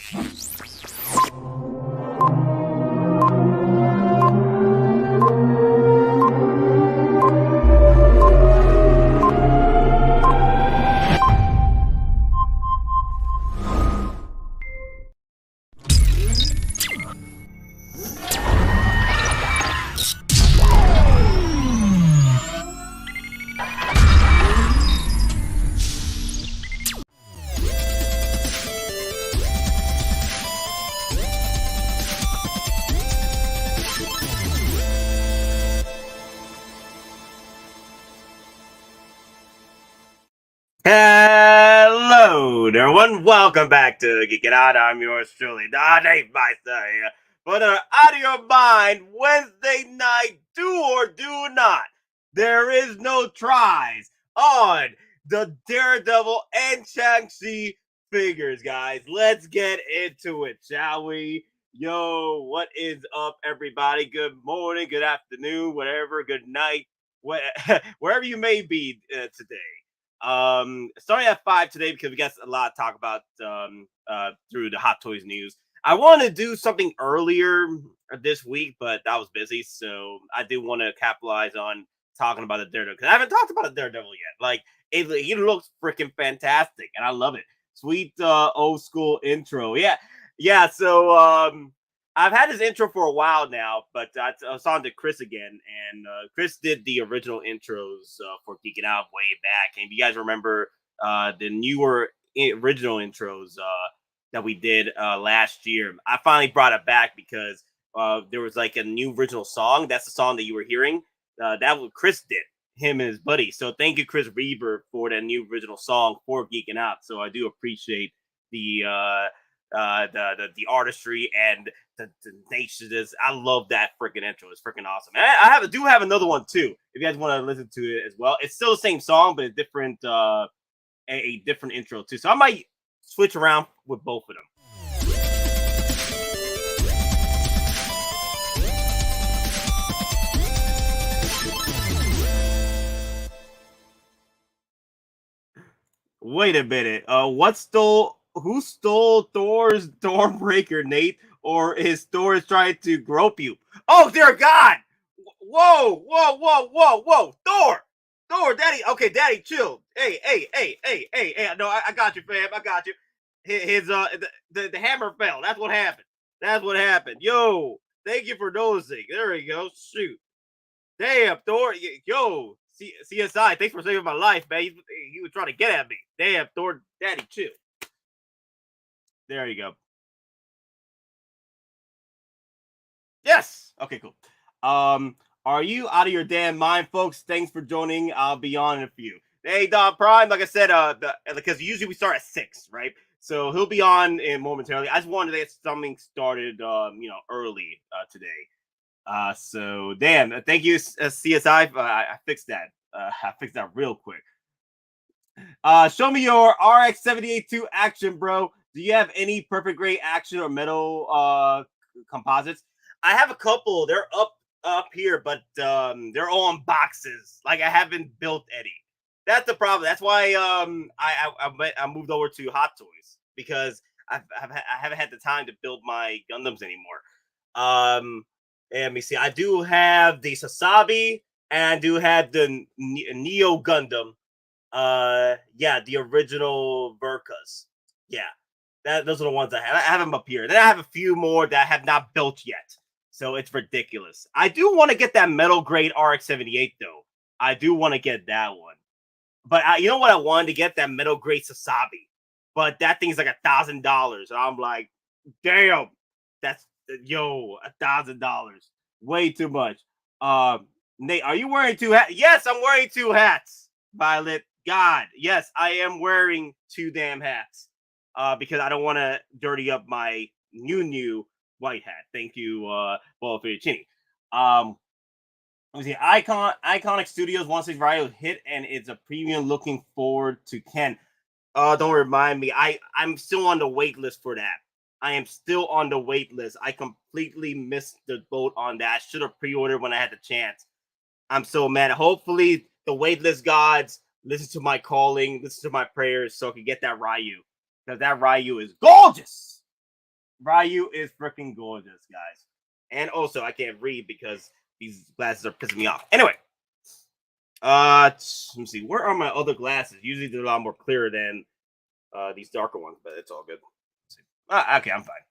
Hello, everyone. Welcome back to Geekin Out. I'm yours truly, Dave Meister here for the Out of Your Mind Wednesday night do or do not. There is no tries on the Daredevil and Shang-Chi figures, guys. Let's get into it, shall we? Yo, what is up, everybody? Good morning, good afternoon, whatever, good night, wherever you may be today. Starting at 5 today because we got a lot to talk about through the Hot Toys news. I want to do something earlier this week, but I was busy, so I do want to capitalize on talking about the Daredevil because I haven't talked about the Daredevil yet. Like he looks freaking fantastic, and I love it. Sweet old school intro, yeah. So I've had this intro for a while now, but I was on to Chris again, and Chris did the original intros for Geekin Out way back. And if you guys remember the newer original intros that we did last year, I finally brought it back because there was like a new original song. That's the song that you were hearing. That was Chris did, him and his buddy. So thank you, Chris Reaver, for that new original song for Geekin Out. So I do appreciate the artistry and the nature. I love that freaking intro. It's freaking awesome. And I do have another one too. If you guys want to listen to it as well, it's still the same song, but a different a different intro too. So I might switch around with both of them. Wait a minute. Who stole Thor's Stormbreaker, Nate? Or is Thor trying to grope you? Oh, dear God! Whoa! Thor, Daddy. Okay, Daddy, chill. Hey. No, I got you, fam. I got you. His the hammer fell. That's what happened. Yo, thank you for noticing. There we go. Shoot. Damn, Thor. Yo, CSI. Thanks for saving my life, man. He was trying to get at me. Damn, Thor, Daddy, chill. There you go. Yes. Okay, cool. Are you out of your damn mind, folks? Thanks for joining. I'll be on in a few. Hey, Don Prime. Like I said, because usually we start at 6, right? So he'll be on in momentarily. I just wanted to get something started, early today. So damn. Thank you, CSI. I fixed that. I fixed that real quick. Show me your RX-78-2 action, bro. Do you have any perfect grade action or metal composites? I have a couple. They're up here, but they're all in boxes. Like I haven't built any. That's the problem. That's why I moved over to Hot Toys because I haven't had the time to build my Gundams anymore. And let me see. I do have the Sasabi and I do have the Neo Gundam. The original Verkas. Yeah. Those are the ones I have. I have them up here. Then I have a few more that I have not built yet. So it's ridiculous. I do want to get that metal grade RX-78 though. I do want to get that one. But you know what I wanted to get? That metal grade Sasabi. But that thing's like $1,000. And I'm like, damn. That's $1,000. Way too much. Nate, are you wearing 2 hats? Yes, I'm wearing 2 hats. Violet. God, yes, I am wearing 2 damn hats. Because I don't want to dirty up my new white hat. Thank you, Bolo Fettuccini. Let me see. Iconic Studios wants this variety hit, and it's a premium. Looking forward to Ken. Don't remind me. I'm still on the wait list for that. I am still on the wait list. I completely missed the boat on that. Should have pre-ordered when I had the chance. I'm so mad. Hopefully, the waitlist gods listen to my calling, listen to my prayers, so I can get that Ryu. Because that Ryu is gorgeous. Ryu is freaking gorgeous, guys. And also, I can't read because these glasses are pissing me off. Anyway, let me see. Where are my other glasses? Usually they're a lot more clearer than these darker ones, but it's all good. Okay, I'm fine.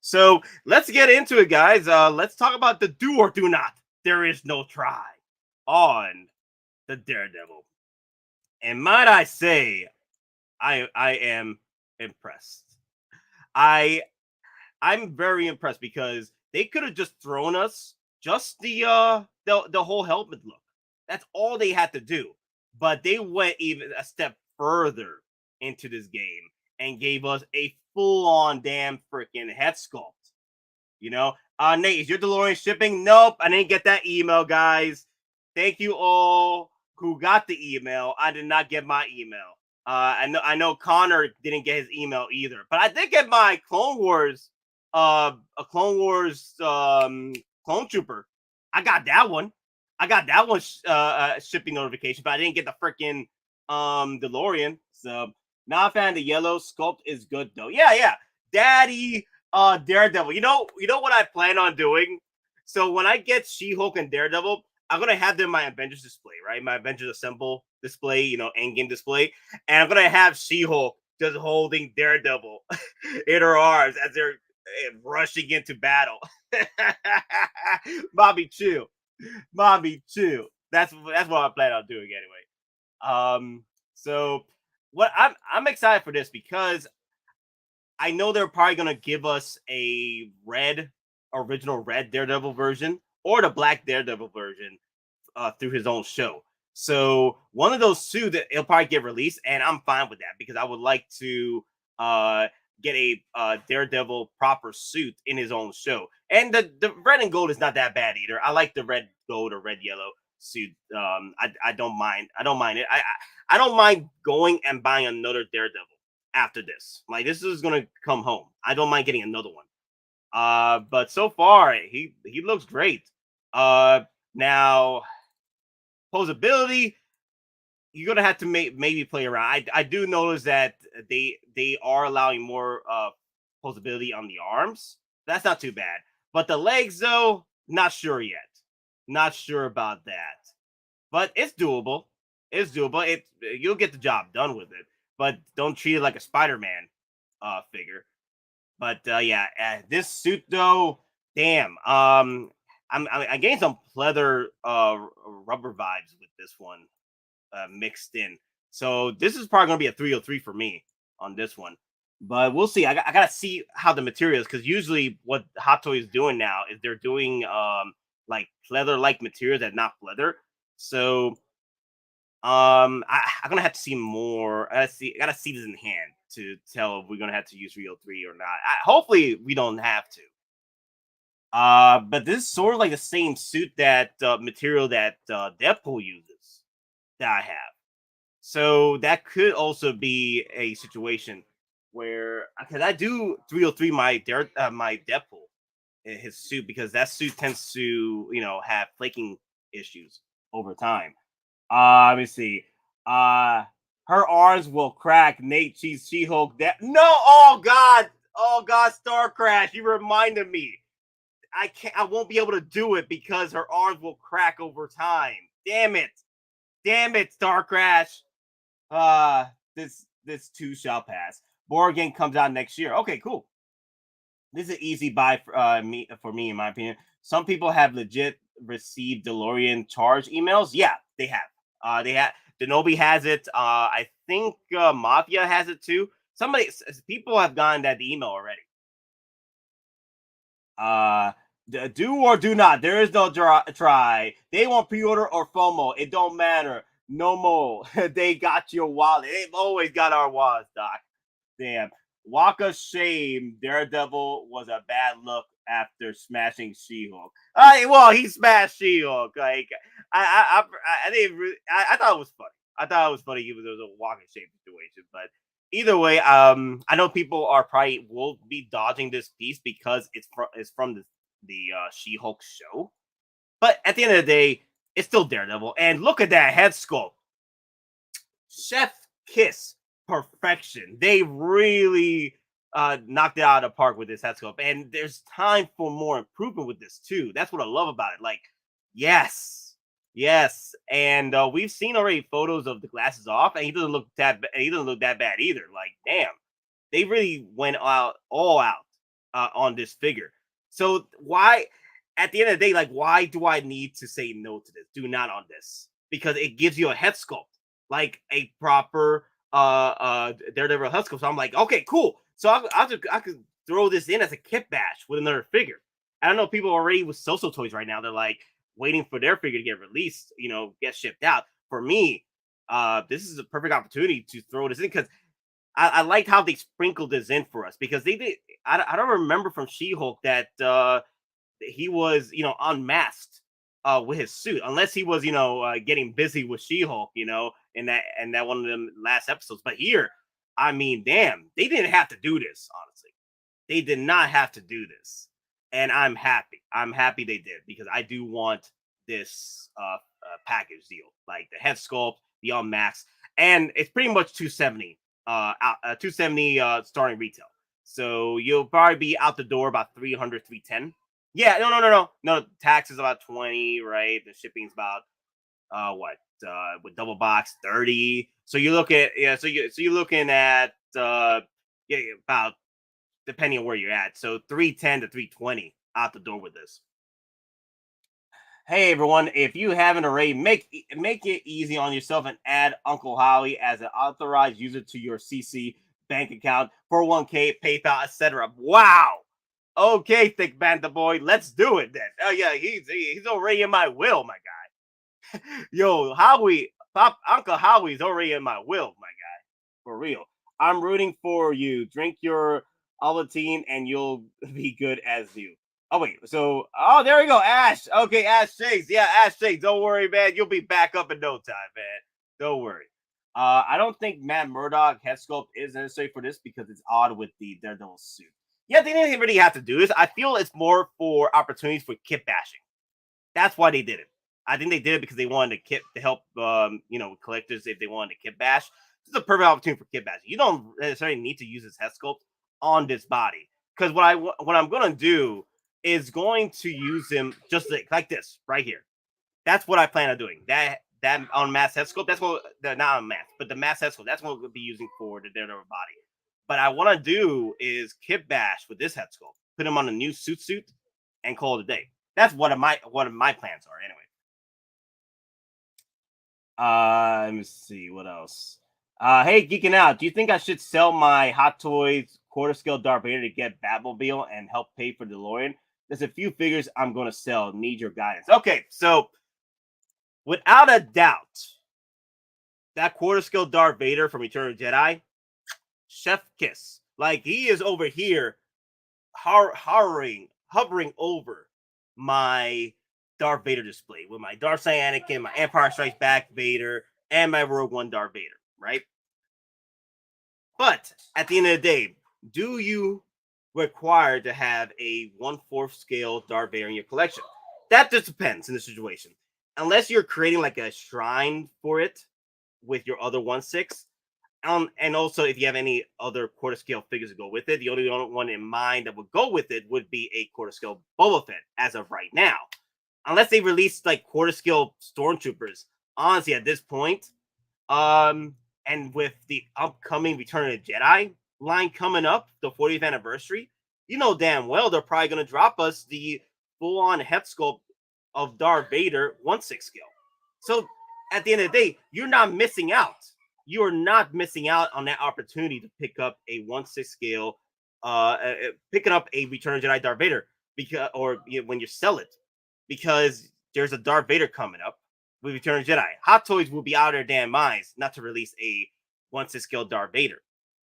So let's get into it, guys. Let's talk about the do or do not. There is no try on the Daredevil. And might I say, I am impressed. I'm very impressed because they could have just thrown us just the whole helmet look. That's all they had to do. But they went even a step further into this game and gave us a full-on damn freaking head sculpt. You know, Nate, is your DeLorean shipping? Nope, I didn't get that email, guys. Thank you all who got the email. I did not get my email. I know Connor didn't get his email either, but I did get my Clone Wars, a Clone Wars Clone Trooper. I got that one. I got that one shipping notification, but I didn't get the freaking DeLorean. So not a fan. The yellow sculpt is good though. Yeah. Daddy Daredevil. You know what I plan on doing? So when I get She-Hulk and Daredevil, I'm gonna have them in my Avengers display, right? My Avengers Assemble display, Endgame display, and I'm gonna have She-Hulk just holding Daredevil in her arms as they're rushing into battle. Bobby, chill. That's what I plan on doing anyway. So what I'm excited for this because I know they're probably gonna give us a original red Daredevil version or the black Daredevil version through his own show. So one of those two that it'll probably get released, and I'm fine with that because I would like to get a Daredevil proper suit in his own show. And the red and gold is not that bad either. I like the red gold or red yellow suit. I don't mind. I don't mind it. I don't mind going and buying another Daredevil after this. Like this is gonna come home. I don't mind getting another one. But so far he looks great. Now posability, you're gonna have to maybe play around. I do notice that they are allowing more posability on the arms. That's not too bad. But the legs, though, not sure yet. Not sure about that. But it's doable. It's doable. You'll get the job done with it. But don't treat it like a Spider-Man figure. But this suit though, damn. I'm getting some pleather rubber vibes with this one mixed in. So this is probably gonna be a 303 for me on this one. But we'll see. I gotta see how the materials, because usually what Hot Toys is doing now is they're doing like pleather like materials that not pleather. So I'm gonna have to see more. I gotta see this in hand to tell if we're gonna have to use 303 or not. Hopefully we don't have to. But this is sort of like the same suit that material that Deadpool uses that I have. So that could also be a situation where, because I do 303 my Deadpool in his suit, because that suit tends to have flaking issues over time. Let me see. Her arms will crack. Nate, she's She-Hulk. No, oh God, Star Crash. You reminded me. I won't be able to do it because her arms will crack over time. Damn it, Star Crash. This too shall pass. Board game comes out next year. Okay, cool. This is an easy buy for me, in my opinion. Some people have legit received DeLorean charge emails. Yeah, they have. Denobi has it. I think Mafia has it too. People have gotten that email already. Do or do not. There is no try. They want pre-order or FOMO. It don't matter. No more. They got your wallet. They've always got our wallets, Doc. Damn. Walk of shame. Daredevil was a bad look after smashing She-Hulk. Well, he smashed She-Hulk. Like I didn't really, I thought it was funny. I thought it was funny even though it was a walk of shame situation. But either way, I know people will be dodging this piece because it's from the She-Hulk show. But at the end of the day, it's still Daredevil. And look at that head sculpt. Chef kiss perfection. They really knocked it out of the park with this head sculpt. And there's time for more improvement with this too. That's what I love about it. Like, yes, yes, and we've seen already photos of the glasses off, and he doesn't look that. He doesn't look that bad either. Like, damn, they really went out all out on this figure. So why, at the end of the day, like, why do I need to say no to this? Do not on this, because it gives you a head sculpt, like a proper Daredevil head sculpt. So I'm like, okay, cool. So I could throw this in as a kit bash with another figure. I don't know, people already with social toys right now, they're like waiting for their figure to get released, get shipped out. For me, this is a perfect opportunity to throw this in, because I liked how they sprinkled this in for us, because they did. I don't remember from She-Hulk that he was, unmasked with his suit, unless he was, getting busy with She-Hulk, in that one of them last episodes. But here, I mean, damn, they didn't have to do this. Honestly, they did not have to do this, and I'm happy. I'm happy they did, because I do want this package deal, like the head sculpt, the unmasked, and it's pretty much 270 270 starting retail. So you'll probably be out the door about 300, 310. Yeah, no. Tax is about 20, right? The shipping's about what with double box 30. So you look at you're looking at about, depending on where you're at. So 310 to 320 out the door with this. Hey everyone, if you haven't already, make it easy on yourself and add Uncle Howie as an authorized user to your CC bank account, 401k, PayPal, etc. Wow. Okay, Thick Banta Boy, let's do it then. Oh yeah, he's already in my will, my guy. Yo, Howie, Uncle Howie's already in my will, my guy. For real. I'm rooting for you. Drink your Ovaltine and you'll be good as new. Oh wait, there we go, Ash. Okay, Ash Shakes. Yeah, Ash Shakes. Don't worry, man. You'll be back up in no time, man. Don't worry. I don't think Matt Murdock head sculpt is necessary for this, because it's odd with the Daredevil suit. Yeah, they didn't really have to do this. I feel it's more for opportunities for kit bashing. That's why they did it. I think they did it because they wanted to help collectors if they wanted to kit bash. This is a perfect opportunity for kit bashing. You don't necessarily need to use this head sculpt on this body, because what I'm gonna do is going to use him just like this right here. That's what I plan on doing. That on mass head sculpt. That's what not on mass, but the mass head sculpt. That's what we'll be using for the Daredevil body. But I want to do is kit bash with this head sculpt, put him on a new suit, and call it a day. That's one of my plans are anyway. Let me see what else. Hey, Geeking Out. Do you think I should sell my Hot Toys quarter scale Darth Vader to get Batmobile and help pay for DeLorean? There's a few figures I'm going to sell. Need your guidance. Okay, so without a doubt, that quarter scale Darth Vader from Return of the Jedi, chef kiss. Like, he is over here hovering over my Darth Vader display with my Darth Side Anakin, my Empire Strikes Back Vader, and my Rogue One Darth Vader, right? But at the end of the day, do you require to have a 1/4 scale Darth Vader in your collection? That just depends in the situation. Unless you're creating like a shrine for it with your other 1/6. And also, if you have any other quarter scale figures to go with it, the only one in mind that would go with it would be a quarter scale Boba Fett as of right now. Unless they release like quarter scale stormtroopers, honestly, at this point, and with the upcoming Return of the Jedi line coming up, the 40th anniversary, you know damn well they're probably going to drop us the full-on head sculpt of Darth Vader 1/6 scale. So at the end of the day, you're not missing out. You are not missing out on that opportunity to pick up a 1/6 scale, picking up a Return of the Jedi Darth Vader, because when you sell it, because there's a Darth Vader coming up with Return of the Jedi. Hot Toys will be out of their damn minds not to release a 1/6 scale Darth Vader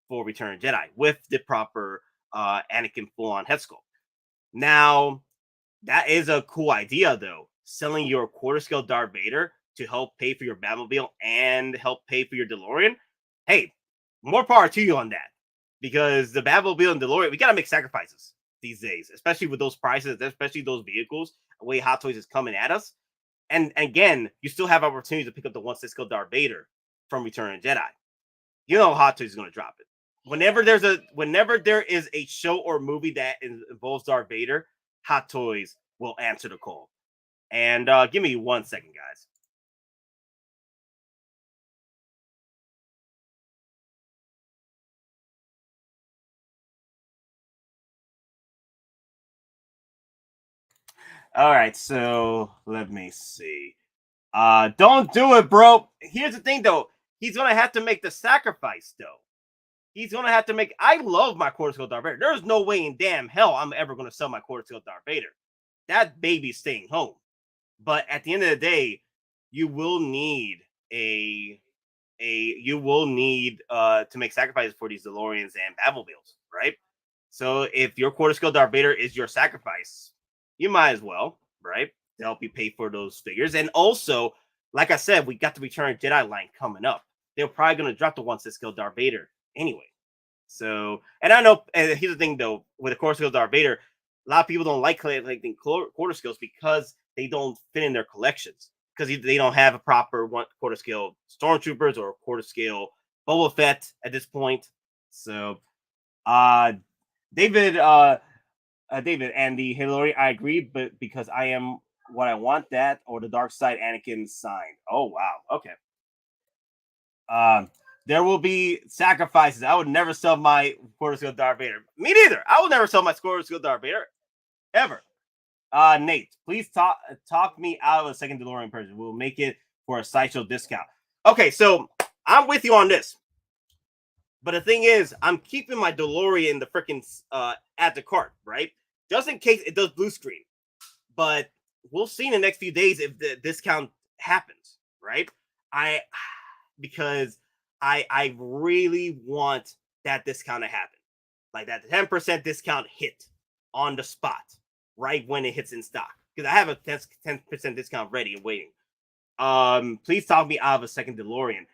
for Return of the Jedi with the proper Anakin full-on head sculpt. Now, that is a cool idea, though. Selling your quarter scale Darth Vader to help pay for your Batmobile and help pay for your DeLorean. Hey, more power to you on that. Because the Batmobile and DeLorean, we got to make sacrifices these days, especially with those prices, especially those vehicles, the way Hot Toys is coming at us. And again, you still have opportunities to pick up the 1/6 scale Darth Vader from Return of the Jedi. You know Hot Toys is going to drop it. whenever there is a show or movie that involves Darth Vader, Hot Toys will answer the call. And give me 1 second, guys. All right, so let me see. Don't do it, bro. Here's the thing, though. He's gonna have to make the sacrifice, though. He's gonna have to make. I love my quarter scale Darth Vader. There's no way in damn hell I'm ever gonna sell my quarter scale Darth Vader. That baby's staying home. But at the end of the day, you will need to make sacrifices for these DeLoreans and Batmobiles, right? So if your quarter scale Darth Vader is your sacrifice, you might as well, right? To help you pay for those figures. And also, like I said, we got the Return of Jedi line coming up. They're probably gonna drop the 1/6 scale Darth Vader anyway. So, and I know, and here's the thing though, with the quarter scale Darth Vader, a lot of people don't like collecting quarter scales because they don't fit in their collections because they don't have a proper quarter scale stormtroopers or quarter scale Boba Fett at this point. So, uh, David, David, and the Hillary, I agree, but because I am what I want, that or the dark side Anakin signed. Oh wow, okay. There will be sacrifices. I would never sell my quarter scale Darth Vader. Me neither. I will never sell my quarter scale Darth Vader ever. Nate, please talk me out of a second DeLorean purchase. We'll make it for a sideshow discount. Okay, so I'm with you on this. But the thing is, I'm keeping my DeLorean the freaking at the cart, right? Just in case it does blue screen. But we'll see in the next few days if the discount happens, right? Because I really want that discount to happen. Like that 10% discount hit on the spot right when it hits in stock. Because I have a 10% discount ready and waiting. Please talk me out of a second DeLorean.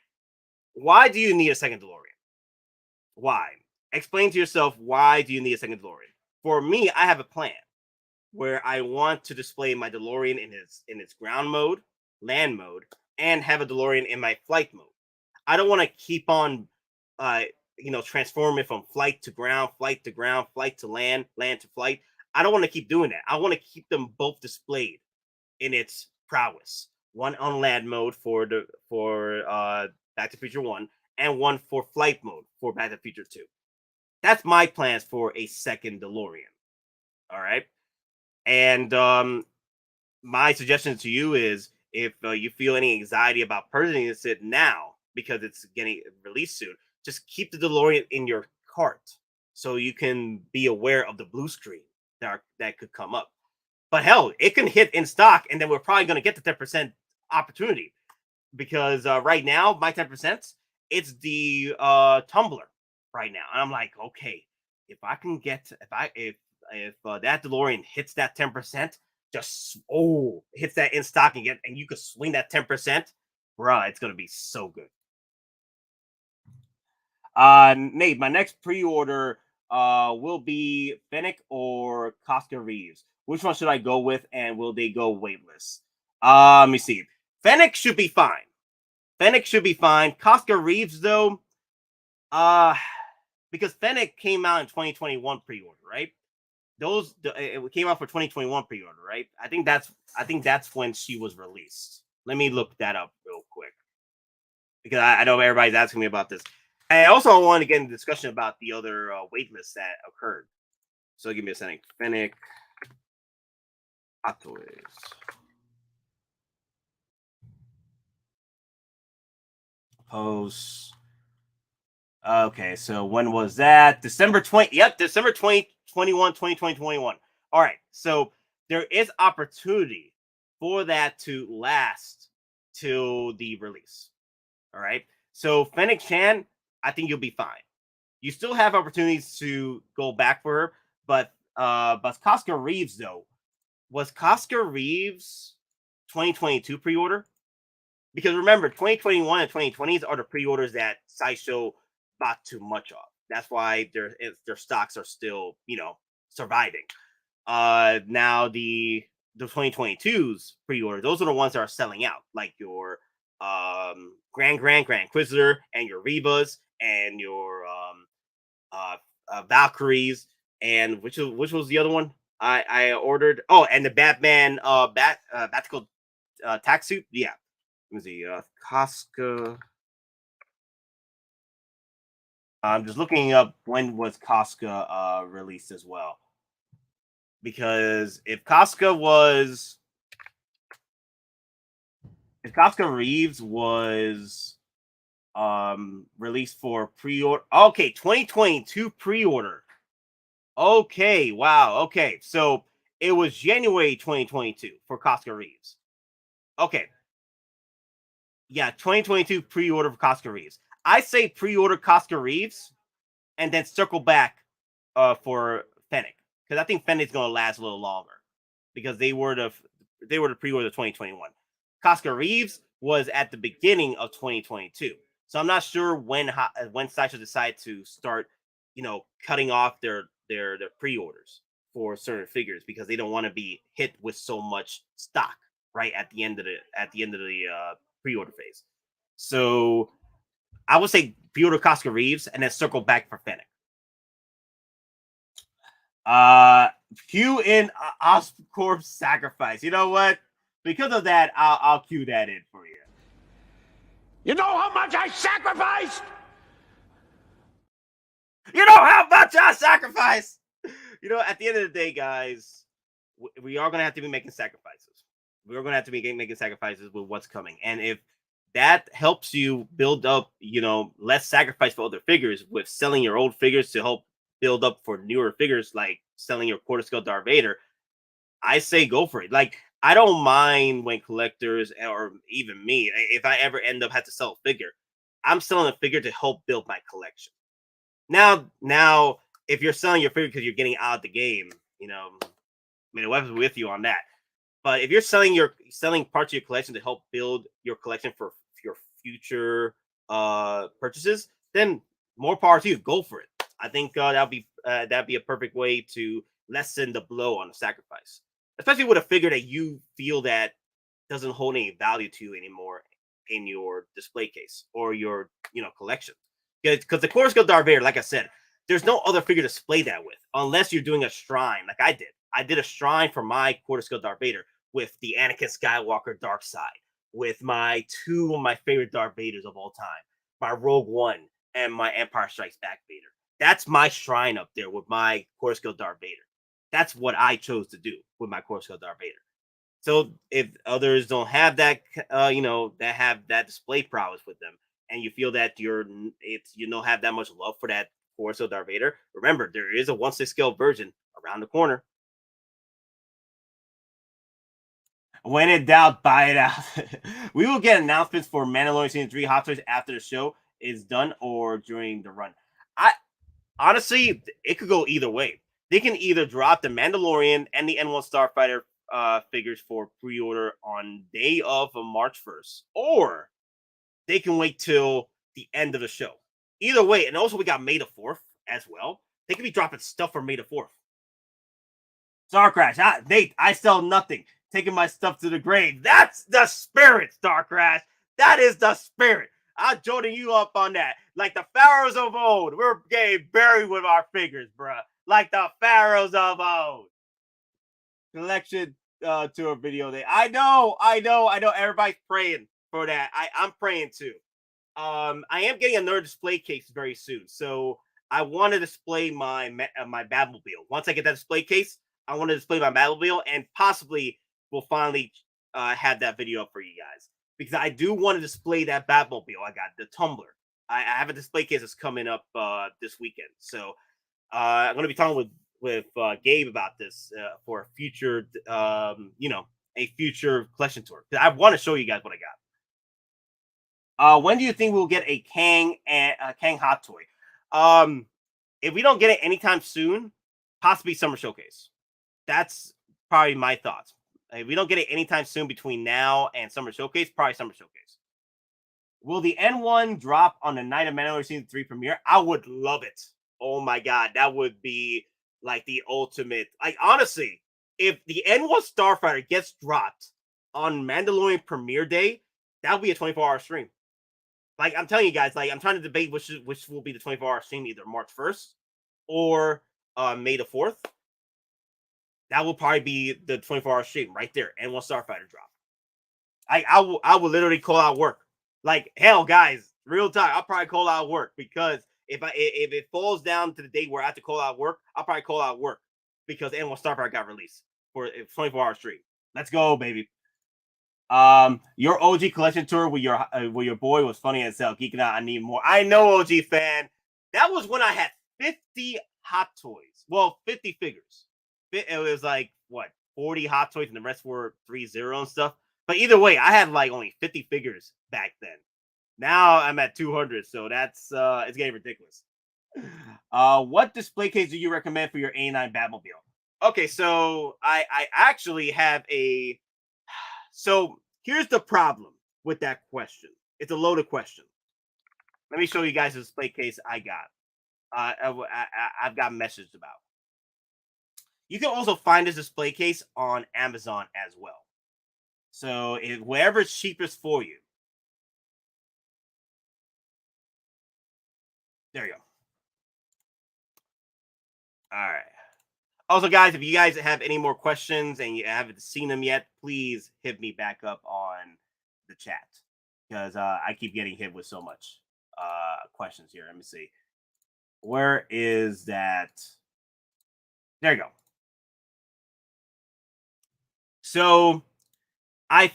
Why do you need a second DeLorean? Why? Explain to yourself why do you need a second DeLorean? For me, I have a plan where I want to display my DeLorean in its ground mode, land mode, and have a DeLorean in my flight mode. I don't want to keep on transform it from flight to ground, flight to ground, flight to land, land to flight. I don't want to keep doing that. I want to keep them both displayed in its prowess. One on land mode for Back to the Future 1 and one for flight mode for Back to the Future 2. That's my plans for a second DeLorean. All right. And my suggestion to you is if you feel any anxiety about purchasing it now because it's getting released soon, just keep the DeLorean in your cart so you can be aware of the blue screen that could come up. But hell, it can hit in stock, and then we're probably going to get the 10% opportunity because right now my 10% it's the tumbler right now, and I'm like, okay, if I can get if that DeLorean hits that 10%, just hits that in stock and you could swing that 10%, bruh, it's gonna be so good. Nate, my next pre-order will be Fennec or Costco Reeves. Which one should I go with, and will they go waitlist? Let me see. Fennec should be fine. Fennec should be fine. Costco Reeves, though, because Fennec came out in 2021 pre-order, right? It came out for 2021 pre-order, right? I think that's when she was released. Let me look that up real quick because I know everybody's asking me about this. I also want to get into discussion about the other waitlists that occurred. So give me a second. Fennec, Hot Toys. Post. Okay, so when was that? December 20. Yep, December 2021, 2021. All right, so there is opportunity for that to last till the release. All right, so Fennec Chan, I think you'll be fine. You still have opportunities to go back for her, but Costco Reeves though, was Costco Reeves 2022 pre-order? Because remember, 2021 and 2020s are the pre-orders that Sideshow bought too much of. That's why their stocks are still, surviving. Now the 2022s pre-orders, those are the ones that are selling out, like your Grand Inquisitor and your Revas and your Valkyries, and which was the other one I ordered? Oh, and the Batman Batical tack suit. Yeah, let me see. Casca. I'm just looking up when was Casca released as well, because if Casca Reeves was released for pre-order, okay, 2022 pre-order. Okay, wow. Okay, so it was January 2022 for Casca Reeves. Okay, yeah, 2022 pre-order for Casca Reeves. I say pre-order Casca Reeves and then circle back for Fennec, because I think Fennec's gonna last a little longer, because they were the pre-order 2021. Casca Reeves was at the beginning of 2022, so I'm not sure when Sideshow decided to start, cutting off their pre-orders for certain figures, because they don't want to be hit with so much stock right at the end of the pre-order phase. So I would say pre-order Casca Reeves and then circle back for Fennec. Uh, cue in Oscorp sacrifice. You know what? Because of that, I'll cue that in for you. You know how much I sacrificed? You know how much I sacrifice. At the end of the day, guys, we are gonna have to be making sacrifices. We're gonna have to be making sacrifices with what's coming, and if that helps you build up, less sacrifice for other figures with selling your old figures to help build up for newer figures, like selling your quarter scale Darth Vader, I say go for it. Like, I don't mind when collectors, or even me, if I ever end up have to sell a figure, I'm selling a figure to help build my collection. Now, if you're selling your figure because you're getting out of the game, I mean, the weapons with you on that. But if you're selling parts of your collection to help build your collection for your future purchases, then more power to you. Go for it. I think that'd be a perfect way to lessen the blow on the sacrifice, especially with a figure that you feel that doesn't hold any value to you anymore in your display case or your collection. Because the Core Skill Darth Vader, like I said, there's no other figure to display that with unless you're doing a shrine like I did. I did a shrine for my quarter scale Darth Vader with the Anakin Skywalker Dark Side, with my two of my favorite Darth Vaders of all time, my Rogue One and my Empire Strikes Back Vader. That's my shrine up there with my quarter scale Darth Vader. That's what I chose to do with my quarter scale Darth Vader. So if others don't have that, that have that display prowess with them, and you feel that you don't have that much love for that Force of Darth Vader, remember there is a 1/6 scale version around the corner. When in doubt, buy it out. We will get announcements for Mandalorian Season 3 Hot Toys after the show is done or during the run. I honestly, it could go either way. They can either drop the Mandalorian and the N1 Starfighter figures for pre-order on day of March 1st, or they can wait till the end of the show. Either way, and also we got May the 4th as well. They could be dropping stuff for May the 4th. Star Crash, Nate, I sell nothing. Taking my stuff to the grave. That's the spirit, Star Crash. That is the spirit. I'm joining you up on that. Like the pharaohs of old, we're getting buried with our figures, bruh. Like the pharaohs of old. Collection tour video day. I know. Everybody's praying for that. I'm praying too. I am getting another display case very soon, so I want to display my Batmobile. Once I get that display case, I want to display my Batmobile, and possibly we'll finally have that video up for you guys, because I do want to display that Batmobile. I got the Tumbler. I have a display case that's coming up this weekend, so I'm going to be talking with Gabe about this for a future, a future collection tour. I want to show you guys what I got. When do you think we'll get a Kang hot toy? If we don't get it anytime soon, possibly Summer Showcase. That's probably my thoughts. If we don't get it anytime soon between now and Summer Showcase, probably Summer Showcase. Will the N1 drop on the night of Mandalorian Season 3 premiere? I would love it. Oh my god, that would be like the ultimate. Like, honestly, if the N1 Starfighter gets dropped on Mandalorian premiere day, that would be a 24-hour stream. Like, I'm telling you guys, like, I'm trying to debate which will be the 24-hour stream, either March 1st or May the 4th, that will probably be the 24-hour stream right there. And one Starfighter drop. I will literally call out work. Like, hell, guys, real time. I'll probably call out work because if it falls down to the day where I have to call out work, I'll probably call out work because N1 Starfighter got released for a 24-hour stream. Let's go, baby. Your OG collection tour with your boy was funny as hell. Geeking out. I need more. I know, OG fan. That was when I had 50 Hot Toys. Well, 50 figures. It was like what 40 Hot Toys, and the rest were 3-0 and stuff. But either way, I had like only 50 figures back then. Now I'm at 200, so that's it's getting ridiculous. What display case do you recommend for your A9 Batmobile? Okay, so I actually have a. So here's the problem with that question. It's a loaded question. Let me show you guys the display case I got. I've got messaged about. You can also find this display case on Amazon as well. So wherever's cheapest for you. There you go. All right. Also, guys, if you guys have any more questions and you haven't seen them yet, please hit me back up on the chat because I keep getting hit with so much questions here. Let me see. Where is that? There you go. So I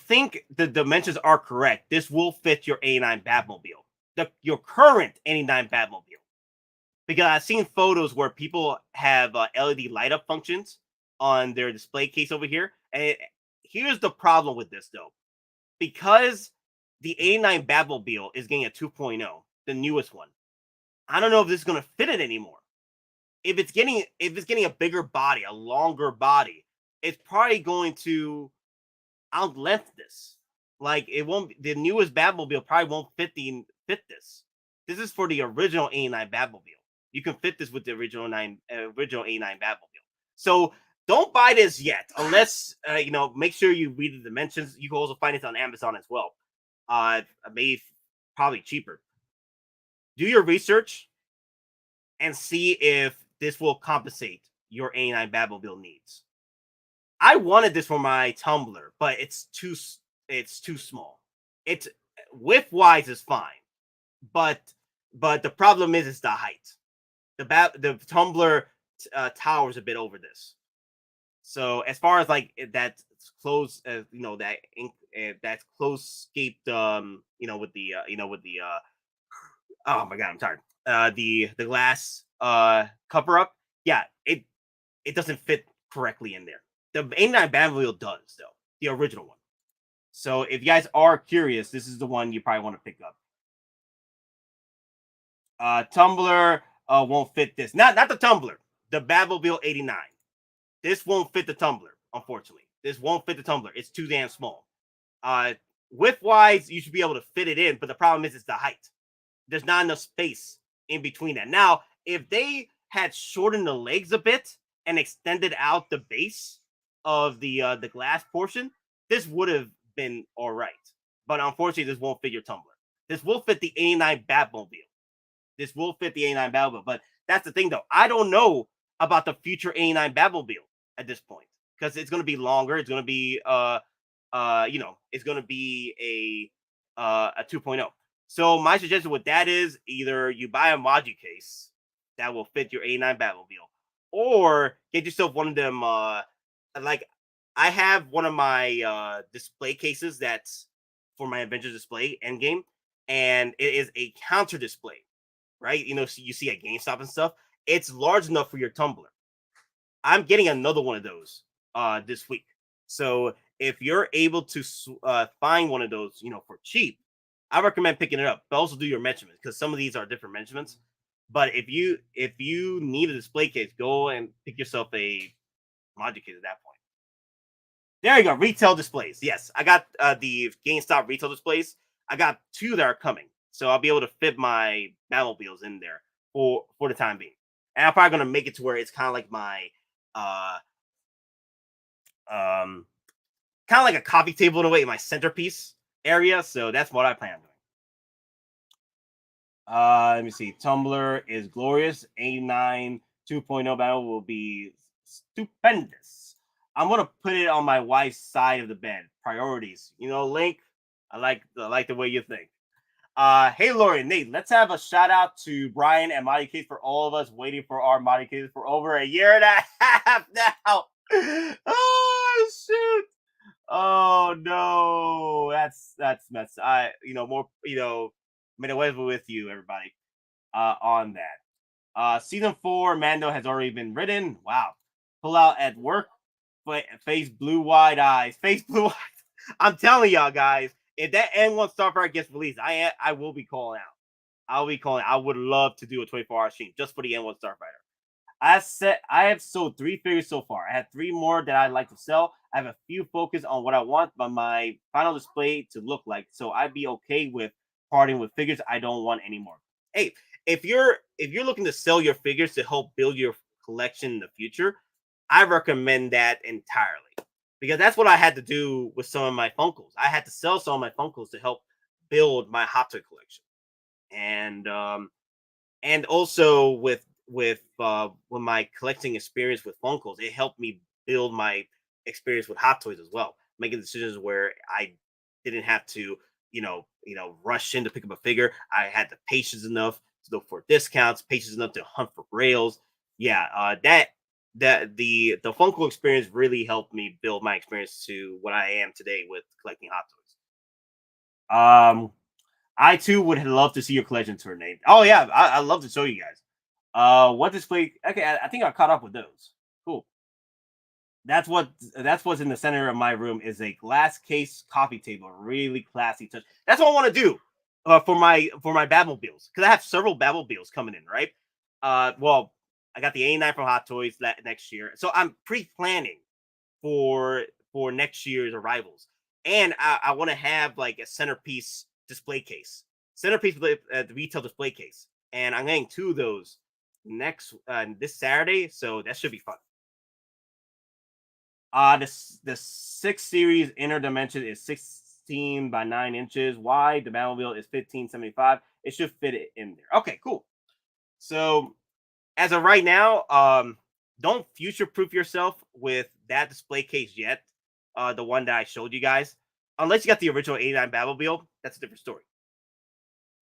think the dimensions are correct. This will fit your A9 Batmobile, your current A9 Batmobile. Because I've seen photos where people have LED light up functions on their display case over here. And here's the problem with this, though. Because the A9 Batmobile is getting a 2.0, the newest one, I don't know if this is going to fit it anymore. If it's getting a bigger body, a longer body, it's probably going to outlength this. Like, it won't. The newest Batmobile probably won't fit this. This is for the original A9 Batmobile. You can fit this with the original A9 Batmobile. So don't buy this yet, unless make sure you read the dimensions. You can also find it on Amazon as well. Maybe probably cheaper. Do your research and see if this will compensate your A9 Batmobile needs. I wanted this for my Tumbler, but it's too small. It's width wise is fine, but the problem is the height. The Tumbler towers a bit over this. So as far as like that close, that's close scaped, with the oh my god, I'm tired. The glass cover up, yeah, it doesn't fit correctly in there. The A9 Batmobile does though, the original one. So if you guys are curious, this is the one you probably want to pick up. Tumbler won't fit this. Not the Tumbler, the Batmobile 89. This won't fit the Tumbler, unfortunately. This won't fit the Tumbler. It's too damn small. Width wise, you should be able to fit it in, but the problem is it's the height. There's not enough space in between that. Now, if they had shortened the legs a bit and extended out the base of the glass portion, this would have been all right. But unfortunately, this won't fit your Tumbler. This will fit the 89 Batmobile. This will fit the A9 Batmobile. But that's the thing, though. I don't know about the future A9 Batmobile at this point because it's going to be longer. It's going to be it's going to be a 2.0. So my suggestion with that is either you buy a module case that will fit your A9 Batmobile, or get yourself one of them. Like I have one of my display cases that's for my Avengers display Endgame, and it is a counter display, right? So you see at GameStop and stuff. It's large enough for your Tumbler. I'm getting another one of those this week. So if you're able to find one of those, for cheap, I recommend picking it up. But also do your measurements because some of these are different measurements. But if you need a display case, go and pick yourself a module case at that point. There you go. Retail displays. Yes, I got the GameStop retail displays. I got 2 that are coming, so I'll be able to fit my Batmobiles in there for the time being. And I'm probably gonna make it to where it's kind of like my kind of like a coffee table in a way, my centerpiece area. So that's what I plan on doing. Let me see. Tumblr is glorious. 89 2.0 battle will be stupendous. I'm gonna put it on my wife's side of the bed. Priorities. Link. I like the way you think. Hey Lori and Nate, let's have a shout out to Brian and Mighty Case for all of us waiting for our Mighty Case for over a year and a half now. Oh shoot. Oh no, that's messed. More made a wave with you, everybody. On that. Season 4, Mando has already been written. Wow. Pull out at work, but face blue wide eyes. Face blue eyes. I'm telling y'all guys, if that N1 Starfire gets released, I will be calling out. I'll be calling. I would love to do a 24-hour stream just for the N1 Starfighter. I have sold 3 figures so far. I have 3 more that I'd like to sell. I have a few focus on what I want but my final display to look like. So I'd be okay with parting with figures I don't want anymore. Hey, if you're looking to sell your figures to help build your collection in the future, I recommend that entirely. Because that's what I had to do with some of my Funkos. I had to sell some of my Funkos to help build my Hot Toy collection. And also with my collecting experience with Funkos, it helped me build my experience with Hot Toys as well, making decisions where I didn't have to, rush in to pick up a figure. I had the patience enough to look for discounts, patience enough to hunt for rails. Yeah, the Funko experience really helped me build my experience to what I am today with collecting Hot Toys. I too would love to see your collection tour, Nate. Oh yeah, I love to show you guys. What display? Okay, I think I caught up with those. Cool. That's what's in the center of my room is a glass case coffee table, really classy touch. That's what I want to do for my Batmobiles because I have several Batmobiles coming in, right? Well, I got the A9 from Hot Toys next year, so I'm pre-planning for next year's arrivals, and I want to have like a centerpiece display case, centerpiece retail display case, and I'm getting 2 of those this Saturday, so that should be fun. The 6 series inner dimension is 16 by 9 inches wide. The Batmobile is 1575. It should fit it in there. Okay, cool. So as of right now, don't future proof yourself with that display case yet. The one that I showed you guys, unless you got the original 89 Batmobile, that's a different story.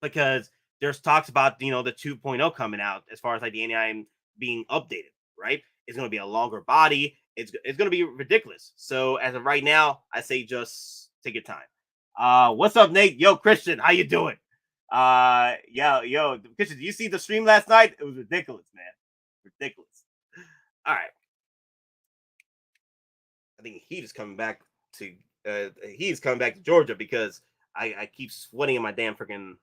Because there's talks about the 2.0 coming out as far as like the 89 being updated, right? It's going to be a longer body. It's going to be ridiculous. So as of right now, I say just take your time. What's up, Nate? Yo, Christian, how you doing? Yo, Christian, did you see the stream last night? It was ridiculous, man. Ridiculous. All right. I think he's coming back to Georgia because I keep sweating in my damn freaking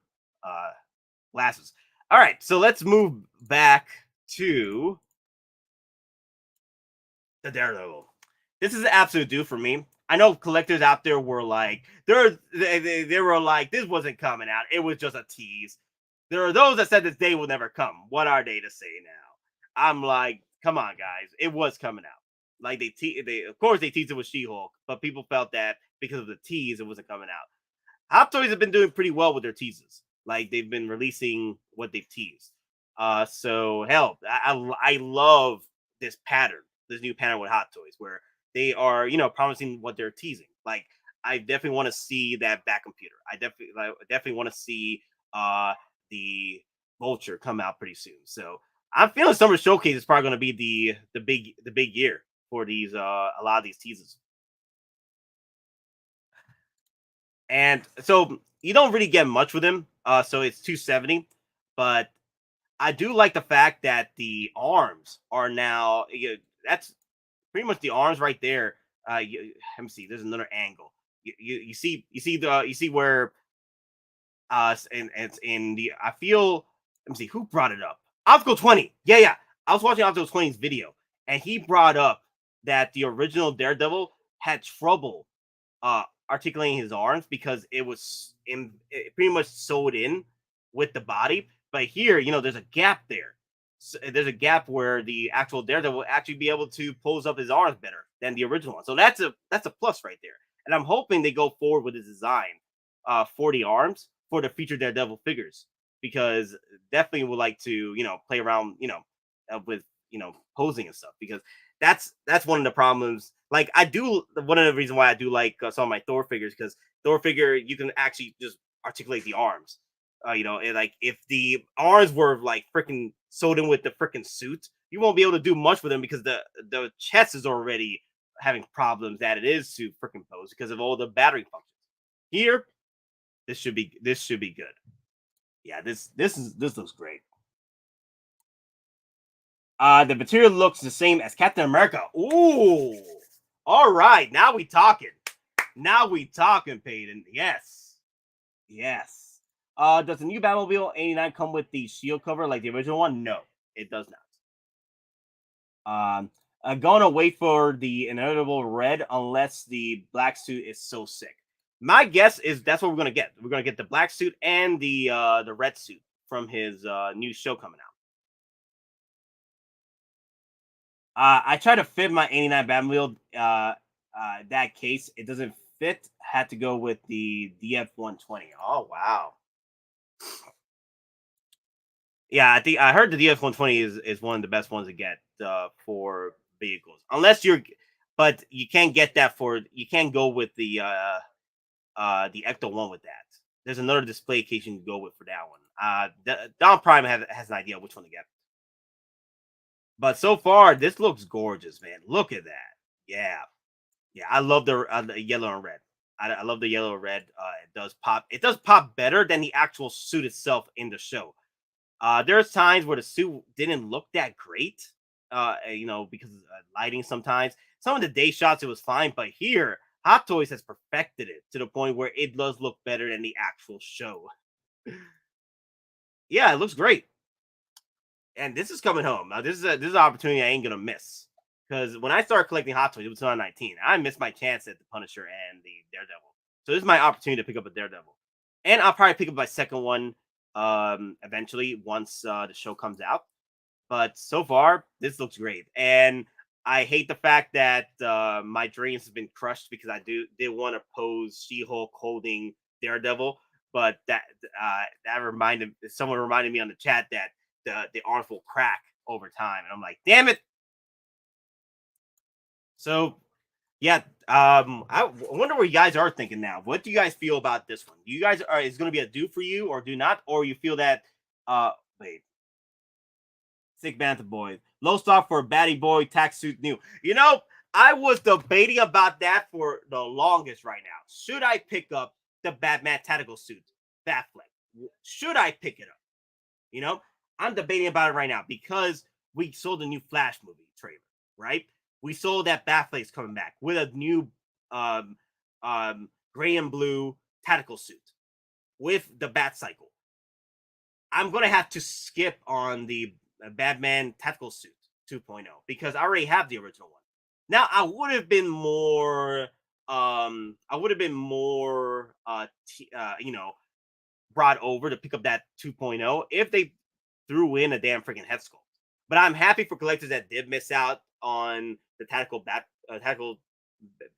glasses. All right, so let's move back to the Daredevil. This is an absolute do for me. I know collectors out there were like, they were like, this wasn't coming out. It was just a tease. There are those that said this day will never come. What are they to say now? I'm like, come on, guys. It was coming out. Like they of course they teased it with She-Hulk, but people felt that because of the tease, it wasn't coming out. Hot Toys have been doing pretty well with their teases. Like they've been releasing what they've teased. So hell, I love this pattern, this new pattern with Hot Toys, where they are, promising what they're teasing. Like I definitely want to see that back computer. I definitely want to see the Vulture come out pretty soon. So I'm feeling Summer Showcase is probably going to be the big year for these a lot of these teases. And so you don't really get much with him. So it's 270, but I do like the fact that the arms are now. That's pretty much the arms right there. Let me see. There's another angle. You see where and it's in the. I feel. Let me see who brought it up. Obstacle 20. Yeah. I was watching Obstacle 20's video, and he brought up that the original Daredevil had trouble articulating his arms because it was pretty much sewed in with the body. But here, there's a gap there. So there's a gap where the actual Daredevil will actually be able to pose up his arms better than the original one. So that's a plus right there. And I'm hoping they go forward with the design for the arms for the future Daredevil figures. because definitely would like to, play around, with, posing and stuff, because that's one of the problems. Like, one of the reasons why I do like some of my Thor figures, because Thor figure, you can actually just articulate the arms. Like, if the arms were like freaking sewed in with the freaking suit, you won't be able to do much with them, because the chest is already having problems that it is to freaking pose because of all the battery functions. Here, this should be good. Yeah, this looks great. The material looks the same as Captain America. Ooh, all right. Now we talking. Now we talking, Peyton. Yes, yes. Does the new Batmobile 89 come with the shield cover like the original one? No, it does not. I'm gonna wait for the inevitable red unless the black suit is so sick. My guess is that's what we're gonna get. We're gonna get the black suit and the red suit from his new show coming out. I tried to fit my 89 Batmobile. That case, it doesn't fit. Had to go with the DF120. Oh wow. Yeah, I think I heard the DF120 is one of the best ones to get for vehicles. But you can't get that you can't go with the Ecto one with that. There's another display case you can go with for that one. Don Prime has an idea which one to get. But so far, this looks gorgeous, man. Look at that. Yeah. Yeah, I love the yellow and red. I love the yellow and red. It does pop. It does pop better than the actual suit itself in the show. There's times where the suit didn't look that great. Because of lighting sometimes. Some of the day shots, it was fine. But here, Hot Toys has perfected it to the point where it does look better than the actual show. Yeah, it looks great. And this is coming home. This is an opportunity I ain't gonna miss. Because when I started collecting Hot Toys, it was 2019. I missed my chance at the Punisher and the Daredevil. So this is my opportunity to pick up a Daredevil. And I'll probably pick up my second one eventually once the show comes out. But so far, this looks great. And I hate the fact that my dreams have been crushed because I did want to pose She-Hulk holding Daredevil. But someone reminded me on the chat that the arms will crack over time. And I'm like, damn it. So yeah, I wonder what you guys are thinking now. What do you guys feel about this one? Do you guys is going to be a do for you or do not, or you feel that wait, sick Bantha boy, low stock for Batty Boy tax suit new. I was debating about that for the longest right now. Should I pick up the Batman tactical suit, Batfleck? Should I pick it up? I'm debating about it right now because we saw the new Flash movie trailer, right? We saw that Batfleck's coming back with a new gray and blue tactical suit with the Bat Cycle. I'm gonna have to skip on the Batman tactical suit 2.0 because I already have the original one. Now I would have been more brought over to pick up that 2.0 if they threw in a damn freaking head sculpt. But I'm happy for collectors that did miss out on the tactical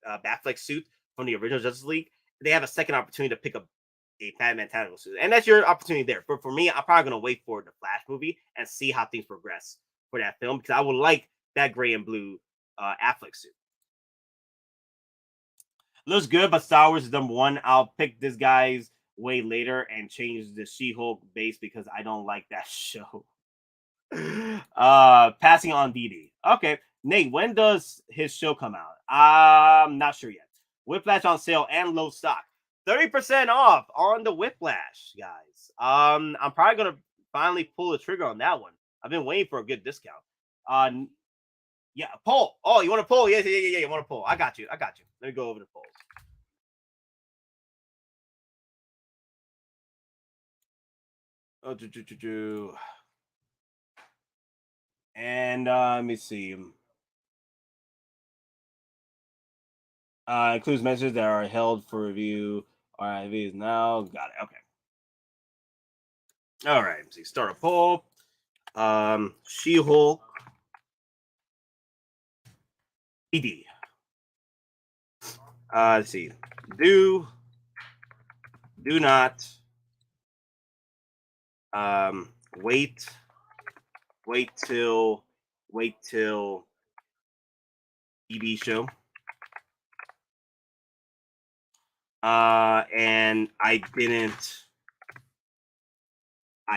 Batfleck suit from the original Justice League. They have a second opportunity to pick up a Batman tactical suit, and that's your opportunity there. But for me, I'm probably gonna wait for the Flash movie and see how things progress for that film because I would like that gray and blue Affleck suit. Looks good, but Star Wars is number one. I'll pick this guy's way later and change the She-Hulk base because I don't like that show. Passing on DD. Okay, Nate, when does his show come out? I'm not sure yet. Whiplash on sale and low stock. 30% off on the Whiplash, guys. I'm probably gonna finally pull the trigger on that one. I've been waiting for a good discount. Yeah, poll. Oh, you want to poll? Yeah. You want to poll? I got you. Let me go over the polls. Oh, and let me see. Includes messages that are held for review. RIVs now. Got it. Okay. All right. Let's see. Start a poll. She-Hulk. ED. Let's see. Do not Wait till TV show. And I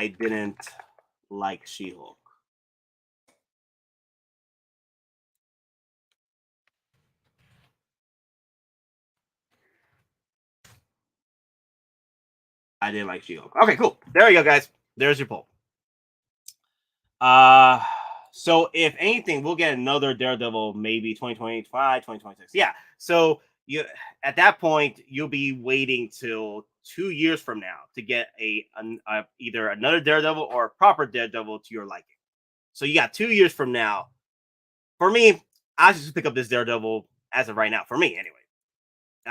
didn't like She-Hulk. I didn't like She-Hulk. Okay, cool. There you go, guys. There's your poll. So if anything, we'll get another Daredevil maybe 2025, 2026. Yeah. So you at that point you'll be waiting till 2 years from now to get either another Daredevil or a proper Daredevil to your liking. So you got 2 years from now. For me, I just pick up this Daredevil as of right now. For me, anyway,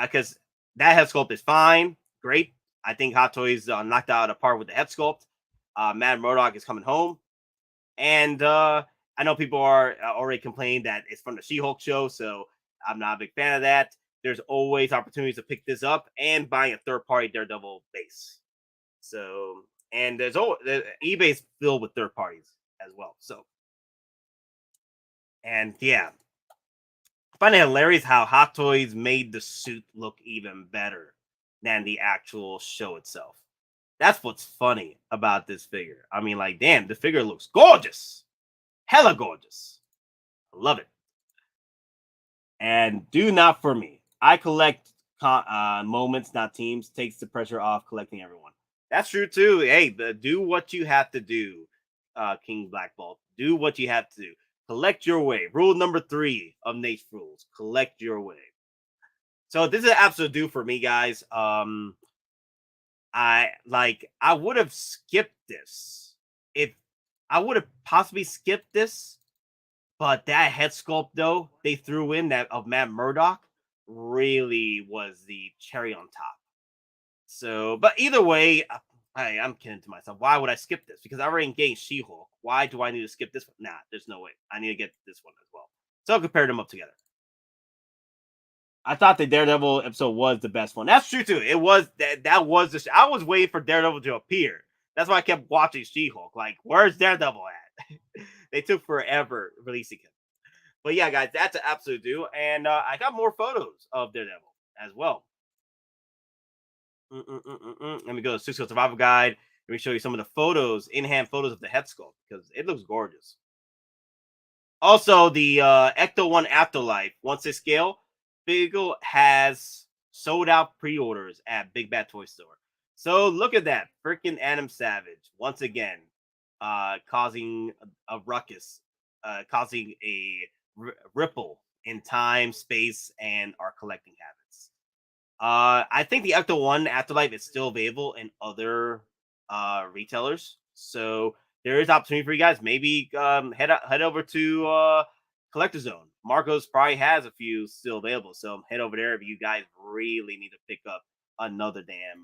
because that head sculpt is fine, great. I think Hot Toys knocked out a part with the head sculpt. Matt Murdock is coming home. And I know people are already complaining that it's from the She-Hulk show, so I'm not a big fan of that. There's always opportunities to pick this up and buying a third-party Daredevil base. So, and there's eBay's filled with third parties as well. So, and yeah, I find it hilarious how Hot Toys made the suit look even better than the actual show itself. That's what's funny about this figure. I mean, like, damn, the figure looks gorgeous. Hella gorgeous. I love it. And do not for me. I collect moments, not teams. Takes the pressure off collecting everyone. That's true too. Hey, do what you have to do, King Black Bolt. Do what you have to do. Collect your way. Rule number 3 of Nate's rules. Collect your way. So this is an absolute do for me, guys. I would have skipped this if I would have possibly skipped this, but that head sculpt though they threw in that of Matt Murdock really was the cherry on top. So, but either way, I'm kidding to myself. Why would I skip this? Because I already engaged She-Hulk. Why do I need to skip this one? Nah, there's no way. I need to get this one as well. So I'll compare them up together. I thought the Daredevil episode was the best one. That's true too. It was that was the. I was waiting for Daredevil to appear. That's why I kept watching She-Hulk. Like, where's Daredevil at? They took forever releasing him. But yeah, guys, that's an absolute do. And I got more photos of Daredevil as well. Let me go to 6 Survival Guide. Let me show you some of the photos, in-hand photos of the head sculpt because it looks gorgeous. Also, the Ecto 1 Afterlife, once they scale, Figgle has sold out pre-orders at Big Bad Toy Store. So look at that. Freaking Adam Savage, once again, causing a ruckus, causing a ripple in time, space, and our collecting habits. I think the Ecto 1 Afterlife is still available in other retailers. So there is opportunity for you guys. Maybe head over to Collector Zone. Marcos probably has a few still available. So head over there if you guys really need to pick up another damn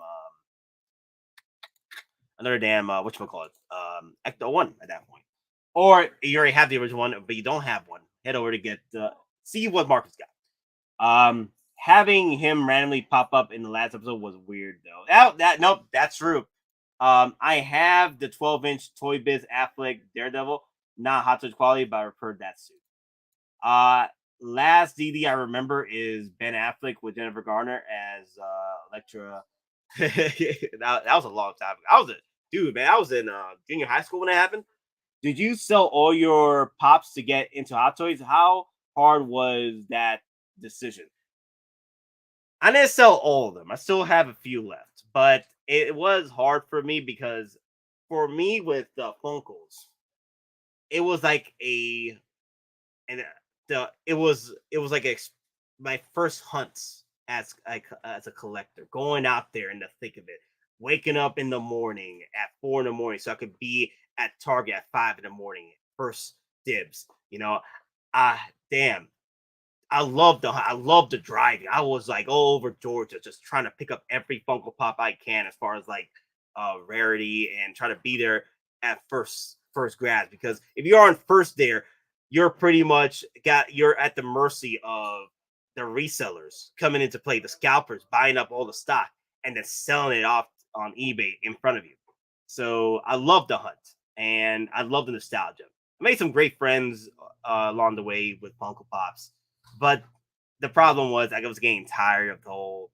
whatchamacallit, Ecto 1 at that point. Or you already have the original one, but you don't have one. Head over to get see what Marcos got. Having him randomly pop up in the last episode was weird though. Nope, that's true. I have the 12-inch Toy Biz Affleck Daredevil, not Hot Touch quality, but I've heard that suit. Last DD I remember is Ben Affleck with Jennifer Garner as Elektra. that was a long time ago. I was in junior high school when that happened. Did you sell all your pops to get into Hot Toys? How hard was that decision? I didn't sell all of them. I still have a few left, but it was hard for me because for me with the Funkles, it was like it was like my first hunts as a collector, going out there in the thick of it, waking up in the morning at 4 in the morning so I could be at Target at 5 in the morning, first dibs. Damn. I love the driving. I was like all over Georgia, just trying to pick up every Funko Pop I can as far as like rarity and try to be there at first grabs. Because if you aren't first there, you're pretty much you're at the mercy of the resellers coming into play, the scalpers buying up all the stock and then selling it off on eBay in front of you. So I love the hunt and I love the nostalgia. I made some great friends along the way with Funko Pops, but the problem was I was getting tired of the whole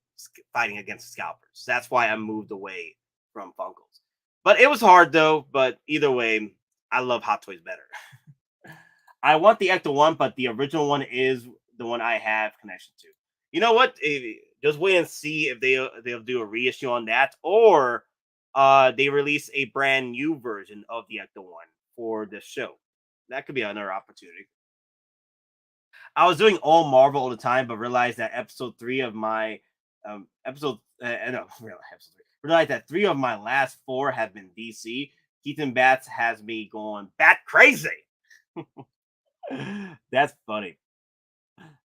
fighting against the scalpers. That's why I moved away from Funkos. But it was hard though. But either way, I love Hot Toys better. I want the Ecto one, but the original one is the one I have connection to. You know what? Just wait and see if they'll do a reissue on that, or they release a brand new version of the Ecto one for the show. That could be another opportunity. I was doing all Marvel all the time, but realized that episode three of my episode no, real episode three. Realized that three of my last four have been DC. Keaton Bats has me going bat crazy. That's funny.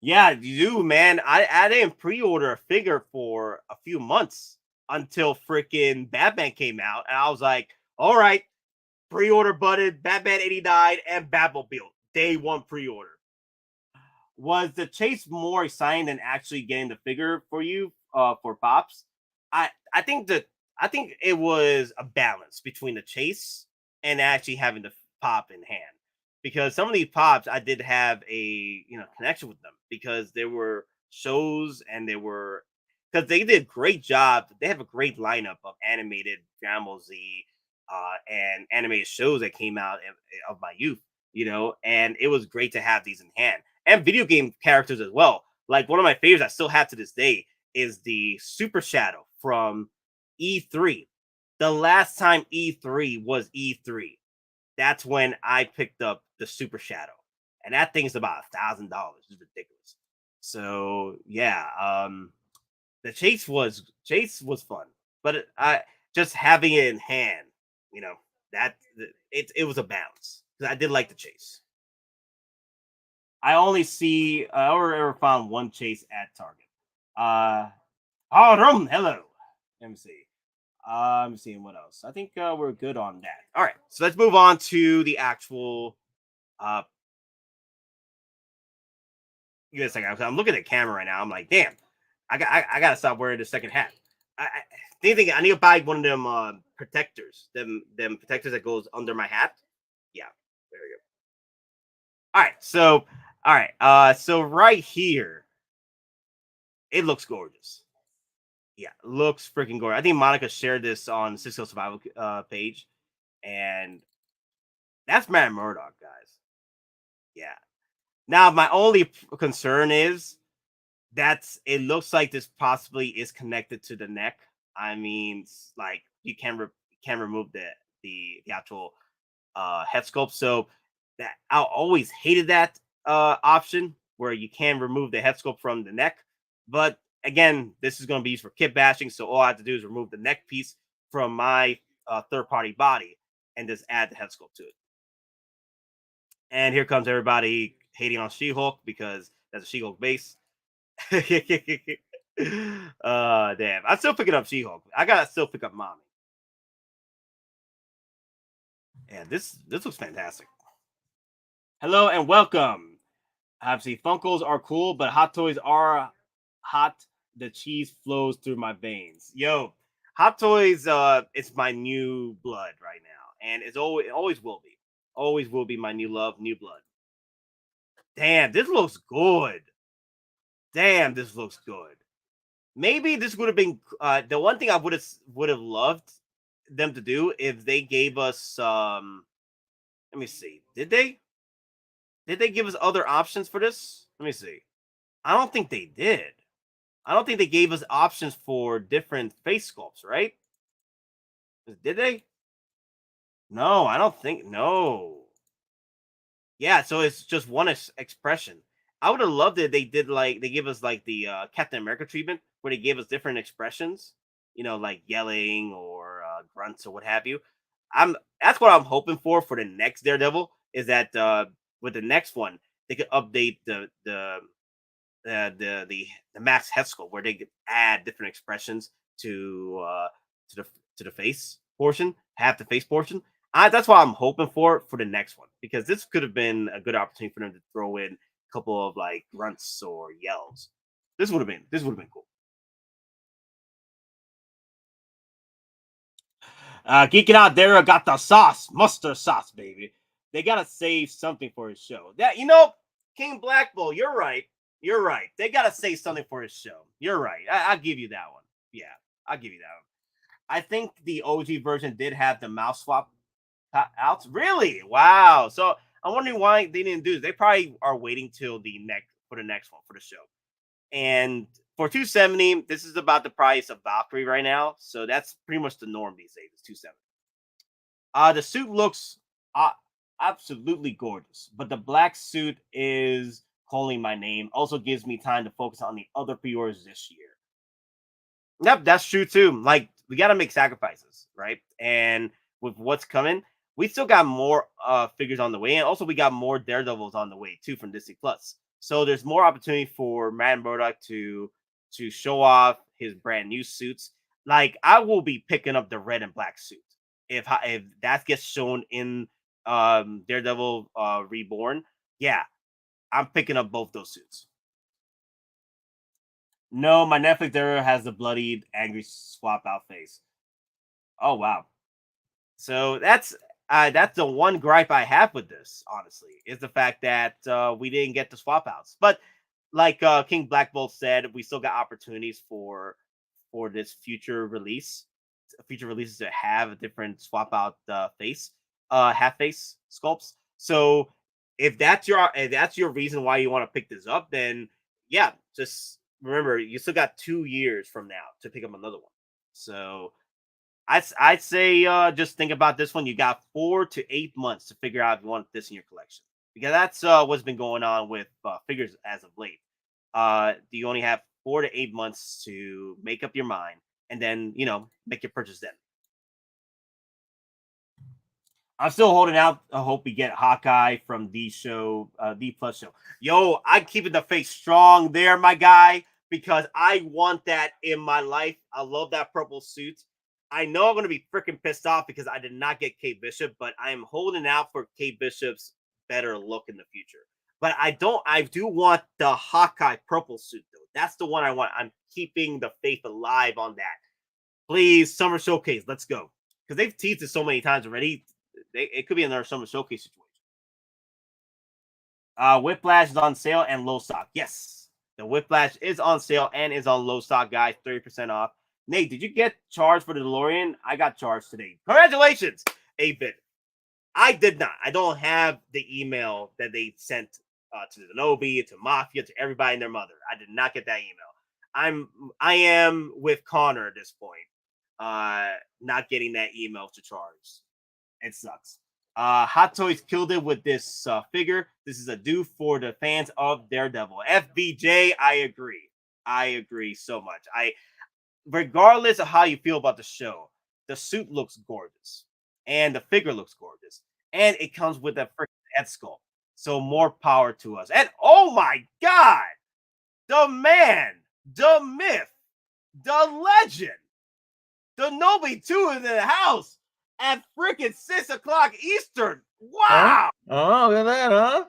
Yeah, you man. I didn't pre-order a figure for a few months until freaking Batman came out, and I was like, all right, pre-order button, Batman 89 and Batmobile. Day one pre-order. Was the chase more exciting than actually getting the figure for you for Pops? I think that I think it was a balance between the chase and actually having the pop in hand, because some of these pops I did have a connection with them because there were shows and they were because they did a great job. They have a great lineup of animated Dragon Ball Z and animated shows that came out of my youth, and it was great to have these in hand and video game characters as well. Like one of my favorites I still have to this day is the Super Shadow from E3. The last time E3 was E3, that's when I picked up the Super Shadow, and that thing's about $1,000. It's ridiculous. So yeah, the chase was fun, but I just having it in hand, you know, that it was a balance because I did like the chase. I only see I only ever found one chase at Target. Uh hello. Let me see. I'm seeing what else. I think we're good on that. All right, so let's move on to the actual. Uh, Give me a second. I'm looking at the camera right now. I'm like, damn, I gotta stop wearing the second hat. I think I need to buy one of them protectors. Them protectors that goes under my hat. Yeah, there we go. All right, so so right here, it looks gorgeous. Yeah, looks freaking gorgeous. I think Monica shared this on Cisco Survival page, and that's Matt Murdock, guys. Yeah. Now, my only concern is that's it looks like this possibly is connected to the neck. I mean, like you can remove the actual head sculpt. So that I always hated that option where you can remove the head sculpt from the neck. But again, this is going to be used for kit bashing. So all I have to do is remove the neck piece from my third party body and just add the head sculpt to it. And here comes everybody hating on She-Hulk because that's a She-Hulk base. Damn. I'm still picking up She-Hulk. I gotta still pick up Mommy. Yeah, this looks fantastic. Hello and welcome. Obviously, Funkos are cool, but Hot Toys are hot. The cheese flows through my veins. Yo, Hot Toys, it's my new blood right now, and it always will be. Always will be my new love, new blood. Damn, this looks good. Damn, this looks good. Maybe this would have been the one thing I would have loved them to do if they gave us let me see. Did they give us other options for this? Let me see. I don't think they did. I don't think they gave us options for different face sculpts, right? Did they? No, I don't think no. Yeah, so it's just one expression. I would have loved it. They did like they give us like the Captain America treatment where they gave us different expressions, like yelling or grunts or what have you. That's what I'm hoping for the next Daredevil is that with the next one they could update the max head sculpt where they could add different expressions to the to the face portion, half the face portion. That's what I'm hoping for the next one because this could have been a good opportunity for them to throw in a couple of like grunts or yells. This would have been cool. Geeking Out Dara got the sauce, mustard sauce, baby. They gotta save something for his show. That King Black Bull, you're right. You're right. They gotta say something for his show. You're right. I'll give you that one. Yeah, I'll give you that one. I think the OG version did have the mouse swap outs. Really? Wow. So I'm wondering why they didn't do this. They probably are waiting till the next one for the show. And for 270, this is about the price of Valkyrie right now. So that's pretty much the norm these days. It's 270. The suit looks uh, absolutely gorgeous, but the black suit is calling my name. Also gives me time to focus on the other pre-orders this year. Yep, that's true too. Like we got to make sacrifices, right? And with what's coming, we still got more figures on the way, and also we got more Daredevils on the way too from Disney Plus. So there's more opportunity for Matt Murdock to show off his brand new suits. Like I will be picking up the red and black suit if that gets shown in Daredevil Reborn. Yeah, I'm picking up both those suits. No, my Netflix error has the bloodied, angry swap out face. Oh wow. So that's the one gripe I have with this, honestly, is the fact that we didn't get the swap outs. But like King Black Bolt said, we still got opportunities for this future releases to have a different swap out face, half face sculpts. So if that's your reason why you want to pick this up, then yeah, just remember you still got 2 years from now to pick up another one. So I'd say just think about this one. You got 4 to 8 months to figure out if you want this in your collection, because that's what's been going on with figures as of late. You only have 4 to 8 months to make up your mind, and then make your purchase then. I'm still holding out. I hope we get Hawkeye from D Plus show. Yo, I'm keeping the face strong there, my guy, because I want that in my life. I love that purple suit. I know I'm going to be freaking pissed off because I did not get Kate Bishop, but I am holding out for Kate Bishop's better look in the future. But I do want the Hawkeye purple suit, though. That's the one I want. I'm keeping the faith alive on that. Please, Summer Showcase, let's go. Because they've teased it so many times already. It could be another Summer Showcase situation. Whiplash is on sale and low stock. Yes, the Whiplash is on sale and is on low stock, guys. 30% off. Nate, did you get charged for the DeLorean? I got charged today. Congratulations, 8-bit. I did not. I don't have the email that they sent to the Nobi, to Mafia, to everybody and their mother. I did not get that email. I am with Connor at this point. Not getting that email to charge. It sucks. Hot Toys killed it with this figure. This is a do for the fans of Daredevil. FBJ, I agree. I agree so much. Regardless of how you feel about the show, the suit looks gorgeous, and the figure looks gorgeous, and it comes with a freaking head sculpt. So more power to us. And oh my god, the man, the myth, the legend, the Nobi 2 in the house at freaking 6 o'clock Eastern. Wow! Oh, look at that, huh?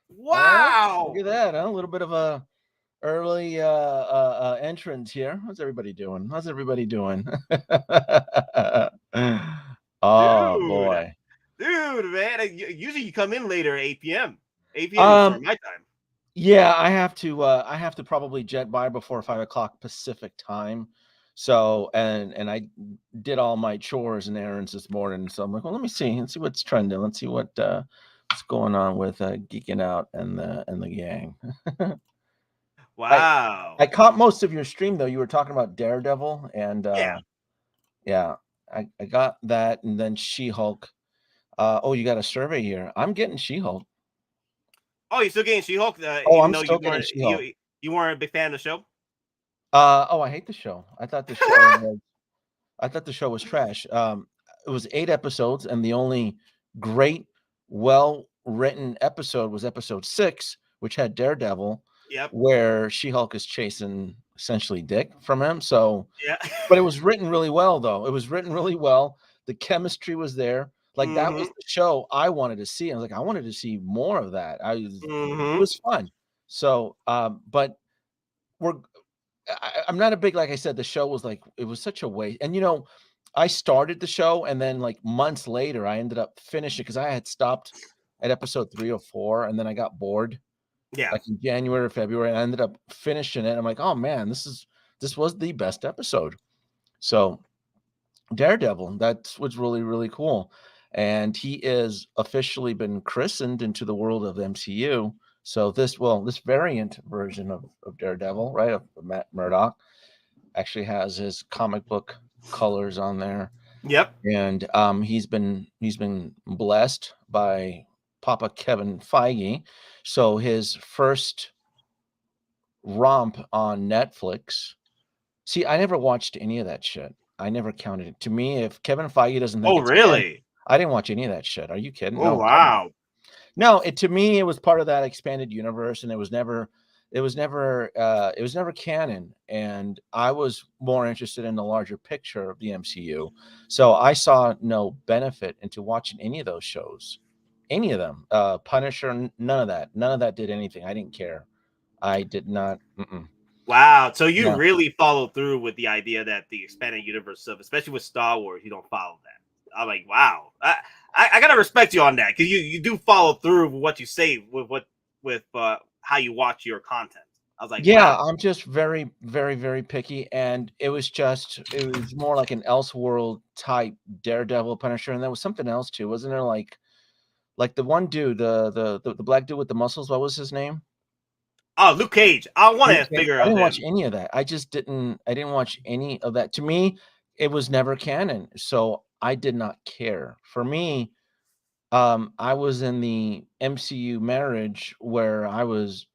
Wow! Look at that, huh? A little bit of a early entrance here. How's everybody doing? Oh boy, dude, man! Usually you come in later, 8 p.m. 8 p.m. Eastern, my time. Yeah, I have to probably jet by before 5 o'clock Pacific time. So and I did all my chores and errands this morning. So I'm like, well, let's see what's trending. Let's see what's going on with Geeking Out and the gang. Wow. I caught most of your stream though. You were talking about Daredevil and yeah, I got that, and then She-Hulk. Oh, you got a survey here. I'm getting She-Hulk. Oh, you're still getting She-Hulk? I'm still getting She-Hulk. You weren't a big fan of the show? Oh, I hate the show. I thought the show was trash. It was 8 episodes, and the only great, well-written episode was episode 6, which had Daredevil. Yep. Where She-Hulk is chasing essentially Dick from him. So yeah. But it was written really well, though. It was written really well. The chemistry was there. Like that was the show I wanted to see. I was like, I wanted to see more of that. It was fun. So, but I'm not a big, like I said, the show was like, it was such a waste. And I started the show, and then like months later, I ended up finishing because I had stopped at episode 3 or 4, and then I got bored Yeah. like in January or February. I ended up finishing it. I'm like, oh man, this was the best episode. So Daredevil, that was really, really cool. And he is officially been christened into the world of MCU. So this variant version of Daredevil, right, of Matt Murdock, actually has his comic book colors on there. Yep. And he's been blessed by Papa Kevin Feige. So his first romp on Netflix. See, I never watched any of that shit. I never counted it. To me, if Kevin Feige doesn't think Oh, it's canon, really? I didn't watch any of that shit. Are you kidding? Oh, No, wow. no. It to me, it was part of that expanded universe, and it was never canon. And I was more interested in the larger picture of the MCU. So I saw no benefit into watching any of those shows, any of them. Punisher, none of that. None of that did anything. I didn't care. I did not. Wow. So you Yeah. really follow through with the idea that the expanded universe stuff, especially with Star Wars, you don't follow that. I'm like, wow. I gotta respect you on that because you do follow through with what you say with how you watch your content. I was like, Yeah, wow. I'm just very, very, very picky, and it was more like an Elseworld type Daredevil Punisher, and there was something else too, wasn't there? Like the one dude, the black dude with the muscles. What was his name? Oh, Luke Cage. I want Luke a Cage. figure I of didn't watch him. any of that. I didn't watch any of that. To me, it was never canon, so I did not care. For me, I was in the MCU marriage where I was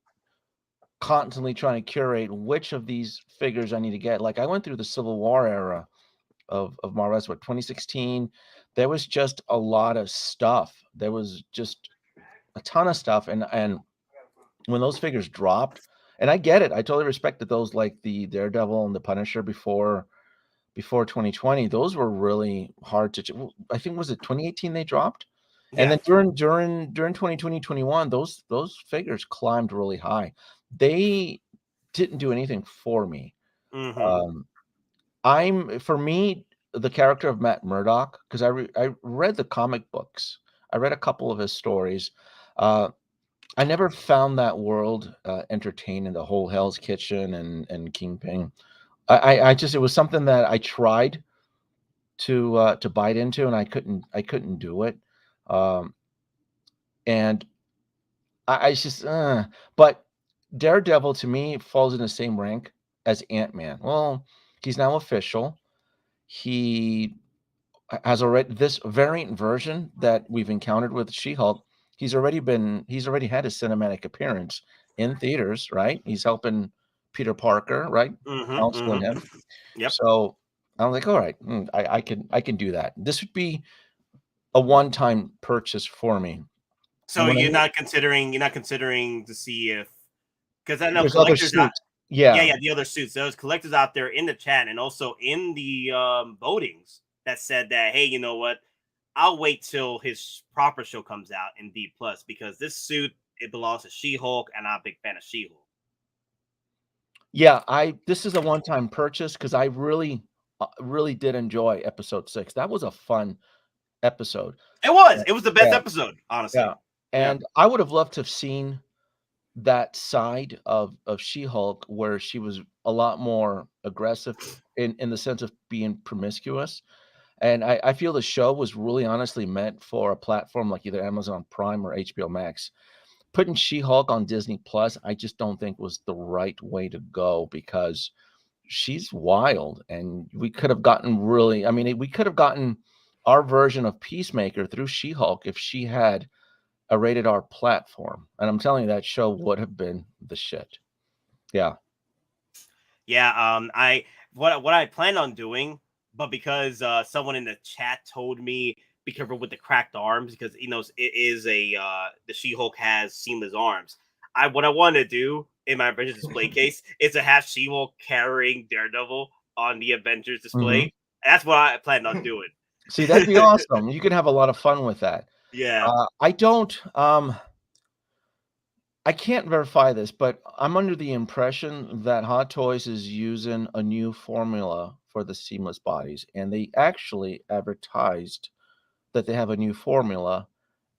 constantly trying to curate which of these figures I need to get. Like I went through the Civil War era of Marvel. That's what 2016. There was just a lot of stuff. There was just a ton of stuff, and when those figures dropped, and I get it. I totally respect that those like the Daredevil and the Punisher before 2020. Those were really hard to. I think was it 2018 they dropped, and Yeah. then during 2020 21 those figures climbed really high. They didn't do anything for me. Mm-hmm. Um, for me, the character of Matt Murdock, because I read the comic books. I read a couple of his stories. Uh, I never found that world entertaining. The whole Hell's Kitchen and Kingpin. I just it was something that I tried to bite into, and I couldn't do it. Um, and I just but Daredevil to me falls in the same rank as Ant-Man. Well, he's now official. He has already this variant version that we've encountered with She-Hulk. He's already had a cinematic appearance in theaters, right? He's helping Peter Parker, right? Mm-hmm. Counseling him. Mm-hmm. Yep. So I'm like, all right, I can do that. This would be a one-time purchase for me. So When I you're not considering to see if because I know There's other collectors out. suits. Yeah, Yeah. yeah, the other suits. There's collectors out there in the chat and also in the votings that said that, hey, you know what? I'll wait till his proper show comes out in D plus because this suit it belongs to She-Hulk, and I'm a big fan of She-Hulk. Yeah, I this is a one-time purchase because I really did enjoy episode 6. That was a fun episode. It was the best Yeah, episode, honestly. yeah, Yeah. and I would have loved to have seen that side of She-Hulk where she was a lot more aggressive in the sense of being promiscuous, and I feel the show was really honestly meant for a platform like either Amazon Prime or HBO Max. Putting She-Hulk on Disney Plus, I just don't think was the right way to go because she's wild, and we could have gotten really I mean, we could have gotten our version of Peacemaker through She-Hulk if she had a rated R platform, and I'm telling you that show would have been the shit. Yeah. Yeah, I what I planned on doing, but because someone in the chat told me be careful with the cracked arms because he knows it is a the She-Hulk has seamless arms. What I want to do in my Avengers display case is to have She-Hulk carrying Daredevil on the Avengers Mhm. display. That's what I planned on doing. See, that'd be awesome. You could have a lot of fun with that. Yeah. I don't, I can't verify this, but I'm under the impression that Hot Toys is using a new formula for the seamless bodies, and they actually advertised that they have a new formula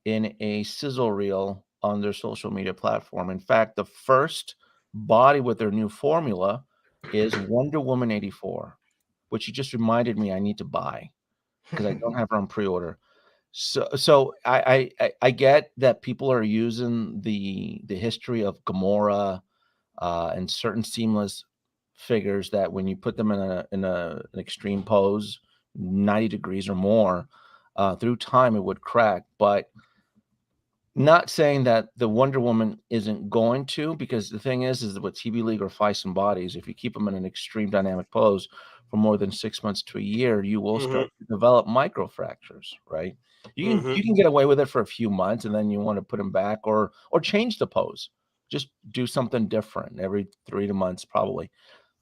in a sizzle reel on their social media platform. In fact, the first body with their new formula is Wonder Woman 84, which you just reminded me I need to buy because I don't have her on pre-order. So I get that people are using the history of Gamora and certain seamless figures that when you put them in an extreme pose, 90 degrees or more, through time it would crack. But not saying that the Wonder Woman isn't going to, because the thing is that with TV League or Feisty bodies, if you keep them in an extreme dynamic pose for more than 6 months to a year, you will start to develop microfractures, right? You can get away with it for a few months, and then you want to put them back or change the pose. Just do something different every 3 months probably.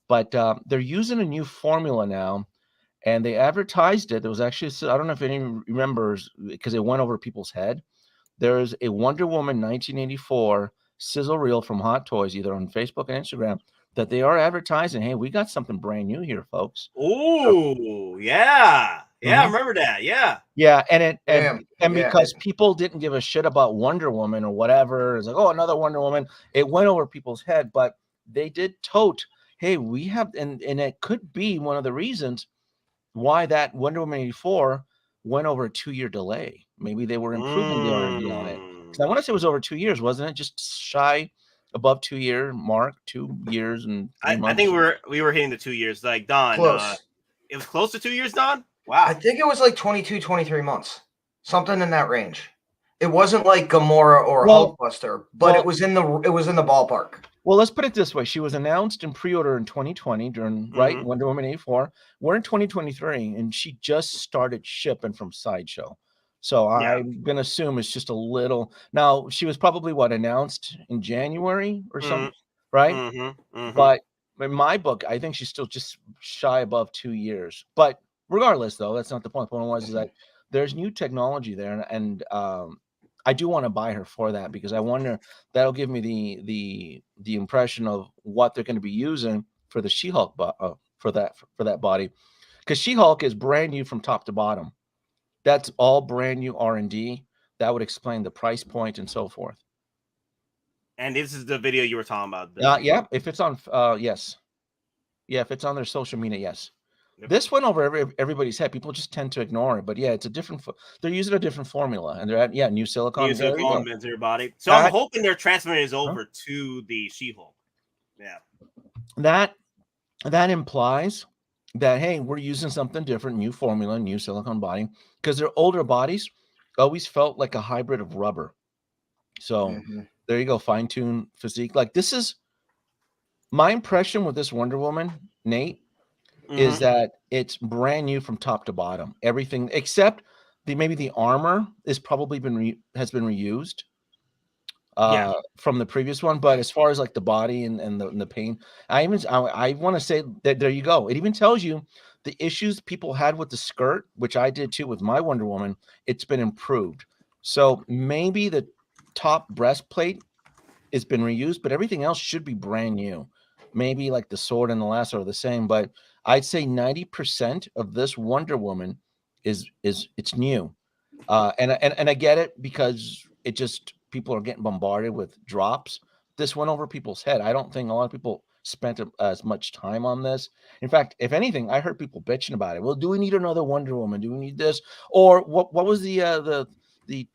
But they're using a new formula now, and they advertised it. There was actually, I don't know if anyone remembers, because it went over people's head. There's a Wonder Woman 1984 sizzle reel from Hot Toys, either on Facebook and Instagram, that they are advertising. Hey, we got something brand new here, folks. Oh, yeah. Yeah, I remember that. Yeah. Yeah, and Yeah. because people didn't give a shit about Wonder Woman or whatever, it's like, oh, another Wonder Woman. It went over people's head, but they did tote, hey, we have, and it could be one of the reasons why that Wonder Woman 84 went over a 2-year delay. Maybe they were improving the R&D on it. Because I want to say it was over 2 years, wasn't it? Just shy above 2-year mark, 2 years and 3 months. I think we were hitting the 2 years. Like Don, Close. It was close to 2 years, Don. Wow. I think it was like 22, 23 months, something in that range. It wasn't like Gamora or Hulkbuster, but it was in the ballpark. Well, let's put it this way. She was announced in pre-order in 2020 during Wonder Woman 84. We're in 2023, and she just started shipping from Sideshow. So I'm going to assume it's just a little. Now, she was probably, announced in January or something, right? But in my book, I think she's still just shy above 2 years. But regardless, though, that's not the point. The point was is that there's new technology there, and I do want to buy her for that, because I wonder, that'll give me the impression of what they're going to be using for the She-Hulk for that body, because She-Hulk is brand new from top to bottom. That's all brand new R&D. That would explain the price point and so forth. And this is the video you were talking about. Yeah, if it's on yes. Yeah, if it's on their social media, yes. Yep. This went over everybody's head. People just tend to ignore it, but yeah, it's a different. They're using a different formula, and they're at new silicone. New silicone into your body. So I'm hoping they're transferring this over to the She-Hulk. Yeah. That implies that, hey, we're using something different, new formula, new silicone body, because their older bodies always felt like a hybrid of rubber. So there you go, fine-tune physique. Like, this is my impression with this Wonder Woman, Nate. Is that it's brand new from top to bottom. Everything except maybe the armor is probably has been reused from the previous one. But as far as like the body and the paint, I want to say that there you go. It even tells you the issues people had with the skirt, which I did too with my Wonder Woman. It's been improved. So maybe the top breastplate has been reused, but everything else should be brand new. Maybe like the sword and the lasso are the same, but I'd say 90% of this Wonder Woman is it's new, and I get it, because it just, people are getting bombarded with drops. This went over people's head. I don't think a lot of people spent as much time on this. In fact, if anything, I heard people bitching about it. Well, do we need another Wonder Woman? Do we need this? Or what was the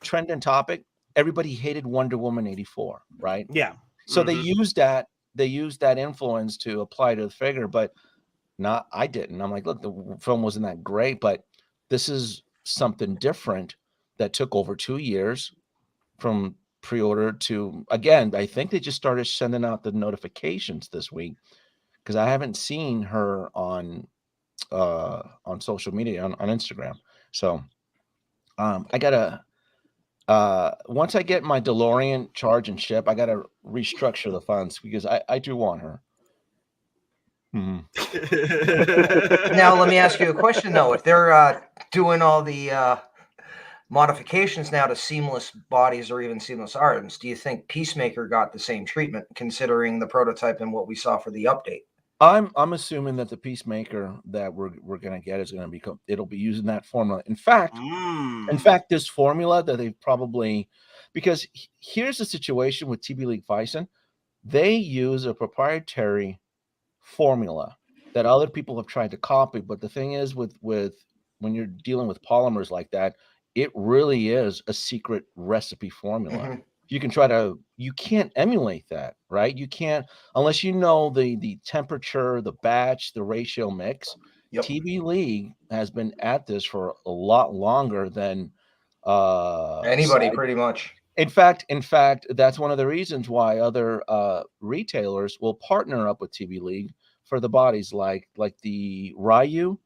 trend and topic? Everybody hated Wonder Woman 84, right? Yeah. So they used that. They used that influence to apply to the figure, but I didn't. I'm like, look, the film wasn't that great, but this is something different that took over 2 years from pre-order to, again, I think they just started sending out the notifications this week, because I haven't seen her on social media, on Instagram. So I gotta, once I get my DeLorean charge and ship, I gotta restructure the funds, because I do want her. Now let me ask you a question though. If they're doing all the modifications now to seamless bodies or even seamless arms, do you think Peacemaker got the same treatment, considering the prototype and what we saw for the update? I'm assuming that the Peacemaker that we're gonna get is gonna become it'll be using that formula. In fact, this formula that they've probably because here's the situation with TB League Bison. They use a proprietary formula that other people have tried to copy. But the thing is, with when you're dealing with polymers like that, it really is a secret recipe formula. Mhm. You can you can't emulate that, right? You can't unless you know the temperature, the batch, the ratio mix. Yep. TB League has been at this for a lot longer than Anybody, pretty much. in fact, that's one of the reasons why other retailers will partner up with TB League for the bodies, like the Ryu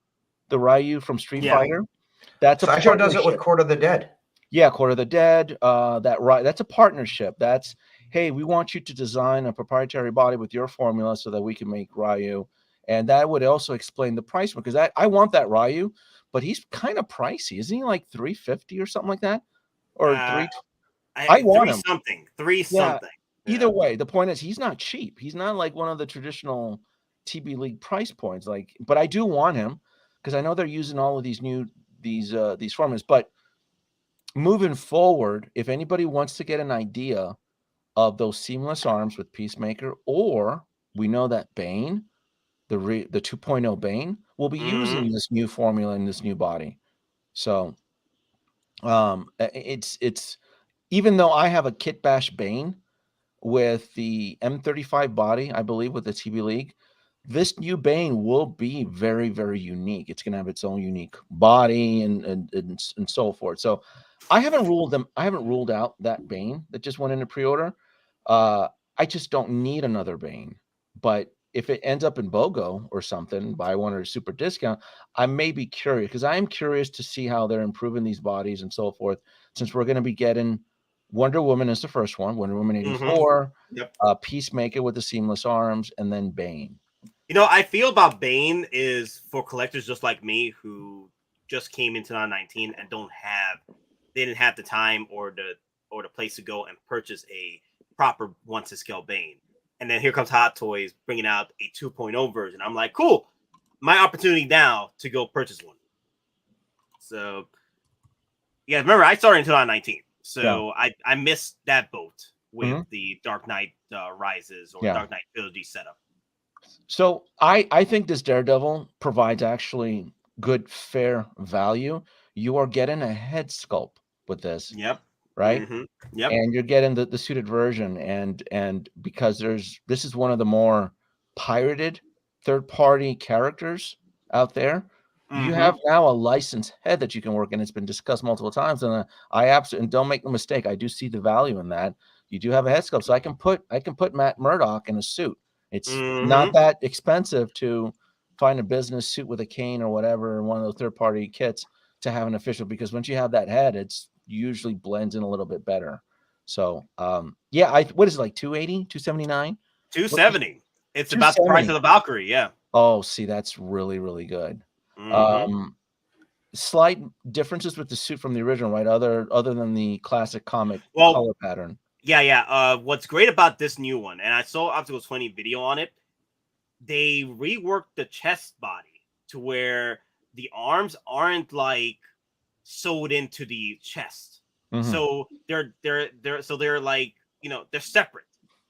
from Street Yeah. Fighter. That's a Sideshow does it with partnership. Court of the Dead. Yeah, Court of the Dead. That's a partnership. That's hey, we want you to design a proprietary body with your formula so that we can make Ryu, and that would also explain the price because I want that Ryu, but he's kind of pricey, isn't he? Like 350 or something like that, or three. I want him. Three Yeah. something. Either way, the point is he's not cheap. He's not like one of the traditional TB League price points. Like, but I do want him because I know they're using all of these formulas. But moving forward, if anybody wants to get an idea of those seamless arms with Peacemaker, or we know that Bane, the 2.0 Bane, will be using this new formula in this new body. So, it's even though I have a Kit Bash Bane with the M35 body, I believe, with the TB League, this new Bane will be very, very unique. It's going to have its own unique body and so forth. So I haven't ruled out that Bane that just went into pre-order. I just don't need another Bane. But if it ends up in BOGO or something, buy one or a super discount, I may be curious because I am curious to see how they're improving these bodies and so forth. Since we're going to be getting Wonder Woman is the first one, Wonder Woman 84, Yep. Peacemaker with the seamless arms, and then Bane. You know, I feel about Bane is for collectors just like me who just came into 2019 and they didn't have the time or the place to go and purchase a proper 1 to scale Bane. And then here comes Hot Toys bringing out a 2.0 version. I'm like, cool, my opportunity now to go purchase one. So, yeah, remember I started in 2019, so yeah. I missed that boat with the Dark Knight Rises or Dark Knight Trilogy setup. So I think this Daredevil provides actually good, fair value. You are getting a head sculpt with this. Yep. Right? Yep. And you're getting the suited version. And because this is one of the more pirated third-party characters out there. You have now a licensed head that you can work in. It's been discussed multiple times. And I absolutely, and don't make the mistake, I do see the value in that. You do have a head sculpt. So I can put Matt Murdock in a suit. It's not that expensive to find a business suit with a cane or whatever, one of those third-party kits to have an official, because once you have that head, it's usually blends in a little bit better. So, yeah, what is it, like 280, 279? 270. It's about the price of the Valkyrie, yeah. Oh, see, that's really, really good. Slight differences with the suit from the original, right? Other than the classic comic color pattern. Yeah. What's great about this new one, and I saw Optical 20 video on it, they reworked the chest body to where the arms aren't like sewed into the chest. So they're like, you know, they're separate.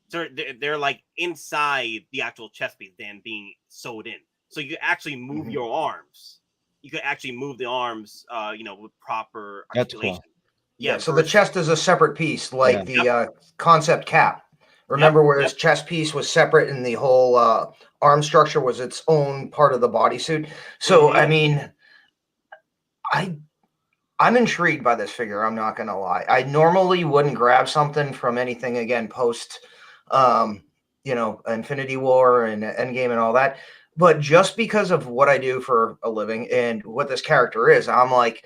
So they're like inside the actual chest piece than being sewed in. So you actually move your arms. You could actually move the arms, you know, with proper articulation. That's cool. Yeah, so the chest is a separate piece, like the concept cap. Remember where his chest piece was separate and the whole arm structure was its own part of the bodysuit. So, I mean, I'm intrigued by this figure. I'm not going to lie. I normally wouldn't grab something from anything, again, post, you know, Infinity War and Endgame and all that. But just because of what I do for a living and what this character is, I'm like,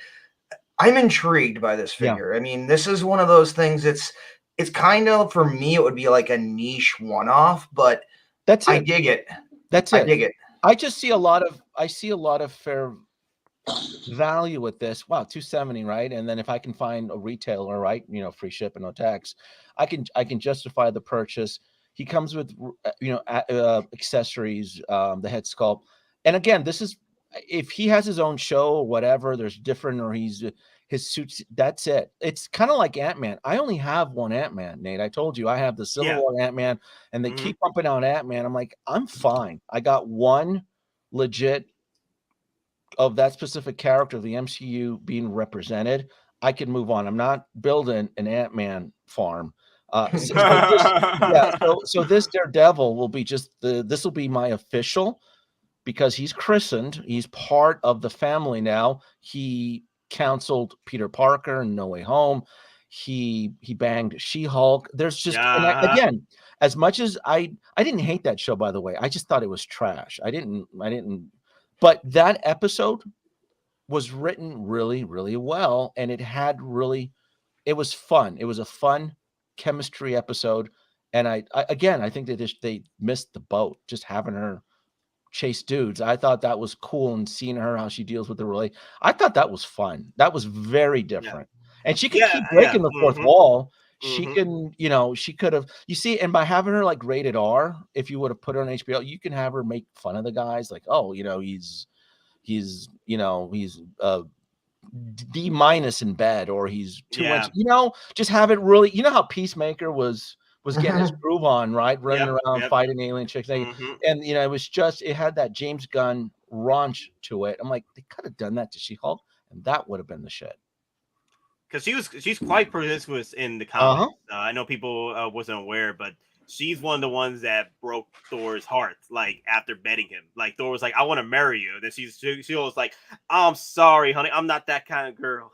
I'm intrigued by this figure. I mean, this is one of those things. It's kind of, for me, it would be like a niche one-off, but I dig it. I dig it. I just see a lot of fair value with this. Wow, 270, right? And then if I can find a retailer, right, you know, free shipping, no tax, I can justify the purchase. He comes with accessories, the head sculpt, and again, this is if he has his own show or whatever. There's different, or his suits. That's it. It's kind of like Ant-Man. I only have one Ant-Man, Nate. I told you I have the Civil War Ant-Man, and they keep pumping out Ant-Man. I'm like, I'm fine. I got one legit of that specific character of the MCU being represented. I can move on. I'm not building an Ant-Man farm. So this Daredevil will be this will be my official, because he's christened. He's part of the family now. He counseled Peter Parker in No Way Home. He banged She-Hulk. There's just again, as much as I didn't hate that show, by the way. I just thought it was trash. I didn't. But that episode was written really, really well, and it was fun. It was a fun chemistry episode, and I think they missed the boat just having her chase dudes. I thought that was cool, and seeing her how she deals with the relate. I thought that was fun. That was very different, and she can keep breaking the fourth wall. She can, she could have. You see, and by having her like rated R, if you would have put her on HBO, you can have her make fun of the guys, like, oh, he's D- in bed, or he's too much, just have it really, how Peacemaker was getting his groove on, right? Running around fighting alien chicks. And it had that James Gunn raunch to it. I'm like, they could have done that to She-Hulk, and that would have been the shit. Because she's quite promiscuous in the comics. I know people wasn't aware, but she's one of the ones that broke Thor's heart, like, after betting him. Like, Thor was like, I want to marry you. Then she was like, I'm sorry, honey. I'm not that kind of girl.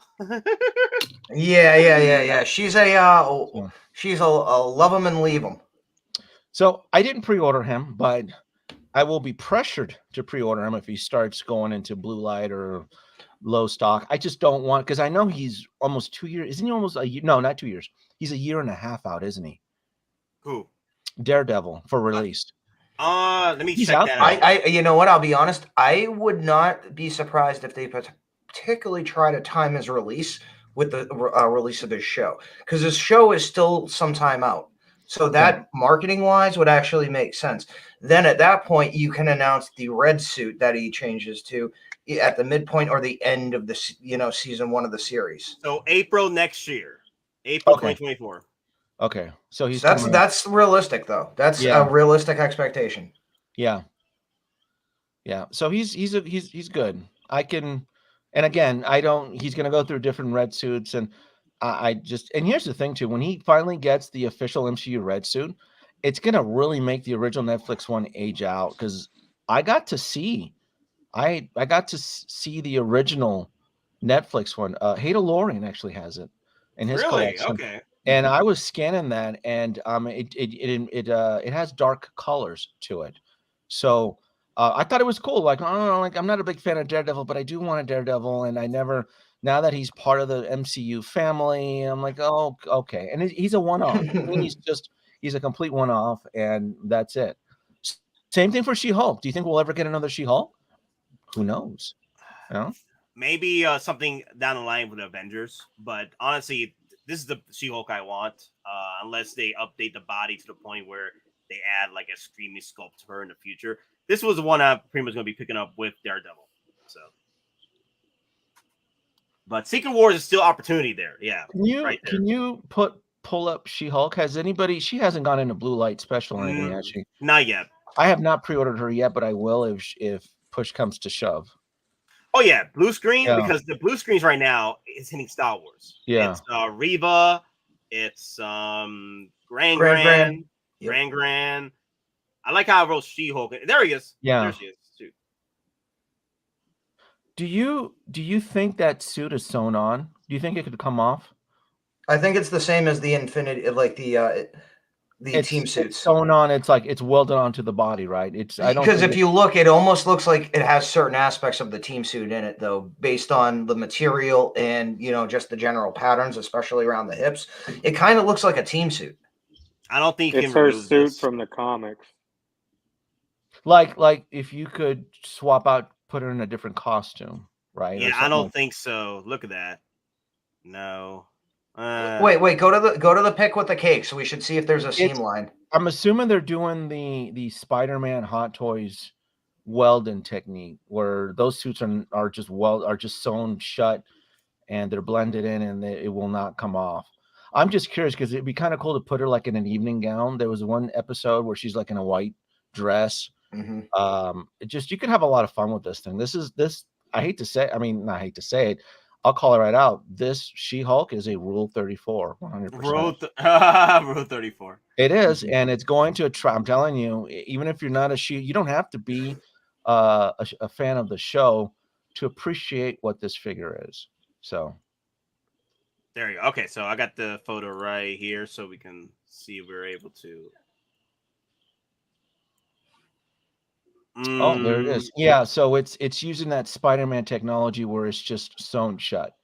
Yeah. She's a love him and leave him. So I didn't pre-order him, but I will be pressured to pre-order him if he starts going into blue light or low stock. I just don't want, because I know he's almost 2 years. Isn't he almost a year? No, not 2 years. He's a year and a half out, isn't he? Who? Daredevil for release. Let me check that out. I you know what? I'll be honest. I would not be surprised if they particularly try to time his release with the release of his show, because his show is still some time out. So that marketing wise would actually make sense. Then at that point, you can announce the red suit that he changes to at the midpoint or the end of the season 1 of the series. So April next year, April 2024. Okay, so that's realistic though. That's a realistic expectation. Yeah. So he's good. I can, and again, he's going to go through different red suits, and and here's the thing too. When he finally gets the official MCU red suit, it's going to really make the original Netflix one age out, because I got to see the original Netflix one. Hada Lorian actually has it in his collection. Okay. And I was scanning that, and it has dark colors to it. So I thought it was cool. Like, I don't know, like, I'm not a big fan of Daredevil, but I do want a Daredevil, and now that he's part of the MCU family, I'm like, oh, okay. And he's a one-off. I mean, he's a complete one-off, and that's it. Same thing for She-Hulk. Do you think we'll ever get another She-Hulk? Who knows? Maybe something down the line with the Avengers, but honestly, this is the She-Hulk I want, unless they update the body to the point where they add like a screaming sculpt to her in the future. This was the one I'm pretty much going to be picking up with Daredevil. So, but Secret Wars is still opportunity there. Yeah. Can you pull up She-Hulk? She hasn't gone into blue light special or anything, has she? Not yet. I have not pre-ordered her yet, but I will if push comes to shove. Oh yeah, blue screen, because the blue screens right now is hitting Star Wars. Yeah, it's Reva, it's Grand. I like how I wrote She-Hulk. There he is. Yeah, there she is. Shoot. Do you think that suit is sewn on? Do you think it could come off? I think it's the same as the Infinity, like the team suits. It's sewn on. It's like it's welded onto the body, right? Because if you look, it almost looks like it has certain aspects of the team suit in it, though, based on the material and just the general patterns, especially around the hips. It kind of looks like a team suit. I don't think it's her suit from the comics. Like if you could swap out, put her in a different costume, right? Yeah, I don't think so. Look at that. No. Wait. Go to the pic with the cake, so we should see if there's a seam line. I'm assuming they're doing the Spider-Man Hot Toys welding technique, where those suits are just sewn shut, and they're blended in, and it will not come off. I'm just curious because it'd be kind of cool to put her like in an evening gown. There was one episode where she's like in a white dress. You can have a lot of fun with this thing. I hate to say, I mean, not hate to say it, I'll call it right out. This She-Hulk is a Rule 34, 100%. Rule 34. It is, and it's going to attract. I'm telling you, even if you're not you don't have to be a fan of the show to appreciate what this figure is. So there you go. Okay, so I got the photo right here, so we can see if we're able to. Oh, there it is. Yeah, so it's using that Spider-Man technology where it's just sewn shut.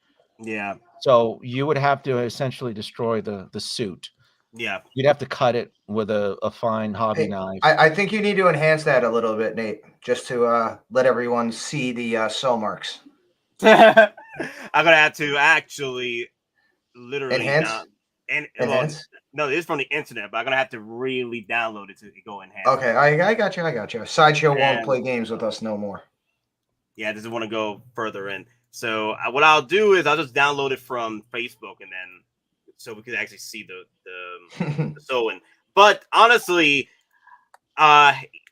Yeah. So you would have to essentially destroy the suit. Yeah. You'd have to cut it with a fine hobby knife. I think you need to enhance that a little bit, Nate, just to let everyone see the sew marks. I'm gonna have to actually literally enhance. Well, no, it's from the internet, but I'm gonna have to really download it to go enhance. Okay, I got you. Sideshow won't play games with us no more. Yeah, doesn't want to go further in. So what I'll do is I'll just download it from Facebook, and then so we could actually see the sewing. But honestly,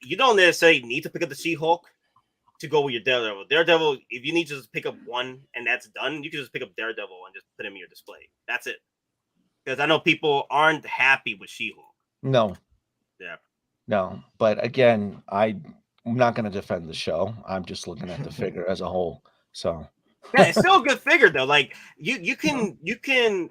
you don't necessarily need to pick up the She-Hulk to go with your Daredevil. Daredevil, if you need to just pick up one and that's done, you can just pick up Daredevil and just put him in your display. That's it. Because I know people aren't happy with She-Hulk. No. Yeah. No. But again, I'm not going to defend the show. I'm just looking at the figure as a whole. So yeah, it's still a good figure though. Like you can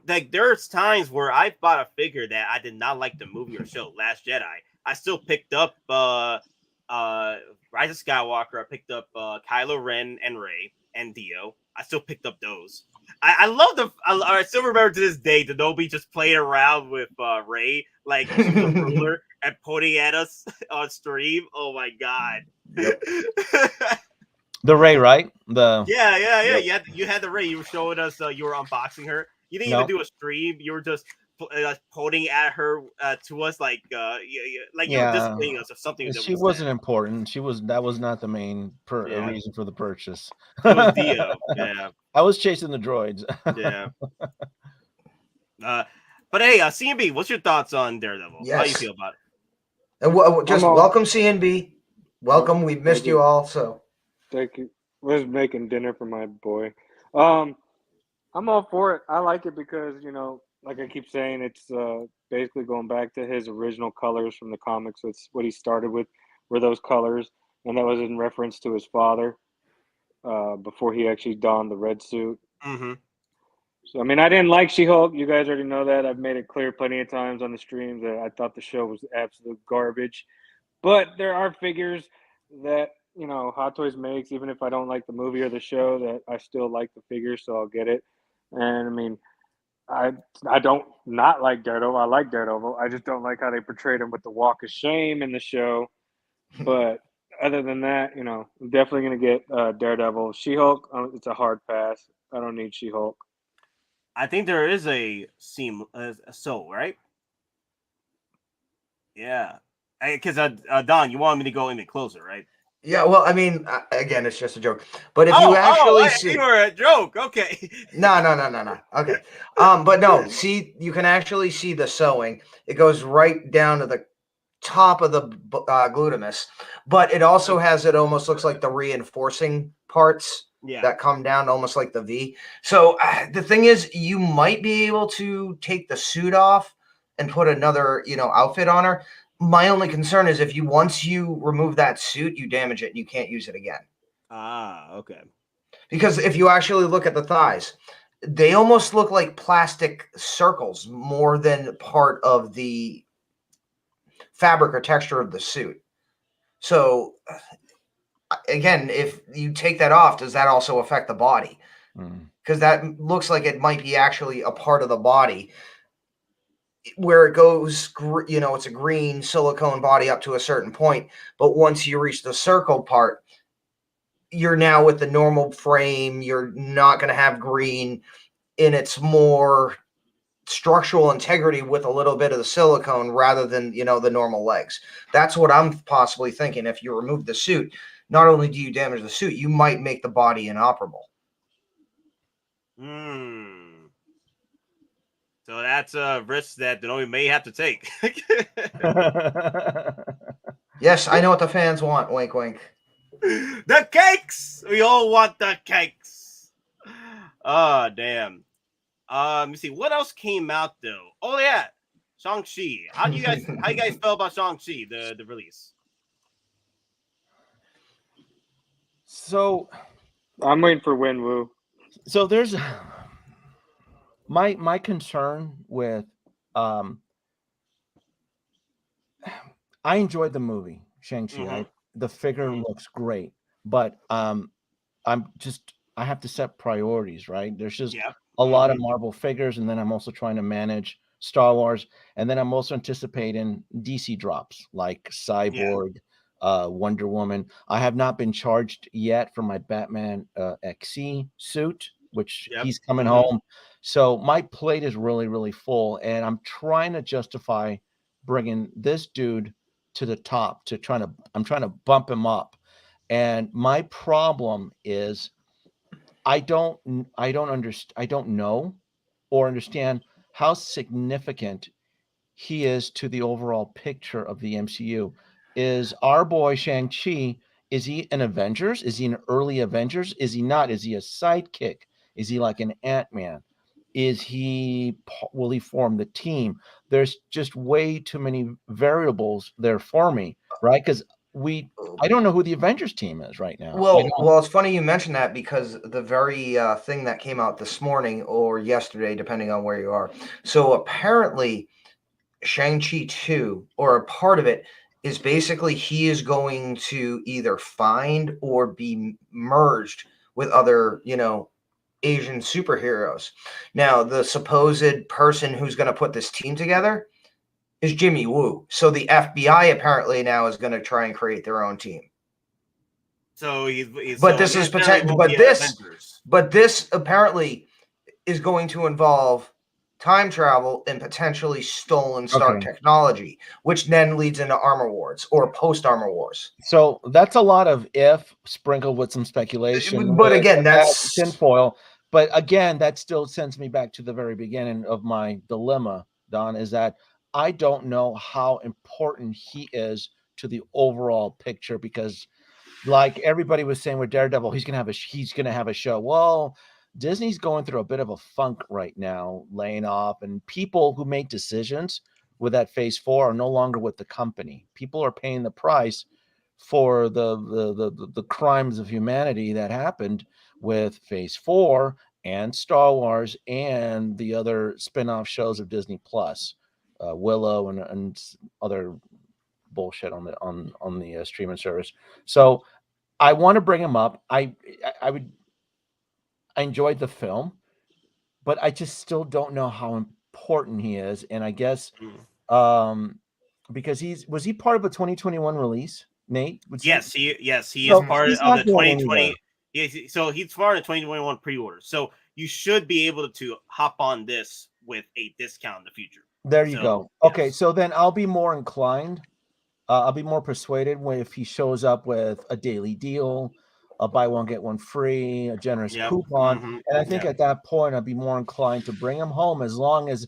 like there's times where I bought a figure that I did not like the movie or show, Last Jedi. I still picked up Rise of Skywalker. I picked up Kylo Ren and Rey and Dio. I still picked up those. I love I still remember to this day Denobi just playing around with Rey like she was a ruler and pointing at us on stream. Oh my god. Yep. The Rey, right? Yeah. You had the Rey. You were showing us. You were unboxing her. You didn't even do a stream. You were just pointing at her to us, like you were displaying us or something. She wasn't important. That was not the main reason for the purchase. It was Dio. Yeah, I was chasing the droids. Yeah. But hey, CNB, what's your thoughts on Daredevil? Yes. How do you feel about it? And just welcome CNB. Welcome. We've missed you all. So. Thank you. I was making dinner for my boy. I'm all for it. I like it because, like I keep saying, it's basically going back to his original colors from the comics. It's what he started with, were those colors, and that was in reference to his father before he actually donned the red suit. Mm-hmm. So, I mean, I didn't like She-Hulk. You guys already know that. I've made it clear plenty of times on the streams that I thought the show was absolute garbage. But there are figures that Hot Toys makes, even if I don't like the movie or the show, that I still like the figure, so I'll get it. And I mean, I don't not like Daredevil. I like Daredevil. I just don't like how they portrayed him with the walk of shame in the show. But other than that, I'm definitely gonna get Daredevil. She-Hulk, it's a hard pass. I don't need She-Hulk. I think there is a soul, right? Yeah, because Don, you wanted me to go even closer, right? Yeah, well, I mean, again, it's just a joke. But if you actually see, you were a joke, okay? No. Okay, but no, see, you can actually see the sewing. It goes right down to the top of the glutamus, but it also has it almost looks like the reinforcing parts that come down almost like the V. So the thing is, you might be able to take the suit off and put another, outfit on her. My only concern is if once you remove that suit, you damage it and you can't use it again. Ah, okay. Because if you actually look at the thighs, they almost look like plastic circles more than part of the fabric or texture of the suit. So again, if you take that off, does that also affect the body? Because that looks like it might be actually a part of the body where it goes, it's a green silicone body up to a certain point. But once you reach the circle part, you're now with the normal frame. You're not going to have green, and it's more structural integrity with a little bit of the silicone rather than, you know, the normal legs. That's what I'm possibly thinking. If you remove the suit, not only do you damage the suit, you might make the body inoperable. So that's a risk that Denobi may have to take. Yes, I know what the fans want. Wink, wink. The cakes. We all want the cakes. Oh, damn. Let me see what else came out though. Oh yeah, Shang-Chi. How you guys feel about Shang-Chi, the release? So I'm waiting for Wenwu. so there's my concern with I enjoyed the movie Shang-Chi. The figure looks great, but I have to set priorities, right? There's just a lot of Marvel figures, and then I'm also trying to manage Star Wars, and then I'm also anticipating DC drops like Cyborg, Wonder Woman. I have not been charged yet for my Batman XC suit, which he's coming home. So my plate is really, really full, and I'm trying to justify bringing this dude to the top I'm trying to bump him up. And my problem is I don't know or understand how significant he is to the overall picture of the MCU. Is our boy Shang-Chi, is he an Avengers? Is he an early Avengers? Is he not? Is he a sidekick? Is he like an Ant-Man? Will he form the team? There's just way too many variables there for me, right? Because I don't know who the Avengers team is right now. Well, it's funny you mentioned that because the very thing that came out this morning or yesterday, depending on where you are. So apparently, Shang-Chi 2, or a part of it, is basically he is going to either find or be merged with other, you know, Asian superheroes. Now, the supposed person who's going to put this team together is Jimmy Woo. So the FBI apparently now is going to try and create their own team. So but this apparently is going to involve time travel and potentially stolen Stark technology, which then leads into Armor Wars or post Armor Wars. So that's a lot of if sprinkled with some speculation. But again, that's tinfoil. But again, that still sends me back to the very beginning of my dilemma, Don, is that I don't know how important he is to the overall picture because, like everybody was saying with Daredevil, he's gonna have a show. Well, Disney's going through a bit of a funk right now, laying off, and people who make decisions with that Phase 4 are no longer with the company. People are paying the price for the crimes of humanity that happened with Phase 4 and Star Wars and the other spin-off shows of Disney Plus, Willow and other bullshit on the streaming service. So I want to bring him up. I enjoyed the film, but I just still don't know how important he is. And I guess because was he part of a 2021 release, Nate? Yes, he is part of the 2020. So he's part of the 2021 pre-order. So you should be able to hop on this with a discount in the future. There you go. Okay, so then I'll be more inclined. I'll be more persuaded if he shows up with a daily deal, a buy one get one free, a generous coupon, and I think at that point I'd be more inclined to bring him home as long as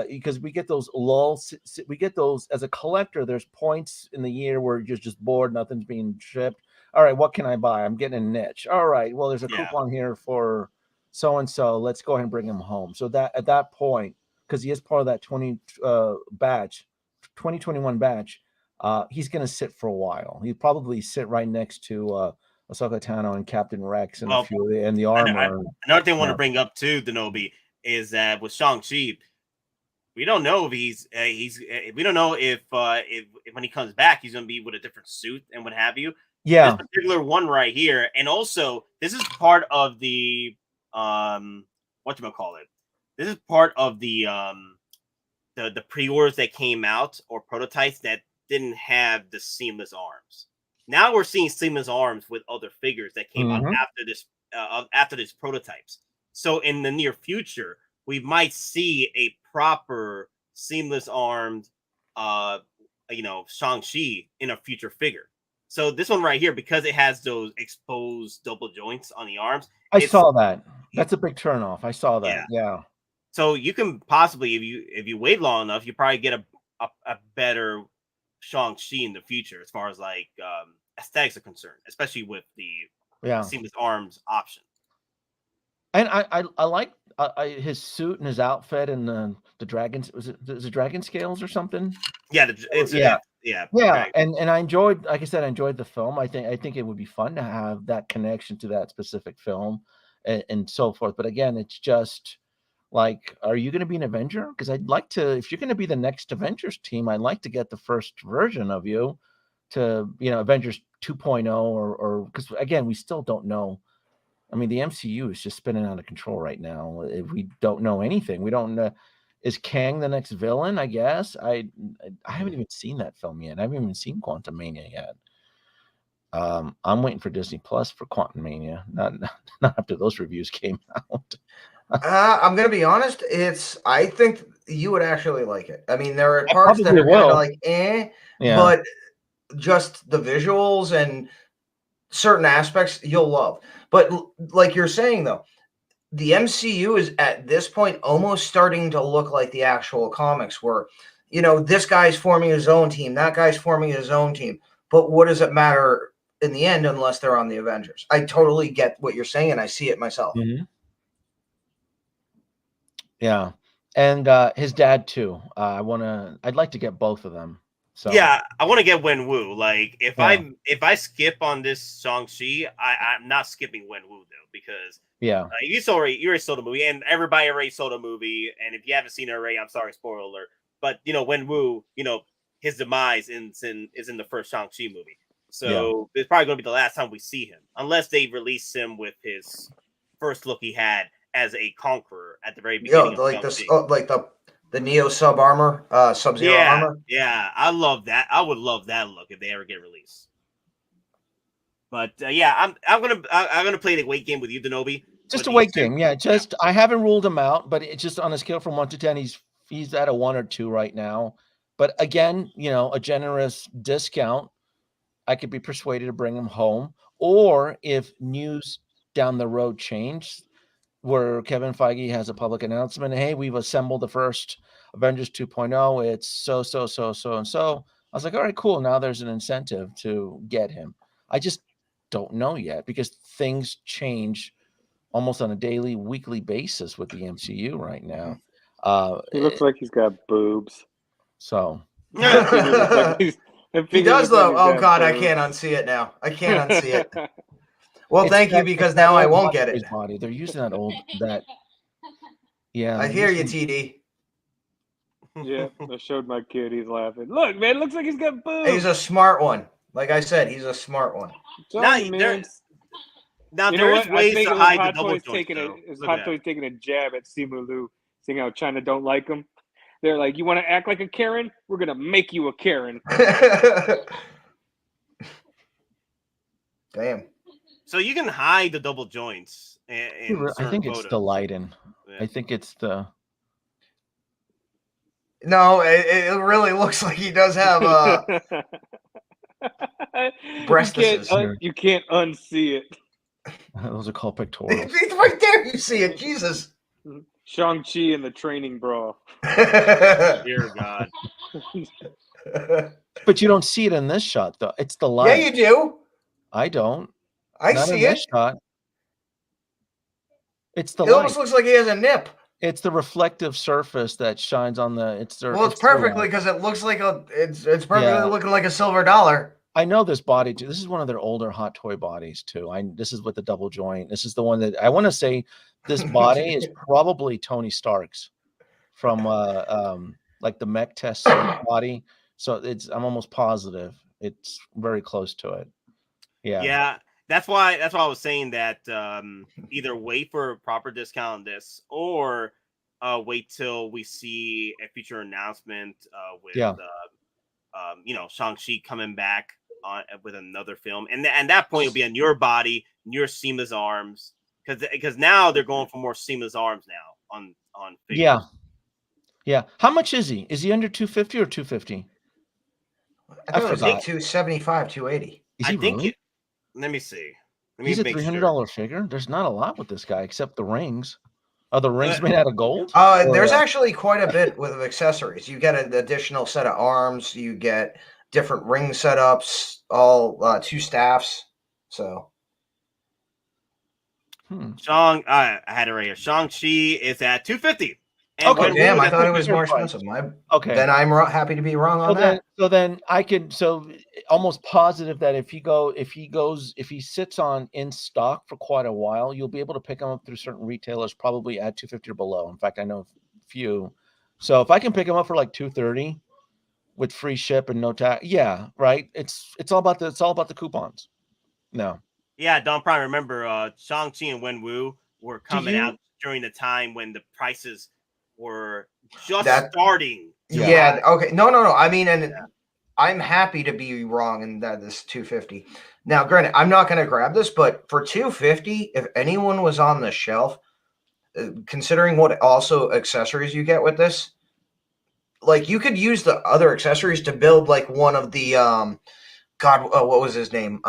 because we get those lulls. We get those as a collector. There's points in the year where you're just bored, nothing's being shipped. All right, what can I buy? I'm getting a niche. All right, well there's a coupon here for so and so. Let's go ahead and bring him home. So that at that point, because he is part of that 2021 batch. He's going to sit for a while. He'd probably sit right next to Ahsoka Tano and Captain Rex and the armor. Another thing I want to bring up too, Denobi, is that with Shang-Chi, we don't know if we don't know if when he comes back he's going to be with a different suit and what have you. Yeah, this particular one right here, and also this is part of the whatchamacallit. This is part of the pre-orders that came out or prototypes that didn't have the seamless arms. Now we're seeing seamless arms with other figures that came out after this prototypes. So in the near future, we might see a proper seamless armed, Shang-Chi in a future figure. So this one right here, because it has those exposed double joints on the arms, I saw that. That's a big turnoff. I saw that. Yeah. So you can possibly, if you wait long enough, you probably get a better Shang-Chi in the future as far as like aesthetics are concerned, especially with the seamless arms option. And I like his suit and his outfit and the dragons. Was it dragon scales or something? Yeah, yeah. And I enjoyed, like I said, I enjoyed the film. I think it would be fun to have that connection to that specific film and so forth. But again, it's just like, are you going to be an Avenger? Because I'd like to, if you're going to be the next Avengers team, I'd like to get the first version of you to, Avengers 2.0 or because again, we still don't know. I mean, the MCU is just spinning out of control right now. We don't know anything. We don't know. Is Kang the next villain? I guess. I haven't even seen that film yet. I haven't even seen Quantumania yet. I'm waiting for Disney Plus for Quantumania. Not after those reviews came out. I'm gonna be honest. I think you would actually like it. I mean, there are parts that are kind of like but just the visuals and certain aspects you'll love. But like you're saying though, the MCU is at this point almost starting to look like the actual comics where, this guy's forming his own team, that guy's forming his own team. But what does it matter in the end unless they're on the Avengers? I totally get what you're saying and I see it myself. Mm-hmm. Yeah. And his dad too. I'd like to get both of them. So yeah, I want to get Wenwu. Like if I skip on this Shang-Chi, I'm not skipping Wenwu though, because you already saw the movie and everybody already saw the movie. And if you haven't seen it already, I'm sorry, spoiler alert. But Wenwu, his demise is in the first Shang-Chi movie. So it's probably gonna be the last time we see him, unless they release him with his first look he had as a conqueror at the very beginning. The Neo sub armor, Sub-Zero armor. Yeah, I love that. I would love that look if they ever get released. But I'm gonna play the weight game with you, Denobi. Just a weight game, yeah. I haven't ruled him out, but it's just on a scale from 1 to 10, he's at a 1 or 2 right now. But again, a generous discount, I could be persuaded to bring him home. Or if news down the road change, where Kevin Feige has a public announcement, hey, we've assembled the first Avengers 2.0. It's so and so. I was like, all right, cool. Now there's an incentive to get him. I just don't know yet because things change almost on a daily, weekly basis with the MCU right now. He looks like he's got boobs. So he does though. Oh God, boobs. I can't unsee it now. I can't unsee it. Well, thank you, because now I won't get it. Body. They're using that. Yeah. I hear you, TD. Yeah, I showed my kid. He's laughing. Look, man, it looks like he's got boobs. He's a smart one. Like I said, he's a smart one. Now there's ways to hide the double joints. Hot Toys taking a jab at Simu Liu, saying how China don't like him. They're like, you want to act like a Karen? We're going to make you a Karen. Damn. So you can hide the double joints. I think it's the lighting. Yeah. I think it's the. No, it really looks like he does have breastises. You can't unsee it. Those are called pectorals. It's right there. You see it. Jesus. Shang-Chi in the training bra. Dear God. But you don't see it in this shot, though. It's the light. Yeah, you do. I don't. I Not see in it. This shot. It's the It light. almost looks like he has a nip. It's the reflective surface that shines on the. It's perfectly because it looks like it's perfectly looking like a silver dollar. I know this body too. This is one of their older Hot Toy bodies too. This is with the double joint. This is the one that I want to say. This body is probably Tony Stark's from like the mech test body. So I'm almost positive it's very close to it. Yeah. Yeah. That's why I was saying that either wait for a proper discount on this or wait till we see a future announcement with Shang-Chi coming back with another film, and that point will be on your body, your seamless arms, because now they're going for more seamless arms now figure. Yeah. How much is he? Is he under 250 or 250? I thought it was forgot. 275, 280. Is I he think really? let me see. Let me He's a make $300 sure. figure. There's not a lot with this guy except the rings. Are the rings made out of gold? There's actually quite a bit with accessories. You get an additional set of arms. You get different ring setups, all 2 staffs. So I had it right here. Shang-Chi is at 250. And Okay. when damn, Wu I is thought it was fair more price. expensive. Okay. Then I'm happy to be wrong on that. So then I could almost positive that if he sits on in stock for quite a while, you'll be able to pick him up through certain retailers, probably at 250 or below. In fact, I know a few. So if I can pick him up for like 230 with free ship and no tax, yeah, right. It's all about the coupons. No. Yeah, Don Prime. Remember, Shang-Chi and Wenwu were coming out during the time when the prices were just starting. Yeah. Okay. No. I mean, I'm happy to be wrong in that this 250. Now, granted, I'm not going to grab this, but for 250, if anyone was on the shelf, considering what also accessories you get with this, like you could use the other accessories to build like one of the what was his name?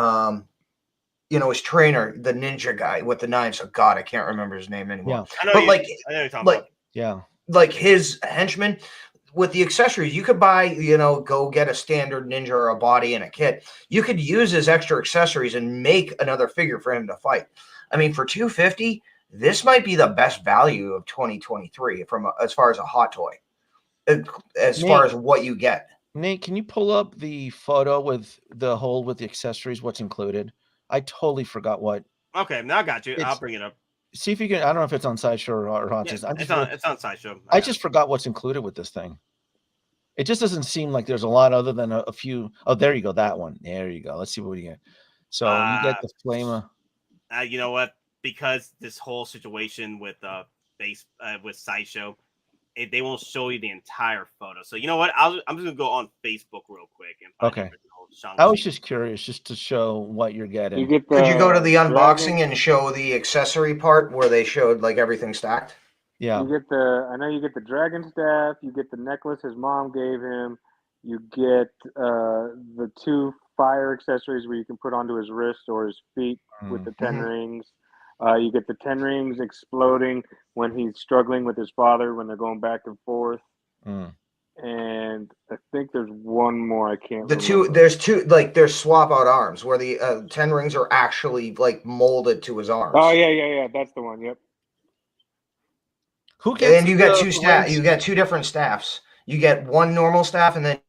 His trainer, the ninja guy with the knives. Oh God, I can't remember his name anymore. I know But I know you're talking about. like his henchman. With the accessories, you could buy, go get a standard ninja or a body and a kit. You could use his extra accessories and make another figure for him to fight. I mean, for 250, this might be the best value of 2023 as far as a hot toy, as far as what you get. Nate, can you pull up the photo with the accessories? What's included? I totally forgot what. Okay, now I got you. I'll bring it up. See if you can. I don't know if it's on Sideshow or Hot Toys. It's on Sideshow. I just forgot what's included with this thing. It just doesn't seem like there's a lot other than a few. Oh, there you go. That one. There you go. Let's see what we get. So you get the Flame. You know what? Because this whole situation with with Sideshow, they won't show you the entire photo. So you know what? I'm just gonna go on Facebook real quick and find I was just curious, just to show what you're getting. Could you go to the unboxing and show the accessory part where they showed like everything stacked? Yeah. You get the dragon staff, you get the necklace his mom gave him, you get the 2 fire accessories where you can put onto his wrist or his feet with the 10 rings. You get the 10 rings exploding when he's struggling with his father when they're going back and forth. And I think there's one more I can't remember. There's 2, like there's swap out arms where the 10 rings are actually like molded to his arms. Oh yeah, that's the one. Yep. Who gets? And you get 2 staff. You get 2 different staffs. You get one normal staff, and then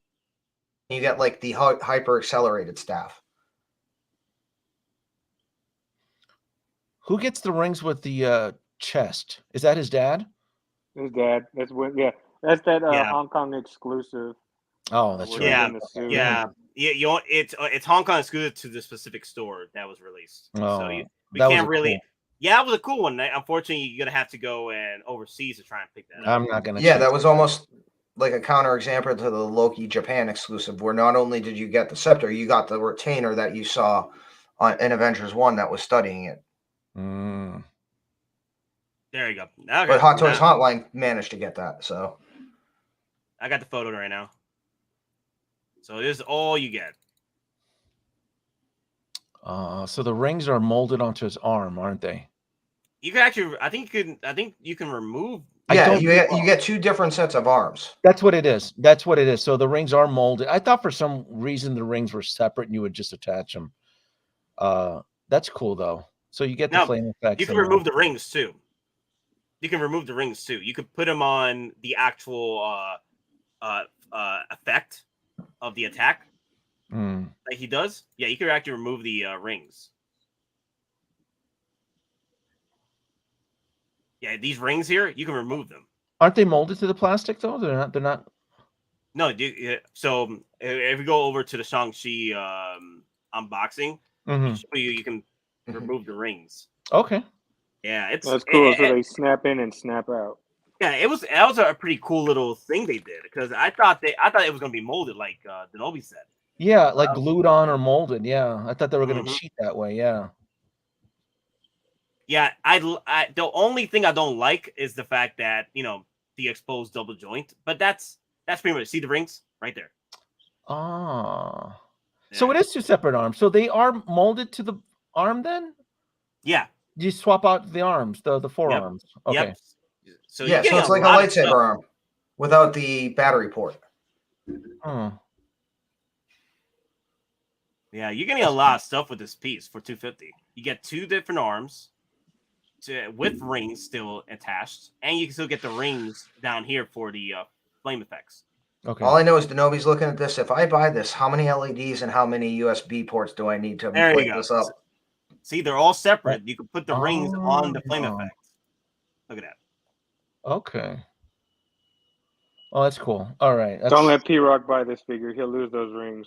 you get like the hyper accelerated staff. Who gets the rings with the chest? Is that his dad? His dad. That's that Hong Kong exclusive. Oh, that's right. It's Hong Kong exclusive to the specific store that was released. Oh, so we can't really. Cool. Yeah, it was a cool one. Unfortunately, you're gonna have to go and overseas to try and pick that up. I'm not gonna. Yeah, that was almost like a counter example to the Loki Japan exclusive, where not only did you get the scepter, you got the retainer that you saw in Avengers 1 that was studying it. There you go. Okay, but Hot Toys Hotline managed to get that, so I got the photo right now. So this is all you get. So the rings are molded onto his arm, aren't they? You can actually, I think you can remove. Yeah, you get 2 different sets of arms. That's what it is. So the rings are molded. I thought for some reason the rings were separate and you would just attach them. That's cool though. So you get the flame effects. You can remove the rings too. You could put them on the actual effect of the attack that he does. Yeah, you could actually remove the rings. Yeah, these rings here, you can remove them. Aren't they molded to the plastic though? They're not. No, so if we go over to the Shang-Chi unboxing, you can remove the rings. Okay. Yeah, that's cool. So they snap in and snap out. Yeah, that was a pretty cool little thing they did, because I thought it was gonna be molded like Denobi said. Yeah, like glued on or molded. Yeah, I thought they were gonna cheat that way. Yeah. Yeah, the only thing I don't like is the fact that the exposed double joint, but that's pretty much see the rings right there. Ah. So Yeah. it is two separate arms. So they are molded to the arm then? Yeah. You swap out the arms, the forearms. Okay. Yep. So Yeah, you're so getting it's a like a lot of lightsaber stuff. arm without the battery port. Hmm. Yeah, you're getting a lot of stuff with this piece for $250. You get two different arms with rings still attached, and you can still get the rings down here for the flame effects. Okay. All I know is Denobi's looking at this. If I buy this, how many LEDs and how many USB ports do I need to There light you go. this up? See, they're all separate. You can put the rings on the flame Oh. effects. Look at that. Okay. Oh, that's cool. All right. Don't let P-Rock buy this figure. He'll lose those rings.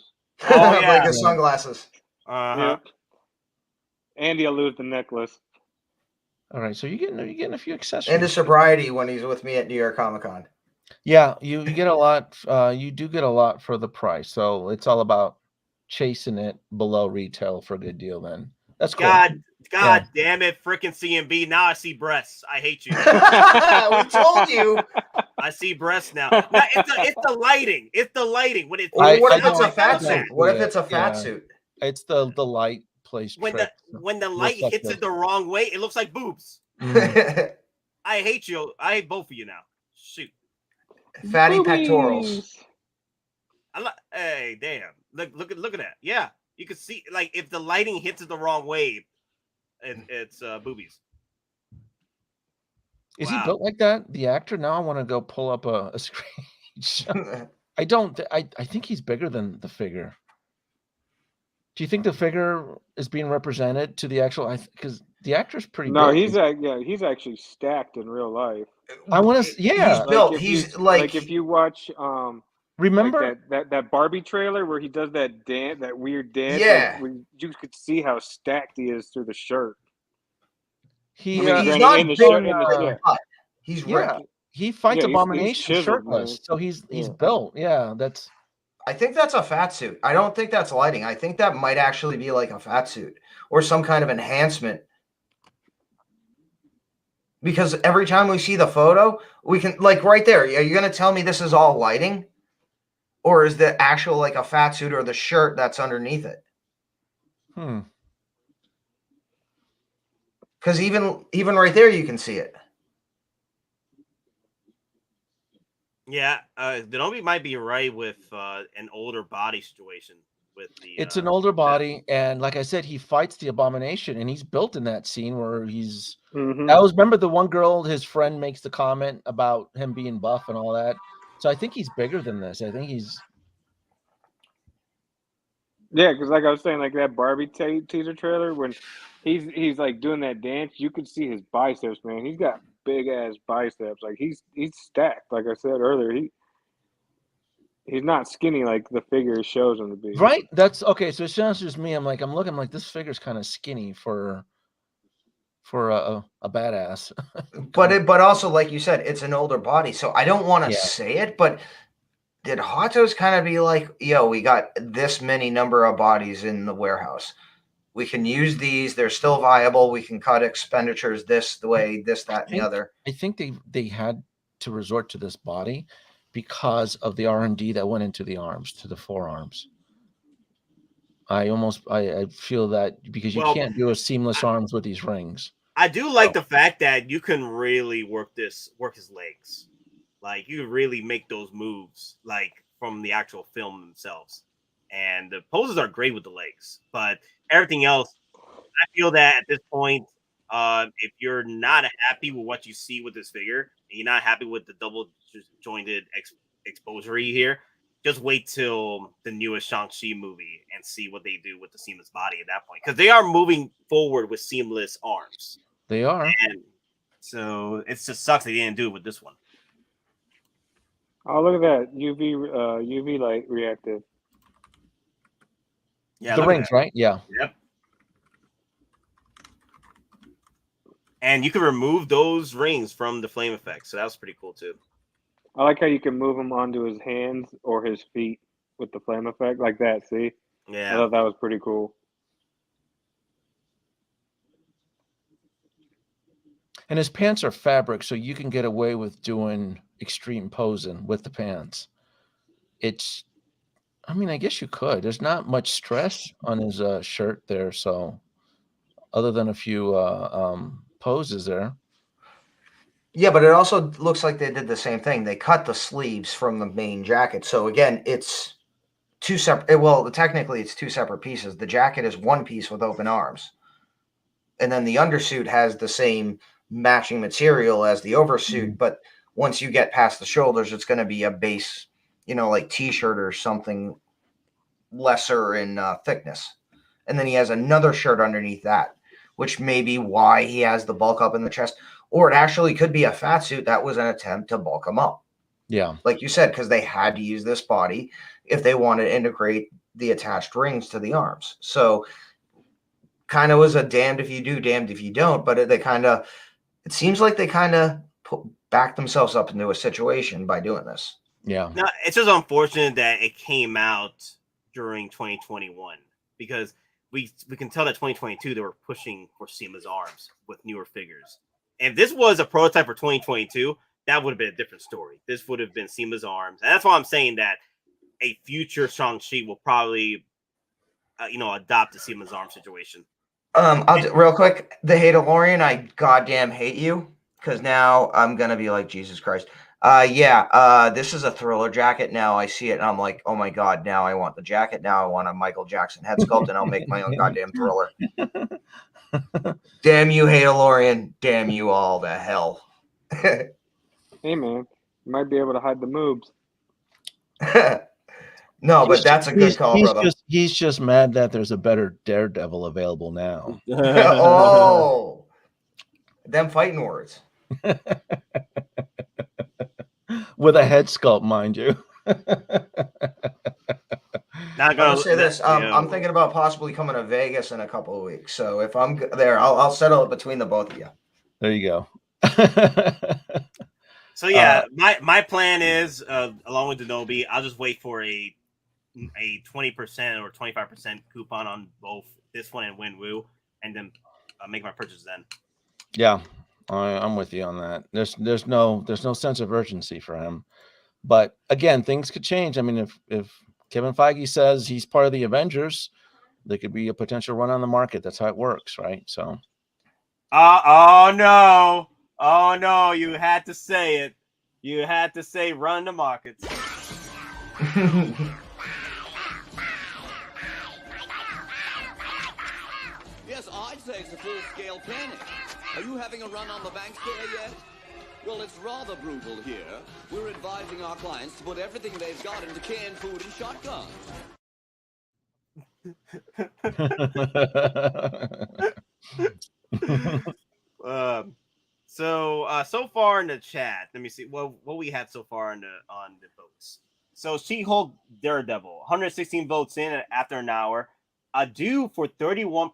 Oh yeah. Like his sunglasses. Uh-huh. Yep. And he'll lose the necklace. All right. So you're getting a few accessories. And his sobriety when he's with me at New York Comic Con. Yeah, you get a lot. You do get a lot for the price. So it's all about chasing it below retail for a good deal. Then that's cool. God damn it, freaking CMB. Now I see breasts. I hate you. We told you. I see breasts now. It's the lighting. It's the lighting. When What if I it's a don't- fat I don't suit? see What if it. it's a fat Yeah. suit? It's the light plays when tricks. when the light hits Reflective. it the wrong way, it looks like boobs. Mm. I hate you. I hate both of you now. Shoot. Fatty Boobies. pectorals. Hey, damn. Look at that. Yeah. You can see like if the lighting hits it the wrong way, it's boobies. Is Wow. he built like that? The actor? Now I want to go pull up a screenshot. I don't. I think he's bigger than the figure. Do you think the figure is being represented to the actual? Because the actor's pretty No, big. he's actually stacked in real life. I want to. Yeah. He's built. Like if He's you, like if you watch Remember? like that Barbie trailer where he does that dance, that weird dance. Yeah. Like, you could see how stacked he is through the shirt. He. I mean, he's granted, not in the big, shirt, in the like, but he's ripped. Yeah. He fights Yeah, he's Abomination chiseled, shirtless, man. so he's Yeah. built. Yeah, that's. I think that's a fat suit. I don't think that's lighting. I think that might actually be like a fat suit or some kind of enhancement. Because every time we see the photo, we can like right there. Are you going to tell me this is all lighting, or is the actual like a fat suit or the shirt that's underneath it? Because even right there, you can see it. Yeah, Denobi might be right with an older body situation with the. It's an older body, and like I said, he fights the Abomination, and he's built in that scene where he's. Mhm. I always remember the one girl, his friend makes the comment about him being buff and all that. So I think he's bigger than this. I think he's. Yeah, because like I was saying, like that Barbie teaser trailer when he's like doing that dance, you could see his biceps, man. He's got big ass biceps. Like he's stacked. Like I said earlier, he's not skinny like the figure shows him to be. Right. That's okay. So it's not just me. I'm looking like this figure's kind of skinny for a badass. But also like you said, it's an older body, so I don't want to Yeah. say it, but did Hot Toys kind of be like, yo, we got this many number of bodies in the warehouse. We can use these. They're still viable. We can cut expenditures this the way, this, that, and the other. I think they had to resort to this body because of the R&D that went into the arms, to the forearms. I feel that because you can't do a seamless arms with these rings. I do like the fact that you can really work his legs. Like you really make those moves like from the actual film themselves. And the poses are great with the legs, but everything else, I feel that at this point, if you're not happy with what you see with this figure, and you're not happy with the double jointed exposure here, just wait till the newest Shang-Chi movie and see what they do with the seamless body at that point. Because they are moving forward with seamless arms. They are. And so it just sucks they didn't do it with this one. Oh, look at that UV light reactive. Yeah, the rings, right? Yeah. Yep. And you can remove those rings from the flame effect, so that was pretty cool too. I like how you can move him onto his hands or his feet with the flame effect like that. See? Yeah. I thought that was pretty cool. And his pants are fabric, so you can get away with doing extreme posing with the pants. I mean, I guess you could. There's not much stress on his shirt there, so other than a few poses there. Yeah, but it also looks like they did the same thing. They cut the sleeves from the main jacket. So again, it's two separate. Well, technically, it's two separate pieces. The jacket is one piece with open arms, and then the undersuit has the same matching material as the oversuit. But once you get past the shoulders, it's going to be a base, like T-shirt or something lesser in thickness. And then he has another shirt underneath that, which may be why he has the bulk up in the chest. Or it actually could be a fat suit that was an attempt to bulk him up. Yeah. Like you said, because they had to use this body if they wanted to integrate the attached rings to the arms. So kind of was a damned if you do, damned if you don't. But it seems like they kind of backed themselves up into a situation by doing this. Yeah. Now, it's just unfortunate that it came out during 2021 because we can tell that 2022 they were pushing for Seema's arms with newer figures. If this was a prototype for 2022, that would have been a different story. This would have been Seema's arms. And that's why I'm saying that a future Shang-Chi will probably, adopt the Seema's arm situation. Real quick, the Hatealorian, I goddamn hate you because now I'm going to be like, Jesus Christ. This is a Thriller jacket. Now I see it and I'm like, oh my God, now I want the jacket. Now I want a Michael Jackson head sculpt and I'll make my own goddamn Thriller. Damn you, Hatealorian. Damn you all to hell. Hey, man, you might be able to hide the moves. No, but that's a good call, brother. He's just mad that there's a better Daredevil available now. Oh, them fighting words. With a head sculpt, mind you. I'm gonna say this. I'm thinking about possibly coming to Vegas in a couple of weeks. So if I'm there, I'll settle it between the both of you. There you go. So yeah, my plan is, along with Denobi, I'll just wait for a 20% or 25% coupon on both this one and Winwoo, and then make my purchase then. Yeah, I'm with you on that. There's no sense of urgency for him, but again, things could change. I mean, if Kevin Feige says he's part of the Avengers, there could be a potential run on the market. That's how it works, right? So. Oh no! You had to say it. You had to say run the markets. Yes, I'd say it's a full-scale panic. Are you having a run on the bank scare yet? Well, it's rather brutal here. We're advising our clients to put everything they've got into canned food and shotguns. So far in the chat, let me see what we had so far on the votes. So She-Hulk Daredevil, 116 votes in after an hour. Due for 31%,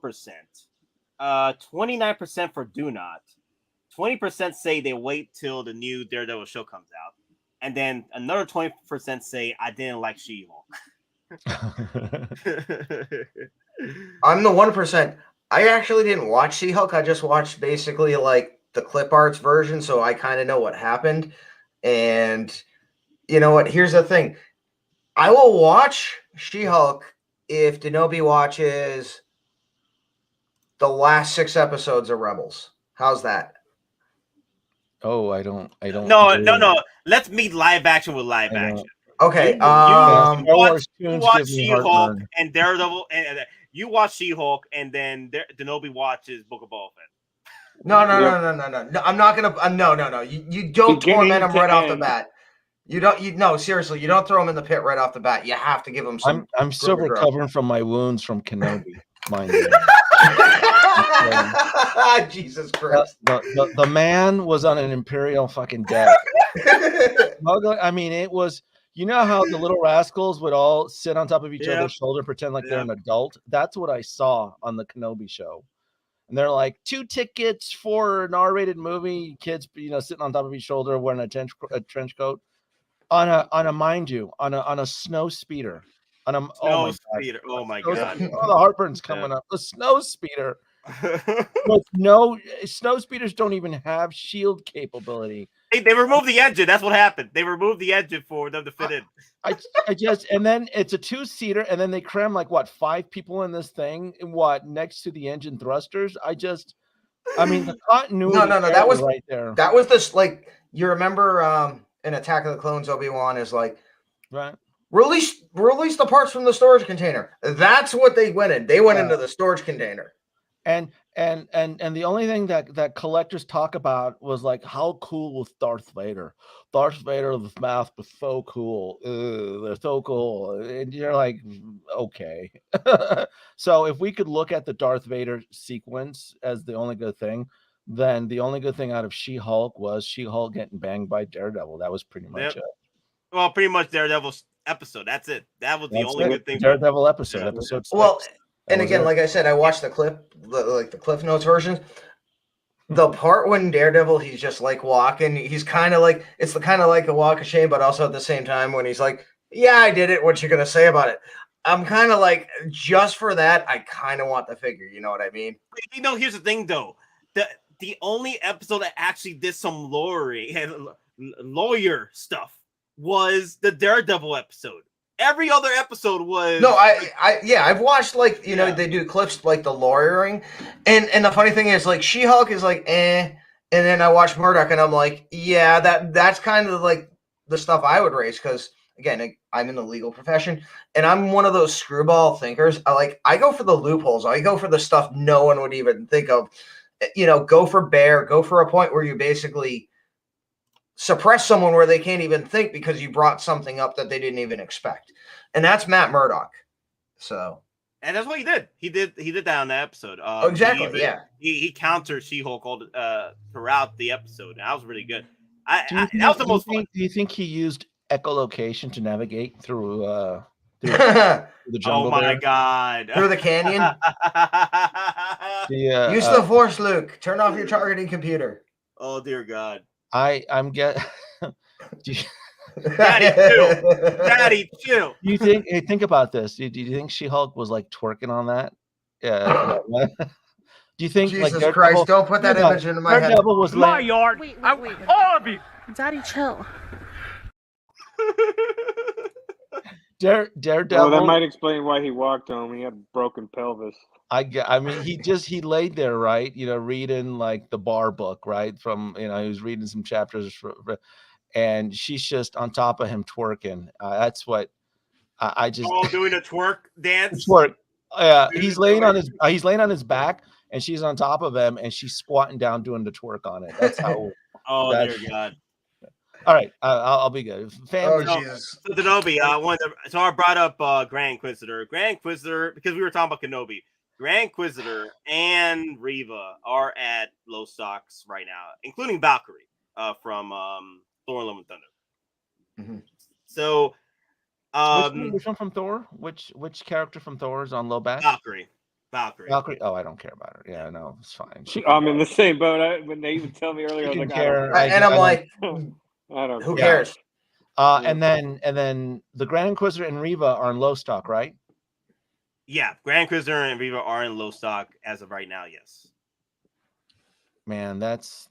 29% for do not, 20% say they wait till the new Daredevil show comes out, and then another 20% say I didn't like She-Hulk. I'm the 1%. I actually didn't watch She-Hulk. I just watched basically like the clip arts version, so I kind of know what happened. And you know what? Here's the thing. I will watch She-Hulk if Denobi watches the last 6 episodes of Rebels. How's that? Oh, I don't. No. Let's meet live action with live action. Okay. You watch She-Hulk and Daredevil, and you watch She-Hulk, and then Denobi watches Book of Boba Fett. No. I'm not gonna. No. You don't torment him right off the bat. No, seriously, you don't throw him in the pit right off the bat. You have to give him some. I'm still recovering from my wounds from Kenobi, mind you. Jesus Christ. The man was on an Imperial fucking deck. I mean, it was, you know how the little rascals would all sit on top of each other's shoulder, pretend like they're an adult? That's what I saw on the Kenobi show. And they're like, 2 tickets for an R-rated movie, kids, sitting on top of each shoulder wearing a trench coat. On a mind you, on a snow speeder. Oh my God. Oh, the heartburn's coming up. The snow speeder. With no snow speeders don't even have shield capability. They removed the engine. That's what happened. They removed the engine for them to fit in. I just and then it's a 2-seater, and then they cram like what 5 people in this thing, and what next to the engine thrusters. I mean the continuity. No. That was right there. That was this like you remember in Attack of the Clones, Obi-Wan is like, Right. Release the parts from the storage container. That's what they went in. They went into the storage container. And the only thing that collectors talk about was like how cool was Darth Vader. Darth Vader, the mask was so cool. They're so cool. And you're like, okay. So if we could look at the Darth Vader sequence as the only good thing, then the only good thing out of She-Hulk was She-Hulk getting banged by Daredevil. That was pretty much it. Well, pretty much Daredevil's episode. That's it. That was the only good thing. Daredevil episode, episode 6. Well, and again, like I said, I watched the clip, like the Cliff Notes version. The part when Daredevil, he's just like walking, he's kind of like, it's kind of like a walk of shame, but also at the same time when he's like, yeah, I did it. What you gonna say about it? I'm kind of like, just for that, I kind of want the figure. You know what I mean? You know, here's the thing though. The only episode that actually did some lawyer stuff was the Daredevil episode. Every other episode was no. I've watched like you know they do clips like the lawyering, and the funny thing is like She-Hulk is like and then I watch Murdoch and I'm like that's kind of like the stuff I would raise because again I'm in the legal profession and I'm one of those screwball thinkers. I go for the loopholes. I go for the stuff no one would even think of. You know, go for bear. Go for a point where you basically suppress someone where they can't even think because you brought something up that they didn't even expect. And that's Matt Murdock. So, and that's what he did. He did that on the episode. Exactly. He countered She-Hulk all throughout the episode. And that was really good. That was the most fun. Do you think he used echolocation to navigate through the jungle? Oh my god! Through the canyon. Use the Force, Luke. Turn off your targeting computer. Oh dear God! I'm get. Daddy, chill. You think? Hey, think about this. Do you think She-Hulk was like twerking on that? Yeah. Do you think? Jesus like, Christ! Don't put that image into my head. Daredevil was My yard. Wait. All of you. Daddy, chill. Daredevil. Well, that might explain why he walked home. He had broken pelvis. I mean, he laid there, right? You know, reading like the bar book, right? From he was reading some chapters, and she's just on top of him twerking. That's what I just doing a twerk dance. Twerk. Yeah, he's laying on his back, and she's on top of him, and she's squatting down doing the twerk on it. That's how. Dear God. All right, I'll be good. Family. Jesus. So Kenobi, so I brought up Grand Inquisitor, because we were talking about Kenobi. Grand Inquisitor and Reva are at low stocks right now, including Valkyrie from Thor: Love and Thunder. Mm-hmm. So, which one from Thor? Which character from Thor is on low back? Valkyrie. Oh, I don't care about her. Yeah, no, it's fine. I'm in the same boat. When they even tell me earlier, I was like, I'm like, I don't. Who cares? And then the Grand Inquisitor and Reva are in low stock, right? Yeah, Grand Inquisitor and Reva are in low stock as of right now. Yes. Man, that's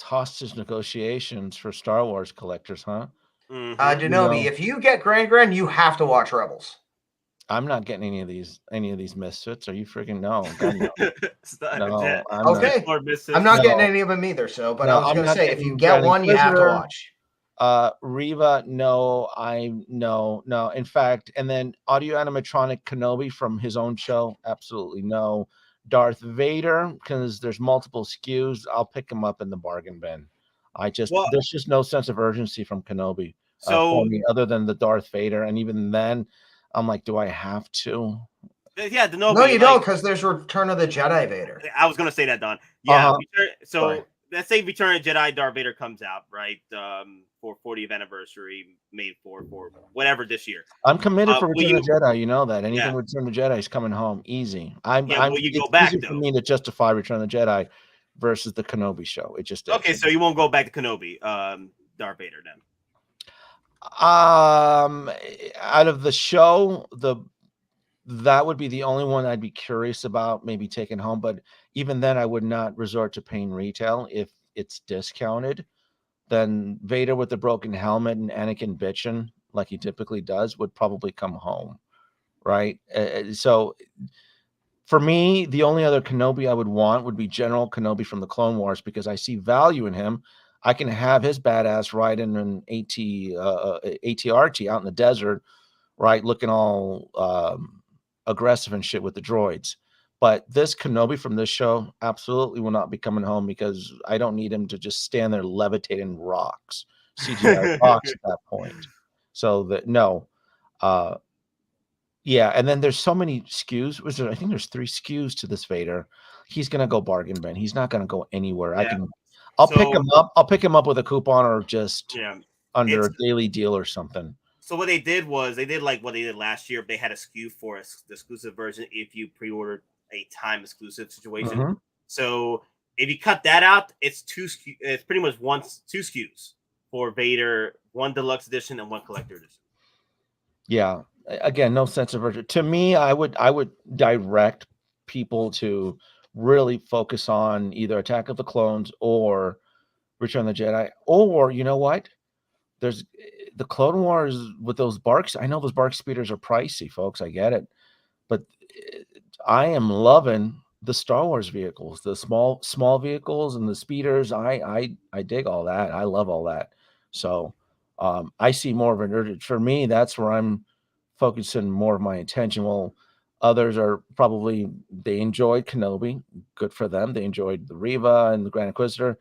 hostage negotiations for Star Wars collectors, huh? Mm-hmm. Denobi, if you get Grand, you have to watch Rebels. I'm not getting any of these misfits. Are you freaking no? No, okay. I'm not getting any of them either. So, but I was going to say, if you get one, you have to watch. Reva, no. In fact, and then audio animatronic Kenobi from his own show, absolutely no. Darth Vader, because there's multiple SKUs, I'll pick him up in the bargain bin. There's just no sense of urgency from Kenobi for me, other than the Darth Vader, and even then, I'm like, do I have to? Yeah, Kenobi, no, you don't, because there's Return of the Jedi Vader. I was gonna say that, Don. Yeah, let's say Return of the Jedi Darth Vader comes out, right? For 40th anniversary, made for whatever this year. I'm committed for Return of the Jedi. You know that anything with Return of the Jedi is coming home easy. You go back for me to justify Return of the Jedi versus the Kenobi show. It just okay. So you won't go back to Kenobi, Darth Vader then. Out of the show, the that would be the only one I'd be curious about maybe taking home. But even then, I would not resort to paying retail if it's discounted. Then Vader with the broken helmet and Anakin bitching like he typically does would probably come home, right? So for me, the only other Kenobi I would want would be General Kenobi from the Clone Wars, because I see value in him. I can have his badass riding an ATRT out in the desert, right, looking all aggressive and shit with the droids. But this Kenobi from this show absolutely will not be coming home, because I don't need him to just stand there levitating rocks, CGI rocks at that point. So that no, yeah. And then there's so many SKUs. I think there's 3 SKUs to this Vader. He's gonna go bargain bin. He's not gonna go anywhere. Yeah. I'll pick So- him up. I'll pick him up with a coupon or just Yeah. under a daily deal or something. So what they did was they did like what they did last year. They had a SKU for the exclusive version if you pre-ordered a time exclusive situation. Mhm. So if you cut that out, it's 2 SKUs. It's pretty much 2 SKUs for Vader, 1 deluxe edition and 1 collector edition. Yeah. Again, no sense of urgency. To me, I would direct people to really focus on either Attack of the Clones or Return of the Jedi. Or you know what? There's the Clone Wars with those barks. I know those bark speeders are pricey, folks. I get it. But I am loving the Star Wars vehicles, the small vehicles and the speeders. I dig all that. I love all that. So I see more of an urgent for me. That's where I'm focusing more of my attention. Well, others are probably, they enjoyed Kenobi. Good for them. They enjoyed the Reva and the Grand Inquisitor.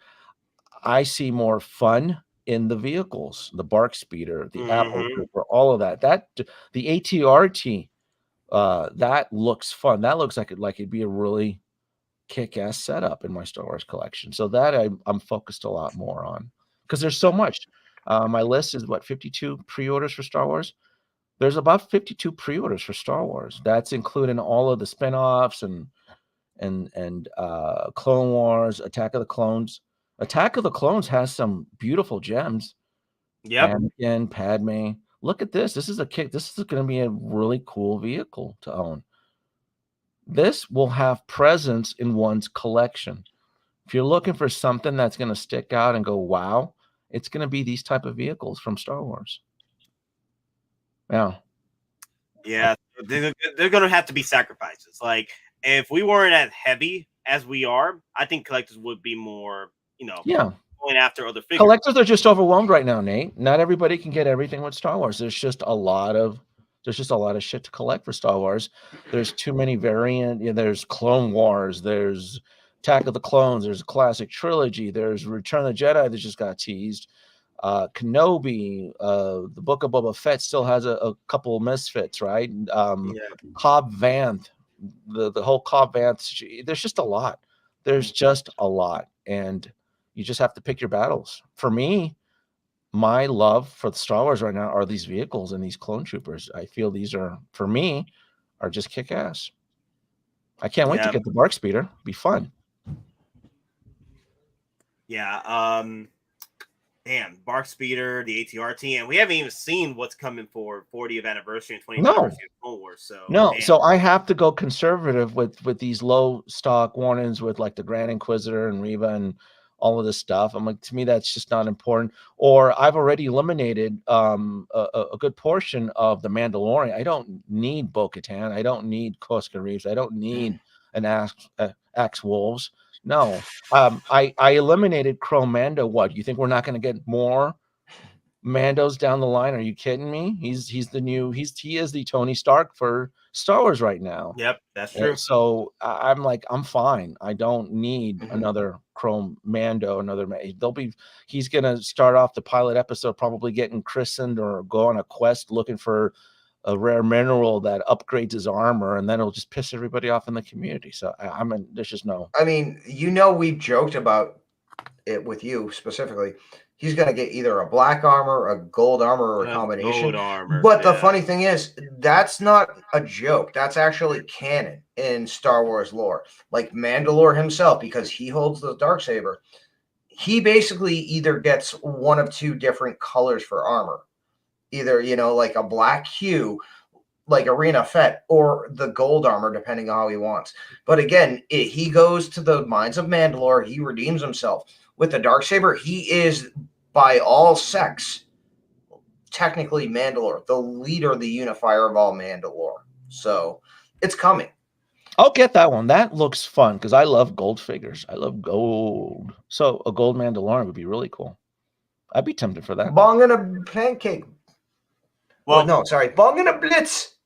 I see more fun in the vehicles, the Bark Speeder, the Apple Trooper, all of that. The ATRT, that looks fun. That looks like it'd be a really kick-ass setup in my Star Wars collection. So that I'm focused a lot more on, because there's so much. My list is 52 pre-orders for Star Wars. There's about 52 pre-orders for Star Wars. That's including all of the spin-offs and Clone Wars, Attack of the Clones. Attack of the Clones has some beautiful gems. Yep. Anakin, Padme. Look at this. This is going to be a really cool vehicle to own. This will have presence in one's collection. If you're looking for something that's going to stick out and go, wow, it's going to be these type of vehicles from Star Wars. Yeah. Yeah. They're going to have to be sacrifices. Like, if we weren't as heavy as we are, I think collectors would be more, yeah, going after other figures. Collectors are just overwhelmed right now, Nate. Not everybody can get everything with Star Wars. There's just a lot of shit to collect for Star Wars. There's too many variant. There's Clone Wars. There's Attack of the Clones. There's a classic trilogy. There's Return of the Jedi that just got teased. Kenobi. The Book of Boba Fett still has a couple of misfits, right? Cobb Vanth. The whole Cobb Vanth. There's just a lot. There's just a lot, and you just have to pick your battles. For me, my love for the Star Wars right now are these vehicles and these clone troopers. I feel these are, for me, are just kick-ass. I can't wait to get the Bark Speeder. Be fun. Yeah. Damn, Bark Speeder, the ATRT, and we haven't even seen what's coming for 40th anniversary and 20th anniversary of Clone Wars. So damn. So I have to go conservative with these low stock warnings with like the Grand Inquisitor and Reva and all of this stuff. I'm like, to me, that's just not important. Or I've already eliminated a good portion of the Mandalorian. I don't need Bo-Katan. I don't need Koska Reeves. I don't need an Axe Wolves. No, I eliminated Chrome Mando. What, you think we're not going to get more Mandos down the line? Are you kidding me? He is the Tony Stark for Star Wars right now. Yep, that's true. So I'm like, I'm fine. I don't need another Chrome Mando. He's gonna start off the pilot episode probably getting christened or go on a quest looking for a rare mineral that upgrades his armor, and then it'll just piss everybody off in the community. So there's just no. I mean, we've joked about it with you specifically. He's going to get either a black armor, a gold armor, or a combination. Gold armor. But the funny thing is, that's not a joke. That's actually canon in Star Wars lore. Like Mandalore himself, because he holds the Darksaber, he basically either gets one of 2 different colors for armor. Either, like a black hue, like Arena Fett or the gold armor, depending on how he wants. But again, he goes to the Mines of Mandalore. He redeems himself with the Darksaber. He is, by all sects, technically Mandalore, the leader, the unifier of all Mandalore. So it's coming. I'll get that one. That looks fun because I love gold figures. I love gold. So a gold Mandalorian would be really cool. I'd be tempted for that. Bong and a pancake. Well, no, sorry. Bong and a blitz.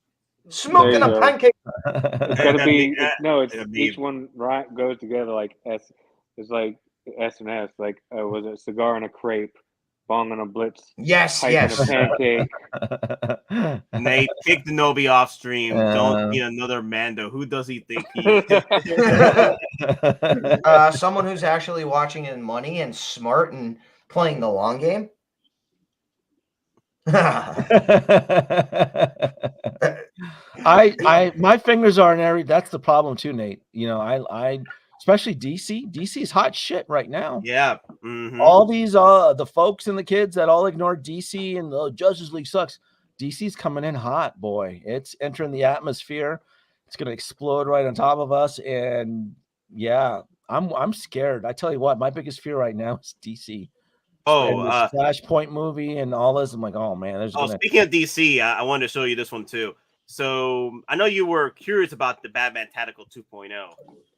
Smoke and a pancake. It's gotta be. It's It'll be- each one right goes together like S. It's like S and S. Like was it cigar and a crepe, bong and a blitz, Yes, pipe yes. and a pancake. Nate, kick the Nobi off stream. Don't be another Mando. Who does he think he is? Someone who's actually watching in money and smart and playing the long game. My fingers are in every. That's the problem too, Nate. You know, I especially DC. DC is hot shit right now. Yeah. All these the folks and the kids that all ignore DC and the Justice League sucks. DC's coming in hot, boy. It's entering the atmosphere. It's gonna explode right on top of us, and yeah, I'm scared. I tell you what, my biggest fear right now is DC. And this Flashpoint movie and all this. I'm like, oh man, speaking of DC, I wanted to show you this one too. So I know you were curious about the Batman Tactical 2.0.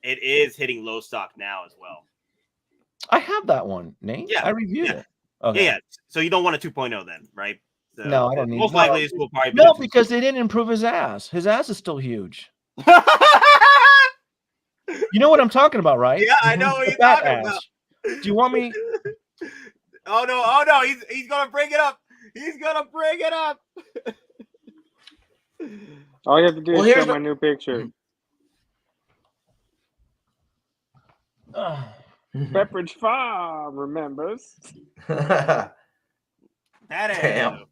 It is hitting low stock now as well. I have that one, Nate. Yeah, I reviewed it. Okay. Yeah. So you don't want a 2.0 then, right? So no, I don't need. Most likely, this will probably be because they didn't improve his ass. His ass is still huge. You know what I'm talking about, right? Yeah, I know what you're talking about. Do you want me? Oh no! He's gonna bring it up. He's gonna bring it up. All you have to do is show my new picture. Pepperidge Farm remembers. That ass. Damn.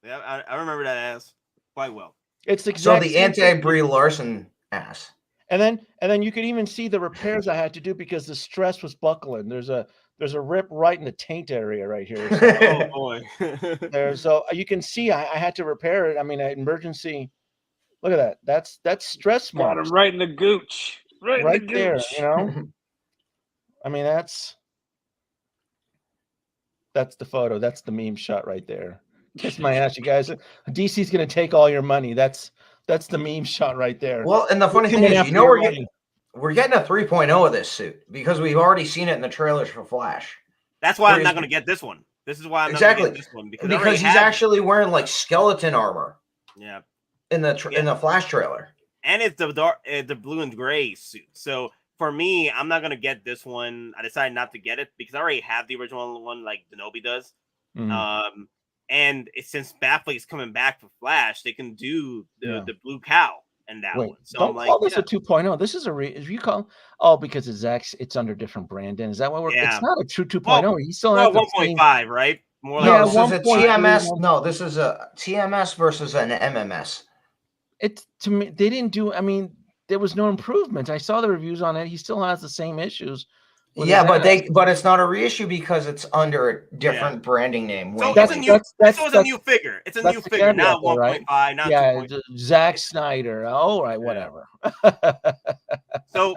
Yeah, I remember that ass quite well. It's so the anti-Brie Larson ass. And then you could even see the repairs I had to do because the stress was buckling. There's a rip right in the taint area right here. So, oh boy. So you can see I had to repair it. I mean, emergency. Look at that. That's stress marks. Got him right in the gooch. Right in the gooch. There. You know. I mean, that's the photo. That's the meme shot right there. Kiss my ass, you guys. DC's gonna take all your money. That's the meme shot right there. Well, and the funny thing is, we're getting a 3.0 of this suit because we've already seen it in the trailers for Flash. That's why I'm not going to get this one. This is why I'm not going to get this one because he's actually wearing like skeleton armor. Yeah. In the Flash trailer. And it's the blue and gray suit. So for me, I'm not going to get this one. I decided not to get it because I already have the original one, like Denobi does. Mm-hmm. And since Batfleck's coming back for Flash, they can do the blue cow. And that one. So don't call this a 2.0. This is if you call because it's under different branding. Is that what we're? Yeah. It's not a true 2.0. Well, he still has 1.5, right? More like this is a TMS. No, this is a TMS versus an MMS. It's to me. They didn't do. I mean, there was no improvement. I saw the reviews on it. He still has the same issues. Yeah, but it's not a reissue because it's under a different branding name. So it's a new figure. It's a new figure, not 1.5, not 2.5. Zack Snyder. All right, whatever.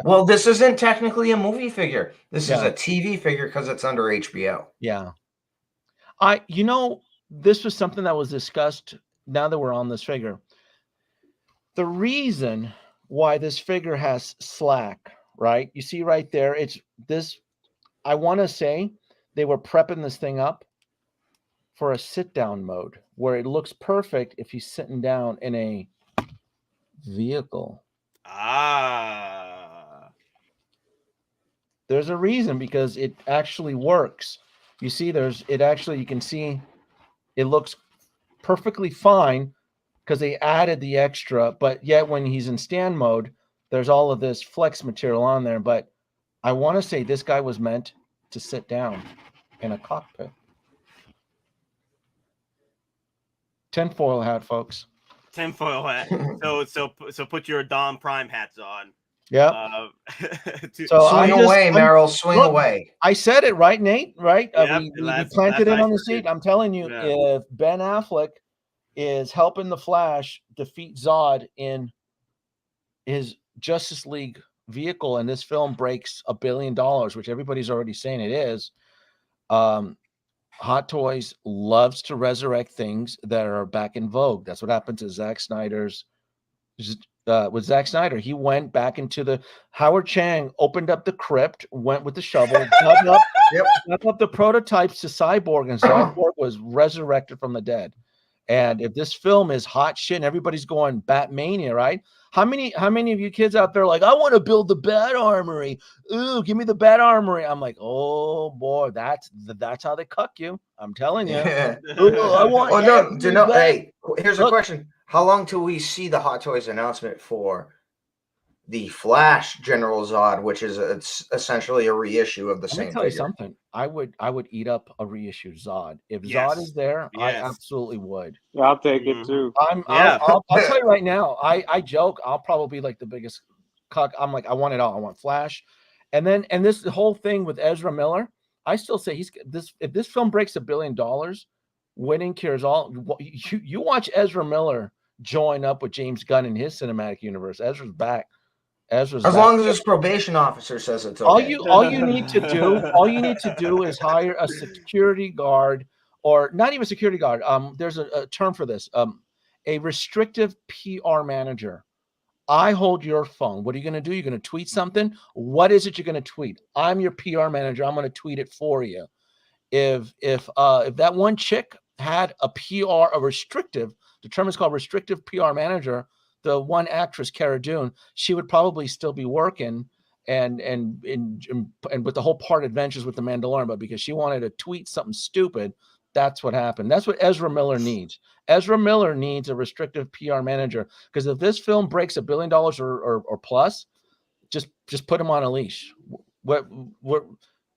Well, this isn't technically a movie figure. This is a TV figure because it's under HBO. Yeah. This was something that was discussed now that we're on this figure. The reason why this figure has slack, right? You see right there, it's this. I want to say they were prepping this thing up for a sit-down mode where it looks perfect if he's sitting down in a vehicle. There's a reason because it actually works. You see, you can see it looks perfectly fine because they added the extra, but yet when he's in stand mode, there's all of this flex material on there. But I want to say this guy was meant to sit down in a cockpit. Tinfoil hat, folks. Tinfoil hat. So put your Dom Prime hats on. Yeah. Swing away, Meryl. Swing away. I said it, right, Nate? Right? We planted it on the seat. I'm telling you, if Ben Affleck is helping the Flash defeat Zod in his Justice League vehicle, and this film breaks $1 billion, which everybody's already saying it is. Hot Toys loves to resurrect things that are back in vogue. That's what happened to Zack Snyder's. With Zack Snyder, he went back into the Howard Chang opened up the crypt, went with the shovel, dug up the prototypes to Cyborg, and Cyborg was resurrected from the dead. And if this film is hot shit and everybody's going Batmania, right? How many of you kids out there are like, I want to build the Bat Armory. Ooh, give me the Bat Armory. I'm like, oh boy, that's how they cuck you. I'm telling you. Yeah. Ooh, I want Hey, here's a question. How long till we see the Hot Toys announcement for the Flash General Zod, which is it's essentially a reissue of the same Let me tell you figure? something. I would eat up a reissue Zod. If Yes. Zod is there, I Yes. absolutely would. Yeah, I'll take it too. I'll tell you right now. I joke. I'll probably be like the biggest cuck. I'm like, I want it all. I want Flash, and this whole thing with Ezra Miller. I still say if this film breaks $1 billion, winning cures all. You watch Ezra Miller join up with James Gunn in his cinematic universe. Ezra's back. As long as his probation officer says it's okay. All you need to do is hire a security guard, or not even security guard. There's a term for this. A restrictive PR manager. I hold your phone. What are you going to do? You're going to tweet something. What is it you're going to tweet? I'm your PR manager. I'm going to tweet it for you. If that one chick had a restrictive, the term is called restrictive PR manager. The one actress, Cara Dune, she would probably still be working and with the whole part adventures with the Mandalorian, but because she wanted to tweet something stupid, that's what happened. That's what Ezra Miller needs. Ezra Miller needs a restrictive PR manager, because if this film breaks $1 billion or plus, just put him on a leash. What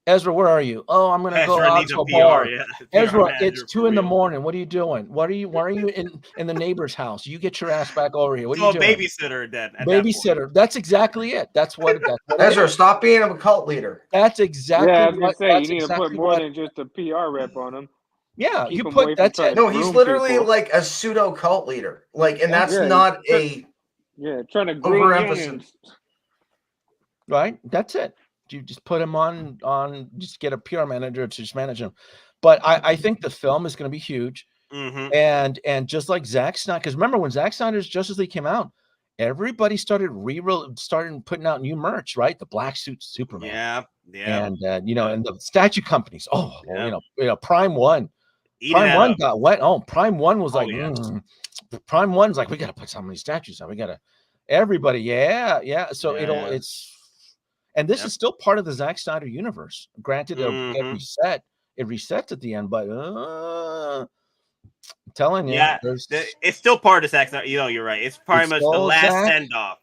Ezra, where are you? Oh, I'm gonna go out to a bar. Ezra, it's 2 a.m. What are you doing? Why are you in the neighbor's house? You get your ass back over here. What are you doing? Babysitter then. Babysitter. That's exactly it. That's what Ezra, stop being a cult leader. That's exactly. Yeah, I was gonna say you need to put more than just a PR rep on him. Yeah, you put that's it. No, he's literally like a pseudo cult leader. Like, and that's not a trying to overemphasis. Right. That's it. You just put him on just get a PR manager to just manage him. But I think the film is going to be huge. Mm-hmm. And just like Zack Snyder, because remember when Zack Snyder's Justice League came out, everybody started putting out new merch, right? The black suit Superman. Yeah. And and the statue companies. Prime One. Prime One got wet. Oh, Prime One was like, Prime One's like, we got to put some of these statues out. We got to everybody. Yeah. So it's. And this is still part of the Zack Snyder universe. Granted, it'll get reset. It resets at the end, but I'm telling you, it's still part of Zack Snyder. You're right. It's pretty much the last send off.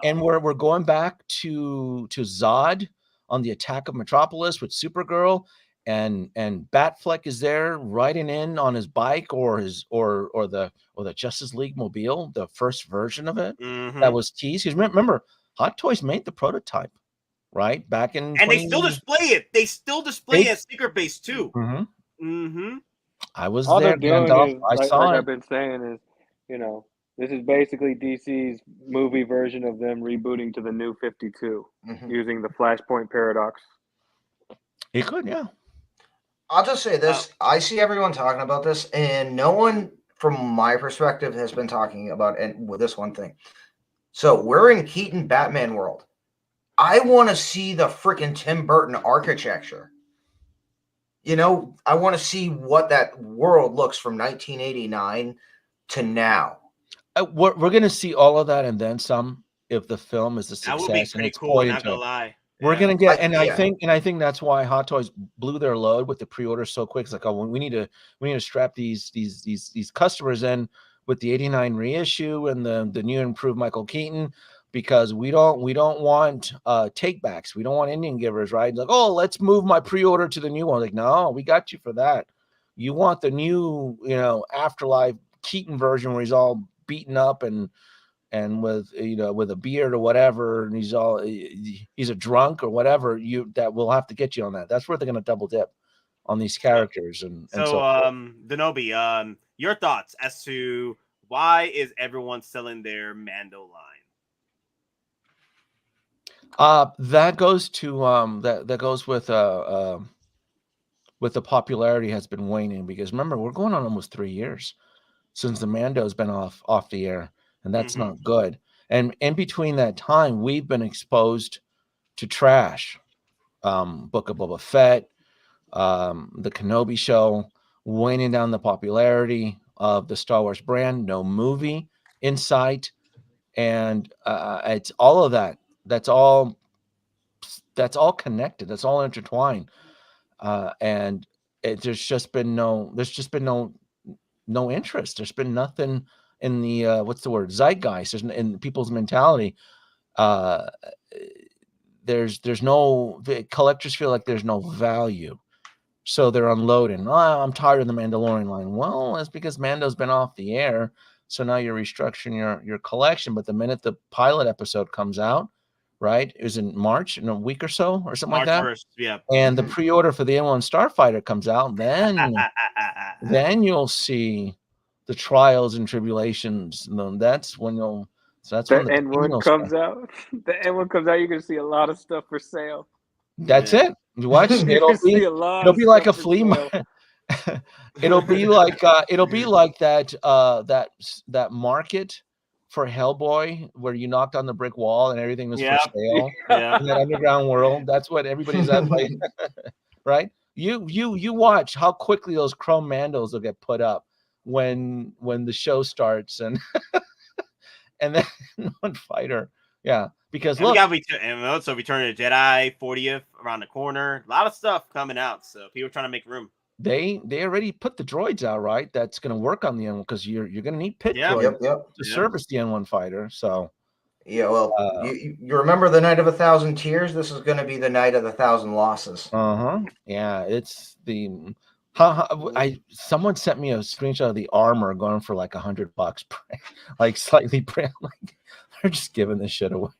And we're going back to Zod on the attack of Metropolis with Supergirl, and Batfleck is there riding in on his bike or the Justice League mobile, the first version of it that was teased. Because remember, Hot Toys made the prototype. Right back in, and they still display it. They still display it at Secret Base too. I was all there. I saw it. I've been saying is, this is basically DC's movie version of them rebooting to the New 52 using the Flashpoint paradox. It could, yeah. I'll just say this: I see everyone talking about this, and no one, from my perspective, has been talking about this one thing. So we're in Keaton Batman world. I want to see the freaking Tim Burton architecture. I want to see what that world looks from 1989 to now. We're going to see all of that and then some if the film is a success. That would be pretty cool. Not gonna lie. We're going to get, I think that's why Hot Toys blew their load with the pre-order so quick. It's like, oh, we need to strap these customers in with the 89 reissue and the new improved Michael Keaton. Because we don't want takebacks. We don't want Indian givers, right? Like, oh, let's move my pre-order to the new one. Like, no, we got you for that. You want the new, Afterlife Keaton version where he's all beaten up and with with a beard or whatever, and he's a drunk or whatever. That we'll have to get you on that. That's where they're gonna double dip. on these characters and So, so Denobi, your thoughts as to why is everyone selling their Mando line? that goes to that goes with the popularity has been waning, because remember, we're going on almost 3 years since the Mando's been off the air, and that's not good. And in between that time, we've been exposed to trash. Book of Boba Fett, the Kenobi show, waning down the popularity of the Star Wars brand, no movie in sight, and it's all of that. That's all connected. That's all intertwined, and there's just been no interest. There's been nothing in the what's the word, zeitgeist. There's in people's mentality. There's no, the collectors feel like there's no value, so they're unloading. Oh, I'm tired of the Mandalorian line. Well, that's because Mando's been off the air, so now you're restructuring your collection. But the minute the pilot episode comes out, right, it was in March, in a week or so, or something March like that. 1st, yeah. And the pre-order for the N1 Starfighter comes out, then you'll see the trials and tribulations. That's when you'll. So that's when The the N1 casinos comes start. out. The N1 comes out. You're gonna see a lot of stuff for sale. That's Yeah. it. You watch. You're It'll gonna see be. a lot It'll of be like a stuff for flea sale. market. It'll be like that market for Hellboy where you knocked on the brick wall and everything was for Yep. sale. Yeah. In that underground world, that's what everybody's at, like, right? You watch how quickly those chrome Mandos will get put up when the show starts, and and then one fighter, yeah, because And we look, got and also Return of the Jedi 40th around the corner. A lot of stuff coming out, so people are trying to make room. they already put the droids out, right? That's going to work on the N1, because you're going to need pit Yeah. droids Yep. to service the N1 fighter. So Yeah, well, you remember the Night of 1,000 Tears? This is going to be the Night of 1,000 Losses. yeah, it's the someone sent me a screenshot of the armor going for like $100, like slightly brand. Like, they're just giving this shit away.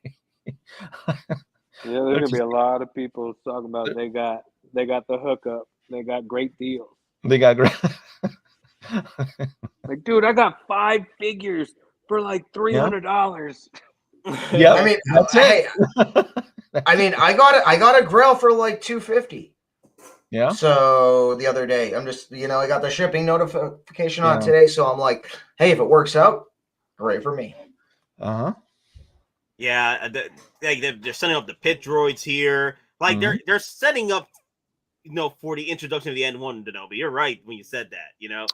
Yeah, there's gonna be a lot of people talking about they got the hookup. They got great deals. They got great. Like, dude, I got 5 figures for like $300. Yeah, I mean, that's hey, it. I mean, I got a grill for like $250. Yeah. So the other day, I'm just, I got the shipping notification on Yeah. today, so I'm like, hey, if it works out, great for me. Yeah, they're setting up the pit droids here. Like they're setting up, for the introduction of the N1 Denobi. You're right when you said that.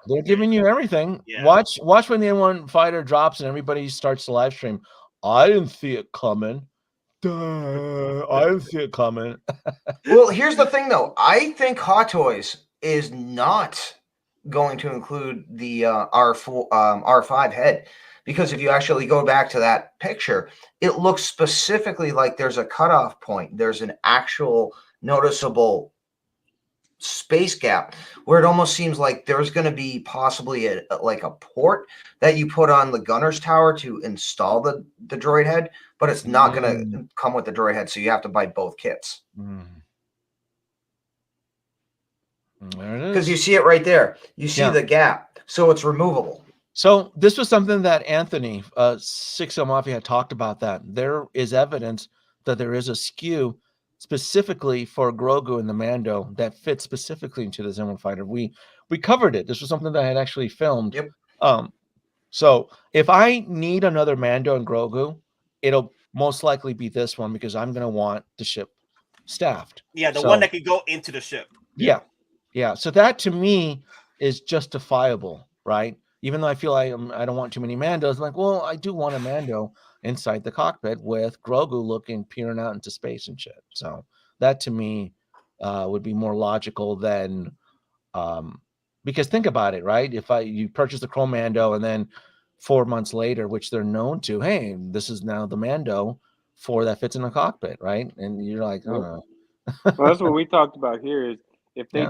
They're giving you everything. Yeah. Watch when the N1 fighter drops and everybody starts the live stream. I didn't see it coming. I didn't see it coming. Well, here's the thing, though. I think Hot Toys is not going to include the R5 head, because if you actually go back to that picture, it looks specifically like there's a cutoff point. There's an actual noticeable space gap where it almost seems like there's going to be possibly a port that you put on the gunner's tower to install the droid head, but it's not going to come with the droid head, so you have to buy both kits. There it is. Because you see it right there. You see the gap, so it's removable. So this was something that Anthony, 60 Mafia, had talked about, that there is evidence that there is a skew specifically for Grogu and the Mando that fits specifically into the N1 fighter. We covered it. This was something that I had actually filmed. Yep. So if I need another Mando and Grogu, it'll most likely be this one, because I'm going to want the ship staffed. Yeah, the one that could go into the ship. Yeah. So that to me is justifiable, right? Even though I feel I don't want too many Mandos, I'm like, well, I do want a Mando inside the cockpit with Grogu peering out into space and shit. So that to me would be more logical than, because think about it, right? If you purchase the Chrome Mando and then 4 months later, which they're known to, hey, this is now the Mando that fits in the cockpit, right? And you're like, oh. Well, that's what we talked about here, is if they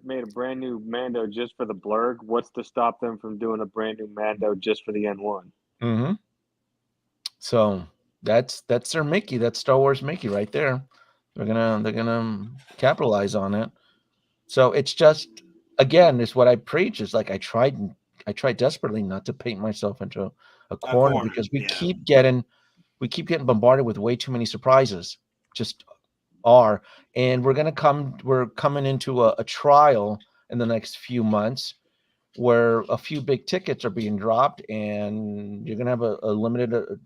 made a brand new Mando just for the Blurg, what's to stop them from doing a brand new Mando just for the N1? So that's their Mickey. That's Star Wars Mickey right there. They're gonna capitalize on it. So it's just, again, it's what I preach. It's like I tried desperately not to paint myself into a corner because we keep getting bombarded with way too many surprises. Just are, and we're coming into a trial in the next few months where a few big tickets are being dropped, and you're going to have a limited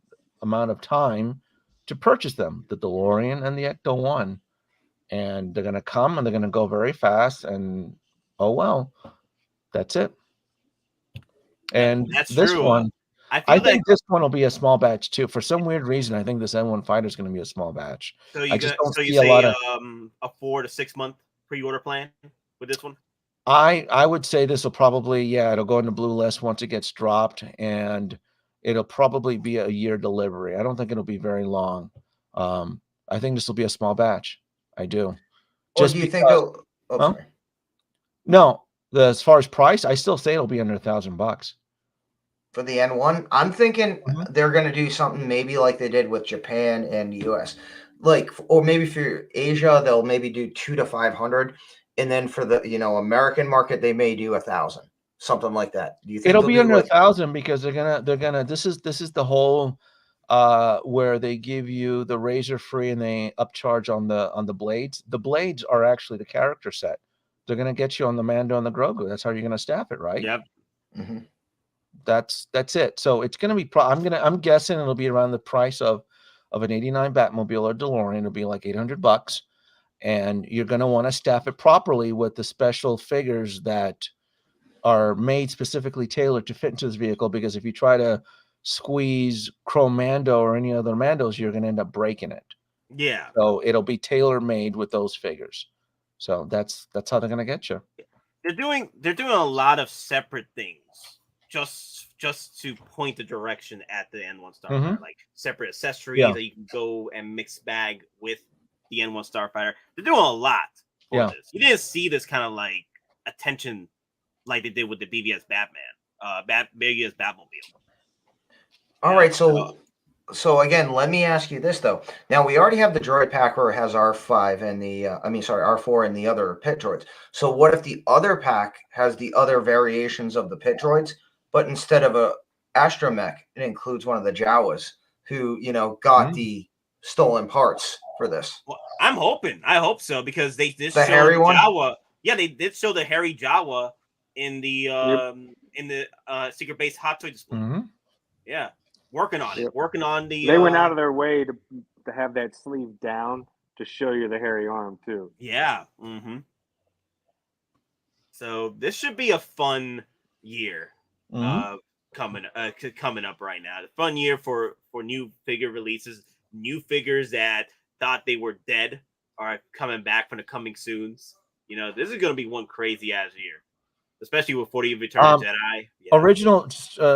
amount of time to purchase them, the DeLorean and the Ecto-1. And they're going to come and they're going to go very fast, and oh well, that's it. And that's this true. one, I think this one will be a small batch too. For some weird reason, I think this N1 fighter is going to be a small batch. So I just don't see say a lot of a 4 to 6 month pre-order plan with this one. I would say this will probably, it'll go into blue list once it gets dropped, and it'll probably be a year delivery. I don't think it'll be very long. I think this will be a small batch. I do. Or Just do you because, think they'll? Oh, huh? sorry. No, as far as price, I still say it'll be under $1,000 For the N1, I'm thinking Mhm. they're going to do something maybe like they did with Japan and US, like, or maybe for Asia they'll maybe do 2 to 500, and then for the American market they may do 1,000, something like that. Do you think It'll they'll be do under like? 1,000 because they're gonna. This is the whole where they give you the razor free and they upcharge on the blades. The blades are actually the character set. They're gonna get you on the Mando and the Grogu. That's how you're gonna staff it, right? Yep. Mm-hmm. That's it. So it's gonna be. I'm guessing it'll be around the price of an '89 Batmobile or DeLorean. It'll be like $800, and you're gonna want to staff it properly with the special figures that are made specifically tailored to fit into this vehicle, because if you try to squeeze Chrome Mando or any other Mandos, you're going to end up breaking it. Yeah. So it'll be tailor made with those figures. So that's how they're going to get you. They're doing a lot of separate things just to point the direction at the N1 Starfighter, like separate accessories that you can go and mix bag with the N1 Starfighter. They're doing a lot for this. You didn't see this kind of like attention like they did with the BVS Batman, BVS Batmobile. All right, so again, let me ask you this though. Now we already have the droid pack where it has R5 and the R4 and the other pit droids. So what if the other pack has the other variations of the pit droids, but instead of a astromech, it includes one of the Jawas who got the stolen parts for this? Well, I hope so, because they did The show hairy one? Jawa. Yeah, they did show the hairy Jawa in the secret base hot toy display. Yeah, working on it. Working on the. They went out of their way to have that sleeve down to show you the hairy arm too. Yeah. So this should be a fun year coming up right now. A fun year for new figure releases, new figures that thought they were dead are coming back from the coming soons. This is going to be one crazy ass year, especially with 40 Return of Jedi. Yeah. Original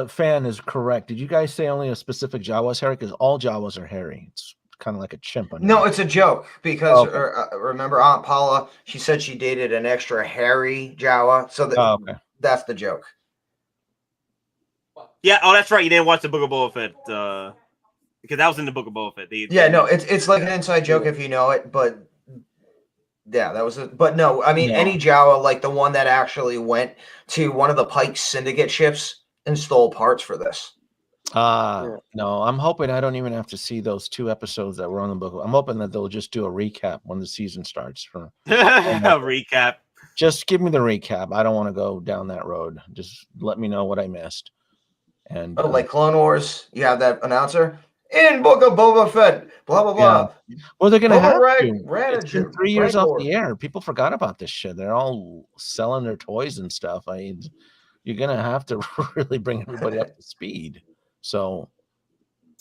fan is correct. Did you guys say only a specific Jawa's hairy? Because all Jawas are hairy. It's kind of like a chimp. No, it's a joke because remember Aunt Paula? She said she dated an extra hairy Jawa, so that's the joke. Yeah. Oh, that's right. You didn't watch the Book of Boba Fett because that was in the Book of Boba Fett. It's like an inside joke if you know it, but yeah, that was it. But no, I mean any Jawa, like the one that actually went to one of the Pike Syndicate ships and stole parts for this. No, I'm hoping I don't even have to see those 2 episodes that were on the book. I'm hoping that they'll just do a recap when the season starts. A recap. Just give me the recap. I don't want to go down that road. Just let me know what I missed. And like Clone Wars, you have that announcer in Book of Boba Fett, blah blah blah. Well, they're gonna have to. It's been 3 years off the air. People forgot about this shit. They're all selling their toys and stuff. You're gonna have to really bring everybody up to speed. So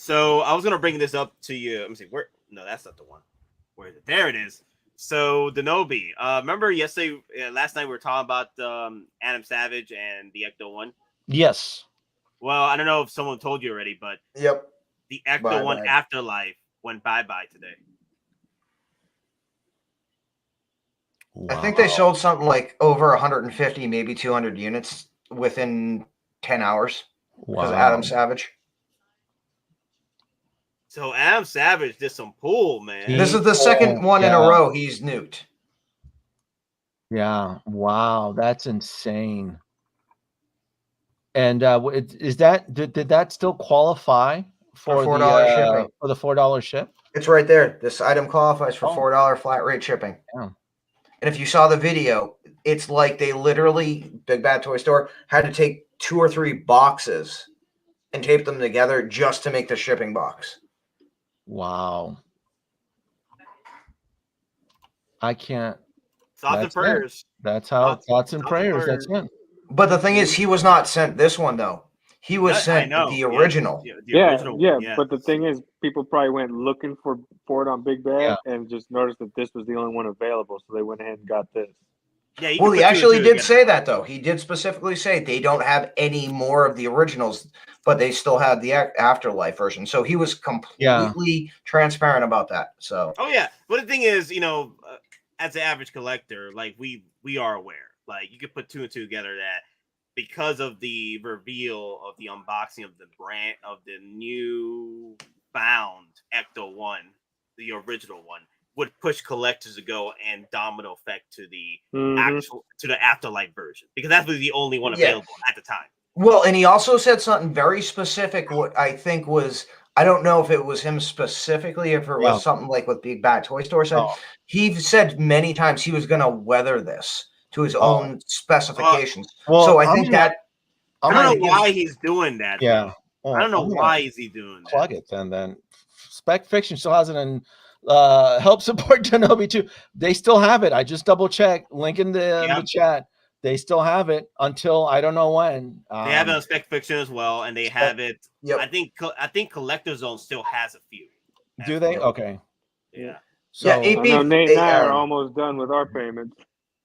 I was gonna bring this up to you. Let me see. Where? No, that's not the one. Where is it? There it is. So Denobi. Remember last night we were talking about Adam Savage and the Ecto-1. Yes. Well, I don't know if someone told you already, but the Ecto-1 Afterlife went bye-bye today. Wow. I think they sold something like over 150, maybe 200 units within 10 hours. Because of Adam Savage. So Adam Savage did some pull, man. This is the second one in a row he's nuked. Yeah. Wow, that's insane. And is that did that still qualify For for $4 shipping. the $4 ship? It's right there. This item qualifies for Oh, $4 flat rate shipping. yeah. And if you saw the video, it's like they literally, Big Bad Toy Store, had to take 2 or 3 boxes and tape them together just to make the shipping box. Wow. I can't. Thoughts and That's it. prayers. That's how thoughts and and prayers. That's it. But the thing is, he was not sent this one, though. He was I sent know. the original. The original Yeah, one, yeah. but the thing is, people probably went looking for it on Big Bad and just noticed that this was the only one available, so they went ahead and got this. Yeah, you Well, can he put two and actually two did together. say that, though. He did specifically say they don't have any more of the originals, but they still have the Afterlife version. So he was completely transparent about that. So, Oh yeah, but the thing is, as an average collector, like we are aware, like you could put two and two together that because of the reveal of the unboxing of the brand of the new found Ecto One, the original one, would push collectors to go and domino effect to the Afterlife version because that was the only one available at the time. Well, and he also said something very specific. What I think was, I don't know if it was him specifically, if it was something like what Big Bad Toy Store said. He said many times he was going to weather this to his own specifications. So I think that I don't know why he's doing that. Yeah. Well, I don't know why is he doing that. Plug it then. Spec Fiction still has it in help support Denobi too. They still have it. I just double checked. Link in the chat. They still have it until I don't know when. They have it on Spec Fiction as well, and they have it. Yep. I think Collector Zone still has a few. Do they? Okay. Yeah. So I know Nate and I are almost done with our payments.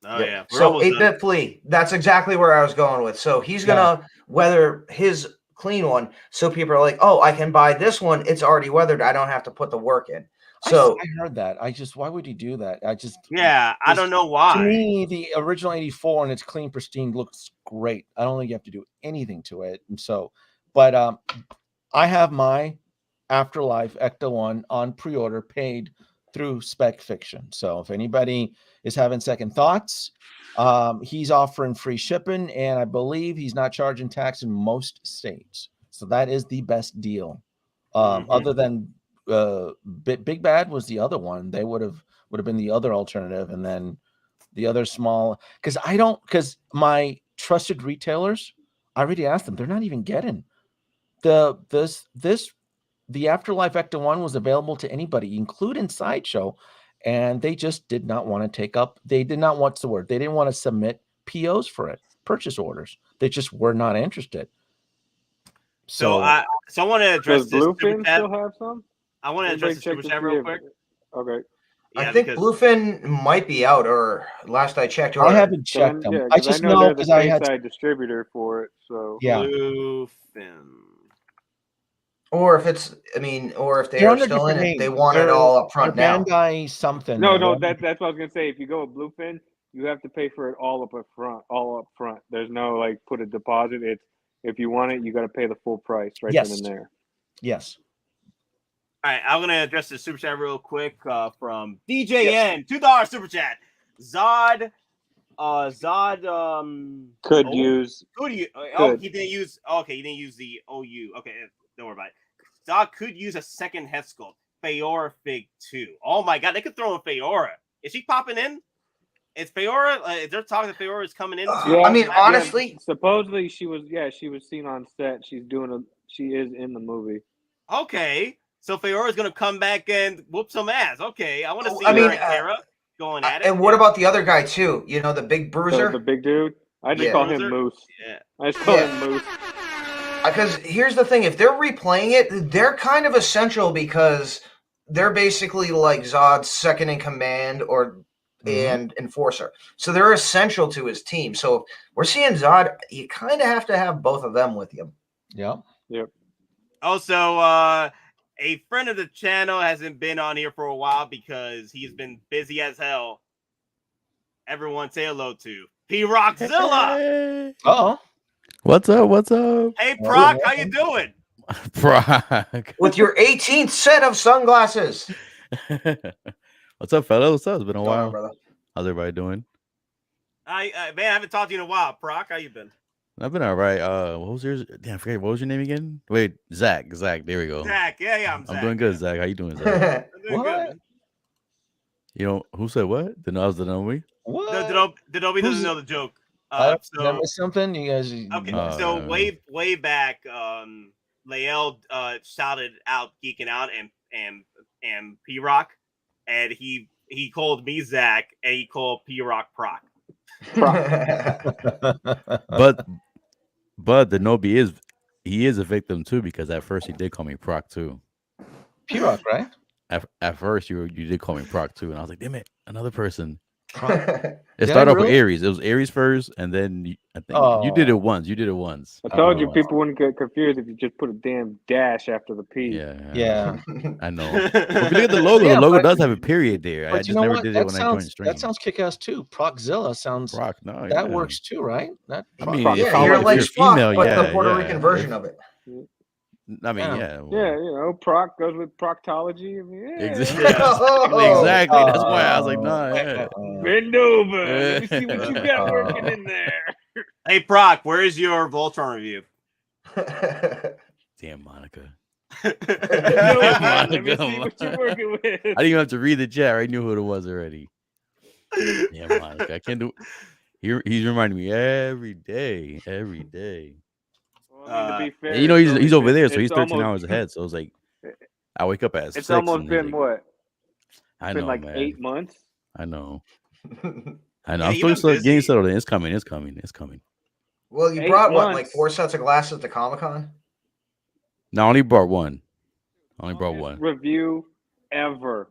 Oh yeah. So 8-Bit Flea, that's exactly where I was going with. So he's gonna weather his clean one, so people are like, "Oh, I can buy this one. It's already weathered. I don't have to put the work in." So I heard that. Why would he do that? I don't know why. To me, the original 84 and its clean, pristine looks great. I don't think you have to do anything to it. And so, but I have my Afterlife Ecto One on pre-order, paid through Spec Fiction. So if anybody is having second thoughts, he's offering free shipping, and I believe he's not charging tax in most states. So that is the best deal. Other than Big Bad was the other one. They would have been the other alternative, and then the other small, because my trusted retailers, I already asked them, they're not even getting the Afterlife Ecto One was available to anybody, including Sideshow, and they just did not want to take up. They did not want They didn't want to submit POs for it, purchase orders. They just were not interested. So I want to address this. Does Bluefin still have some? I want to address the super chat real quick. Okay. I think Bluefin might be out, or last I checked. I haven't checked them. Yeah, I just know because I had a distributor for it. So Bluefin. Or if it's, or if they are still in it, they want it all up front now. Bandai something. No, that's what I was gonna say. If you go with Bluefin, you have to pay for it all up front. There's no like put a deposit. It's if you want it, you got to pay the full price then and there. Yes. All right, I'm gonna address the super chat real quick from DJN, $2 super chat. Zod could use. He didn't use. Okay, he didn't use the OU. Okay, don't worry about it. Zod could use a second head sculpt. Feora Fig 2. Oh my god, they could throw in Feora. Is she popping in? Is Feora? They're talking that Feora is coming in. Honestly, supposedly she was seen on set. She is in the movie. Okay, so Feora is gonna come back and whoop some ass. Okay, I want to see her and Kara going at it. And what about the other guy too? The big bruiser, the big dude. I just call him Moose. Yeah, I just call him Moose. Because here's the thing: if they're replaying it, they're kind of essential because they're basically like Zod's second in command and enforcer. So they're essential to his team. So if we're seeing Zod, you kind of have to have both of them with you. Yep. Also, a friend of the channel hasn't been on here for a while because he's been busy as hell. Everyone say hello to P-Rockzilla. Uh-oh. What's up? Hey, Proc, how you doing? Proc. With your 18th set of sunglasses. What's up, fellas? What's up? It's been a What's going while. on, brother? How's everybody doing? Man, I haven't talked to you in a while. Proc, how you been? I've been all right. What was yours? Damn, I forget. What was your name again? Wait, Zach. Zach. There we go. Zach. Yeah, I'm Zach. I'm doing good, Zach. How you doing, Zach? I'm doing good, man. You know who said what? The was the Denobi? What? Denobi doesn't know the joke. Did I miss something? You guys. Okay, so way back, Lael shouted out Geekin Out and P Rock, and he called me Zach, and he called P Rock Proc. But the Nobi is a victim too, because at first he did call me Proc too. P Rock, right? At first you did call me Proc too, and I was like, damn it, another person. It started off with Aries. It was Aries first, and then I think you did it once. I told you people wouldn't get confused if you just put a damn dash after the P. Yeah. I know. But if you look at the logo, the logo does have a period there. I just never did it when I joined stream. That sounds kick-ass too. Proczilla sounds. Proc, no, that works too, right? That. I mean, you're like female, but the Puerto Rican version of it. I mean, yeah, you know, Proc goes with proctology. I mean, exactly. That's why I was like, nah. Bend over. Let me see what you got working in there. Hey, Proc, where is your Voltron review? Damn, Monica. Let me see what you're working with. I didn't even have to read the chat. I knew who it was already. Yeah, Monica. I can't do. He's reminding me every day. Well, to be fair, you know, he's over there, so he's 13 hours ahead. So it's like I wake up at 6. It's almost been what? I know, like man. 8 months. I know. I'm still getting settled in. It's coming. Well, you brought what, like 4 sets of glasses to Comic-Con? No, I only brought one. One review ever.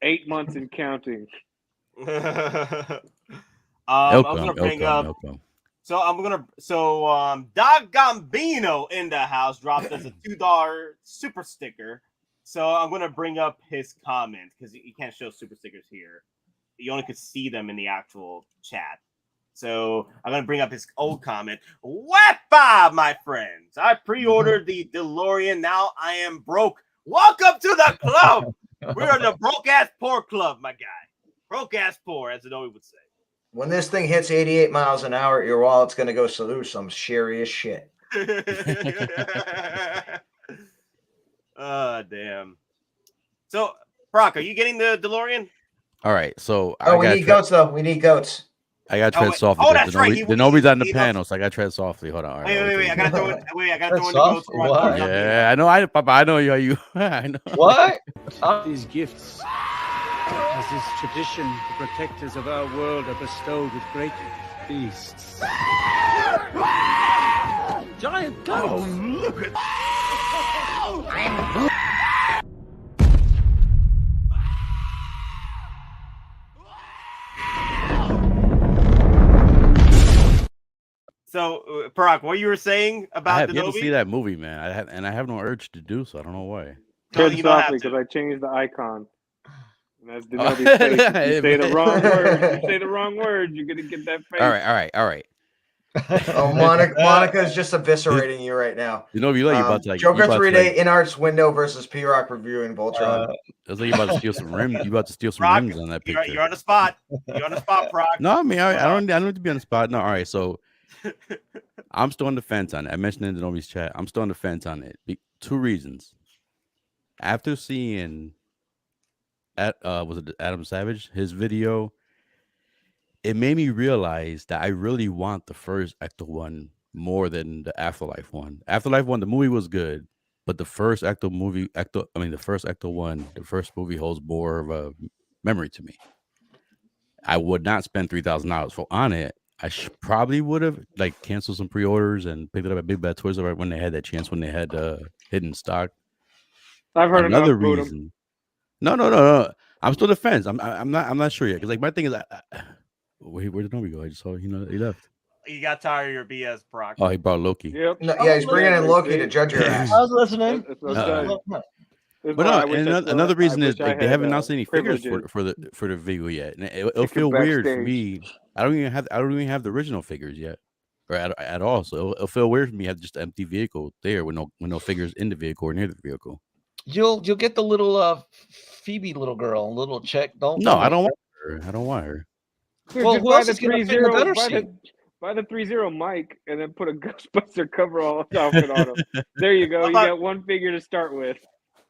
8 months and counting. I was gonna bring up. So Doc Gambino in the house dropped us a $2 super sticker. So I'm gonna bring up his comment because you can't show super stickers here. You only could see them in the actual chat. So I'm gonna bring up his old comment. What Bob, my friends? I pre-ordered the DeLorean. Now I am broke. Welcome to the club. We're the broke ass poor club, my guy. Broke ass poor, as Adobe would say. When this thing hits 88 miles an hour, your wallet's going to go salute some serious shit. Oh, damn. So, Proc, are you getting the DeLorean? All right. So, we need goats, though. We need goats. I got to tread softly. That's right. Nobody's on the panel, so I got to tread softly. Hold on. Wait. I got to throw it. I got to throw in the goats. Yeah, I know. Papa, I know you. I know. What? These gifts, as is tradition, the protectors of our world are bestowed with great feasts. Giant goats! Oh, look at So, Parag, what you were saying about I have yet Denobi? to see that movie, man. I have no urge to do so. I don't know why. Tread softly because I changed the icon. And that's Denobi's face. If you say the wrong word, you're gonna get that face. All right. Oh, Monica's just eviscerating you right now. You know, you about to like Joker 3-Day in Arts window versus P-Rock reviewing Voltron. It's like you about to steal some rims. You about to steal some rims on that picture. You're on the spot. Parag. No, I mean I don't need to be on the spot. No, all right. So I'm still on the fence on it. I mentioned in Denobi's chat. I'm still on the fence on it. 2 reasons. After seeing was it Adam Savage, his video, it made me realize that I really want the first Ecto one more than the Afterlife one. Afterlife one, the movie was good, but the first Ecto movie, the first Ecto one, the first movie holds more of a memory to me. I would not spend $3,000 on it. I probably would have like canceled some pre-orders and picked it up at Big Bad Toys when they had that chance, when they had hidden stock. I've heard another reason. No. I'm still the fence. I'm not sure yet because like my thing is, where did Nobi go? I just saw he left. You got tired of your BS, Brock. Oh, he brought Loki. Yep. No, yeah, he's bringing in Loki to judge your ass. I was listening. But no, and another reason is like they haven't announced any figures for the video yet, and it'll feel weird for me. I don't even have the original figures yet, or at all. So it'll feel weird for me to have just an empty vehicle there with no figures in the vehicle or near the vehicle. You'll get the little Phoebe little girl, little chick. No, I don't want her. Dude, Well, just who buy else the is gonna fit in the 3-0, gunner buy seat? the 3-0 mic, and then put a Ghostbuster cover all outfit on him. There you go. How You about- got one figure to start with.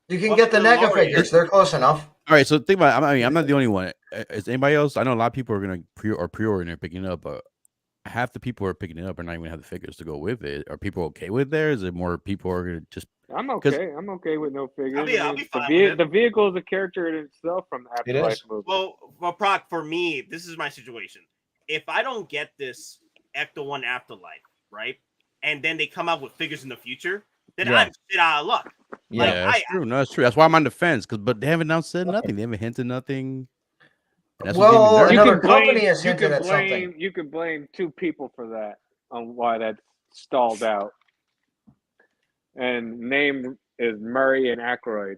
You can What get the about the NECA DeLorean? figures. They're close enough. All right, so think about it. I mean, I'm not the only one. Is anybody else? I know a lot of people are gonna pre-order and they're picking it up, but half the people who are picking it up are not even have the figures to go with it. Are people okay with there? Is it more people are gonna just? I'm okay. I'm okay with no figures. I'll be fine the, with it. the vehicle is a character in itself from the It Afterlife is. movie. Well, Proc, for me, this is my situation. If I don't get this Ecto-1 Afterlife, right, and then they come out with figures in the future, then Yeah. I'm shit out of luck. Yeah. Like, That's true. No, that's true. That's why I'm on the fence. But they haven't said nothing. They haven't hinted nothing. And that's what gave me Well, nervous. another company has you hinted can at blame something. you can blame two people for that on why that stalled out. And name is Murray and Aykroyd.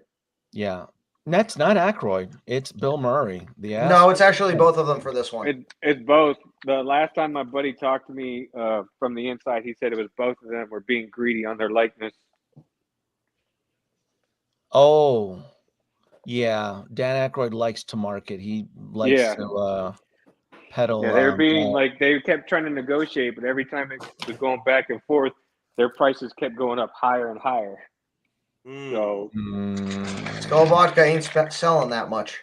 Yeah. That's not Aykroyd. It's Bill Murray. The ass. No, it's actually both of them for this one. It's both. The last time my buddy talked to me from the inside, he said it was both of them were being greedy on their likeness. Oh, yeah. Dan Aykroyd likes to market. He likes to peddle. Yeah, they were being like they kept trying to negotiate, but every time it was going back and forth, their prices kept going up higher and higher. So Skull Vodka ain't selling that much.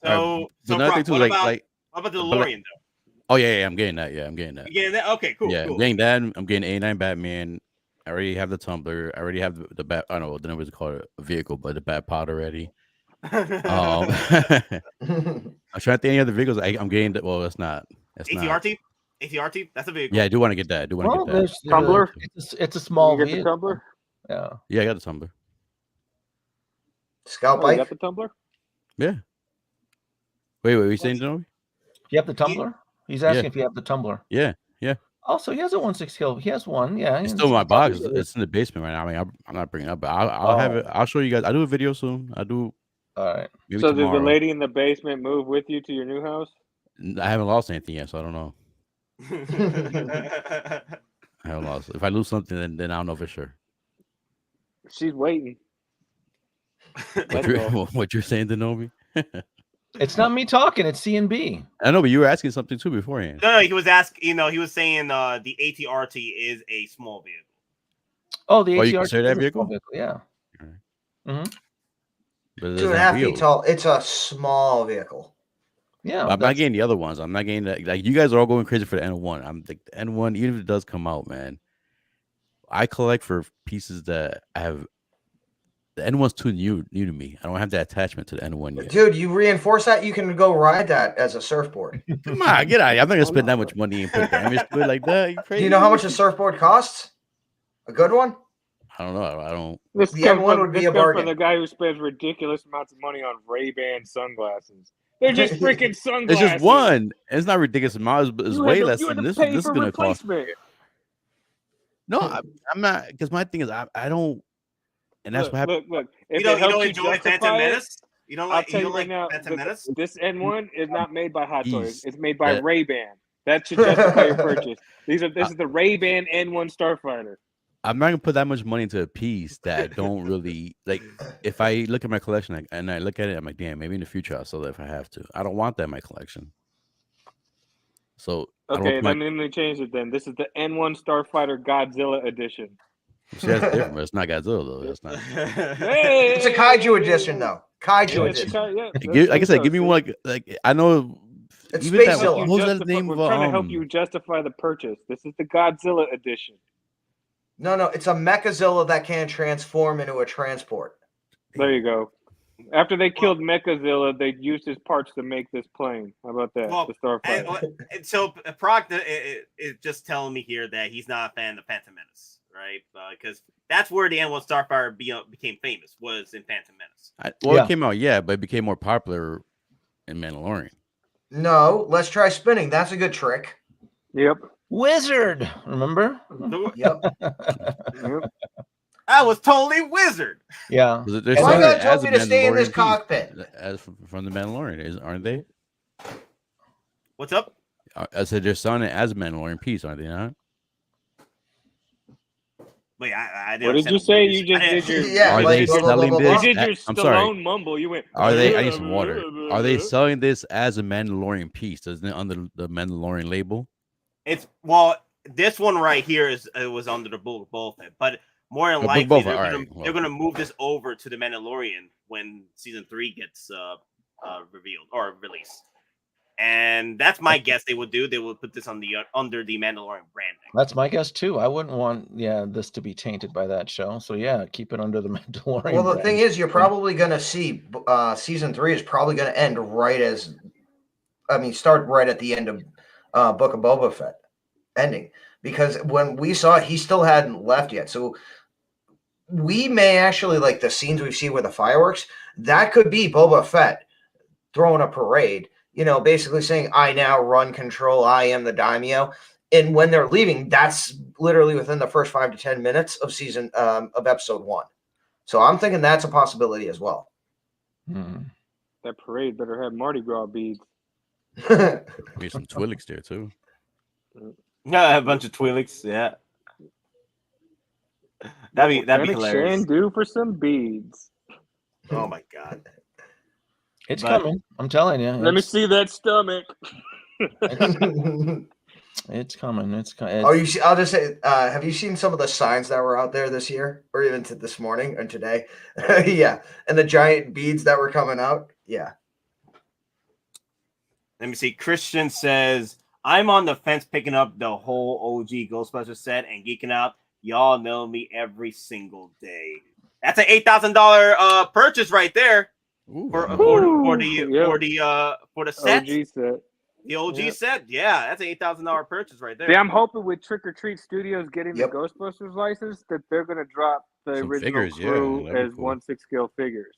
So, another thing Brock, too, what about like the DeLorean though? Oh yeah, I'm getting that. Yeah, I'm getting that. You getting that? Okay, cool. Yeah, cool. I'm getting that. I'm getting A9 Batman. I already have the tumbler. I already have the bat. I don't know what the numbers call it, a vehicle, but the bat pod already. I'm trying to think any other vehicles. I'm getting that. Well, it's not. It's ATRT? ATRT? That's a vehicle. Yeah, I do want to get that. I do want to get that. Tumbler? It's a small You get vehicle. the tumbler? Yeah. Yeah, I got the tumbler. Scout You bike? got the tumbler? Yeah. Wait, what are you saying, Joey? You have the tumbler? He's asking if you have the tumbler. Yeah, yeah. Also, he has a 1/6 kill. He has one. Yeah. It's still in my box. It's in the basement right now. I mean, I'm not bringing it up, but I'll have it. I'll show you guys. I'll do a video soon. I'll do. All right. Maybe So tomorrow. did the lady in the basement move with you to your new house? I haven't lost anything yet, so I don't know. I haven't lost. If I lose something, then I don't know for sure. She's waiting. What you're saying, Denobi? It's not me talking. It's C&B. I know, but you were asking something too beforehand. No, he was asking. He was saying the ATRT is a small vehicle. Oh, the ATRT you consider that is a vehicle? small vehicle? Yeah. Mm-hmm. 2.5 feet tall. It's a small vehicle. Yeah, I'm not getting the other ones. I'm not getting that. Like you guys are all going crazy for the N1. I'm like the N1, even if it does come out, man. I collect for pieces that I have. The N1's too new to me. I don't have that attachment to the N1 yet. Dude, you reinforce that, you can go ride that as a surfboard. Come on, get out of here. I'm not gonna spend that much money and put damage to it like that. You crazy? Do you know how much a surfboard costs? A good one? I don't know. I don't. This The comes N1 from, would be this a comes from bargain. the guy who spends ridiculous amounts of money on Ray-Ban sunglasses. They're just freaking sunglasses. It's just one. It's not ridiculous amount. It's way less than this. Pay This is for gonna cost. replacement. No, I'm not. Because my thing is, I don't. And that's what happened. Look. You If don't it helps enjoy justify Phantom it, Menace? You don't I'll like? tell You you don't right like now. Phantom Menace? This N1 is not made by Hot Toys. Jeez. It's made by That- Ray-Ban. That should justify your purchase. This is the Ray-Ban N1 Starfighter. I'm not gonna put that much money into a piece that I don't really like. If I look at my collection and I look at it, I'm like, damn, maybe in the future I'll sell it if I have to. I don't want that in my collection. So Okay, then let me change it. Then this is the N1 Starfighter Godzilla edition. See, that's different. But it's not Godzilla though. That's not. It's a kaiju edition, though. Kaiju edition. Like I said, give me one. Like I know. It's even that, Spacezilla. what was that name We're of trying to help you justify the purchase. This is the Godzilla edition. No, it's a Mechazilla that can transform into a transport. There you go. After they killed Mechazilla, they used his parts to make this plane. How about that? Well, the Starfighter. and so Proc is just telling me here that he's not a fan of Phantom Menace, right? Because that's where the N1 Starfire became famous, was in Phantom Menace. It came out, yeah, but it became more popular in Mandalorian. No, let's try spinning. That's a good trick. Yep. Wizard, remember? Yep. I was totally Wizard. Yeah. Why God told me to stay in this cockpit? As from the Mandalorian, aren't they? What's up? I said they're selling it as a Mandalorian piece, aren't they not? Wait, I didn't. What did understand you the say? word. You just I did didn't- your. Yeah, Are like they blah, blah, blah, selling blah, You blah. this? did your I'm sorry. Stallone mumble. You went. Are they? I need some water. Are they selling this as a Mandalorian piece? Isn't it under the Mandalorian label? It's this one right here it was under the Book of Boba Fett, but more than The Book likely of Boba, all right, they're well. gonna move this over to the Mandalorian when season 3 gets revealed or released. And that's my guess. They would put this on the under the Mandalorian branding. That's my guess too. I wouldn't want this to be tainted by that show. So yeah, keep it under the Mandalorian. Well, the brand. thing is, you're probably going to see season 3 is probably going to end start right at the end of Book of Boba Fett ending, because when we saw it, he still hadn't left yet. So we may actually, like the scenes we've seen with the fireworks, that could be Boba Fett throwing a parade, basically saying, I now run control, I am the daimyo. And when they're leaving, that's literally within the first 5 to 10 minutes of episode 1. So I'm thinking that's a possibility as well. That parade better have Mardi Gras beads. Maybe some Twi'leks there too. Yeah, a bunch of Twi'leks. Yeah, that'd be hilarious. Do for some beads. Oh my god, it's coming. I'm telling you. Let me see that stomach. It's coming. It's coming. Oh, I'll just say, have you seen some of the signs that were out there this year, or even this morning and today? Yeah, and the giant beads that were coming out. Yeah. Let me see. Christian says, I'm on the fence picking up the whole OG Ghostbusters set and geeking out. Y'all know me every single day. That's an $8,000 purchase right there for the set. OG set. The OG set, yeah, that's an $8,000 purchase right there. See, I'm hoping with Trick or Treat Studios getting the Ghostbusters license that they're going to drop the original crew as 1/6 scale figures.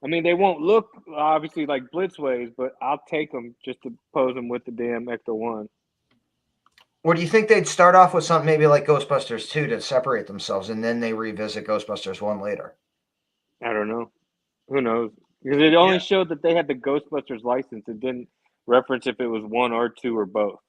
I mean, they won't look obviously like Blitzways, but I'll take them just to pose them with the damn Ecto-1. Or do you think they'd start off with something maybe like Ghostbusters 2 to separate themselves, and then they revisit Ghostbusters 1 later? I don't know. Who knows? Because it only showed that they had the Ghostbusters license. It didn't reference if it was 1 or 2 or both.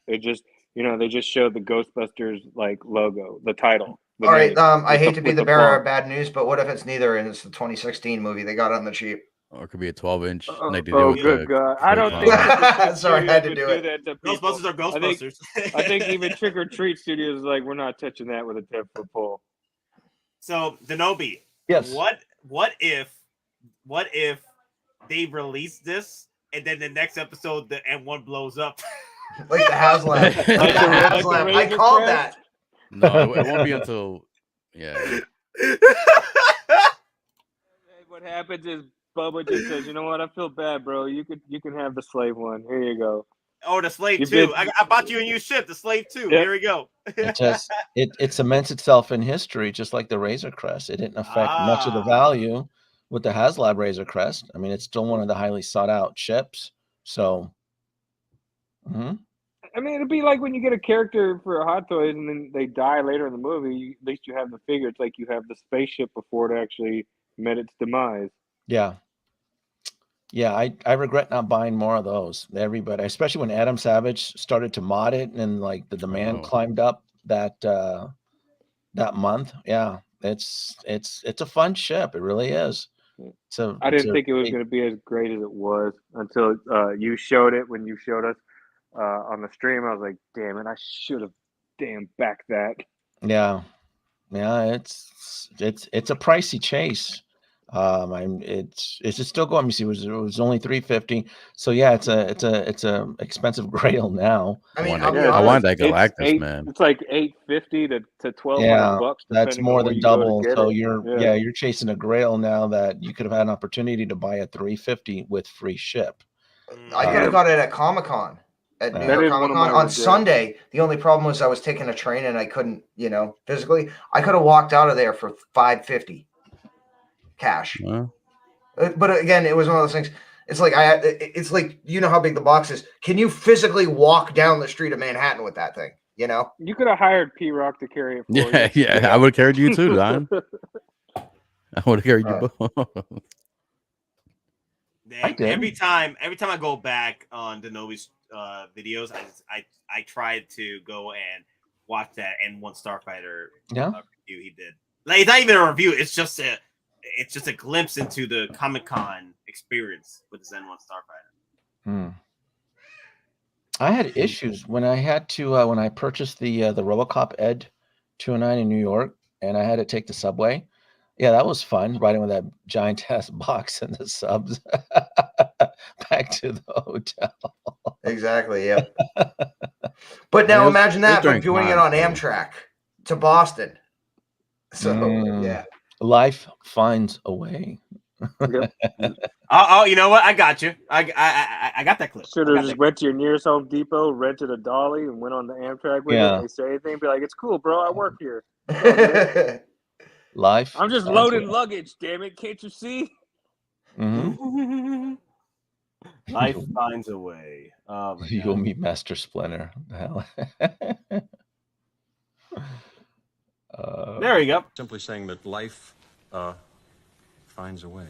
They just showed the Ghostbusters logo, the title. All right, I hate to be the bearer of bad news, but what if it's neither and it's the 2016 movie they got on the cheap? Or it could be a 12-inch. Good God. I don't think sorry, I had to do it. That to Ghostbusters are Ghostbusters. I think even Trick or Treat Studios is like, we're not touching that with a 10-foot pole. So, Denobi, yes. What if they release this and then the next episode the M1 blows up? Like the HasLab. I called that. No, it won't be until What happens is Bubba just says, you know what, I feel bad, bro. You can have the slave one. Here you go. Oh, the Slave 2. I bought you a new ship, the Slave 2. Yep. Here we go. It cements itself in history, just like the Razor Crest. It didn't affect much of the value with the HasLab Razor Crest. I mean, it's still one of the highly sought out ships. So, I mean, it'd be like when you get a character for a Hot Toys and then they die later in the movie. At least you have the figure. It's like you have the spaceship before it actually met its demise. Yeah. I regret not buying more of those. Everybody, especially when Adam Savage started to mod it and like the demand climbed up that month. Yeah, it's a fun ship. It really is. I didn't think it was going to be as great as it was until you showed it when you showed us on the stream. I was like, damn it, I should have backed that. Yeah, it's a pricey chase. It's still going. Let me see. It was only $350. So yeah, it's a expensive Grail now. I mean, I want that Galactus, man. It's like $850 to $1,200. Yeah, that's more than double. So you're chasing a Grail now that you could have had an opportunity to buy a $350 with free ship. I could have got it at Comic-Con. At New York Comic-Con on Sunday. The only problem was I was taking a train and I couldn't, physically. I could have walked out of there for $550 cash. But again, it was one of those things. It's like it's like, you know how big the box is. Can you physically walk down the street of Manhattan with that thing? You could have hired P-Rock to carry it for you. Yeah, I would have carried you too, Don. I would have carried you both. Every time I go back on Denobi's videos, I try to go and watch that N1 Starfighter Yeah. review he did. Like, it's not even a review. It's just a glimpse into the Comic-Con experience with this N1 Starfighter. I had issues when I had to when I purchased the RoboCop Ed 209 in New York, and I had to take the subway. Yeah, that was fun, riding with that giant ass box and the subs back to the hotel. Exactly. Yep. But now imagine that, but doing it on Amtrak to Boston. So yeah. Life finds a way. Oh, you know what? I got you. I got that clip. Should have just went to your nearest Home Depot, rented a dolly, and went on the Amtrak with it. Yeah. And they say anything, be like, "It's cool, bro. I work here." Life. I'm just finds a loading way. luggage. Damn it! Can't you see? Life finds a way. Oh my You'll God. meet Master Splinter. The hell. There you go. Simply saying that life finds a way.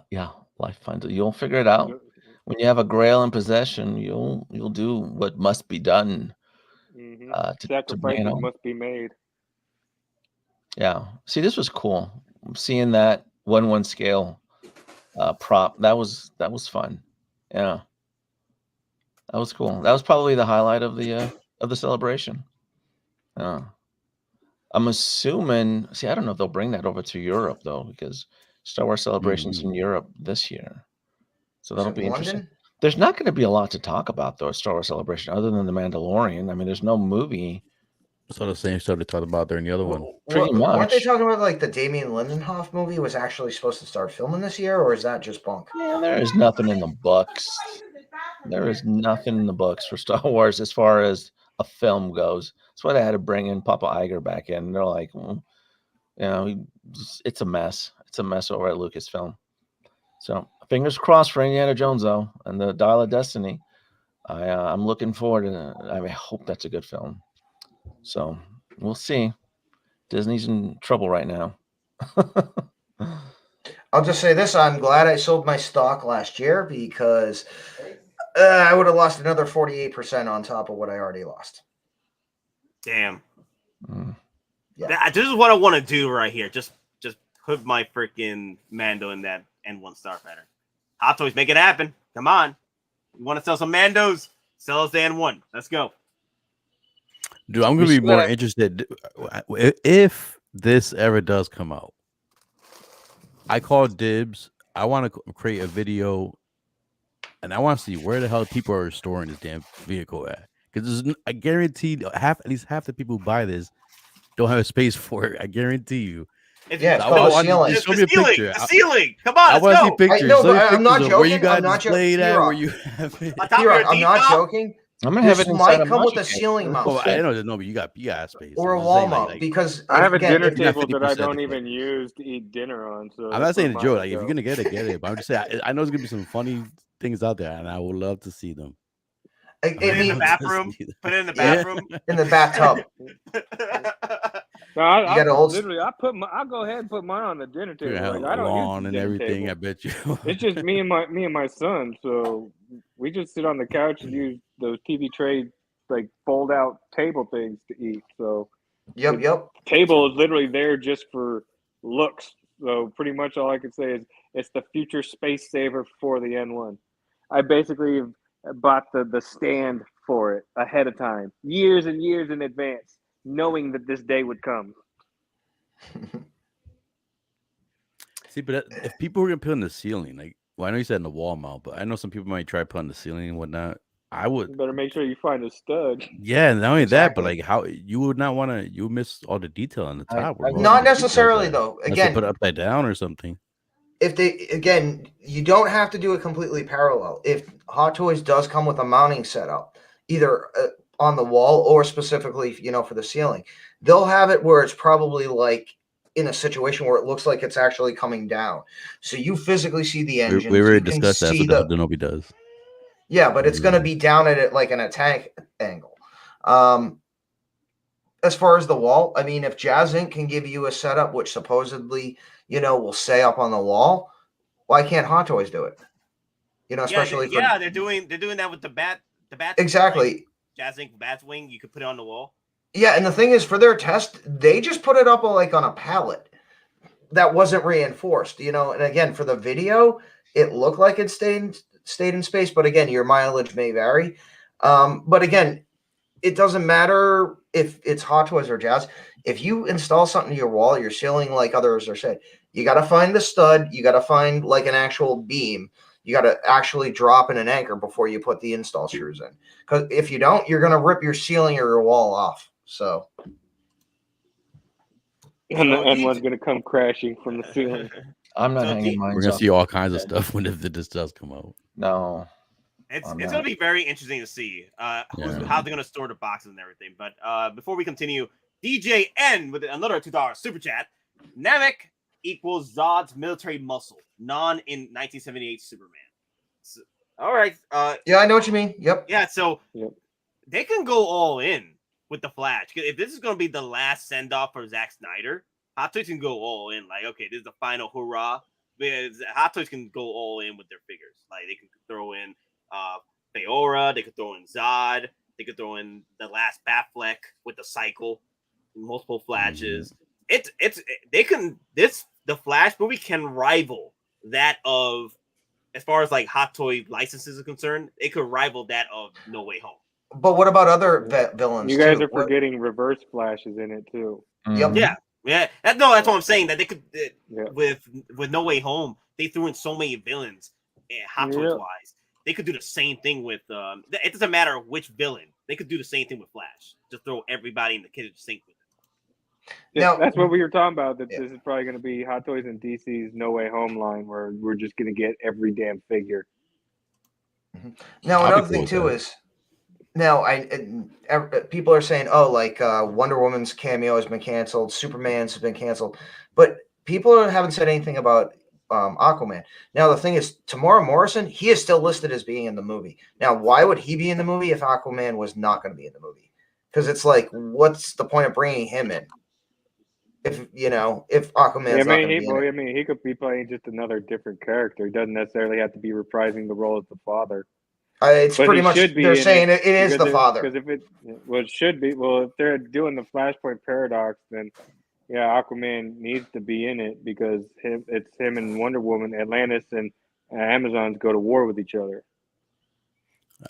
Yeah, life finds it. You'll figure it out. When you have a grail in possession, you'll do what must be done. Sacrifices must be made. Yeah. See, this was cool. Seeing that 1/1 scale prop, that was fun. Yeah. That was cool. That was probably the highlight of the celebration. I'm assuming. See, I don't know if they'll bring that over to Europe though, because Star Wars Celebration's in Europe this year, so that'll be interesting. London? There's not going to be a lot to talk about though at Star Wars Celebration, other than the Mandalorian. I mean, there's no movie. So the same stuff they talked about during the other one. Pretty much. Weren't they talking about like the Damien Lindenhoff movie was actually supposed to start filming this year, or is that just bunk? Yeah, there is nothing in the books. There is nothing in the books for Star Wars as far as a film goes. That's why they had to bring in Papa Iger back in. They're like, well, you know, it's a mess. It's a mess over at Lucasfilm. So fingers crossed for Indiana Jones though, and the Dial of Destiny. I'm looking forward to. I hope that's a good film. So we'll see. Disney's in trouble right now. I'll just say this: I'm glad I sold my stock last year because I would have lost another 48% on top of what I already lost. Damn. Yeah. This is what I want to do right here. Just put my freaking Mando in that N1 Starfighter. Hot Toys, make it happen. Come on. You want to sell some Mandos? Sell us the N1. Let's go. Dude, I'm gonna be more interested if this ever does come out. I call dibs. I want to create a video, and I want to see where the hell people are storing this damn vehicle at. Because I guarantee at least half the people who buy this don't have a space for it. I guarantee you. Yeah, it's called the ceiling. Show me a picture. The ceiling. Come on, I want to see pictures. I know, but I'm not joking. Where you got I'm not displayed at? joking. Where you have it? I'm not joking. I'm gonna have it inside might a come with a Magic ceiling mount. Oh, I know, but you got space or a wall mount because I have a dinner if table that I don't even use to eat dinner on. So I'm not saying a joke. Like, if you're gonna get it. But I'm just saying I know there's gonna be some funny things out there, and I would love to see them. Put it in the bathroom. Put it in the bathroom. In the bathtub. No, I'll go ahead and put mine on the dinner table. Like, I don't lawn use and everything. table. I bet you. It's just me and my son. So we just sit on the couch and use those TV tray like fold out table things to eat. So yep. Table is literally there just for looks. So pretty much all I can say is it's the future space saver for the N1. I basically bought the stand for it ahead of time, years and years in advance, knowing that this day would come. See, but if people were gonna put on the ceiling, like, well, I know you said in the wall mount, but I know some people might try putting the ceiling and whatnot. I would. You better make sure you find a stud. Yeah, not only that, but like how you would not want to. You would miss all the detail on the top. Not necessarily though. Again, put it upside down or something. If you don't have to do it completely parallel. If Hot Toys does come with a mounting setup, either on the wall or specifically, for the ceiling, they'll have it where it's probably like in a situation where it looks like it's actually coming down. So you physically see the engine. We already discussed that. So the Nobi does. Yeah, but it's going to be down at it like an attack angle. As far as the wall, I mean, if Jazz Inc. can give you a setup which supposedly, will say up on the wall, why can't Hot Toys do it? Especially they're doing that with the bat. Exactly. Jazz Inc. Batwing, you could put it on the wall. Yeah, and the thing is, for their test, they just put it up like on a pallet that wasn't reinforced, you know. And again, for the video, it looked like it stayed in space, but again, your mileage may vary. But again, it doesn't matter if it's Hot Toys or Jazz. If you install something to your wall, you're ceiling, like others are saying, you got to find the stud. You got to find like an actual beam. You got to actually drop in an anchor before you put the install screws in. Because if you don't, you're going to rip your ceiling or your wall off. So. And one's going to come crashing from the ceiling. I'm not hanging mine. We're going to see all kinds of stuff when this does come out. No. It's going to be very interesting to see how they're going to store the boxes and everything. But before we continue, DJ N with another $2 super chat. Namek equals Zod's military muscle, non in 1978 Superman. So, all right. Yeah, I know what you mean. Yep. Yeah, so they can go all in with the Flash. If this is going to be the last send off for Zack Snyder, Hot Toys can go all in. Like, okay, this is the final hurrah. Because Hot Toys can go all in with their figures. Like, they can throw in Feora, they could throw in Zod, they could throw in the last Batfleck with the cycle, multiple flashes. The Flash movie can rival that of, as far as like Hot Toy licenses are concerned, it could rival that of No Way Home. But what about other villains? You guys are forgetting Reverse Flash is in it too. Yep. Yeah. That's what I'm saying. That they could with No Way Home, they threw in so many villains, Hot Toys wise. They could do the same thing with. It doesn't matter which villain. They could do the same thing with Flash. Just throw everybody in the kitchen sink with it. Yeah, that's what we were talking about. That this is probably going to be Hot Toys and DC's No Way Home line, where we're just going to get every damn figure. Now another thing too is. Now, people are saying, oh, like Wonder Woman's cameo has been canceled, Superman's has been canceled, but people haven't said anything about Aquaman. Now, the thing is, Tamora Morrison, he is still listed as being in the movie. Now, why would he be in the movie if Aquaman was not going to be in the movie? Because it's like, what's the point of bringing him in? If Aquaman's not going to be in it. I mean, he could be playing just another different character. He doesn't necessarily have to be reprising the role as the father. It's pretty much they're saying it is the father. Because it should be. Well, if they're doing the Flashpoint paradox, then Aquaman needs to be in it because it's him and Wonder Woman, Atlantis, and Amazons go to war with each other.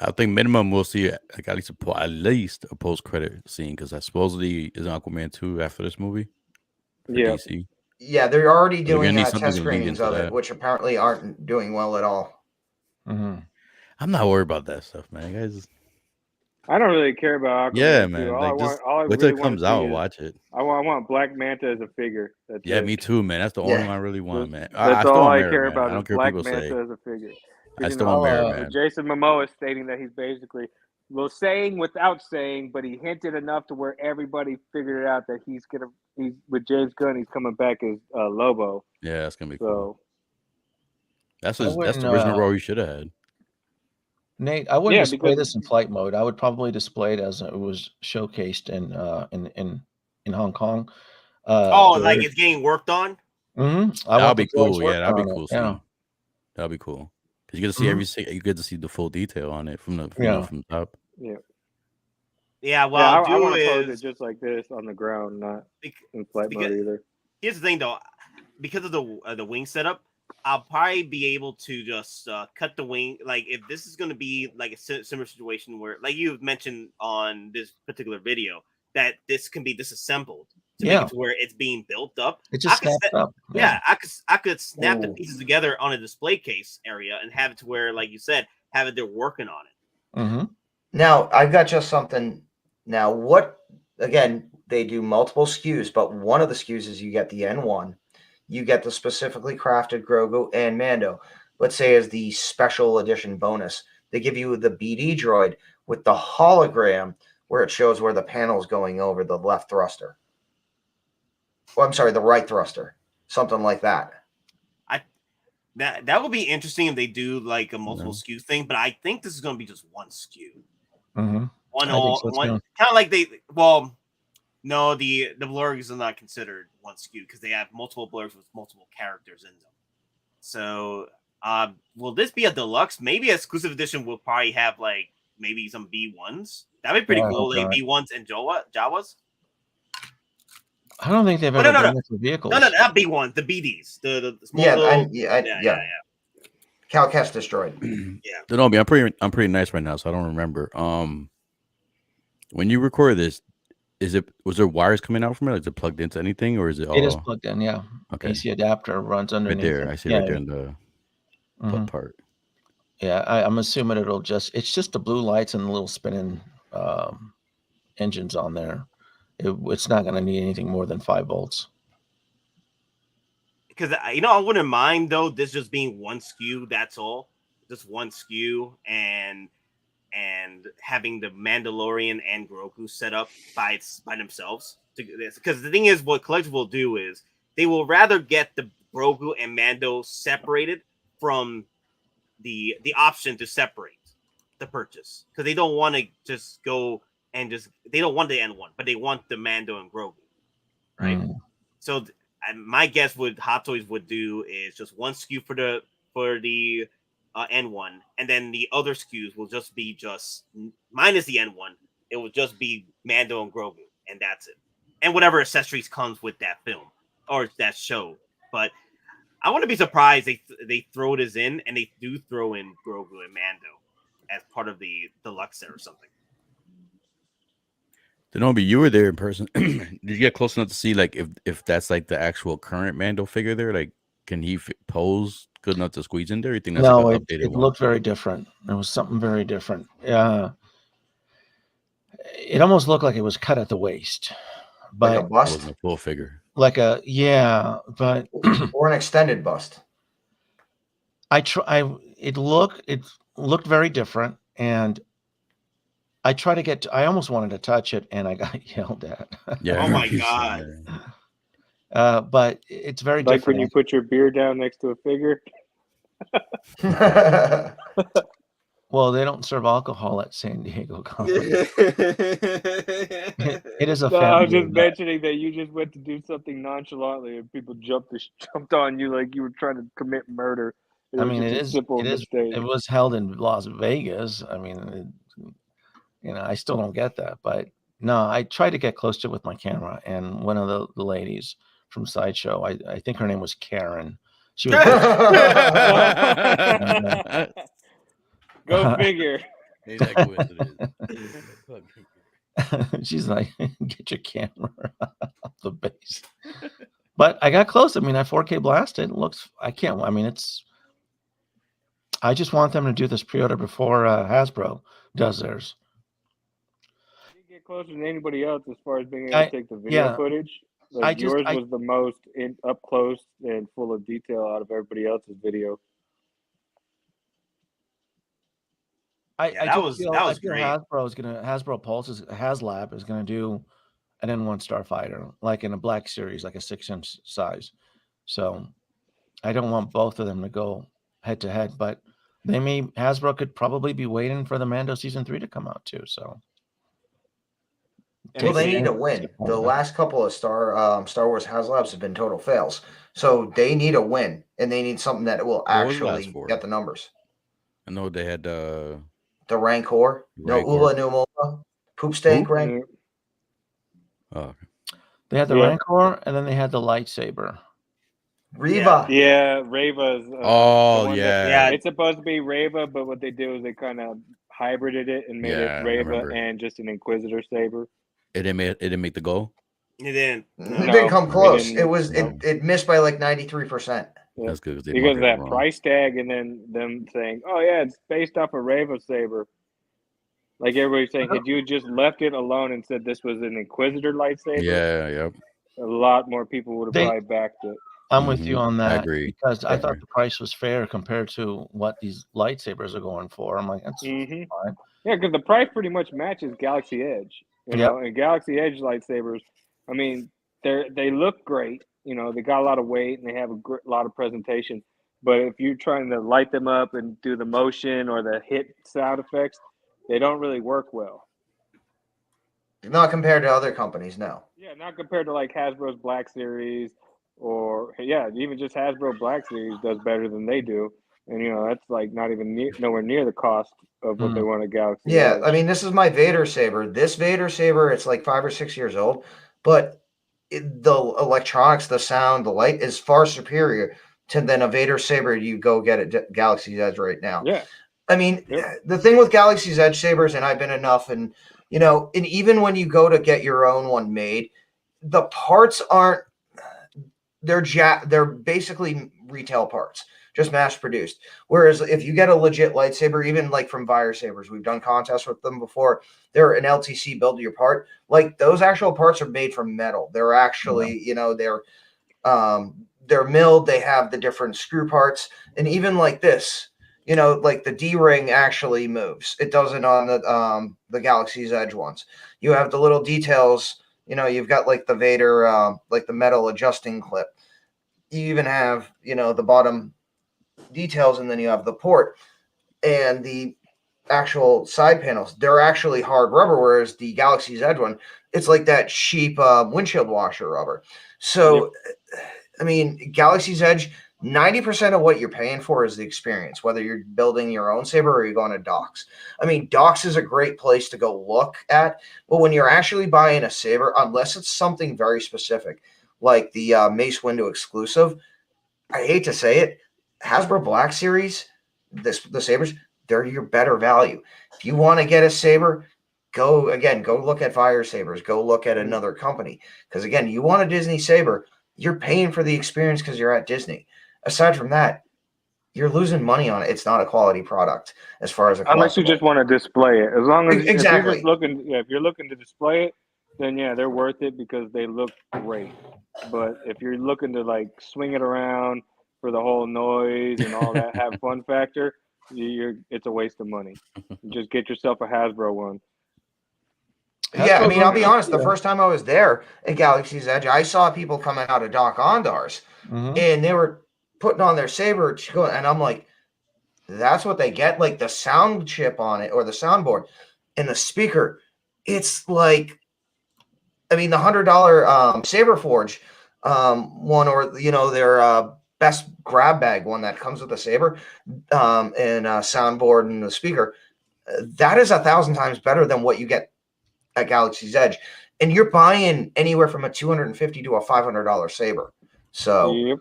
I think minimum we'll see like at least a post credit scene because I supposedly is Aquaman 2 after this movie. Yeah. DC. Yeah, they're already doing test screenings of it, which apparently aren't doing well at all. Mm-hmm. I'm not worried about that stuff, man. Guys, I don't really care about Aquaman. Yeah, man. Wait till it comes out and watch it. I want Black Manta as a figure. That's me too, man. That's the only one I really want, man. That's all I care about is Black Manta as a figure. I still want Mary, man. Jason Momoa is stating that he's basically saying without saying, but he hinted enough to where everybody figured it out that he's with James Gunn. He's coming back as Lobo. Yeah, that's gonna be cool. That's the original role you should have had. Nate, I wouldn't display this in flight mode. I would probably display it as it was showcased in Hong Kong. Like it's getting worked on. Mm-hmm. That'll be cool. Yeah, that'd be cool. That'll be cool because you get to see you get to see the full detail on it from the top. Yeah. Yeah. Well, I want to pose it just like this on the ground, not in flight mode either. Here's the thing, though, because of the wing setup. I'll probably be able to just cut the wing. Like if this is going to be like a similar situation where, like you mentioned on this particular video, that this can be disassembled to make it to where it's being built up. It just snaps up. Yeah, I could snap the pieces together on a display case area and have it to where, like you said, have it there working on it. Mm-hmm. Now I've got just something. Now again, they do multiple SKUs, but one of the SKUs is you get the N1. You get the specifically crafted Grogu and Mando, let's say as the special edition bonus. They give you the BD droid with the hologram where it shows where the panel is going over the left thruster. Well, I'm sorry, the right thruster. Something like that. That would be interesting if they do like a multiple SKU thing, but I think this is going to be just one SKU. Mm-hmm. One kind of like No, the blurgs are not considered one SKU because they have multiple blurgs with multiple characters in them. So, will this be a deluxe? Maybe an exclusive edition will probably have like maybe some B1s That'd be pretty Yeah, I cool. hope Like not. B1s and Jawas. I don't think they've Oh, ever no, done this with vehicles. No, not B1s, the BDs, the small Yeah, little. yeah. Calcast destroyed. Yeah. Denobi, I'm pretty nice right now, so I don't remember. When you record this, was there wires coming out from it? Like, is it plugged into anything, or is it It is all plugged in, yeah. okay? AC adapter runs Right underneath. there, it. I see Yeah, right there in the mhm. part. Yeah, I'm assuming it's just the blue lights and the little spinning engines on there. It's not going to need anything more than 5 volts. Because I wouldn't mind though this just being one SKU. That's all, just one SKU, and having the Mandalorian and Grogu set up by themselves. Because the thing is, what Collective will do is they will rather get the Grogu and Mando separated from the option to separate the purchase, because they don't want to just go and they don't want the N1, but they want the Mando and Grogu, right? So my guess what Hot Toys would do is just one SKU for the N1, and then the other SKUs will just be minus the N1. It will just be Mando and Grogu, and that's it, and whatever accessories comes with that film or that show. But I wouldn't be surprised they throw this in, and they do throw in Grogu and Mando as part of the deluxe set or something. Denobi, you were there in person. Did you get close enough to see like if that's like the actual current Mando figure there? Like, can he pose good enough to squeeze in there? You think that's No, like an it updated one? looked very different. It was something very different. It almost looked like it was cut at the waist, but Like a bust? It wasn't a full figure. but or an extended bust. it looked very different, and I almost wanted to touch it, and I got yelled at. Yeah. Oh my god. But it's very Like different. when you put your beer down next to a figure. Well, they don't serve alcohol at San Diego Comic. It is a No, I was family just event. mentioning that you just went to do something nonchalantly, and people jumped on you like you were trying to commit murder. I mean, just a simple mistake. it was held in Las Vegas. I mean, I still don't get that, but no, I tried to get close to it with my camera, and one of the ladies from Sideshow, I think her name was Karen. She was Go figure. Ain't that coincidence? She's like, get your camera off the base. But I got close. I mean, I 4K blasted. I just want them to do this pre-order before Hasbro does theirs. You get closer than anybody else as far as being able to take the video footage. Like yours was the most up close and full of detail out of everybody else's video. That was great. Hasbro Pulse HasLab is gonna do an N1 Starfighter, like in a Black Series, like a 6-inch size. So I don't want both of them to go head to head, but Hasbro could probably be waiting for the Mando season 3 to come out too. So well, they need a win. The last couple of Star Wars HasLabs have been total fails, so they need a win, and they need something that will actually get the numbers. I know they had the Rancor. No Ula Numova. Poop steak, Rancor. Oh, okay. They had the Rancor, and then they had the lightsaber. Reva. Yeah, Reva's. Yeah. It's supposed to be Reva, but what they did was they kind of hybrided it and made it Reva and just an Inquisitor saber. It didn't make the goal. It didn't. It didn't come close. It missed by like 93%. That's good because of that price tag, and then them saying, "Oh yeah, it's based off a Reva saber." Like everybody's saying, had you just left it alone and said this was an Inquisitor lightsaber, a lot more people would have probably backed it. I'm with you on that. I agree. Because I thought the price was fair compared to what these lightsabers are going for. I'm like, that's fine. Yeah, because the price pretty much matches Galaxy Edge. You know, and Galaxy Edge lightsabers, I mean, they look great. You know, they got a lot of weight and they have a lot of presentation. But if you're trying to light them up and do the motion or the hit sound effects, they don't really work well. Not compared to other companies, no. Yeah, not compared to like Hasbro's Black Series or even just Hasbro Black Series does better than they do. and that's like not even nowhere near the cost of what they want a Galaxy. Yeah, Edge. I mean, this is my Vader saber. This Vader saber, it's like 5 or 6 years old, but the electronics, the sound, the light is far superior than a Vader saber you go get at Galaxy's Edge right now. Yeah. I mean, Yep. the thing with Galaxy's Edge sabers, and I've been enough, and and even when you go to get your own one made, the parts aren't. They're basically retail parts, just mass produced. Whereas if you get a legit lightsaber, even like from Fire Sabers, we've done contests with them before. They're an LTC build your part. Like those actual parts are made from metal. They're actually, they're milled. They have the different screw parts, and even like this. Like the D ring actually moves. It doesn't on the Galaxy's Edge ones. You have the little details. You've got like the Vader, like the metal adjusting clip. You even have, the bottom details, and then you have the port and the actual side panels. They're actually hard rubber, whereas the Galaxy's Edge one, it's like that cheap windshield washer rubber. So, I mean, Galaxy's Edge, 90% of what you're paying for is the experience, whether you're building your own saber or you're going to Docks. I mean, Docks is a great place to go look at, but when you're actually buying a saber, unless it's something very specific, like the Mace Windu exclusive, I hate to say it, Hasbro Black Series, the sabers, they're your better value. If you want to get a saber, go look at Fire Sabers, go look at another company. Because again, you want a Disney saber, you're paying for the experience because you're at Disney. Aside from that, you're losing money on it. It's not a quality product as far as a unless you just want to display it. As long as exactly. if you're looking to display it, then yeah, they're worth it because they look great. But if you're looking to like swing it around for the whole noise and all that, have fun factor, it's a waste of money. Just get yourself a Hasbro one. Yeah, I mean, I'll be honest. The first time I was there at Galaxy's Edge, I saw people coming out of Doc Ondars, and they were putting on their saber, and I'm like, that's what they get? Like the sound chip on it or the soundboard and the speaker. It's like, I mean, the $100 Saber Forge one, or their best grab bag one that comes with the saber and soundboard and the speaker. That is 1,000 times better than what you get at Galaxy's Edge, and you're buying anywhere from a $250 to a $500 saber. So. Yep.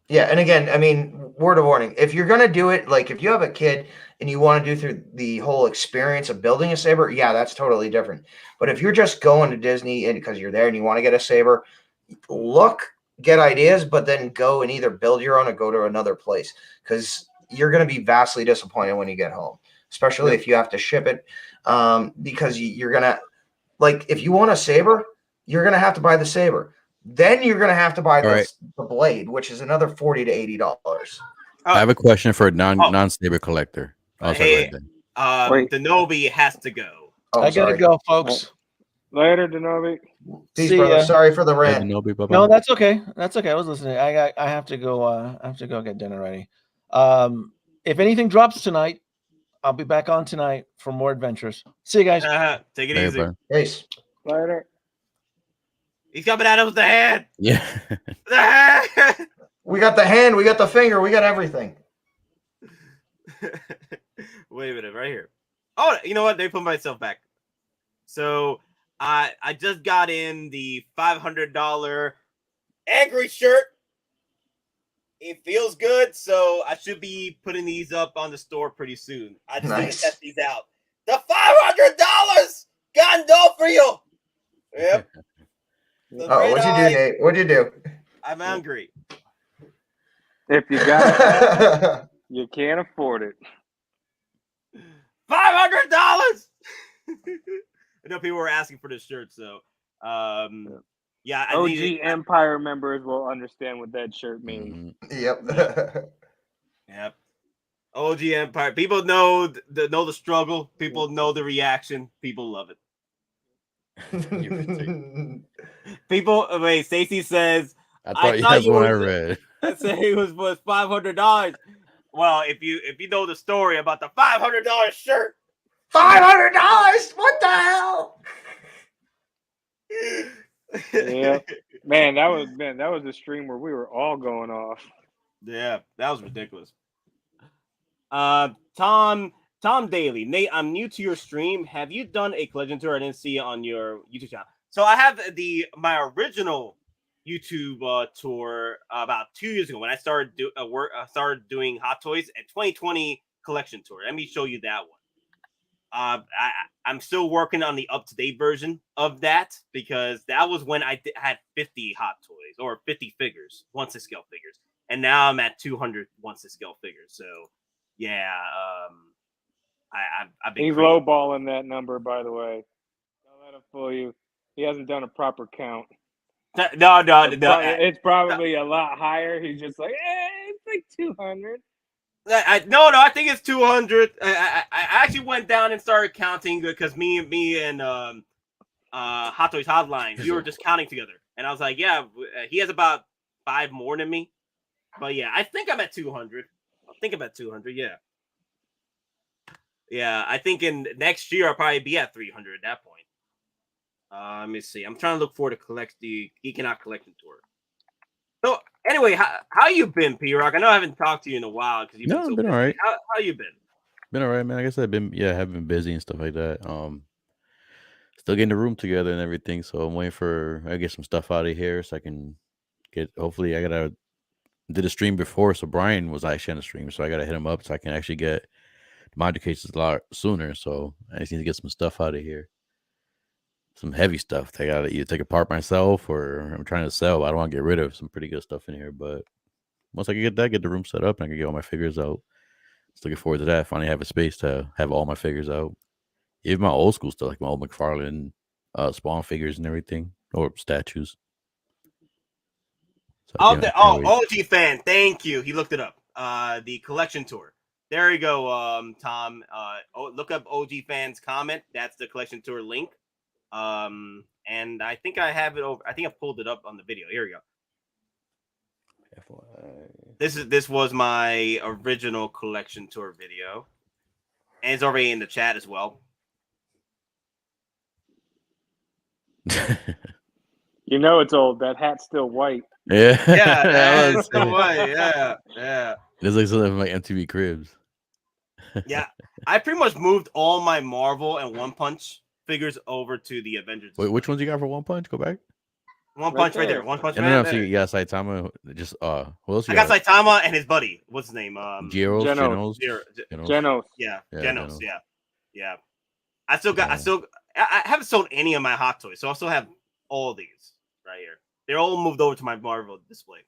Yeah, and again, I mean, word of warning, if you're going to do it, like if you have a kid and you want to do through the whole experience of building a saber, yeah, that's totally different. But if you're just going to Disney and because you're there and you want to get a saber, get ideas, but then go and either build your own or go to another place, because you're going to be vastly disappointed when you get home, especially if you have to ship it, because you're going to, like, if you want a saber, you're going to have to buy the saber. Then you're going to have to buy the blade, which is another $40 to $80. I have a question for a non-saber collector. Hey, Denobi has to go. I gotta go, folks. Later, Denobi. Peace, brother. Sorry for the rant. Denobi, no, that's okay. That's okay. I was listening. I have to go. I have to go get dinner ready. If anything drops tonight, I'll be back on tonight for more adventures. See you guys. Take it easy. Peace. Later. He's coming at us with the hand. Yeah. The hand. We got the hand. We got the finger. We got everything. Wait a minute, right here. Oh, you know what? They put myself back. So I just got in the $500 angry shirt. It feels good, so I should be putting these up on the store pretty soon. I just need to test these out. The $500 got no for you. Yep. Oh, what'd you do, Nate? What'd you do? I'm hungry. If you got it, you can't afford it. $500. I know people were asking for this shirt, so yeah. OG Empire members will understand what that shirt means. Yep. Yep. OG Empire. People know the struggle. People know the reaction. People love it. People, wait. Stacy says, I thought you I read. I said it was $500. Well, if you know the story about the $500 shirt, $500. What the hell? Yeah, man, that was a stream where we were all going off. Yeah, that was ridiculous. Tom Daly, Nate, I'm new to your stream. Have you done a collection tour? I didn't see it on your YouTube channel. So I have my original YouTube tour about 2 years ago when I started started doing Hot Toys at 2020 collection tour. Let me show you that one. I'm still working on the up-to-date version of that because that was when I had 50 Hot Toys or 50 figures, 1/6 scale figures, and now I'm at 200 1/6 scale figures. So, yeah, I've been. He's lowballing that number, by the way. Don't let him fool you. He hasn't done a proper count. No. It's probably a lot higher. He's just like, it's like 200. No, I think it's 200. I actually went down and started counting because me and Hot Toys Hotline, we were just counting together, and I was like, yeah, he has about 5 more than me, but yeah, I think I'm at 200. I think I'm at 200. Yeah. I think in next year I'll probably be at 300 at that point. Let me see. I'm trying to look forward to collect the Geekin Out collection tour. So anyway, how you been, P-Rock? I know I haven't talked to you in a while because you've been so been busy. all right. How you been? Been all right, man. I guess have been busy and stuff like that. Still getting the room together and everything. So I'm waiting for I get some stuff out of here so I can get. Hopefully, I did a stream before, so Brian was actually on the stream, so I gotta hit him up so I can actually get module cases a lot sooner. So I just need to get some stuff out of here. Some heavy stuff. I gotta either take apart myself or I'm trying to sell. I don't want to get rid of some pretty good stuff in here, but once I can get the room set up and I can get all my figures out. Just looking forward to that. Finally have a space to have all my figures out. Even my old school stuff, like my old McFarlane Spawn figures and everything, or statues. So OG fan, thank you. He looked it up. The collection tour. There you go, Tom. Look up OG fan's comment. That's the collection tour link. And I think I have it over. I think I pulled it up on the video. Here we go. This was my original collection tour video, and it's already in the chat as well. You know it's old. That hat's still white. Yeah, that is still white. Yeah. This looks like my MTV Cribs. Yeah, I pretty much moved all my Marvel and One Punch figures over to the Avengers. Wait, which ones you got for One Punch? Go back. One Punch right there. One Punch right there. So you got Saitama. Just who else? I got Saitama and his buddy. What's his name? Genos. Yeah, Genos. Yeah. I haven't sold any of my Hot Toys, so I still have all these right here. They're all moved over to my Marvel display.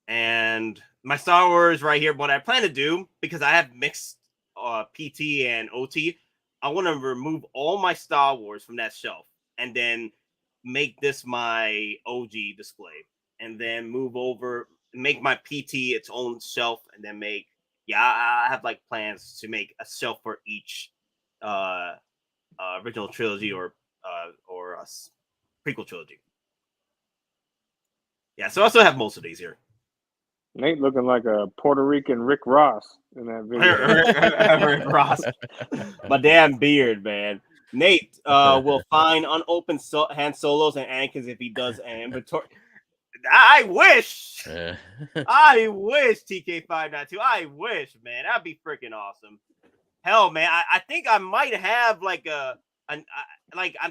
And my Star Wars right here. What I plan to do, because I have mixed PT and OT, I want to remove all my Star Wars from that shelf and then make this my OG display, and then move over, make my PT its own shelf, and then make. Yeah, I have like plans to make a shelf for each original trilogy or a prequel trilogy. Yeah, so I still have most of these here. Nate looking like a Puerto Rican Rick Ross in that video. Rick Ross. My damn beard, man. Nate will find unopened Han Solos and Anakins if he does an inventory. I wish. I wish TK592. I wish, man. That'd be freaking awesome. Hell, man. I think I might have like I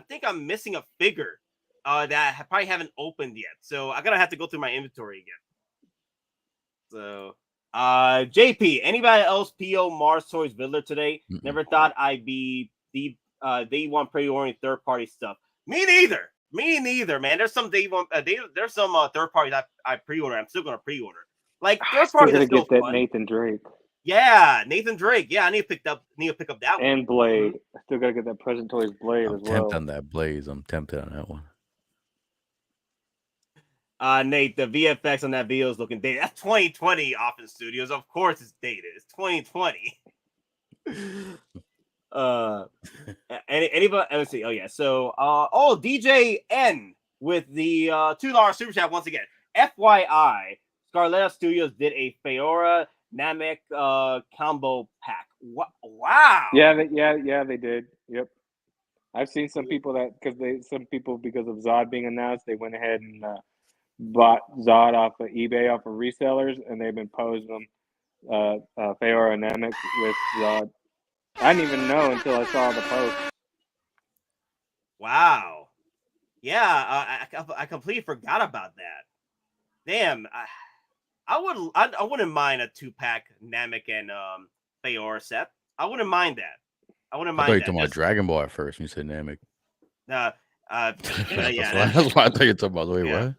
think I'm missing a figure that I probably haven't opened yet. So I'm gonna have to go through my inventory again. So, JP, anybody else PO Mars Toys Viddler today? Mm-mm. Never thought I'd be day one pre-ordering third-party stuff. Me neither, man. There's some there's some third parties I pre-order. I'm still gonna pre-order. Like third parties. Gonna get that fun. Nathan Drake. Yeah, Nathan Drake. Yeah, I need to pick up that one. And Blade. I still gotta get that Present Toys Blade as well. I'm tempted on that Blaze. I'm tempted on that one. Nate, the VFX on that video is looking dated. That's 2020 Office Studios. Of course it's dated. It's 2020. Anybody? Let's see. Oh yeah. So DJ N with the $2 super chat once again. FYI, Scarlett Studios did a Feora Namek combo pack. Wow. Yeah, they did. Yep. I've seen some people because of Zod being announced, they went ahead and bought Zod off of eBay, off of resellers, and they've been posing them Feora and Namek with Zod. I didn't even know until I saw the post. Wow. Yeah, I completely forgot about that. Damn, I wouldn't mind a 2-pack Namek and Feora set. I wouldn't mind that. I wouldn't I thought mind you were that. talking about Dragon Ball at first when you said Namek. Yeah, That's why I thought you were talking about. Wait, what?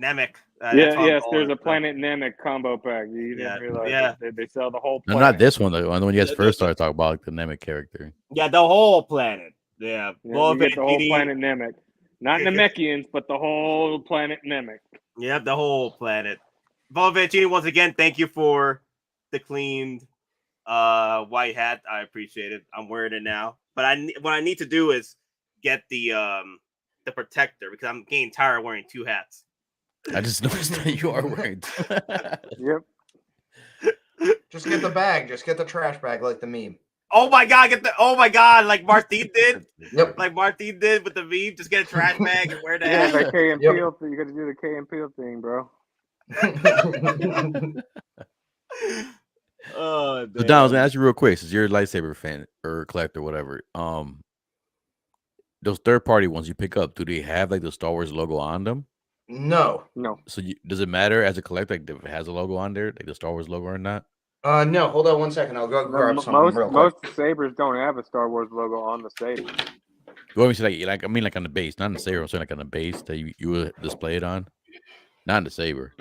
Namek. Yes, there's a Planet Namek combo pack. You didn't realize they sell the whole No, planet. not this one though. The one you guys first started talking about, like the Namek character. Yeah, the whole planet. Yeah, you get the whole planet Namek. Not Namekians, but the whole planet Namek. Yeah, the whole planet. Volvancini, once again, thank you for the cleaned white hat. I appreciate it. I'm wearing it now. But what I need to do is get the protector because I'm getting tired of wearing 2 hats. I just noticed that you are wearing. Yep. Just get the bag. Just get the trash bag like the meme. Oh my god, like Martin did. Yep. Like Martin did with the meme. Just get a trash bag and wear the Yeah, hat. that K and Peel thing. You got to do the K and Peel thing, bro. Oh, so Don, I was gonna ask you real quick, since you're a lightsaber fan or collector, whatever. Those third-party ones you pick up, do they have like the Star Wars logo on them? No. So does it matter as a collector, like if it has a logo on there, like the Star Wars logo or not? No. Hold on one second. I'll go grab something real quick. Most sabers don't have a Star Wars logo on the saber. You want me to say like I mean like on the base, not on the saber. I'm saying like on the base that you would display it on, not on the saber.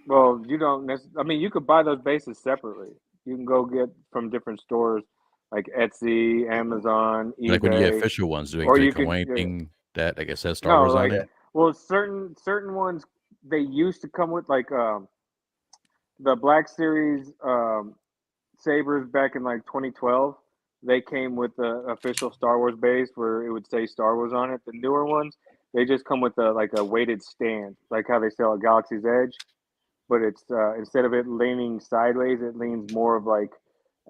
Well, you don't. I mean, you could buy those bases separately. You can go get from different stores like Etsy, Amazon, eBay. Like when you get official ones, do they come with anything that like it says Star Wars on it? Well, certain ones they used to come with like the Black Series sabers back in like 2012. They came with the official Star Wars base where it would say Star Wars on it. The newer ones, they just come with like a weighted stand, like how they sell at Galaxy's Edge. But it's instead of it leaning sideways, it leans more of like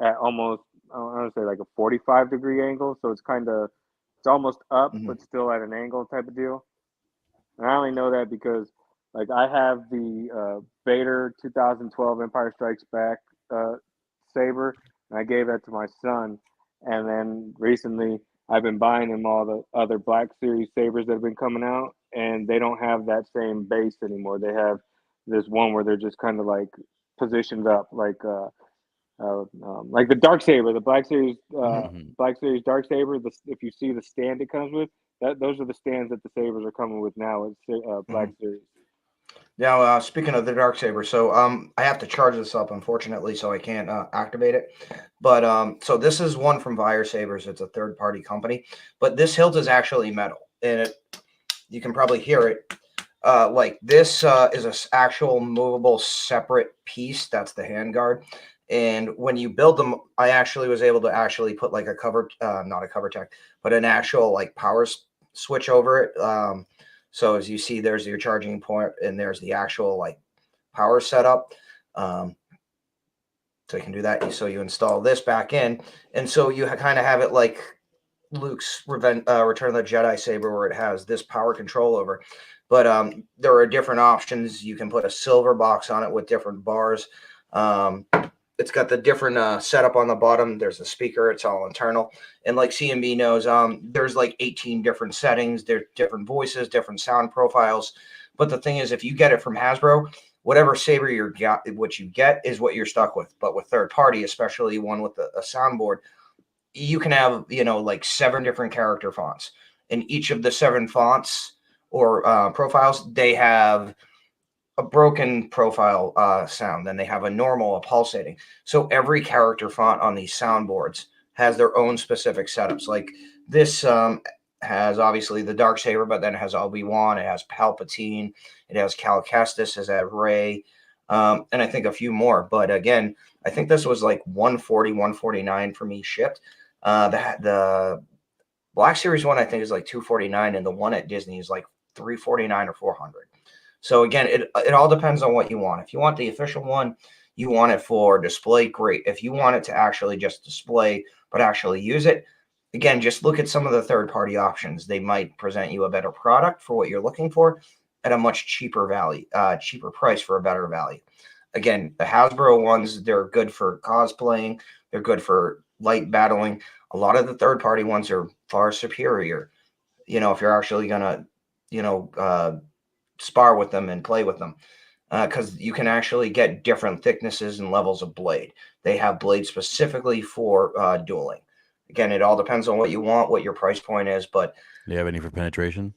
at almost I want to say like a 45-degree angle. So it's almost up, but still at an angle type of deal. And I only know that because like I have the Vader 2012 Empire Strikes Back saber, and I gave that to my son. And then recently, I've been buying him all the other Black Series sabers that have been coming out, and they don't have that same base anymore. They have this one where they're just kind of like positioned up, like the dark saber, the Black Series, Black Series dark saber. If you see the stand it comes with, those are the stands that the sabers are coming with now. It's Black Series. Now, speaking of the dark saber, so I have to charge this up, unfortunately, so I can't activate it. But so this is one from Vire Sabers. It's a third-party company, but this hilt is actually metal, and you can probably hear it. Like this is an actual movable separate piece. That's the handguard. And when you build them, I actually was able to actually put like a cover, not a cover tech, but an actual like power switch over it. So as you see, there's your charging point and there's the actual like power setup. So you can do that. So you install this back in. And so you kind of have it like Luke's Return of the Jedi saber where it has this power control over. But there are different options. You can put a silver box on it with different bars. It's got the different setup on the bottom. There's a speaker. It's all internal. And like CMB knows, there's like 18 different settings. There's different voices, different sound profiles. But the thing is, if you get it from Hasbro, whatever saber what you get is what you're stuck with. But with third party, especially one with a soundboard, you can have, like 7 different character fonts. And each of the 7 fonts or profiles, they have a broken profile sound, then they have a normal, a pulsating. So every character font on these soundboards has their own specific setups. Like this has obviously the Darksaber, but then it has Obi-Wan, it has Palpatine, it has Cal Kestis, it has Rey, and I think a few more. But again, I think this was like $140, $149 for me shipped. The Black Series one I think is like $249, and the one at Disney is like $349 or $400. So again, it all depends on what you want. If you want the official one, you want it for display, great. If you want it to actually just display but actually use it, again, just look at some of the third-party options. They might present you a better product for what you're looking for at a much cheaper value, cheaper price for a better value. Again, the Hasbro ones, they're good for cosplaying. They're good for light battling. A lot of the third-party ones are far superior. You know, if you're actually gonna, you know, spar with them and play with them, because you can actually get different thicknesses and levels of blade. They have blades specifically for dueling. Again, it all depends on what you want, what your price point is, but Do you have any for penetration?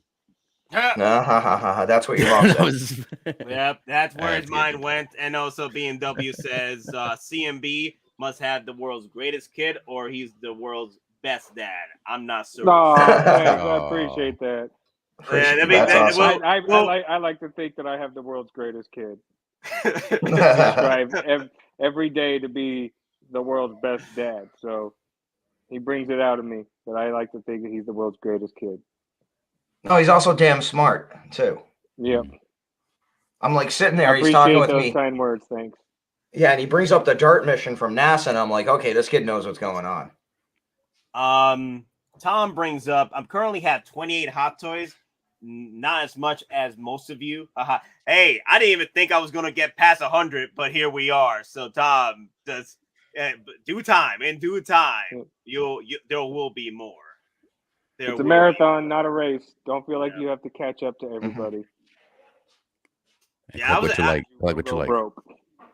that's what your mom That said. was- Yep, that's where Alright, his good, mind good. went. And also BMW says CMB must have the world's greatest kid or he's the world's best dad. I'm not certain. No, thanks. I Oh. appreciate that. Yeah, I mean, That's awesome. I like to think that I have the world's greatest kid. Strive every day to be the world's best dad. So he brings it out of me that I like to think that he's the world's greatest kid. No, he's also damn smart too. Yep. I'm like sitting I there, he's talking appreciate with those me. kind words. Thanks. Yeah, and he brings up the DART mission from NASA, and I'm like, okay, this kid knows what's going on. Tom brings up, I'm currently have 28 Hot Toys, not as much as most of you. Hey, I didn't even think I was gonna get past 100, but here we are. So Tom, does due time, in due time, there will be more. It's a marathon, not a race. Don't feel like you have to catch up to everybody. Yeah, what you like what you like. Broke.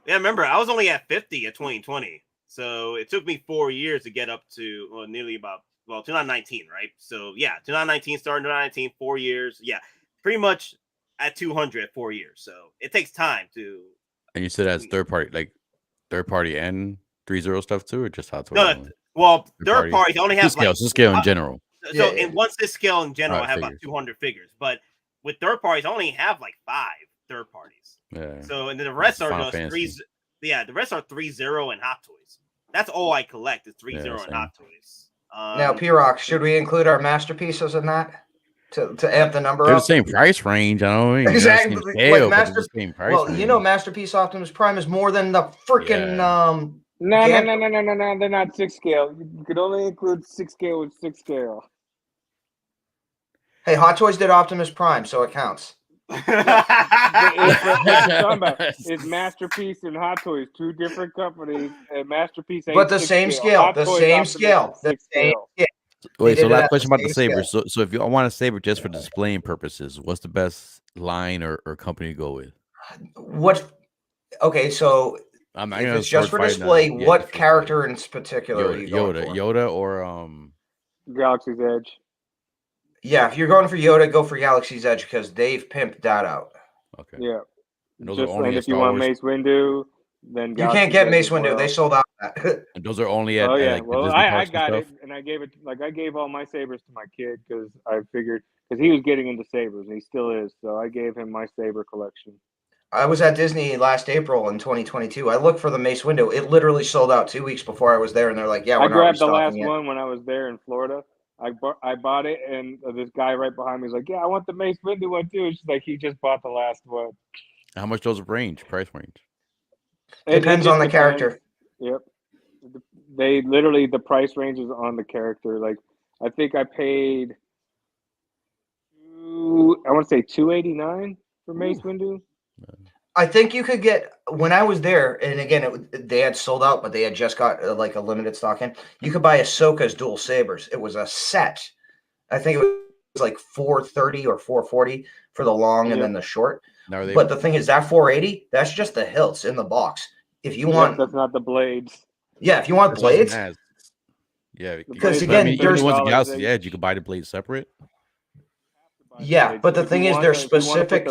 Yeah, remember, I was only at 50 at 2020. So it took me 4 years to get up to, well, nearly about, 2019, right? So yeah, 2019 started 2019, 4 years. Yeah, pretty much at 200 4 years. So it takes time to. And you said that's third party and 3.0 stuff too, or just Hot Toys? No, well, third parties only have scale in general. So in once this scale in general, Alright, I have about 200 figures. But with third parties, I only have like 5 third parties. Yeah. So and then the rest are Final just Fantasy. 3. Yeah, the rest are 3.0 and Hot Toys. That's all I collect is 3.0 and same. Hot Toys. Now, P-Rock, should we include our masterpieces in that to amp the number They're up? the same price range. I don't know. Exactly. Scale, but they're the same price Well, range. you know, Masterpiece Optimus Prime is more than the freaking No. They're not 6 scale. You could only include 6 scale with 6 scale. Hey, Hot Toys did Optimus Prime, so it counts. It's Masterpiece and Hot Toys, 2 different companies. And Masterpiece ain't But the 6 same scale. scale. Hot The Toys same Optimus scale. is The 6 same scale. scale. Wait, They so did it last at question the about the same saber. scale. So if you want a saber just for displaying purposes, what's the best line or company to go with? Okay, so I'm not if gonna it's just for sword fight display, now. Yeah, what just for character in particular are you going for? Yoda or Galaxy's Edge. Yeah, if you're going for Yoda, go for Galaxy's Edge because they've pimped that out. Okay. Yeah. And those are Just only and at if you Star want Wars? Mace Windu, then You Galaxy's can't get Edge Mace as Windu. well. They sold out. And those are only at, Oh yeah, like, the well Disney I parks and got stuff? it, and I gave all my sabers to my kid because I figured because he was getting into sabers and he still is, so I gave him my saber collection. I was at Disney last April in 2022. I looked for the Mace Windu. It literally sold out 2 weeks before I was there, and they're like, "Yeah, we're I not grabbed the restocking last yet." one when I was there in Florida. I bought it, and this guy right behind me was like, "Yeah, I want the Mace Windu one too." It's just like he just bought the last one. How much those price range? Depends on the depends. character. Yep. They literally the price range is on the character. Like I think I paid I want to say $289 for Mace Windu. I think you could get when I was there, and again, they had sold out, but they had just got like a limited stock in. You could buy Ahsoka's dual sabers. It was a set. I think it was like $430 or $440 for the long and then the short. Now, But the thing is, that $480, that's just the hilts in the box. If you want, that's not the blades. Yeah, if you want blades, yeah, because but again, I mean, even there's the ones at Galaxy's Edge, you could buy the blades separate. Yeah, but the thing is, they're specific.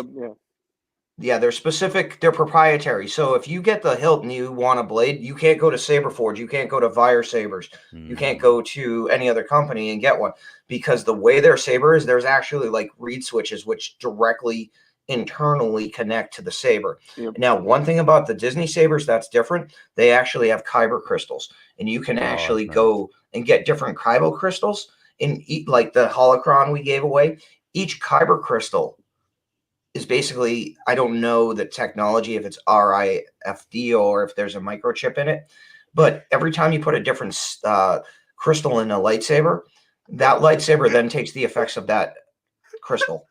Yeah, they're specific. They're proprietary. So if you get the hilt and you want a blade, you can't go to Saberforge. You can't go to Fire Sabers. You can't go to any other company and get one because the way their saber is, there's actually like reed switches which directly internally connect to the saber. Now, one thing about the Disney sabers that's different, they actually have kyber crystals, and you can actually go and get different kyber crystals in like the holocron we gave away. Each kyber crystal is basically, I don't know the technology, if it's RIFD or if there's a microchip in it, but every time you put a different crystal in a lightsaber, That lightsaber then takes the effects of that crystal.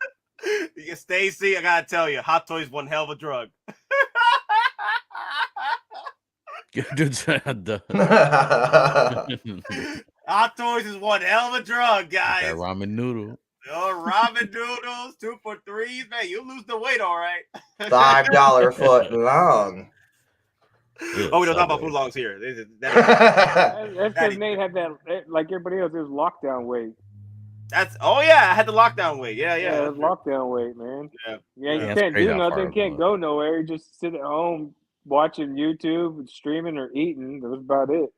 Stacy, I gotta tell you, Hot Toys one hell of a drug. Hot Toys is one hell of a drug, guys. That ramen noodle. Oh, ramen noodles, 2 for $3s, man. You lose the weight, all right. $5 foot long. Oh, we don't talk about foot longs here. That's because Nate had that, like everybody else, it was lockdown weight. I had the lockdown weight. Yeah, it was lockdown weight, man. Yeah, you can't do nothing, can't go nowhere. You just sit at home watching YouTube, streaming, or eating. That was about it.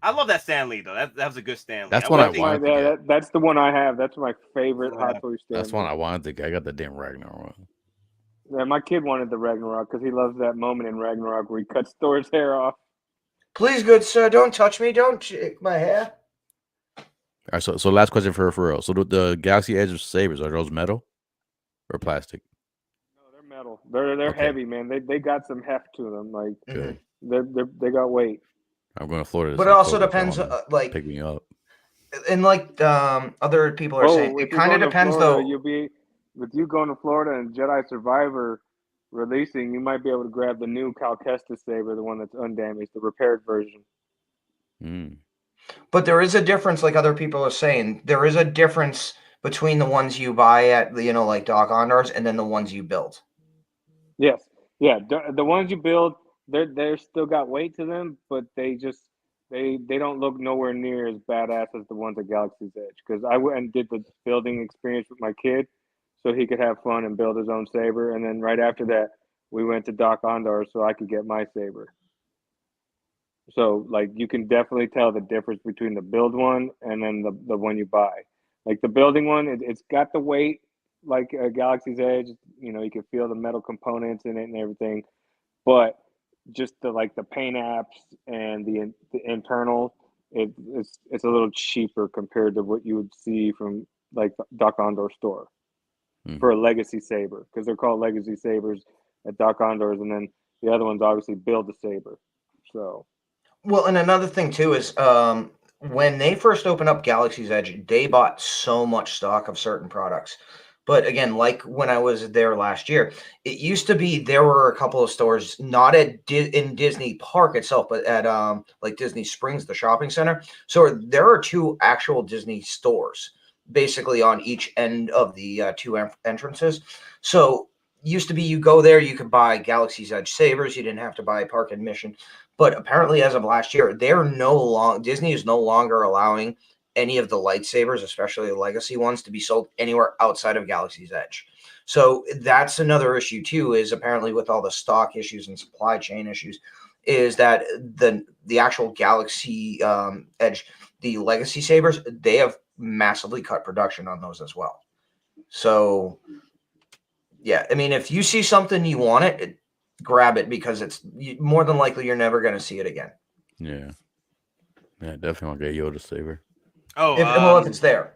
I love that Stanley though. That was a good Stanley. That's what I wanted. That's the one I have. That's my favorite Hot Toy Stanley. That's one I wanted to get. I got the damn Ragnarok. Yeah, my kid wanted the Ragnarok because he loves that moment in Ragnarok where he cuts Thor's hair off. Please, good sir, don't touch me. Don't shake my hair. All right, so last question for real. So the Galaxy Edge sabers, are those metal or plastic? No, they're metal. They're heavy, man. They got some heft to them. Like they got weight. I'm going to Florida. But it also depends, like pick me up. And like other people are saying, it kind of depends though. With you going to Florida and Jedi Survivor releasing, you might be able to grab the new Cal Kestis saber, the one that's undamaged, the repaired version. But there is a difference, like other people are saying. There is a difference between the ones you buy at like Doc Ondars and then the ones you build. Yes, yeah, the ones you build, they're still got weight to them, but they don't look nowhere near as badass as the ones at Galaxy's Edge. Because I went and did the building experience with my kid, so he could have fun and build his own saber. And then right after that, we went to Doc Ondar so I could get my saber. So like you can definitely tell the difference between the build one and then the one you buy. Like the building one, it's got the weight like a Galaxy's Edge. You can feel the metal components in it and everything, but just the paint apps and the internal, it's a little cheaper compared to what you would see from like Doc Ondar store for a legacy saber, because they're called legacy sabers at Doc Ondars, and then the other ones obviously build the saber. So, well, and another thing too is when they first opened up Galaxy's Edge, they bought so much stock of certain products. But again, like when I was there last year, it used to be there were a couple of stores, not in Disney Park itself, but at like Disney Springs, the shopping center. So there are 2 actual Disney stores basically on each end of the 2 entrances. So used to be you go there, you could buy Galaxy's Edge sabers. You didn't have to buy park admission. But apparently as of last year, Disney is no longer allowing any of the lightsabers, especially the legacy ones, to be sold anywhere outside of Galaxy's Edge. So that's another issue too, is apparently with all the stock issues and supply chain issues, is that the actual Galaxy Edge, the legacy sabers, they have massively cut production on those as well. So yeah, I mean, if you see something you want it, grab it, because it's more than likely you're never going to see it again. Yeah, definitely want to get Yoda saber. Oh, if it's there.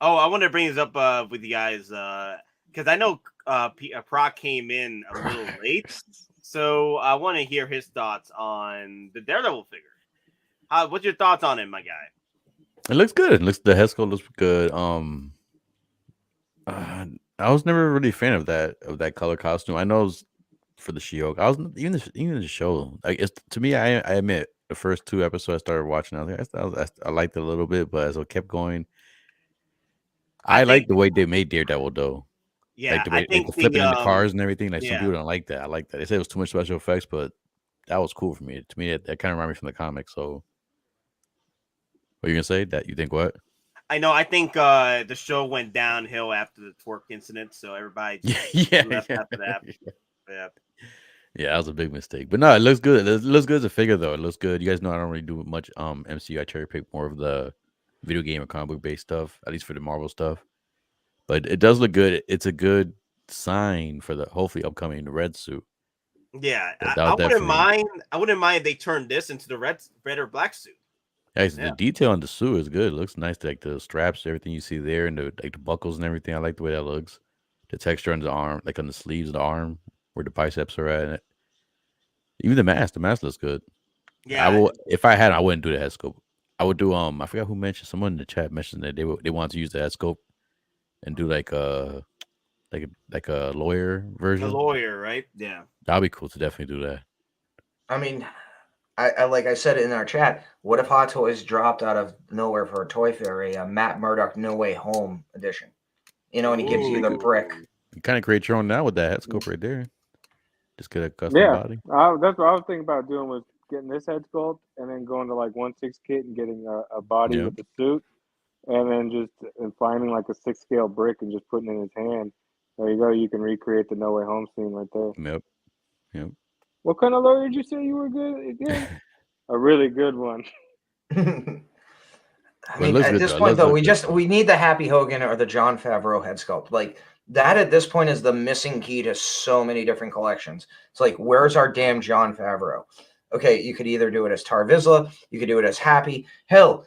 Oh, I want to bring this up with you guys because I know Proc came in a little late, so I want to hear his thoughts on the Daredevil figure. What's your thoughts on it, my guy? It looks good. The head sculpt looks good. I was never really a fan of that color costume. I know it was for the She-Hulk. I was even the show. Like to me, I admit the first 2 episodes I started watching, I was like, I liked it a little bit, but as I kept going, I like the way they made Daredevil though. Yeah, like the way the flipping in the cars and everything. Like some people don't like that. I like that. They said it was too much special effects, but that was cool for me. To me, that kind of reminded me from the comics. So, what are you gonna say? That you think what? I know. I think the show went downhill after the twerk incident, so everybody left after that. Yeah, that was a big mistake. But no, it looks good. It looks good as a figure, though. It looks good. You guys know I don't really do much MCU. I cherry pick more of the video game or comic book based stuff, at least for the Marvel stuff. But it does look good. It's a good sign for the hopefully upcoming red suit. Yeah, I wouldn't mind. I wouldn't mind if they turned this into the red or black suit. The detail on the suit is good. It looks nice, like the straps, everything you see there, and the buckles and everything. I like the way that looks. The texture on the arm, like on the sleeves of the arm, where the biceps are at. Even the mask looks good. Yeah, I will. If I had, I wouldn't do the head scope. I would do. I forgot who mentioned. Someone in the chat mentioned that they wanted to use the head scope and do like a lawyer a version. lawyer, right? Yeah. That'd be cool to definitely do that. I mean, I like I said in our chat, what if Hot Toys dropped out of nowhere for a Toy Fairy, a Matt Murdock No Way Home edition? You know, and he gives you the brick. You kind of create your own now with that head scope right there. Just get a custom Yeah, body. that's what I was thinking about doing, was getting this head sculpt and then going to like 1/6 kit and getting a body Yeah. with the suit, and then just finding like a 6 scale brick and just putting it in his hand. There you go. You can recreate the No Way Home scene right there. Yep. Yep. What kind of lawyer did you say you were good again? A really good one. I But it mean, looks at good, this though. It point, looks though, good. we need the Happy Hogan or the John Favreau head sculpt. Like that at this point is the missing key to so many different collections. It's like, where's our damn John Favreau? Okay, you could either do it as Tar Vizsla, you could do it as Happy. Hell,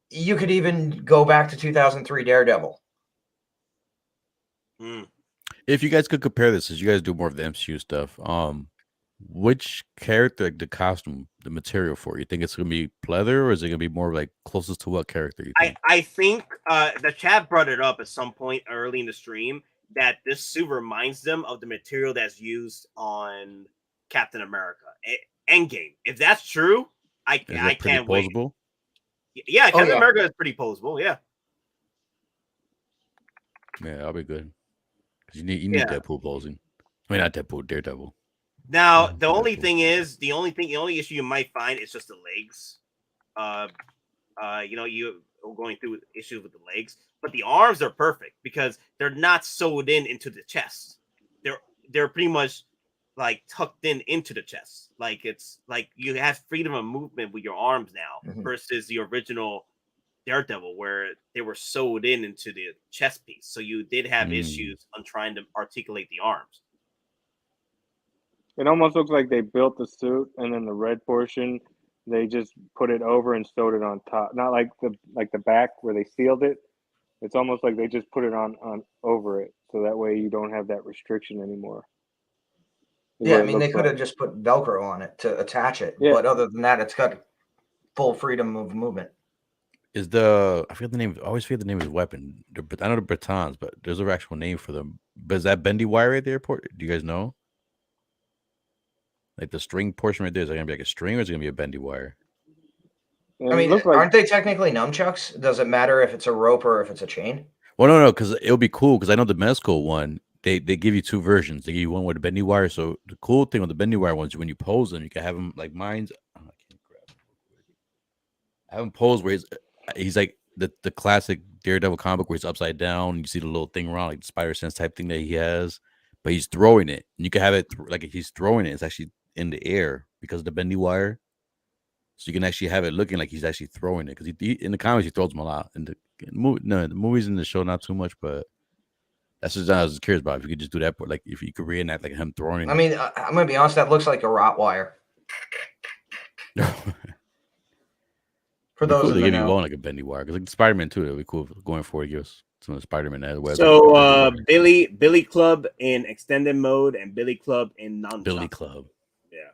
you could even go back to 2003 Daredevil. If you guys could compare this, as you guys do more of the MCU stuff, which character, like the costume, the material for it, you think it's gonna be pleather, or is it gonna be more like closest to what character you think? I think the chat brought it up at some point early in the stream that this suit reminds them of the material that's used on Captain America Endgame. If that's true, I can't wait. Posable? Yeah, Oh, Captain yeah. America is pretty posable. Yeah. Yeah, that'll be good. Because you need Deadpool posing. I mean, not Deadpool, Daredevil. Now the only thing is, the only issue you might find is just the legs. You know, you are going through issues with the legs, but the arms are perfect because they're not sewed into the chest. They're pretty much like tucked into the chest. Like it's like you have freedom of movement with your arms now versus the original Daredevil where they were sewed into the chest piece. So you did have issues on trying to articulate the arms. It almost looks like they built the suit and then the red portion they just put it over and sewed it on top. Not like the back where they sealed it. It's almost like they just put it on over it, so that way you don't have that restriction anymore. Yeah, I mean, they could have just put Velcro on it to attach it, but other than that, it's got full freedom of movement. I forget the name. I always forget the name of his weapon. I know the batons, but there's an actual name for them. But is that bendy wire at the airport? Do you guys know? Like the string portion right there, is that gonna be like a string or is it gonna be a bendy wire? I mean, aren't they technically nunchucks? Does it matter if it's a rope or if it's a chain? Well, no, because it'll be cool. Because I know the Mezco one, they give you two versions. They give you one with a bendy wire. So the cool thing with the bendy wire ones, when you pose them, you can have them like mine's. I can't grab it. I have him pose where he's like the classic Daredevil comic where he's upside down. And you see the little thing around, like the Spider Sense type thing that he has, but he's throwing it, and you can have it like if he's throwing it, it's actually in the air because of the bendy wire. So you can actually have it looking like he's actually throwing it because he in the comics he throws them a lot. In the movies in the show not too much, but that's just I was curious about if you could just do that. But like if you could reenact like him throwing it. I mean, I'm gonna be honest. That looks like a Rottweiler. For those cool in to the give you know. one like a bendy wire because like Spider-Man too, that'd be cool going forward. Give us some of the Spider-Man that web. So Billy Club in extended mode and Billy Club in non. Billy Club. Yeah.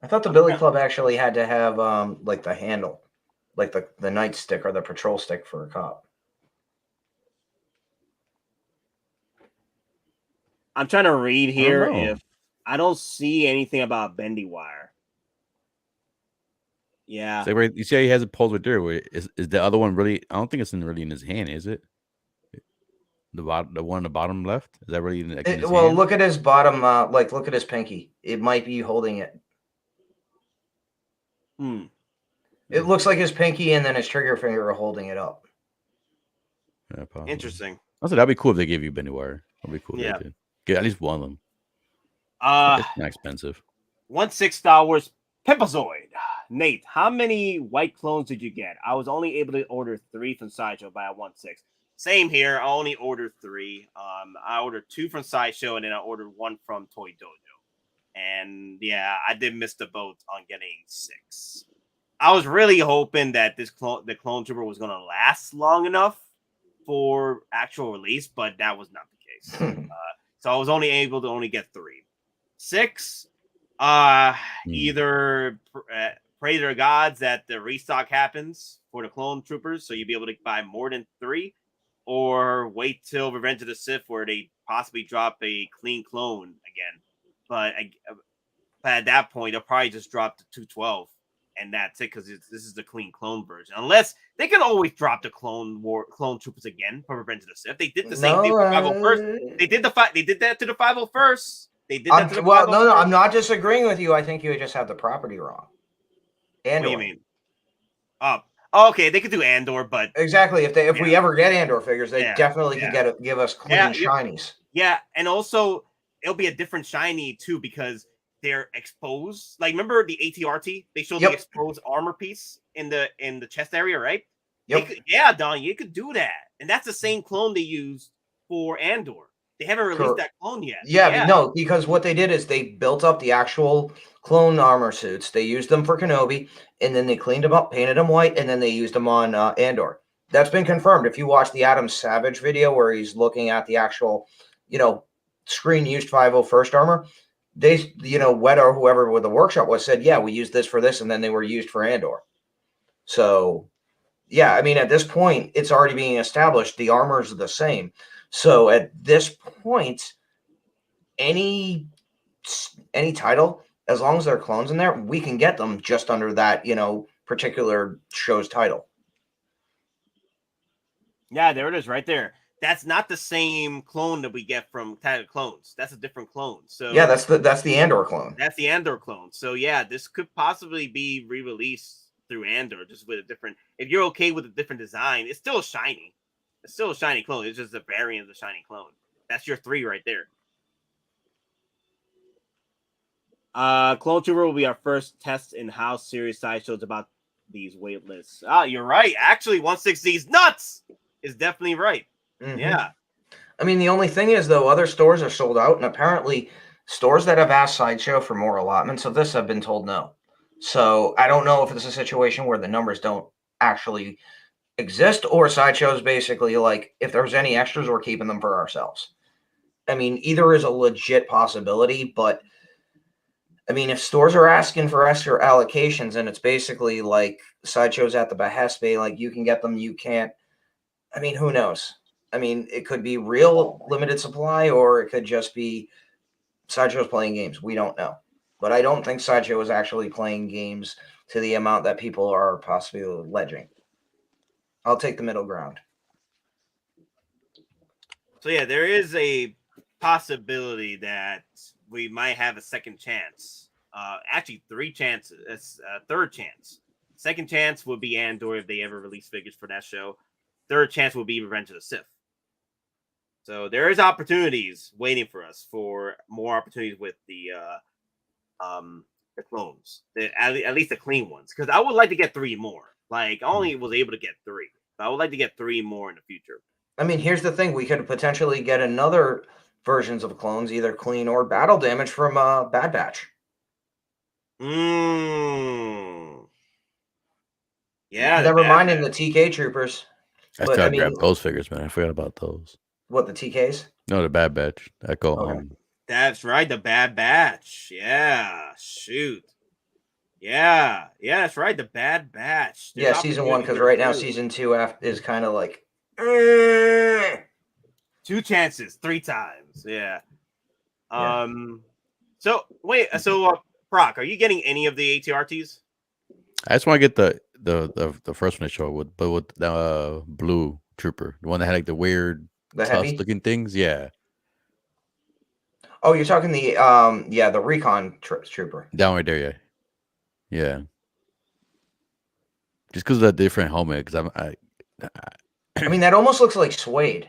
I thought the Billy Club actually had to have like the handle, like the nightstick or the patrol stick for a cop. I'm trying to read here if I don't see anything about bendy wire. Yeah. So you see how he has a pose right there. Where is the other one really? I don't think it's really in his hand, is it? The one on the bottom left, is that really in his well, hand? look at his bottom. Like look at his pinky. It might be holding it. It looks like his pinky and then his trigger finger are holding it up. Yeah, interesting. I said that'd be cool if they gave you bendy wire. That'd be cool. Yeah. If they did. Get at least one of them. It's not expensive. 1/6 Star Wars Pimpozoid. Nate, how many white clones did you get? I was only able to order 3 from Sideshow by 1/6. Same here. I only ordered 3. I ordered 2 from Sideshow and then I ordered 1 from Toy Dojo. And yeah, I did miss the boat on getting 6. I was really hoping that the Clone Trooper was going to last long enough for actual release, but that was not the case. So I was only able to get 3. 6, Either pray to the gods that the restock happens for the clone troopers, so you'll be able to buy more than 3, or wait till Revenge of the Sith where they possibly drop a clean clone again. But at that point, they'll probably just drop the 212, and that's it, because this is the clean clone version. Unless they can always drop the clone troopers again for Revenge of the Sith. They did the same thing for 501st. They did that to the 501st. They did that to the 501st. No, I'm not disagreeing with you. I think you just have the property wrong. Andor. What do you mean? Oh, okay, they could do Andor, but exactly. If we ever get Andor figures, they definitely could give us clean shinies. Yeah, and also it'll be a different shiny too, because they're exposed. Like, remember the ATRT? They showed the exposed armor piece in the chest area, right? Yep. Don, you could do that, and that's the same clone they used for Andor. They haven't released that clone yet. Yeah, no, because what they did is they built up the actual clone armor suits. They used them for Kenobi, and then they cleaned them up, painted them white, and then they used them on Andor. That's been confirmed. If you watch the Adam Savage video where he's looking at the actual, screen used 501st armor, they, Weta or whoever with the workshop was said, yeah, we used this for this, and then they were used for Andor. So, yeah, I mean, at this point, it's already being established. The armors are the same. So at this point, any title, as long as there are clones in there, we can get them just under that, particular show's title. Yeah, there it is right there. That's not the same clone that we get from Attack of Clones. That's a different clone. So yeah, that's the Andor clone. That's the Andor clone. So yeah, this could possibly be re-released through Andor, just with a different. If you're okay with a different design, it's still shiny. It's still a shiny clone. It's just a variant of the shiny clone. That's your 3 right there. Clone Trooper will be our first test in how serious sideshows about these wait lists. You're right. Actually, 160's nuts is definitely right. Mm-hmm. Yeah. I mean, the only thing is, though, other stores are sold out, and apparently stores that have asked Sideshow for more allotments of this have been told no. So I don't know if it's a situation where the numbers don't actually exist, or Sideshow's basically like, if there's any extras, we're keeping them for ourselves. I mean, either is a legit possibility, but I mean, if stores are asking for extra allocations and it's basically like Sideshow's at the behest, like you can get them, you can't. I mean, who knows? I mean, it could be real limited supply, or it could just be Sideshow's playing games. We don't know. But I don't think Sideshow is actually playing games to the amount that people are possibly alleging. I'll take the middle ground. So yeah, there is a possibility that we might have a second chance. Actually, 3 chances. Third chance. Second chance would be Andor if they ever release figures for that show. Third chance will be Revenge of the Sith. So there is opportunities waiting for us for more opportunities with the clones, at least the clean ones. Because I would like to get 3 more. Like, I only was able to get 3. But I would like to get 3 more in the future. I mean, here's the thing. We could potentially get another versions of clones, either clean or battle damage from Bad Batch. Yeah. Never mind in the TK troopers. I still grab those figures, man. I forgot about those. What, the TKs? No, the Bad Batch. Echo. That's right, the Bad Batch. Yeah, shoot. Yeah, that's right, the Bad Batch. There's season 1, because right now season 2 is kind of like 2 chances, 3 times. Yeah. So wait, so Brock, are you getting any of the ATRTs? I just want to get the first one they showed with the blue trooper, the one that had like the weird tusk looking things. Yeah. Oh, you're talking the recon trooper. Down right there, yeah. Yeah. Just because of that different helmet, because I mean, that almost looks like suede.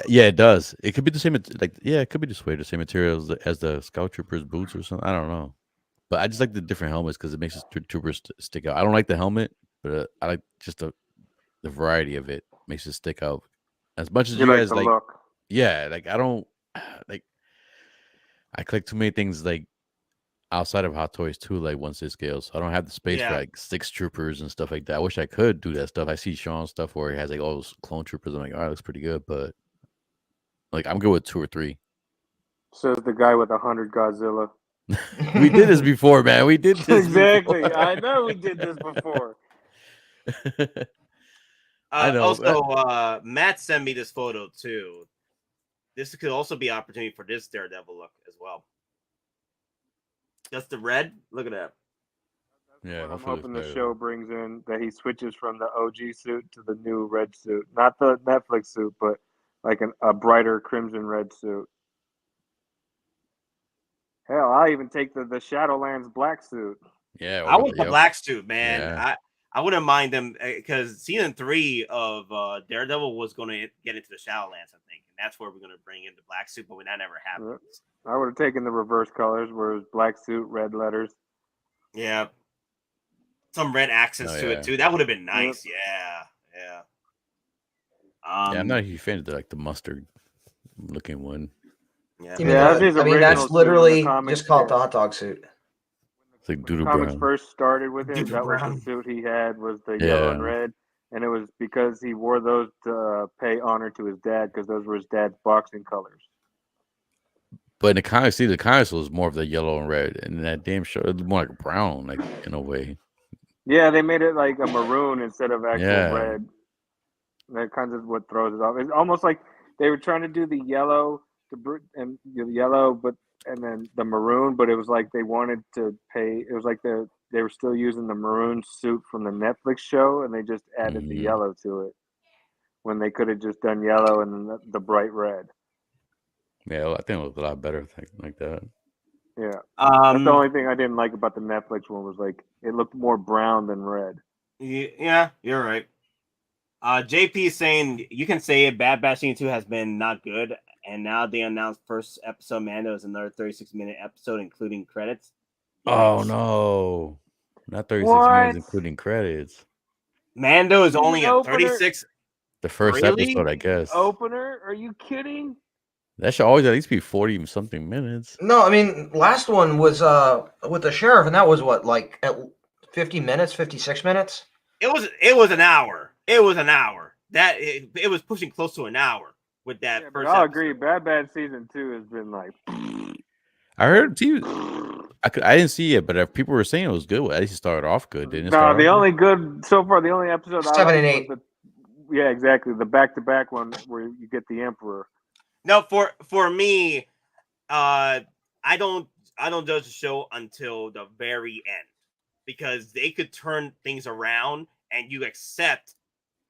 Yeah, it does. It could be the same. It could be the suede, the same material as the Scout Troopers boots or something. I don't know, but I just like the different helmets because it makes the troopers stick out. I don't like the helmet, but I like just the variety of it makes it stick out as much as you guys like. Look. Yeah, like I don't like. I collect too many things like outside of Hot Toys too, like 1/6 scales. I don't have the space for like 6 troopers and stuff like that. I wish I could do that stuff. I see Sean's stuff where he has like all those clone troopers. I'm like, all right, looks pretty good, but like I'm good with 2 or 3. Says the guy with 100 Godzilla. We did this before, man. We did this Exactly. before. I know we did this before. I know. Also, Matt sent me this photo too. This could also be an opportunity for this Daredevil look as well. Just the red. Look at that. Yeah, I'm hopefully hoping it's the better. show brings in that he switches from the OG suit to the new red suit. Not the Netflix suit, but like a brighter crimson red suit. Hell, I even take the Shadowlands black suit. Yeah, I over want the yep. black suit, man. Yeah. I wouldn't mind them because season 3 of Daredevil was going to get into the Shadowlands, I think, and that's where we're going to bring in the black suit, but that never happened. I would have taken the reverse colors, where it was black suit, red letters. Yeah, some red accents to it too. That would have been nice. Yep. Yeah. Yeah, I'm not a huge fan of the mustard looking one. Yeah, I mean that's literally just called the hot dog suit. It's like doodle Comics brown. first started with him. Doodle That brown. was the suit he had, was the yellow and Yeah. red, and it was because he wore those to pay honor to his dad, because those were his dad's boxing colors. But in the comics, the comics was more of the yellow and red, and in that damn show, it was more like brown, like in a way. Yeah, they made it like a maroon instead of actual Yeah. red. That kind of what throws it off. It's almost like they were trying to do the yellow and the yellow, and then the maroon, but it was like they wanted to pay. It was like they were still using the maroon suit from the Netflix show, and they just added the yellow to it when they could have just done yellow and then the bright red. Yeah, I think it looked a lot better like that. Yeah, that's the only thing I didn't like about the Netflix one, was like it looked more brown than red. Yeah, you're right. JP is saying you can say it. Bad Batch Season 2 has been not good, and now they announced first episode Mando is another 36-minute episode, including credits. Oh no, not 36 minutes including credits. Mando is only a 36. The first episode, I guess. Opener? Are you kidding? That should always at least be 40 something minutes. No, I mean last one was with the sheriff, and that was what, like at 50 minutes, 56 minutes. It was an hour. It was an hour. That it was pushing close to an hour with that first. I'll agree. Bad Season 2 has been like. I heard I didn't see it, but if people were saying it was good, at least it started off good, didn't it? No, the only good so far, the only episode 7 and 8. Yeah, exactly. The back-to-back one where you get the Emperor. No, for me, I don't judge the show until the very end, because they could turn things around and you accept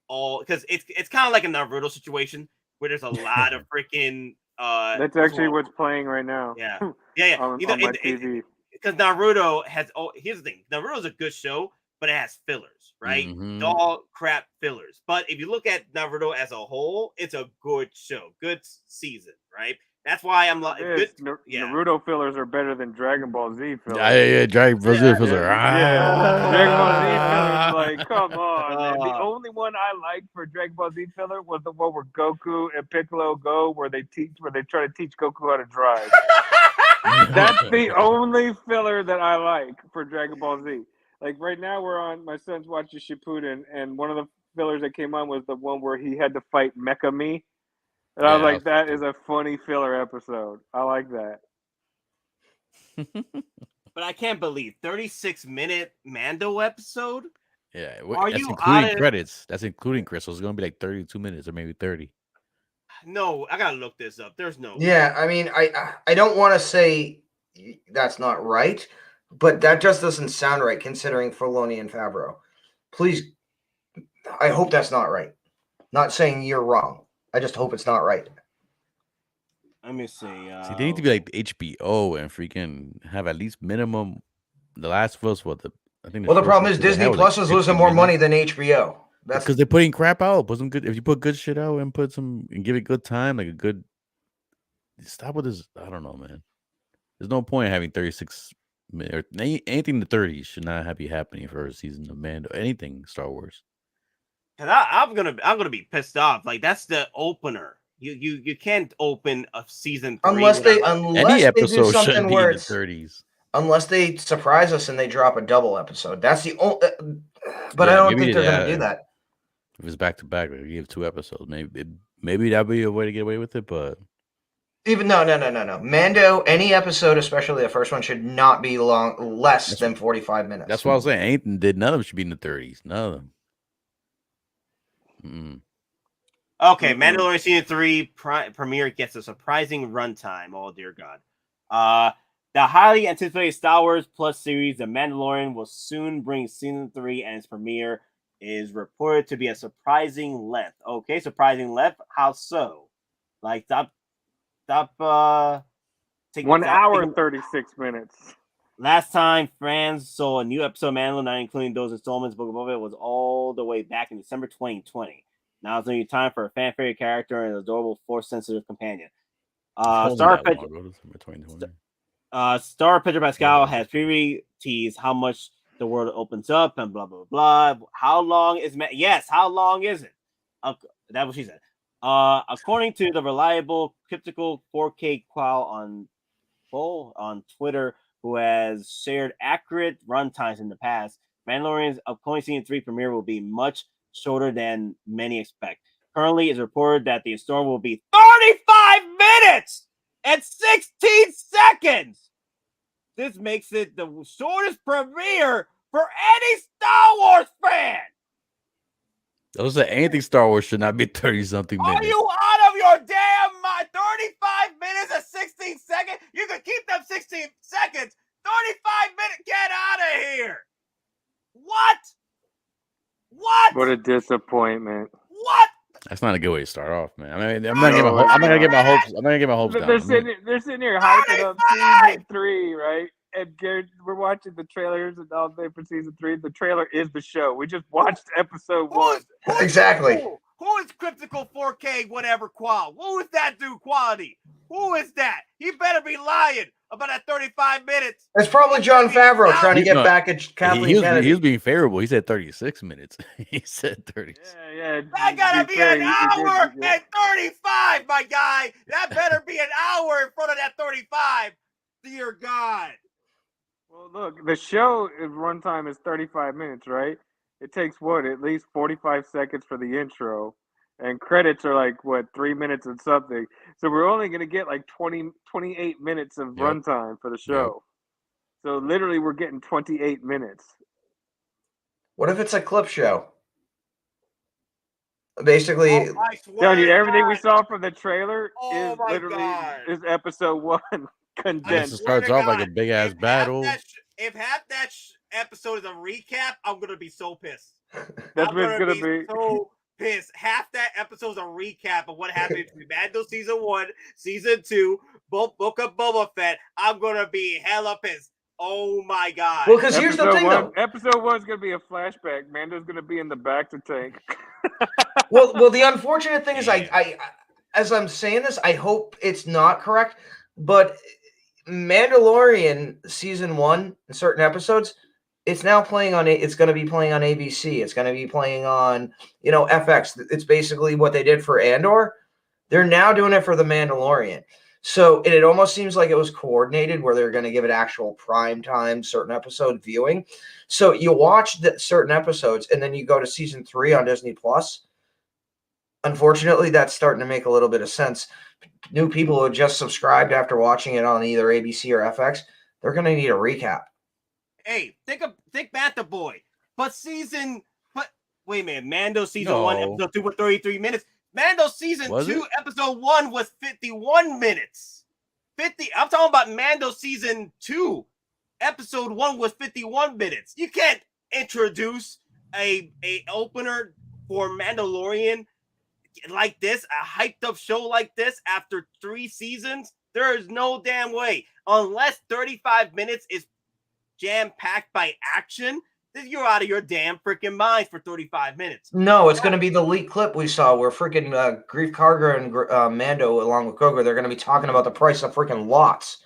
all, because it's kind of like a Naruto situation where there's a lot of freaking. That's actually what's playing right now. Yeah. on my TV. Because Naruto has. Oh, here's the thing: Naruto's a good show, but it has fillers, right? Mhm. All crap fillers. But if you look at Naruto as a whole, it's a good show, good season, right? That's why I'm like, Naruto fillers are better than Dragon Ball Z fillers. Yeah, Dragon Ball Z fillers. Dragon Ball Z fillers, like, come on, man. The only one I liked for Dragon Ball Z filler was the one where Goku and Piccolo go, where they try to teach Goku how to drive. That's the only filler that I like for Dragon Ball Z. Like right now, my son's watching Shippuden, and one of the fillers that came on was the one where he had to fight Mecha Me. And I was like, that is a funny filler episode. I like that. But I can't believe 36-minute Mando episode. Yeah, Are that's you including credits. That's including credits. So it's going to be like 32 minutes or maybe 30. No, I gotta look this up. There's no. Yeah, I mean, I don't want to say that's not right, but that just doesn't sound right considering Filoni and Favreau. Please, I hope that's not right. Not saying you're wrong. I just hope it's not right. Let me see. See, they need to be like HBO and freaking have at least minimum. The last was what I think. Well, the problem is Disney Plus is losing more money than HBO. That's because they're putting crap out. Put some good. If you put good shit out and give it good time, like a good. Stop with this. I don't know, man. There's no point in having 36 minutes or anything in the 30s should not be happening for a season of Mando. Anything Star Wars. And I'm gonna be pissed off. Like that's the opener. You can't open a season 3 unless they do something where it's 30s. Unless they surprise us and they drop a double episode. That's the only. But I don't think they're going to do that. If it's back to back, like you have 2 episodes, maybe that'd be a way to get away with it. But Even no. Mando, any episode, especially the first one, should not be less than 45 minutes. That's what I was saying. Anything did none of them should be in the 30s. None of them. Okay, Mandalorian Season 3 premiere gets a surprising runtime. Oh, dear God. The highly anticipated Star Wars Plus series, The Mandalorian, will soon bring Season 3, and its premiere is reported to be a surprising length. Okay, surprising length? How so? Like, stop. 1 hour and 36 minutes. Last time fans saw a new episode of Mandalorian, not including those installments, Book of Boba Fett, was all the way back in December 2020. Now it's only time for a fan favorite character and an adorable Force-sensitive companion. Star Pedro Pascal has previously teased how much the world opens up and blah blah blah. How long is yes? How long is it? That's what she said. According to the reliable cryptical 4K qual on Twitter, who has shared accurate runtimes in the past, Mandalorian's upcoming Season 3 premiere will be much shorter than many expect. Currently, it's reported that the storm will be 35 minutes and 16 seconds. This makes it the shortest premiere for any Star Wars fan. Those are anything Star Wars should not be 30-something minutes. Are you out of your damn mind? 35 minutes and 16 seconds? You can keep them 16 seconds. 35 minutes? Get out of here. What? What a disappointment. What? That's not a good way to start off, man. I mean, I'm not gonna get my hopes down. They're sitting here hyping up Season 3, right? And Garrett, we're watching the trailers and all day for Season 3. The trailer is the show. We just watched Episode 1. Exactly. Who is Cryptical 4K whatever qual? Who is that dude quality? Who is that? He better be lying about that 35 minutes. It's probably Jon Favreau trying to get back at Kathleen Kennedy. He was being favorable. He said 36 minutes. He said 30. Yeah. That gotta be an hour and 35, my guy. That better be an hour in front of that 35. Dear God. Well, look, the show runtime is 35 minutes, right? It takes at least 45 seconds for the intro, and credits are like 3 minutes and something. So we're only gonna get like 28 minutes of runtime for the show. So literally, we're getting 28 minutes. What if it's a clip show? Basically, telling you, everything we saw from the trailer is literally God. Episode 1 condensed. It starts off like a big ass battle. If half that episode is a recap, I'm gonna be so pissed. That's what it's gonna be. So pissed. Half that episode is a recap of what happened between Mando Season 1, Season 2, Book of Boba Fett. I'm gonna be hella pissed. Oh my God. Well, because here's the thing, though. Episode 1 is gonna be a flashback. Mando's gonna be in the back to tank. well, the unfortunate thing is, I as I'm saying this, I hope it's not correct, but Mandalorian Season 1, in certain episodes, it's now playing on. It's going to be playing on ABC. It's going to be playing on, FX. It's basically what they did for Andor. They're now doing it for the Mandalorian. So it almost seems like it was coordinated where they're going to give it actual prime time, certain episode viewing. So you watch certain episodes, and then you go to Season 3 on Disney Plus. Unfortunately, that's starting to make a little bit of sense. New people who just subscribed after watching it on either ABC or FX, they're going to need a recap. Hey, think Bantha Boy. But wait a minute. Mando Season 1, Episode 2 was 33 minutes. Mando Season 2, Episode 1 was 51 minutes. I'm talking about Mando Season 2. Episode 1 was 51 minutes. You can't introduce a opener for Mandalorian like this, a hyped up show like this after 3 seasons. There is no damn way. Unless 35 minutes is jam-packed by action, then you're out of your damn freaking mind for 35 minutes. No, it's going to be the leaked clip we saw where freaking Grief Karga and Mando, along with Grogu, they're going to be talking about the price of freaking lots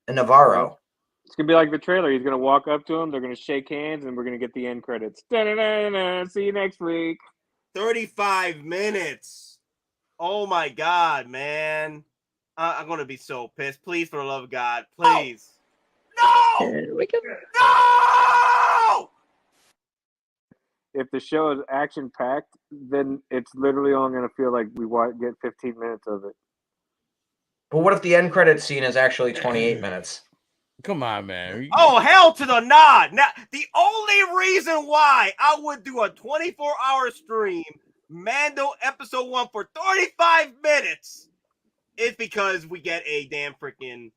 in Navarro. It's going to be like the trailer. He's going to walk up to him, they're going to shake hands, and we're going to get the end credits. Da-da-da-da. See you next week. 35 minutes. Oh, my God, man. I'm going to be so pissed. Please, for the love of God, please. No! No! If the show is action-packed, then it's literally only going to feel like we get 15 minutes of it. But what if the end credit scene is actually 28 minutes? Come on, man. Oh, hell to the nod. Now, the only reason why I would do a 24-hour stream, Mando episode 1 for 35 minutes, is because we get a damn freaking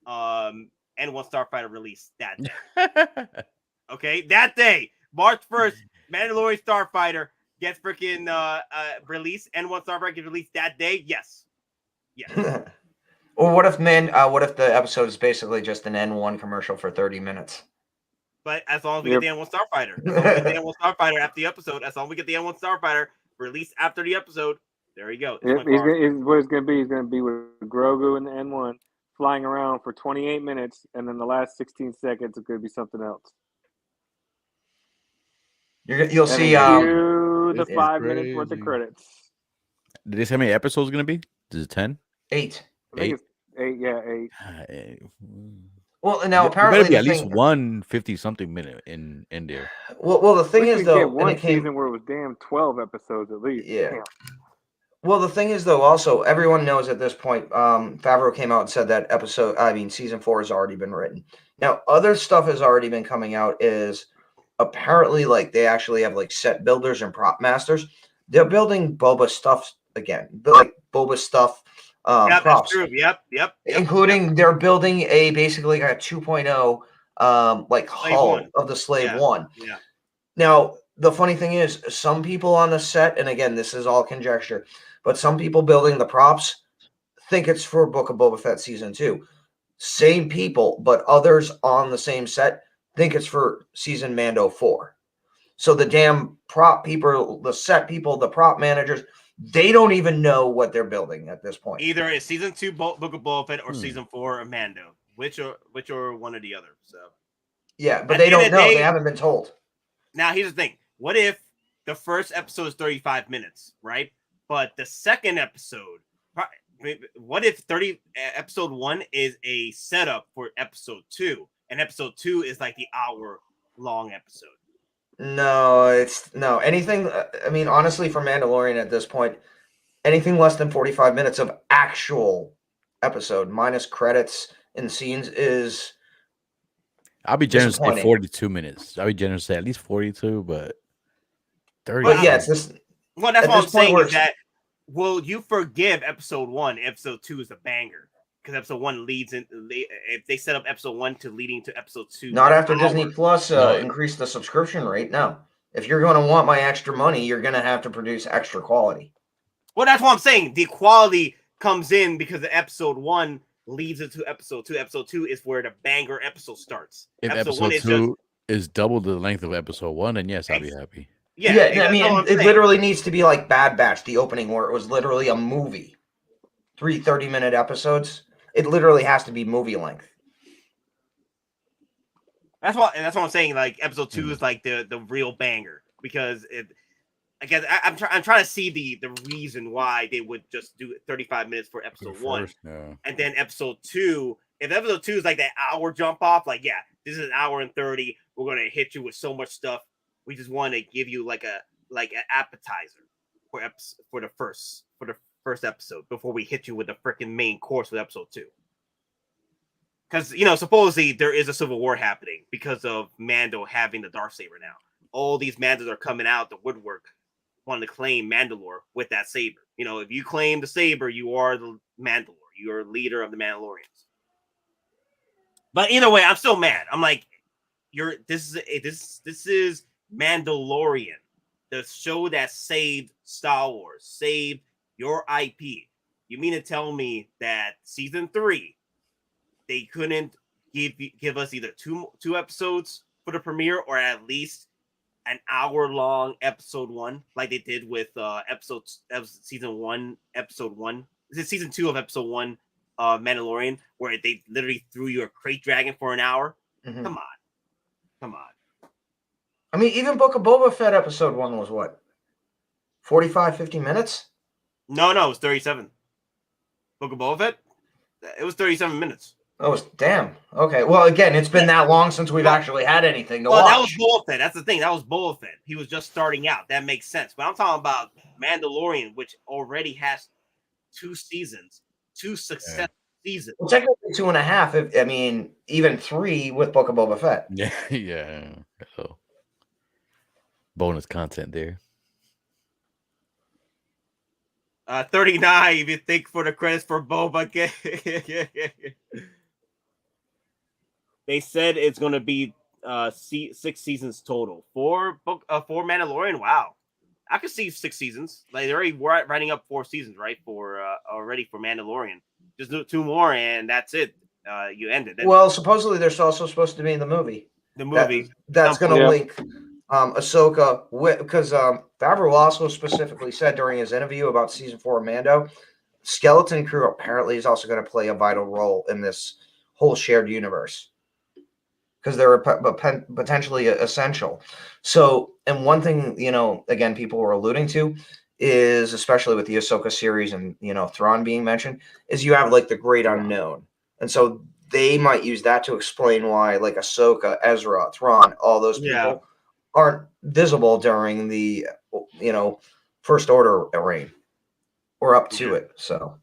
N1 Starfighter release that day. Okay, that day, March 1st, Mandalorian Starfighter gets freaking released. N1 Starfighter gets released that day. Yes. Or what if the episode is basically just an N1 commercial for 30 minutes? But as long as we get the N1 Starfighter, as long as we get the N1 Starfighter after the episode, as long as we get the N1 Starfighter released after the episode, there you go. What it's going to be. He's going to be with Grogu and the N1 flying around for 28 minutes, and then the last 16 seconds is going to be something else. You'll see. The 5 minutes worth of credits. Did they say how many episodes going to be? Is it 10? 8. I think it's 8. Yeah, 8. Well, now apparently be at least 150-something minute in there. Well, the thing is though, one season where it was damn 12 episodes at least. Yeah. Damn. Well, the thing is though, also everyone knows at this point, Favreau came out and said that season 4 has already been written. Now, other stuff has already been coming out. Is apparently like they actually have like set builders and prop masters. They're building Boba stuff again, like Boba stuff. Props. That's true. Yep. Including they're building basically a 2.0 like Slave hull One. of the Slave One. Yeah. Now, the funny thing is, some people on the set, and again, this is all conjecture, but some people building the props think it's for Book of Boba Fett season 2. Same people, but others on the same set think it's for season Mando 4. So the damn prop people, the set people, the prop managers, they don't even know what they're building at this point. Either it's season 2 Book of Boba Fett or season 4 of Mando, which or one or the other. So yeah, but they don't know. They haven't been told. Now here's the thing: what if the first episode is 35 minutes, right? But the second episode, what if episode 1 is a setup for episode 2, and episode 2 is like the hour-long episode? No, anything. I mean, honestly, for Mandalorian at this point, anything less than 45 minutes of actual episode minus credits and scenes is. I'll be generous to say 42 minutes. I'll be generous to say at least 42, but 30. But yeah, it's this. Well, that's what I'm saying is that will you forgive episode 1? Episode 2 is a banger because episode 1 leads in. If they set up episode 1 to leading to episode 2, not after Disney Plus increased the subscription rate. No, if you're going to want my extra money, you're going to have to produce extra quality. Well, that's what I'm saying. The quality comes in because the episode 1 leads into episode 2. Episode 2 is where the banger episode starts. If episode 2 is double the length of episode 1, then yes, I'll be happy. Yeah, I mean, it literally needs to be like Bad Batch, the opening, where it was literally a movie. 3 30-minute episodes. It literally has to be movie length. That's what I'm saying. Like episode 2 is like the real banger because I'm trying to see the reason why they would just do 35 minutes for episode 1, and then episode 2. If episode 2 is like that hour jump off, like this is an hour and 30. We're gonna hit you with so much stuff. We just want to give you like an appetizer for the first episode before we hit you with the freaking main course with episode 2. Because supposedly there is a civil war happening because of Mando having the Darksaber now. All these Mandos are coming out the woodwork, wanting to claim Mandalore with that saber. If you claim the saber, you are the Mandalore. You are leader of the Mandalorians. But either way, I'm still mad. I'm like, this is Mandalorian, the show that saved Star Wars, saved your IP. You mean to tell me that season 3 they couldn't give us either two episodes for the premiere or at least an hour-long episode 1 like they did with season 1, episode 1? Is it season 2 of episode 1 Mandalorian, where they literally threw you a crate dragon for an hour? Mm-hmm. Come on. I mean, even Book of Boba Fett episode 1 was what? 45, 50 minutes? No, it was 37. Book of Boba Fett? It was 37 minutes. Oh, damn. Okay. Well, again, it's been that long since we've actually had anything to watch. That was Boba Fett. That's the thing. That was Boba Fett. He was just starting out. That makes sense. But I'm talking about Mandalorian, which already has 2 seasons, 2 successful season. Well, technically 2.5. I mean, even 3 with Book of Boba Fett. Yeah, yeah. So bonus content there. 39 if you think for the credits for Boba. They said it's going to be 6 seasons total. For Mandalorian, wow. I could see 6 seasons. Like they're already writing up 4 seasons, right? For already for Mandalorian. Just do 2 more and that's it. You end it. Then Well, supposedly there's also supposed to be in the movie. the movie. That's going to Yeah. link Ahsoka with, because Favreau also specifically said during his interview about season 4 of Mando, Skeleton Crew apparently is also going to play a vital role in this whole shared universe because they're potentially essential. So, and one thing, again, people were alluding to is, especially with the Ahsoka series and, Thrawn being mentioned, is you have like the great unknown. And so they might use that to explain why like Ahsoka, Ezra, Thrawn, all those people aren't visible during the, First Order reign or up to it. So,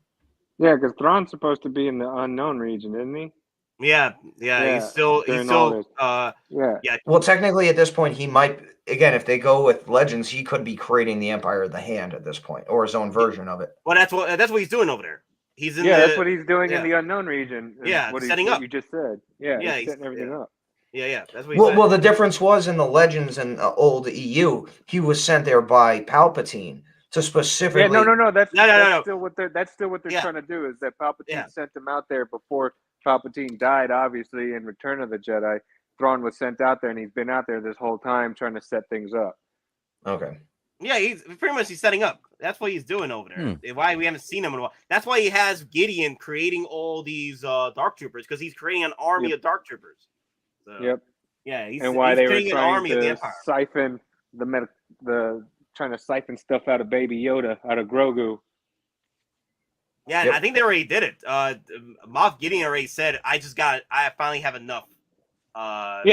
Yeah, because Thrawn's supposed to be in the unknown region, isn't he? Yeah. He's still Yeah. Well, technically at this point, he might, again, if they go with Legends, he could be creating the Empire of the Hand at this point, or his own version of it. Well, that's what he's doing over there. He's in that's what he's doing in the unknown region. Yeah, what setting up. You just said. Yeah, he's setting everything up. Yeah. That's what he said. Well, the difference was in the Legends and old EU, he was sent there by Palpatine to specifically. Yeah, no. That's no. Still what they're trying to do is that Palpatine sent him out there before Palpatine died, obviously, in Return of the Jedi. Thrawn was sent out there, and he's been out there this whole time trying to set things up. Okay. Yeah, he's setting up. That's what he's doing over there. Why we haven't seen him in a while. That's why he has Gideon creating all these Dark Troopers, because he's creating an army of Dark Troopers. So, yeah, and why they were creating an army of the trying Empire. to siphon trying to siphon stuff out of Baby Yoda, out of Grogu. Yeah, I think they already did it. Moff Gideon already said, I finally have enough. I'm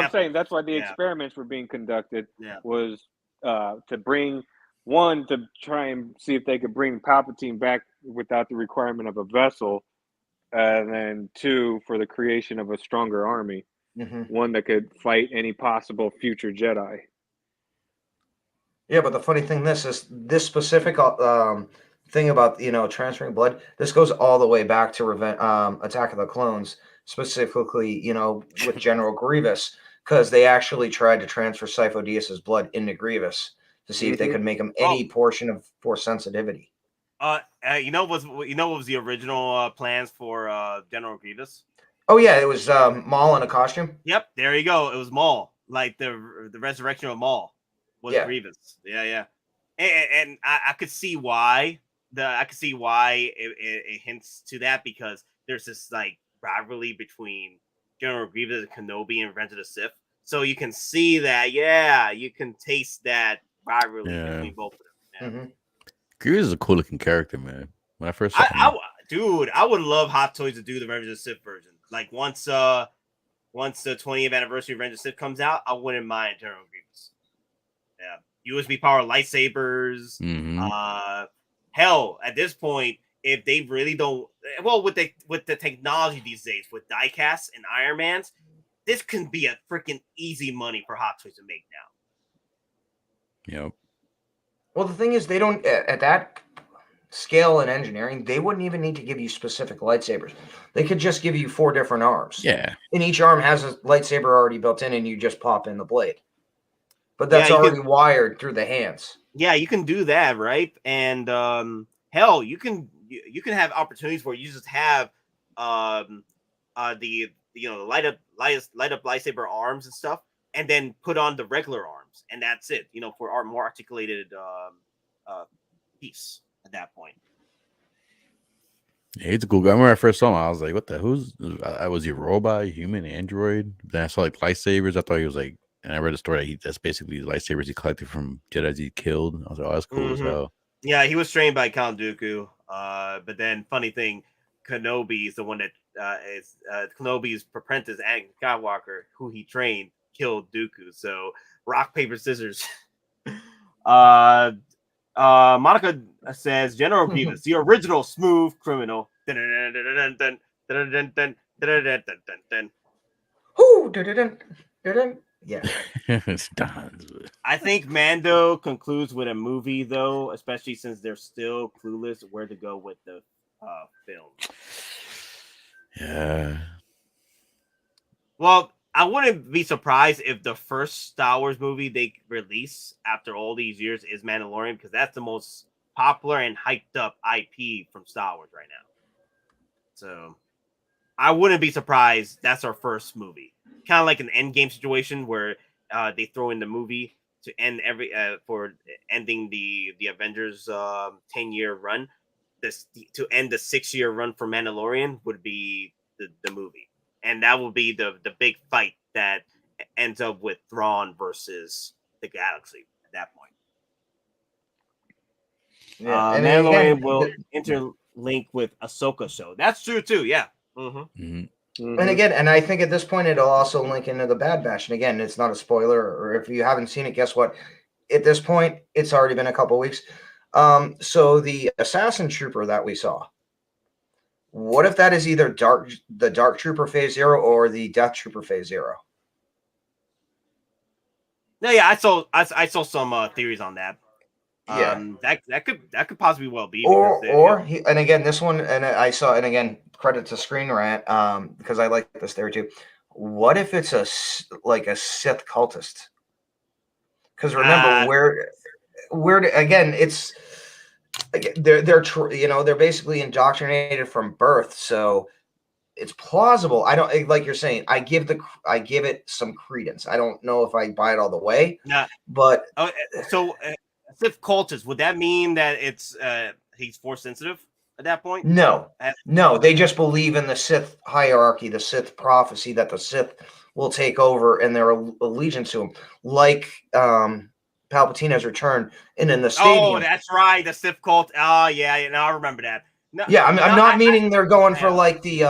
saying that's why the experiments were being conducted was to bring to try and see if they could bring Palpatine back without the requirement of a vessel, and then 2 for the creation of a stronger army, one that could fight any possible future Jedi. Yeah, but the funny thing, this specific thing about transferring blood, this goes all the way back to Attack of the Clones, specifically with General Grievous, because they actually tried to transfer Sifo Dyas's blood into Grievous to see if they could make him any portion of Force sensitivity. What was the original plans for General Grievous? Oh yeah, it was Maul in a costume. It was Maul, like the resurrection of Maul was Grievous. And I could see why it hints to that, because there's this like rivalry between General Grievous and Kenobi and Revenge of the Sith, so you can see that. You can taste that rivalry between both of them. Grievous is a cool looking character, man. When I first saw him, I would love Hot Toys to do the Revenge of the Sith version. Like once the 20th anniversary of Revenge of the Sith comes out, I wouldn't mind General Grievous. USB power lightsabers. Hell, at this point, if they really don't, with the technology these days, with diecast and Iron Mans, this can be a freaking easy money for Hot Toys to make now. Yep. Well, the thing is, they don't at that scale in engineering, they wouldn't even need to give you specific lightsabers. They could just give you 4 different arms. Yeah. And each arm has a lightsaber already built in, and you just pop in the blade. But that's already wired through the hands. Yeah, you can do that, right? And hell, you can have opportunities where you just have the light up lightsaber arms and stuff, and then put on the regular arms, and that's it. For our more articulated piece at that point. Yeah, he's a cool guy. I remember I first saw him, I was like, "What the? Was he a robot, human, android?" Then I saw like lightsabers. I thought he was like. And I read a story that that's basically the lightsabers he collected from Jedi he killed. I was like, oh, that's cool as hell. Yeah, he was trained by Count Dooku. But then, funny thing, Kenobi is the one that Kenobi's apprentice, Anakin Skywalker, who he trained, killed Dooku. So, rock, paper, scissors. Monica says, General Grievous, the original smooth criminal. Whoo, dun, dun, dun. Yeah. It's done. I think Mando concludes with a movie, though, especially since they're still clueless where to go with the film. Yeah. Well, I wouldn't be surprised if the first Star Wars movie they release after all these years is Mandalorian, because that's the most popular and hyped up IP from Star Wars right now. So I wouldn't be surprised that's our first movie. Kind of like an Endgame situation where they throw in the movie to end for ending the Avengers 10-year run. To end the 6-year run for Mandalorian would be the movie, and that will be the big fight that ends up with Thrawn versus the galaxy at that point. Yeah. And Mandalorian again, will interlink with Ahsoka show. That's true too. Yeah. And again, and I think at this point it'll also link into the Bad Batch. And again, it's not a spoiler, or if you haven't seen it, guess what? At this point, it's already been a couple weeks. So the assassin trooper that we saw, what if that is either the Dark Trooper Phase 0 or the Death Trooper Phase 0? No, yeah, I saw some theories on that. Yeah. That could possibly well be. And again, this one, and I saw, and again, credit to Screen Rant, because I like this theory too. What if it's a Sith cultist? Because remember, again, it's they're basically indoctrinated from birth, so it's plausible. I don't, like you're saying, I give it some credence. I don't know if I buy it all the way. Nah. But Sith cultist, would that mean that it's he's force sensitive at that point? No, they just believe in the Sith hierarchy, the Sith prophecy that the Sith will take over and their allegiance to him, like Palpatine has returned and in the stadium. Oh, that's right, the Sith cult. Oh, yeah, now I remember that. No, yeah, I'm not meaning they're going for like the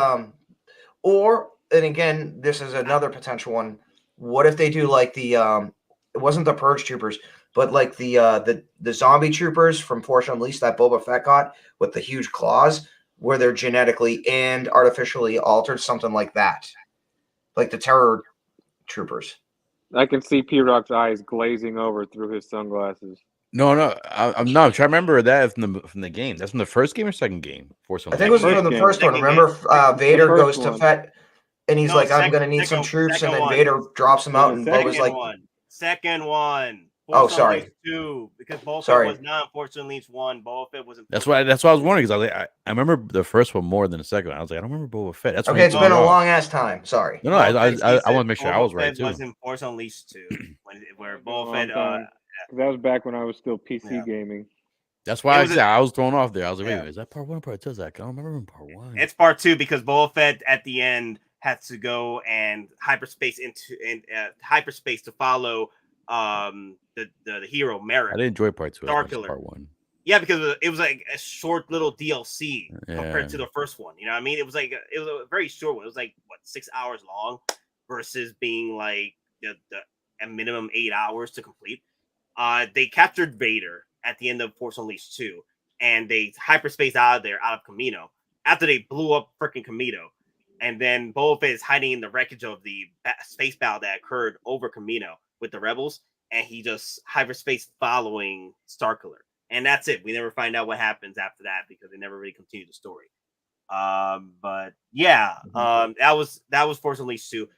and again, this is another potential one. What if they do like the it wasn't the Purge Troopers, but like the zombie troopers from Force Unleashed that Boba Fett got with the huge claws, where they're genetically and artificially altered, something like that, like the Terror Troopers. I can see P-Rock's eyes glazing over through his sunglasses. No, I'm not. I'm trying to remember that from the game. That's from the first game or second game? Force I think it was from the first one. Remember, Vader goes to Fett, and he's like, "I'm going to need some troops," and then Vader drops him out, and Boba's like, Second one. Force sorry. 2, because Boba Fett was not Force Unleashed 1. Boba Fett was. That's why I was wondering, because I was like, I remember the first one more than the second one. I was like, I don't remember Boba Fett. That's okay. It's been a long ass time. Sorry. No, I want to make sure I was right too. Was in Force Unleashed 2, where Boba Fett. That was back when I was still PC gaming. That's why I was thrown off there. I was like, wait, is that part 1 or part 2? I don't remember part 1. It's part 2 because Boba Fett at the end had to go and hyperspace to follow the hero Merrick. I didn't enjoy part 2. Part 1. Yeah, because it was like a short little DLC compared to the first one. You know what I mean? It was a very short one. It was like 6 hours long versus being like a minimum 8 hours to complete. They captured Vader at the end of Force Unleashed 2, and they hyperspaced out of Kamino after they blew up freaking Kamino. And then Boba Fett is hiding in the wreckage of the space battle that occurred over Kamino with the rebels, and he just hyperspaced following Starkiller. And that's it. We never find out what happens after that because they never really continue the story. But yeah, that was Force Unleashed 2.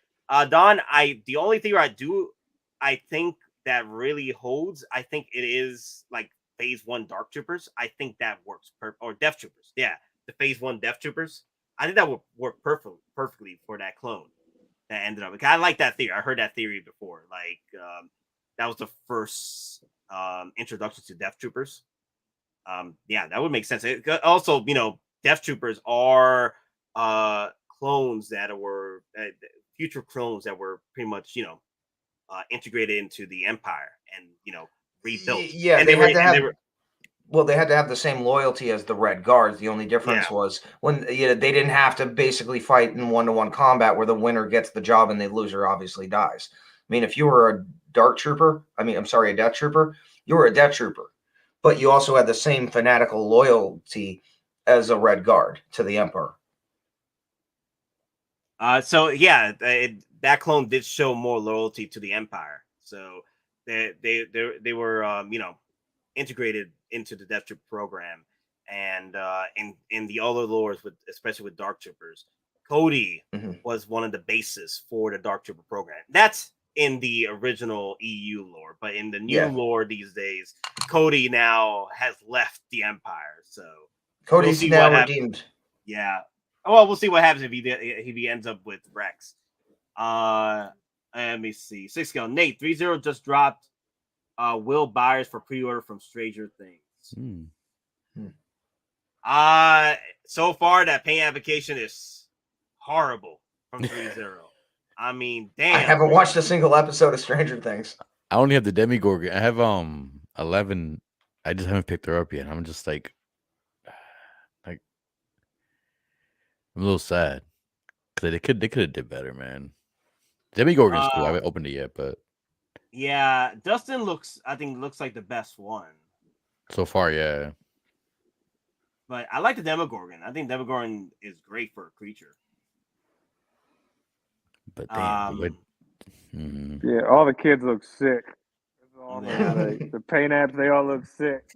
Don, the only thing I think that really holds, I think it is like Phase 1 Dark Troopers. I think that works or Death Troopers. Yeah, the Phase 1 Death Troopers. I think that would work perfectly for that clone that ended up. I like that theory. I heard that theory before. Like that was the first introduction to Death Troopers. Yeah, that would make sense. Also, Death Troopers are clones that were future clones that were pretty much integrated into the Empire and rebuilt. Yeah, and they had to have the same loyalty as the Red Guards. The only difference was when they didn't have to basically fight in 1-to-1 combat where the winner gets the job and the loser obviously dies. I mean, if you were a Death Trooper, you were a Death Trooper, but you also had the same fanatical loyalty as a Red Guard to the Emperor. So yeah, that clone did show more loyalty to the Empire. So they were integrated into the Death Trooper program, and in the other lores, with especially with Dark Troopers, Cody was one of the bases for the Dark Trooper program. That's in the original EU lore, but in the new lore these days, Cody now has left the Empire. So Cody's now redeemed. Yeah. Well, we'll see what happens if he ends up with Rex. Let me see. 6 scale. Nate 3-0 just dropped. Will Byers for pre-order from Stranger Things. So far that paint application is horrible from 3-0. I mean, damn. I haven't watched a single episode of Stranger Things. I only have the Demigorgon. I have 11. I just haven't picked her up yet. I'm just like I'm a little sad because they could have did better, man. Demigorgon's cool. I haven't opened it yet, but yeah, Dustin looks like the best one so far, yeah. But I like the Demogorgon. I think Demogorgon is great for a creature. But damn, yeah, all the kids look sick. All the paint apps, they all look sick.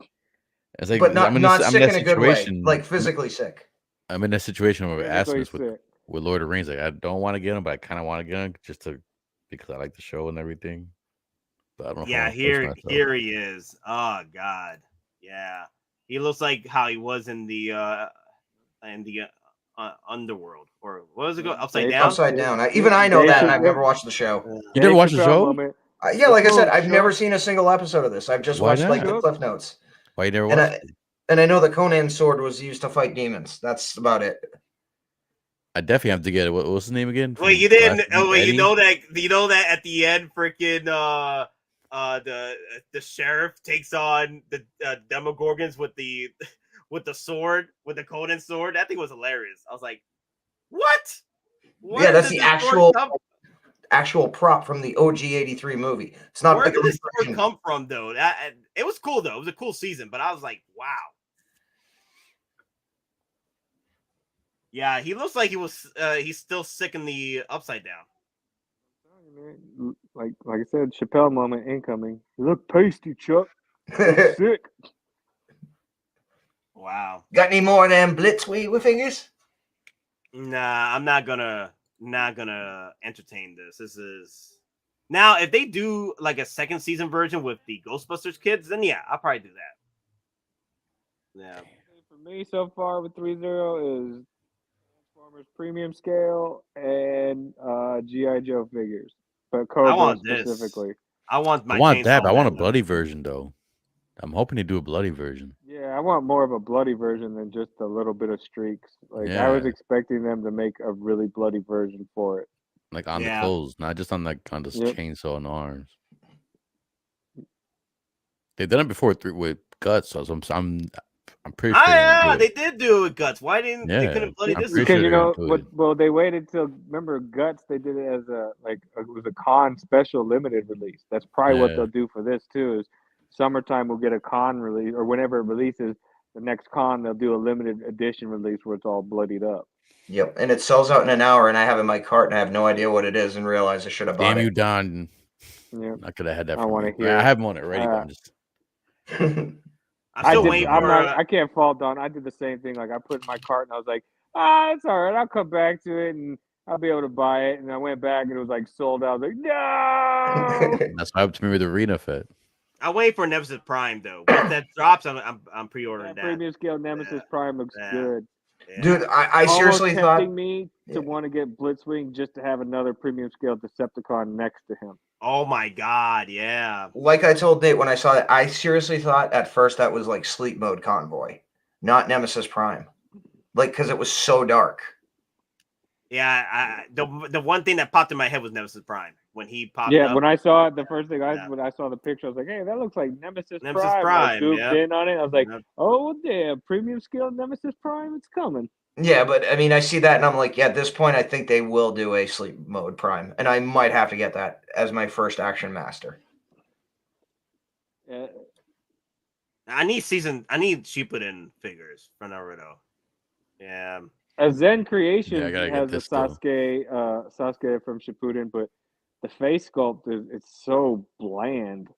It's like, but not sick in a good way, like Mm-hmm. physically sick. I'm in a situation where Physically Asmus with Lord of the Rings. Like, I don't want to get him, but I kind of want to get him because I like the show and everything. But I don't know. Yeah, here he is. Oh God, yeah, he looks like how he was in the Underworld, or what was it called? Upside Down. Upside Down. Even I know that, and I've never watched the show. You never watched the show? Yeah, like I said, I've never seen a single episode of this. I've just watched like the cliff notes. Why you never watched it? And I know that Conan's sword was used to fight demons. That's about it. I definitely have to get it. What's his name again? Wait, you didn't? Oh, wait, you know that at the end, freaking the sheriff takes on the Demogorgons with the sword, with the Conan sword. That thing was hilarious. I was like, what? Yeah, that's the actual prop from the OG '83 movie. It's not. Where did this sword come from, though? It was cool though. It was a cool season, but I was like, wow. Yeah, he looks like he's still sick in the Upside Down. Like I said, Chappelle moment incoming. You look pasty, Chuck. Sick. Wow. Got any more of them Blitz with fingers? Nah, I'm not gonna entertain this. This is now if they do like a second season version with the Ghostbusters kids, then yeah, I'll probably do that. Yeah. For me, so far with 3-0 is Transformers Premium Scale and G.I. Joe figures, but Cobra specifically. I want that, but I want a bloody version though. I'm hoping they do a bloody version. Yeah, I want more of a bloody version than just a little bit of streaks. Like I was expecting them to make a really bloody version for it. Like on the clothes, not just on the chainsaw and arms. They've done it before with guts, so I'm pretty sure. They did do it with guts. Why didn't they couldn't bloody this? Because they waited till remember guts. They did it as it was a con special limited release. That's probably what they'll do for this too. Is summertime we'll get a con release, or whenever it releases the next con, they'll do a limited edition release where it's all bloodied up. Yep, and it sells out in an hour, and I have it in my cart, and I have no idea what it is, and realize I should have bought it. Damn you, Don! Yeah, I could have had that. I want to hear. I have one already, but I'm just. I'm still waiting for. I can't fault Don. I did the same thing. Like I put it in my cart, and I was like, it's all right. I'll come back to it, and I'll be able to buy it. And I went back, and it was like sold out. I was like, no. That's what happened to me with Arena Fit. I'll wait for Nemesis Prime though. Once that drops, I'm pre-ordering that. Premium scale Nemesis Prime looks good. Yeah. Dude, I seriously thought tempting me to want to get Blitzwing just to have another premium scale Decepticon next to him. Oh my God, yeah. Like I told Nate when I saw it, I seriously thought at first that was like Sleep Mode Convoy, not Nemesis Prime. Like, because it was so dark. Yeah, the one thing that popped in my head was Nemesis Prime when he popped. Yeah, up. when I saw it, the first thing when I saw the picture, I was like, "Hey, that looks like Nemesis Prime." I zoomed in on it. I was like, "Oh damn, premium scale Nemesis Prime, it's coming." Yeah, but I mean, I see that, and I'm like, yeah, at this point, I think they will do a Sleep Mode Prime, and I might have to get that as my first Action Master. Yeah. I need Shippuden figures for Naruto. Yeah. A Zen Creation Yeah, I gotta get has a this still. Sasuke from Shippuden, but the face sculpt it's so bland.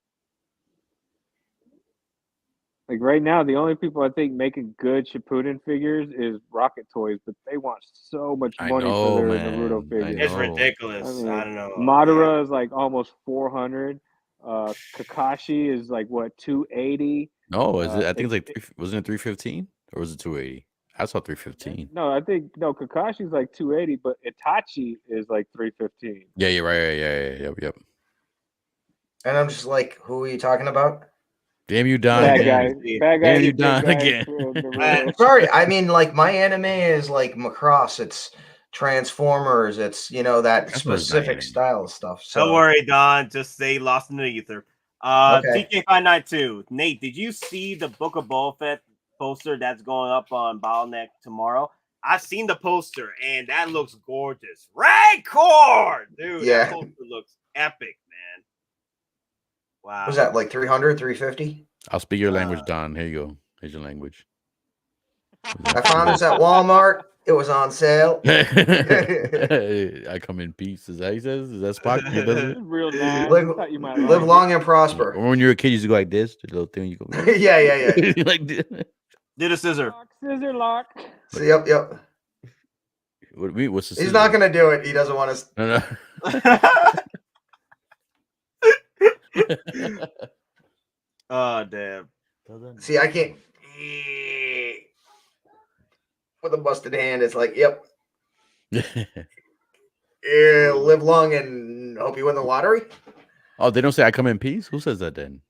Like right now, the only people I think making good Shippuden figures is Rocket Toys, but they want so much I money for know, their man. Naruto I figures. It's know. ridiculous. I I, mean, don't know. Madara is like almost 400. Kakashi is like what 280. No, is it? I think it's like wasn't it 315 or was it 280? I saw 315. No, I think no. Kakashi's like 280, but Itachi is like 315. Yeah, you're right. Yeah. Yep. And I'm just like, who are you talking about? Damn you, Don Bad again. guy, bad guy, Damn you, who's good Don guy again. for Naruto. Sorry, I mean, like my anime is like Macross. It's Transformers. It's that That's not specific anime. style of stuff. Don't So worry, Don. Just say Lost in the Ether. Okay. TK592. Nate, did you see the Book of Boba Fett poster that's going up on Bottleneck tomorrow? I've seen the poster, and that looks gorgeous. Rancor! Dude, Yeah. that poster looks epic, man. Wow. was that like 300, 350? I'll speak your language, Don. Here you go. Here's your language. I found this at Walmart. It was on sale. I come in peace. Is that he says? Is that Spock? He does it? Real nice. Live, I thought you might live like long it. and prosper. Or when you were a kid, you used to go like this, the little thing. You go, yeah. You like this. Did a scissor. Scissor lock. So, yep. What's the He's scissor? not gonna do it. He doesn't want to. No. Oh, damn. See, I can't. With a busted hand, it's like, yep. Live long and hope you win the lottery. Oh, they don't say I come in peace? Who says that then?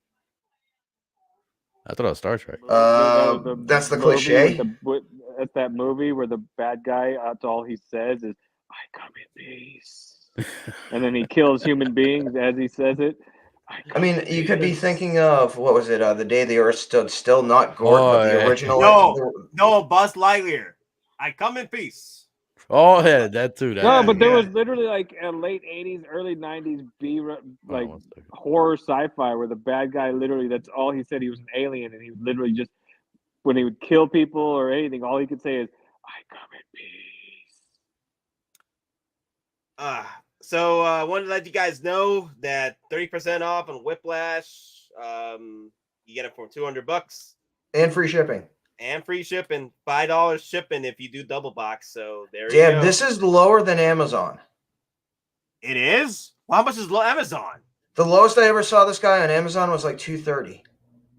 I thought it was Star Trek. That's the movie cliche. It's that movie where the bad guy, that's all he says is, I come in peace. And then he kills human beings as he says it. I mean, you could be thinking of, what was it? The Day the Earth Stood Still, not Gort, but the original. No, Buzz Lightyear. I come in peace. Oh, yeah, that too. No, but there was literally like a late 80s, early 90s horror sci-fi where the bad guy literally, that's all he said. He was an alien, and he would literally just, when he would kill people or anything, all he could say is, I come in peace. So I wanted to let you guys know that 30% off on Whiplash. You get it for $200 and free shipping. And free shipping, $5 shipping if you do double box. So there you Damn, go. this is lower than Amazon. It is? Well, how much is Amazon? The lowest I ever saw this guy on Amazon was like $230.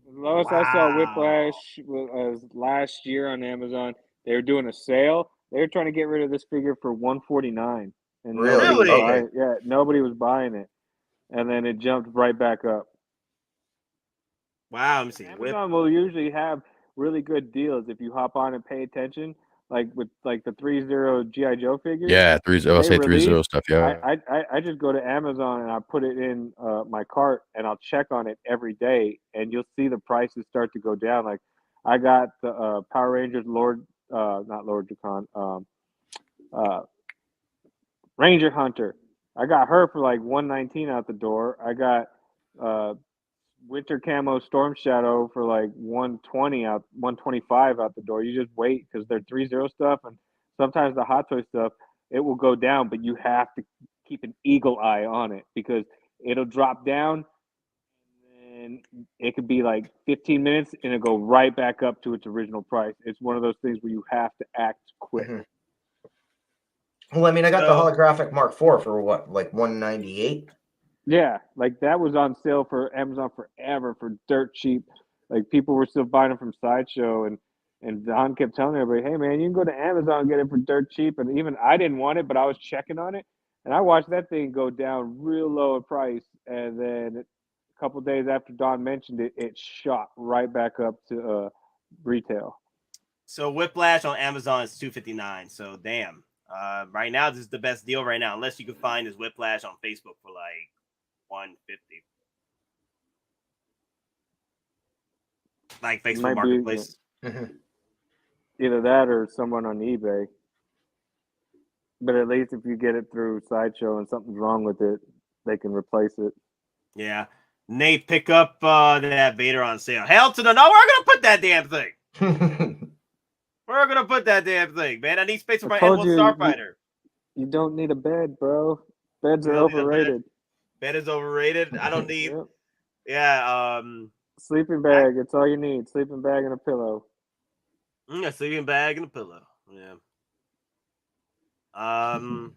The lowest I saw Whiplash was last year on Amazon. They were doing a sale. They were trying to get rid of this figure for $149, and really? Okay. nobody was buying it, and then it jumped right back up. Wow, let me see. Amazon will usually have really good deals if you hop on and pay attention, like with like the 3-0 GI Joe figures. Yeah, 3-0. I'll say 3-0 stuff. Yeah, I just go to Amazon and I put it in my cart and I'll check on it every day, and you'll see the prices start to go down. Like I got the Power Rangers not Lord Dukan, Ranger Hunter. I got her for like $119 out the door. I got Winter Camo Storm Shadow for like $125 out the door. You just wait because they're 3-0 stuff, and sometimes the Hot Toy stuff, it will go down, but you have to keep an eagle eye on it because it'll drop down, and it could be like 15 minutes, and it'll go right back up to its original price. It's one of those things where you have to act quick. Mm-hmm. Well, I mean, I got the holographic Mark IV for what, like $198? Yeah, like that was on sale for Amazon forever for dirt cheap. Like people were still buying them from Sideshow, and Don kept telling everybody, "Hey man, you can go to Amazon and get it for dirt cheap." And even I didn't want it, but I was checking on it, and I watched that thing go down real low in price. And then a couple days after Don mentioned it, it shot right back up to retail. So Whiplash on Amazon is $259. So damn, right now this is the best deal right now, unless you can find this Whiplash on Facebook for like $150. Like Facebook Marketplace. Either that or someone on eBay. But at least if you get it through Sideshow and something's wrong with it, they can replace it. Yeah. Nate, pick up that Vader on sale. Hell to the no, we're gonna put that damn thing. Where am I gonna put that damn thing, man? I need space for I my told N1 you, Starfighter. You don't need a bed, bro. Beds You are don't need a bed. overrated. Bed is overrated. I don't need. Yep. Yeah. Sleeping bag. It's all you need. Sleeping bag and a pillow. A sleeping bag and a pillow. Yeah.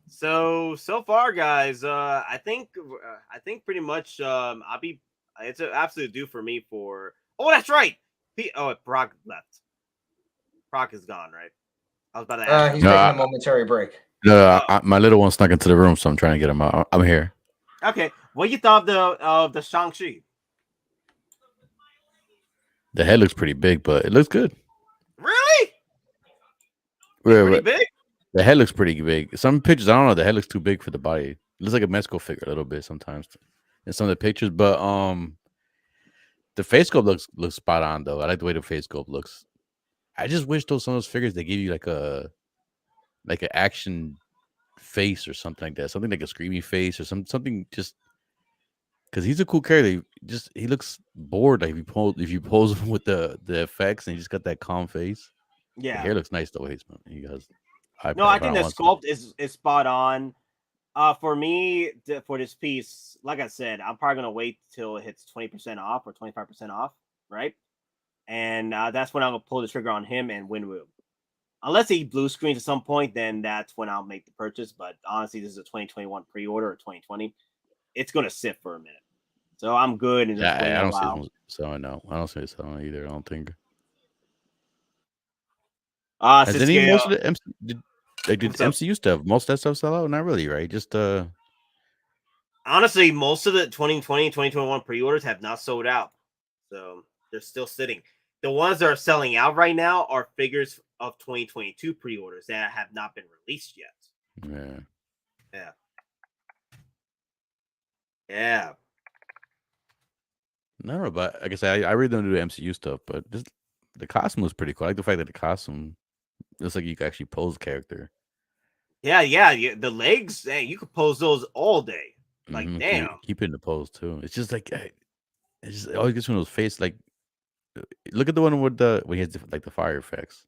So far, guys, I think pretty much it's an absolute due for me for. Oh, that's right. Brock left. Brock is gone, right? I was about to ask. He's taking a momentary break. No, my little one snuck into the room, so I'm trying to get him out. I'm here. Okay, what you thought of the Shang-Chi? The head looks pretty big, but it looks good. Really? Pretty big? The head looks pretty big. Some pictures, I don't know, the head looks too big for the body. It looks like a Mexico figure a little bit sometimes in some of the pictures, but the face sculpt looks spot on though. I like the way the face sculpt looks. I just wish some of those figures they give you like an action face or something like that, something like a screamy face or something just because he's a cool character. He looks bored. Like if you pose him with the effects and he just got that calm face. Yeah, the hair looks nice though. He has. No, I think the sculpt is spot on. For me, for this piece, like I said, I'm probably gonna wait till it hits 20% off or 25% off, right? And that's when I'm gonna pull the trigger on him and Winwu. Unless he blue screens at some point, then that's when I'll make the purchase. But honestly, this is a 2021 pre-order or 2020. It's gonna sit for a minute, so I'm good. And I don't see it selling. No, I don't see it selling either. I don't think. Has any most of the did MCU stuff? Most of that stuff sell out? Not really, right? Just honestly, most of the 2020 and 2021 pre-orders have not sold out, so they're still sitting. The ones that are selling out right now are figures of 2022 pre-orders that have not been released yet. Yeah. No, but like I said, I really don't do the MCU stuff, but just the costume was pretty cool. I like the fact that the costume looks like you can actually pose a character. Yeah. The legs, hey, you could pose those all day. Like, damn. Keep it in the pose too. It's just like it always gets one of those face. Like, look at the one with when he has like the fire effects,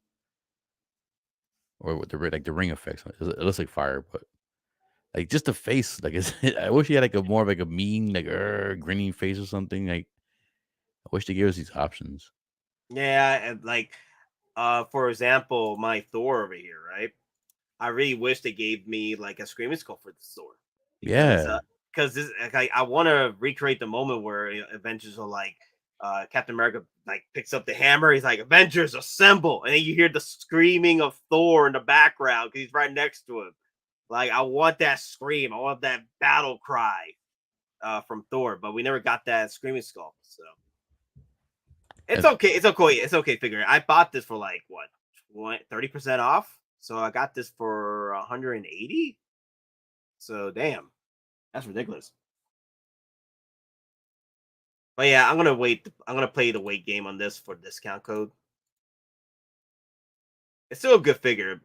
or with the ring effects. It looks like fire, but like just the face. Like, I wish he had like a more of like a mean, like grinning face or something. Like, I wish they gave us these options. Yeah, and like, for example, my Thor over here, right? I really wish they gave me like a screaming skull for the Thor. Because this, like, I want to recreate the moment where Avengers are like, Captain America like picks up the hammer. He's like, "Avengers assemble!" And then you hear the screaming of Thor in the background because he's right next to him. Like, I want that scream. I want that battle cry from Thor, but we never got that screaming skull. So it's okay. It's okay. It's okay. Figure it. I bought this for like what 30% off. So I got this for 180. So damn, that's ridiculous. But yeah, I'm gonna wait. I'm gonna play the wait game on this for discount code. It's still a good figure.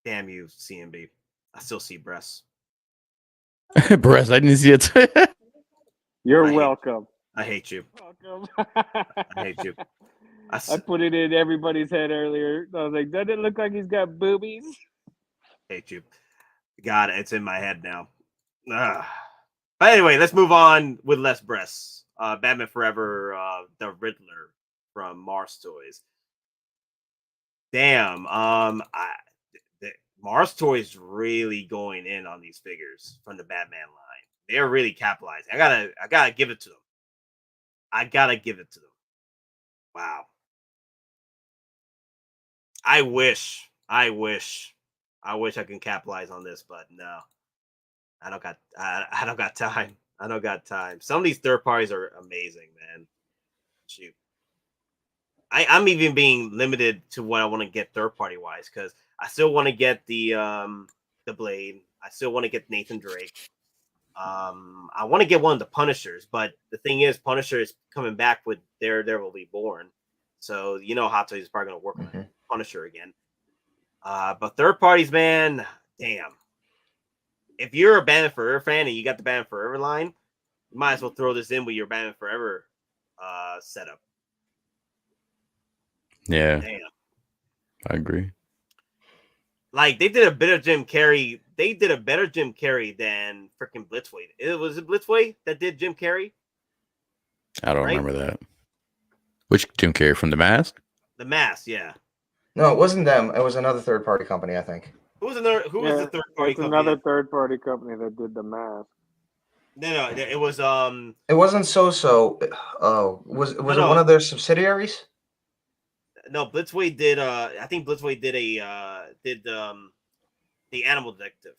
Damn you, CMB. I still see breasts. Breasts, I didn't see it. You're welcome. I hate you. Welcome. I hate you. I put it in everybody's head earlier. I was like, doesn't it look like he's got boobies? Hate you. God, it's in my head now. But anyway, let's move on with less breasts. Batman Forever, the Riddler from Mars Toys. Damn. Mars Toys really going in on these figures from the Batman line. They're really capitalizing. I gotta give it to them. I gotta give it to them. Wow. I wish I can capitalize on this, but no. I don't got time. I don't got time. Some of these third parties are amazing, man. Shoot. I'm even being limited to what I want to get third party wise because I still want to get the Blade. I still want to get Nathan Drake. I want to get one of the Punishers, but the thing is, Punisher is coming back with Daredevil Reborn, so you know Hot Toys is probably going to work on Punisher again. But third parties, man, damn. If you're a Batman Forever fan and you got the Batman Forever line, you might as well throw this in with your Batman Forever setup. Yeah. Damn. I agree. Like they did a bit of Jim Carrey. They did a better Jim Carrey than freaking Blitzway. Was it Blitzway that did Jim Carrey? I don't Right? remember that. Which Jim Carrey from The Mask? The Mask, yeah. No, it wasn't them. It was another third party company, I think. Who was the third party It's company? another third party company that did the mask. No, it was It wasn't So. Oh, was it one of their subsidiaries? No, Blitzway did. I think Blitzway did the Animal Detective.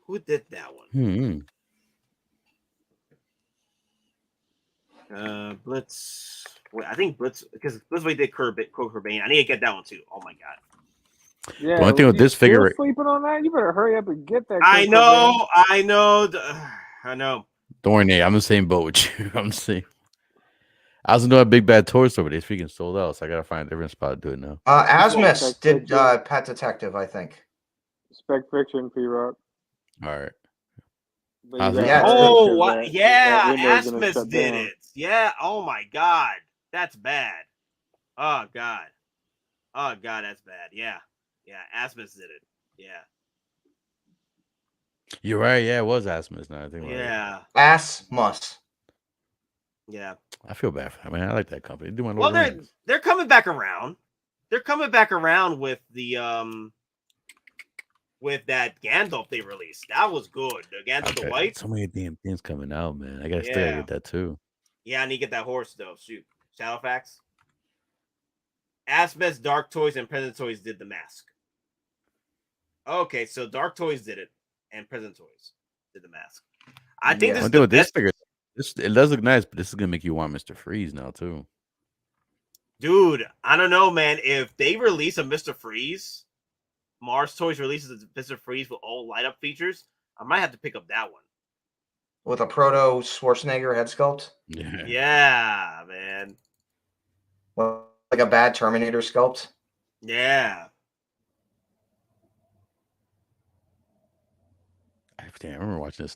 Who did that one? Blitz. I think Blitz because Blitzway did Kurt Cobain. I need to get that one too. Oh my god. Yeah. The only thing with this figure, sleeping on that, you better hurry up and get that. I know. I know. Don't worry, Nate. I'm the same boat with you. I'm the same. I was doing a big bad toy store, but they freaking sold out, so I gotta find a different spot to do it now. Asmus did Pet Detective, I think. Spec Fiction, P-Rock. All right. Yeah. Asmus did it. Yeah. Oh my god, that's bad. Oh god, that's bad. Yeah. Asmus did it. Yeah. You're right. Yeah, it was Asmus. Now I think. Yeah. Asmus. Yeah. I feel bad for them. I mean, I like that company. They're coming back around. They're coming back around with the with that Gandalf they released. That was good. The Gandalf the White. So many damn things coming out, man. I gotta still get that too. Yeah, I need to get that horse though. Shoot. Shadowfax. Asmus, Dark Toys, and Present Toys did the mask. Okay, so Dark Toys did it, and Present Toys did the mask. I think this is the best. It does look nice, but this is gonna make you want Mr. Freeze now too. Dude, I don't know, man. If they release a Mr. Freeze, Mars Toys releases a Mr. Freeze with all light up features, I might have to pick up that one. With a proto Schwarzenegger head sculpt? Yeah, man. Well, like a bad Terminator sculpt? Yeah. Damn, I remember watching this.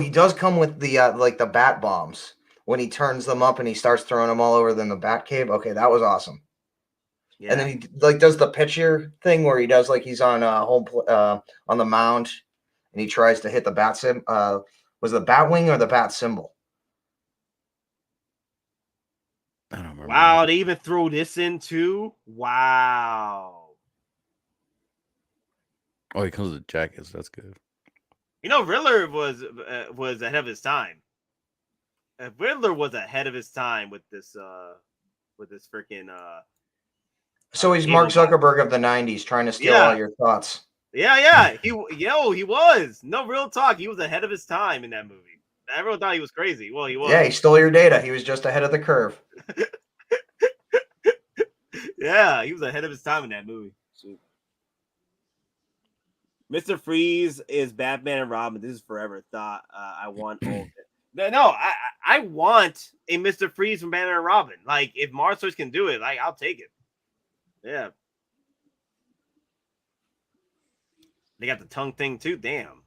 He does come with the like the bat bombs when he turns them up and he starts throwing them all over the bat cave. Okay, that was awesome. Yeah. And then he like does the picture thing where he does like he's on on the mound and he tries to hit the bat sim. Was the bat wing or the bat symbol? I don't remember. Wow, they even throw this in too. Wow. Oh, he comes with jackets. That's good. You know, Riddler was ahead of his time. Riddler was ahead of his time with this freaking. So he's Mark Zuckerberg of the '90s, trying to steal all your thoughts. Yeah. He was. No, real talk. He was ahead of his time in that movie. Everyone thought he was crazy. Well, he was. Yeah, he stole your data. He was just ahead of the curve. Yeah, he was ahead of his time in that movie. Shoot. Mr. Freeze is Batman and Robin. This is forever thought. I want all of it. No, I want a Mr. Freeze from Batman and Robin. Like, if Mars Toys can do it, like, I'll take it. Yeah. They got the tongue thing too. Damn.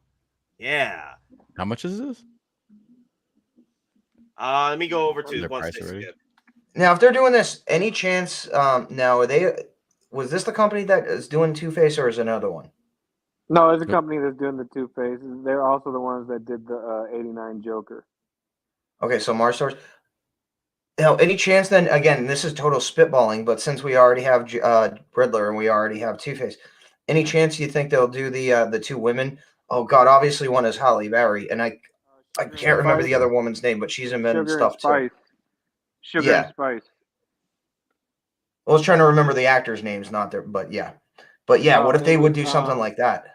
Yeah. How much is this? Let me go over to 160. Now, if they're doing this, any chance? Now, was this the company that is doing Two-Face, or is it another one? No, it's a company that's doing the Two-Face. They're also the ones that did the '89 Joker. Okay, so Mars Toys. Now, any chance then? Again, this is total spitballing, but since we already have Riddler and we already have Two-Face, any chance you think they'll do the two women? Oh God, obviously one is Halle Berry, and I can't remember the other woman's name, but she's invented stuff too. Sugar and Spice. I was trying to remember the actors' names, not their, but yeah. What if they would do something like that?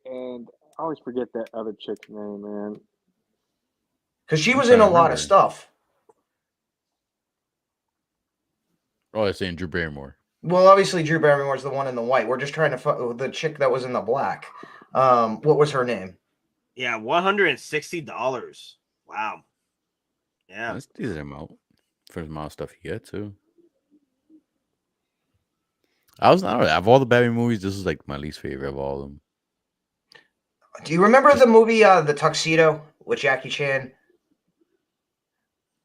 And I always forget that other chick's name, man. Because she was in a lot of stuff. Oh, they're saying Drew Barrymore. Well, obviously Drew Barrymore's the one in the white. We're just trying to find the chick that was in the black. What was her name? Yeah, $160. Wow. Yeah, that's a decent amount for the amount of stuff you get too. Of all the Batman movies, this is like my least favorite of all of them. Do you remember the movie The Tuxedo with Jackie Chan?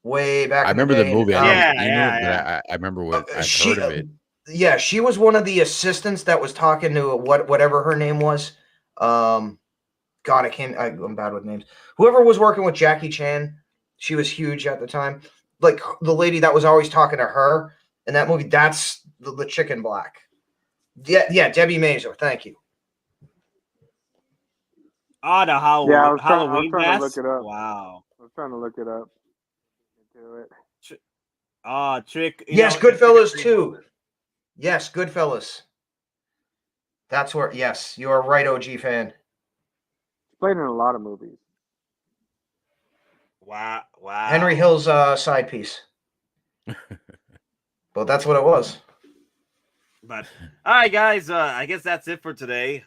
way back. I in the remember the day, movie. and, I Yeah, never seen yeah, it, but yeah. I remember what I've she, heard of it. yeah, she was one of the assistants that was talking to whatever her name was. God, I'm bad with names. Whoever was working with Jackie Chan, she was huge at the time. Like the lady that was always talking to her in that movie. That's the chick in black. Yeah, Debbie Mazur. Thank you. Oh, the Yeah, I was Halloween trying to look mask. it up. Wow. I was trying to look it up. Do it. Trick. Yes, Goodfellas too. Yes, Goodfellas. That's where. Yes, you are right, OG fan. Played in a lot of movies. Wow. Henry Hill's side piece. Well, that's what it was. But all right, guys. I guess that's it for today.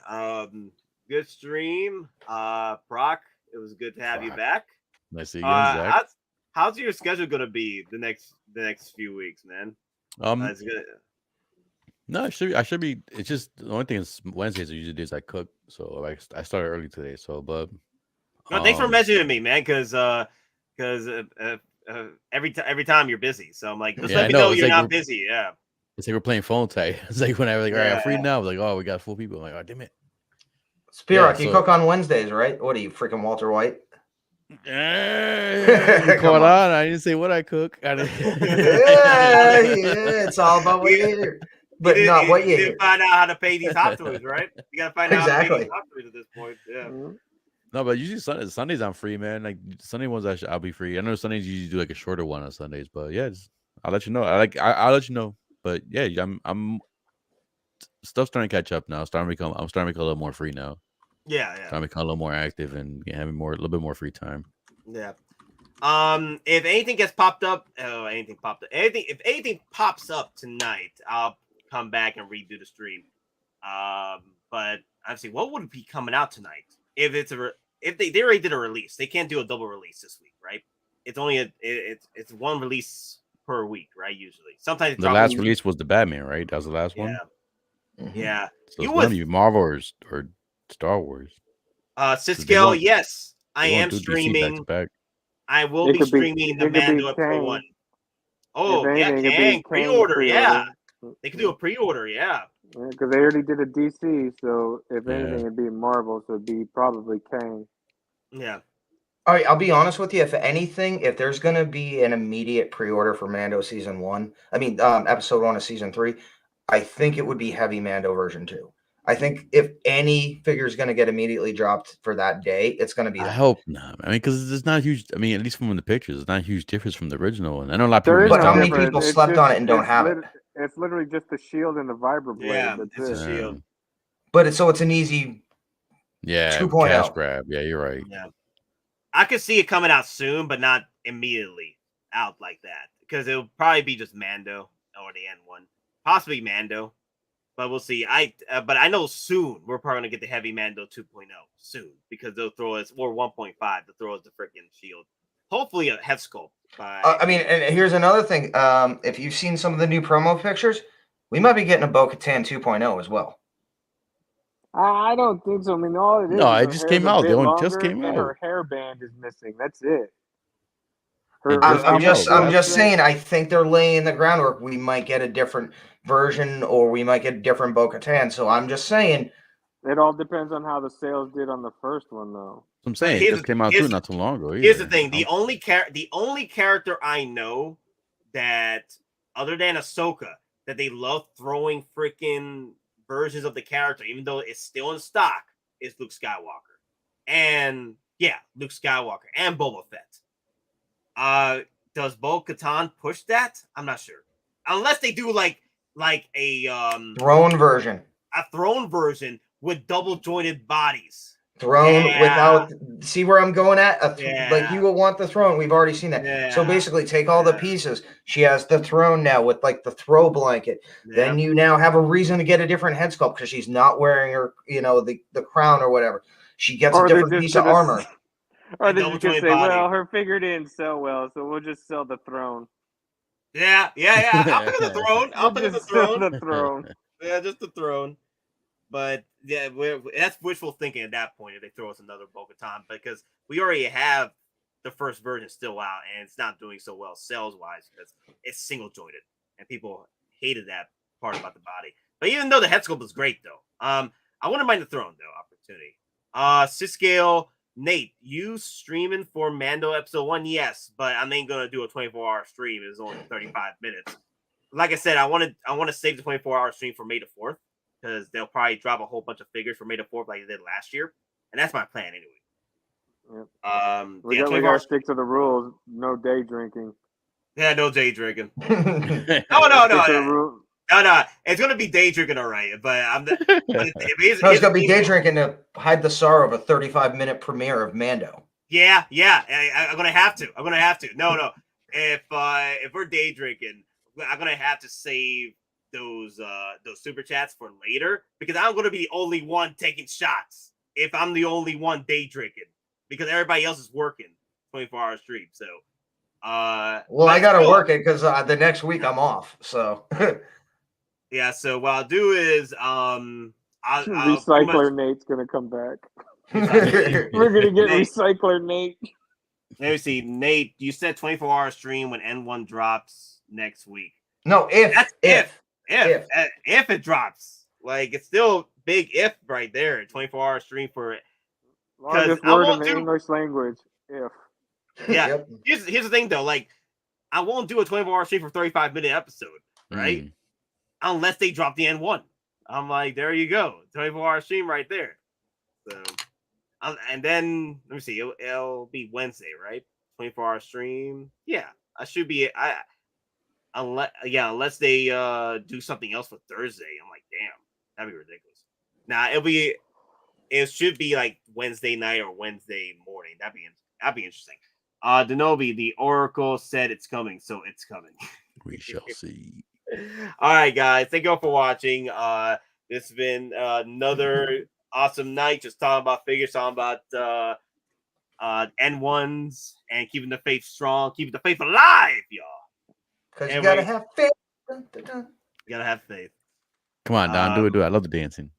Good stream. Brock, it was good to have you back. Nice to see you again, Zach. How's your schedule gonna be the next few weeks, man? It's good. No, I should be. It's just the only thing is Wednesdays are usually days I cook, so I started early today. So, but no, thanks for mentioning me, man. Because every time you're busy, so I'm like, just let me know you're not busy. Yeah. It's like we're playing phone tag. It's like when I was like, all right, I'm free now. I was like, oh, we got 4 people. I'm like, oh, damn it. Spirak, you cook on Wednesdays, right? What are you, freaking Walter White? You caught on. I didn't say what I cook. Yeah, it's all about what you hear. But not what you hear. Find out how to pay these hot toys, right? You gotta find out how to pay these hot toys at this point. Yeah. No, but usually Sundays I'm free, man. Like Sunday ones I'll be free. I know Sundays you usually do like a shorter one on Sundays, but yeah, I'll let you know. I'll let you know. But yeah, I'm stuff's starting to catch up now. I'm starting to become a little more free now. Yeah. Starting to become a little more active and having a little bit more free time. Yeah. If anything gets popped up, if anything pops up tonight, I'll come back and redo the stream. But obviously, what would be coming out tonight? If they already did a release, they can't do a double release this week, right? It's only it's one release per week, right? Usually, sometimes the last release was the Batman, right? That was the last one. Mm-hmm. Yeah. So it's gonna be Marvel or Star Wars. Cisco, yes, I am streaming. Back to back. I will be streaming the Mando episode 1. Oh, yeah, Kang pre-order, yeah. They could do a pre-order, yeah. Because they already did a DC, so if anything, it'd be Marvel, so it'd be probably Kang. Yeah. All right, I'll be honest with you. If anything, if there's going to be an immediate pre-order for Mando Season 1, Episode 1 of Season 3, I think it would be Heavy Mando version 2. I think if any figure is going to get immediately dropped for that day, it's going to be that. I hope not. I mean, because it's not huge. I mean, at least from the pictures, it's not a huge difference from the original. And I know a lot of people. But how many people slept on it and don't have it? It's literally just the shield and the vibroblade. Yeah, that's it's a shield. But it's an easy 2.0. Cash grab. Yeah, you're right. Yeah. I could see it coming out soon, but not immediately out like that. Because it'll probably be just Mando or the N1. Possibly Mando. But we'll see. But I know soon we're probably gonna get the Heavy Mando 2.0 soon because they'll throw us, or 1.5 to throw us the freaking shield. Hopefully a head sculpt. And here's another thing. If you've seen some of the new promo pictures, we might be getting a Bo-Katan 2.0 as well. I don't think so. I mean, all it is. No, it just came out. They just came out. Her hairband is missing. That's it. I'm just saying. I think they're laying the groundwork. We might get a different version, or we might get a different Bo-Katan. So I'm just saying. It all depends on how the sales did on the first one, though. I'm saying it just came out too, not too long ago. Here's the thing: the only character I know that, other than Ahsoka, that they love throwing freaking versions of the character, even though it's still in stock, is Luke Skywalker, and Luke Skywalker and Boba Fett. Does Bo-Katan push that? I'm not sure, unless they do like a throne version, with double jointed bodies. Throne without, see where I'm going at? Like you will want the throne. We've already seen that. Yeah. So basically take all the pieces. She has the throne now with like the throw blanket. Yeah. Then you now have a reason to get a different head sculpt because she's not wearing her, the crown or whatever. She gets a different piece of armor. Or they just say, well, her figure didn't sell well, so we'll just sell the throne. Yeah. I'll pick the throne. The throne. Yeah, just the throne. But that's wishful thinking at that point if they throw us another Bo-Katan, because we already have the first version still out, and it's not doing so well sales wise because it's single jointed, and people hated that part about the body. But even though the head sculpt is great, though, I wouldn't mind the throne though opportunity. Siscale, Nate, you streaming for Mando episode 1? Yes, but I ain't gonna do a 24-hour stream. It's only 35 minutes. Like I said, I want to save the 24-hour stream for May the 4th because they'll probably drop a whole bunch of figures for May the 4th like they did last year, and that's my plan anyway. Yep. We gotta stick to the rules. No day drinking. Yeah, no day drinking. No. No. It's gonna be day drinking, all right. But it's gonna be day drinking to hide the sorrow of a 35-minute premiere of Mando. Yeah. I'm gonna have to. No. If we're day drinking, I'm gonna have to save those super chats for later because I'm gonna be the only one taking shots if I'm the only one day drinking because everybody else is working 24-hour stream. So, well, I gotta work it because the next week I'm off. So. Yeah, so what I'll do is Recycler Nate's gonna come back. We're gonna get Recycler Nate. Let me see, Nate. You said 24-hour stream when N1 drops next week. No, if it drops, like it's still big if right there. 24-hour stream for it. Longest word in the English language. If. Yeah. Yep. Here's the thing though. Like I won't do a 24-hour stream for 35-minute episode, right? Unless they drop the N1. I'm like, there you go. 24-hour stream right there. So, and then, let me see. It'll be Wednesday, right? 24-hour stream. Yeah, I should be. Unless they do something else for Thursday. I'm like, damn, that'd be ridiculous. Nah, it should be like Wednesday night or Wednesday morning. That'd be interesting. Denobi, the Oracle said it's coming, so it's coming. We shall see. All right, guys. Thank you all for watching. This has been another awesome night. Just talking about figures, talking about N1s, and keeping the faith strong, keeping the faith alive, y'all. Because you gotta have faith. Dun, dun, dun. You gotta have faith. Come on, Don, do it. I love the dancing.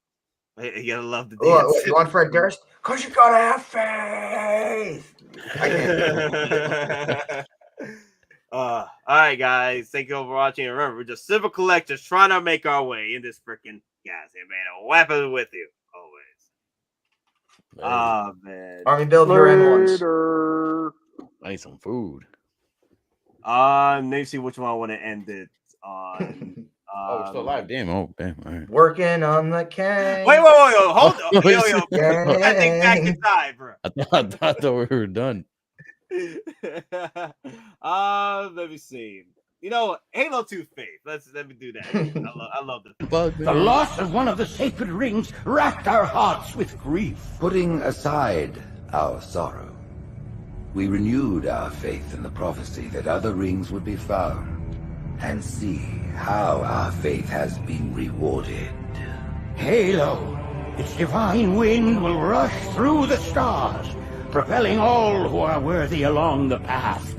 You gotta love the dance. You want Fred Durst? Because you gotta have faith. I can't. All right, guys. Thank you all for watching. And remember, we're just civil collectors trying to make our way in this freaking gas. Hey, man, a weapon with you always. Oh, man. Army build your N1s. I need some food. Let me see which one I want to end it on. Oh, it's still live. Damn. Oh, damn. All right. Working on the can. Wait. Hold on. Yo. That thing back inside, bro. I thought we were done. Let me see. Halo 2 Faith. Let me do that. I love this. The loss of one of the sacred rings racked our hearts with grief. Putting aside our sorrow, we renewed our faith in the prophecy that other rings would be found, and see how our faith has been rewarded. Halo, its divine wind will rush through the stars, propelling all who are worthy along the path.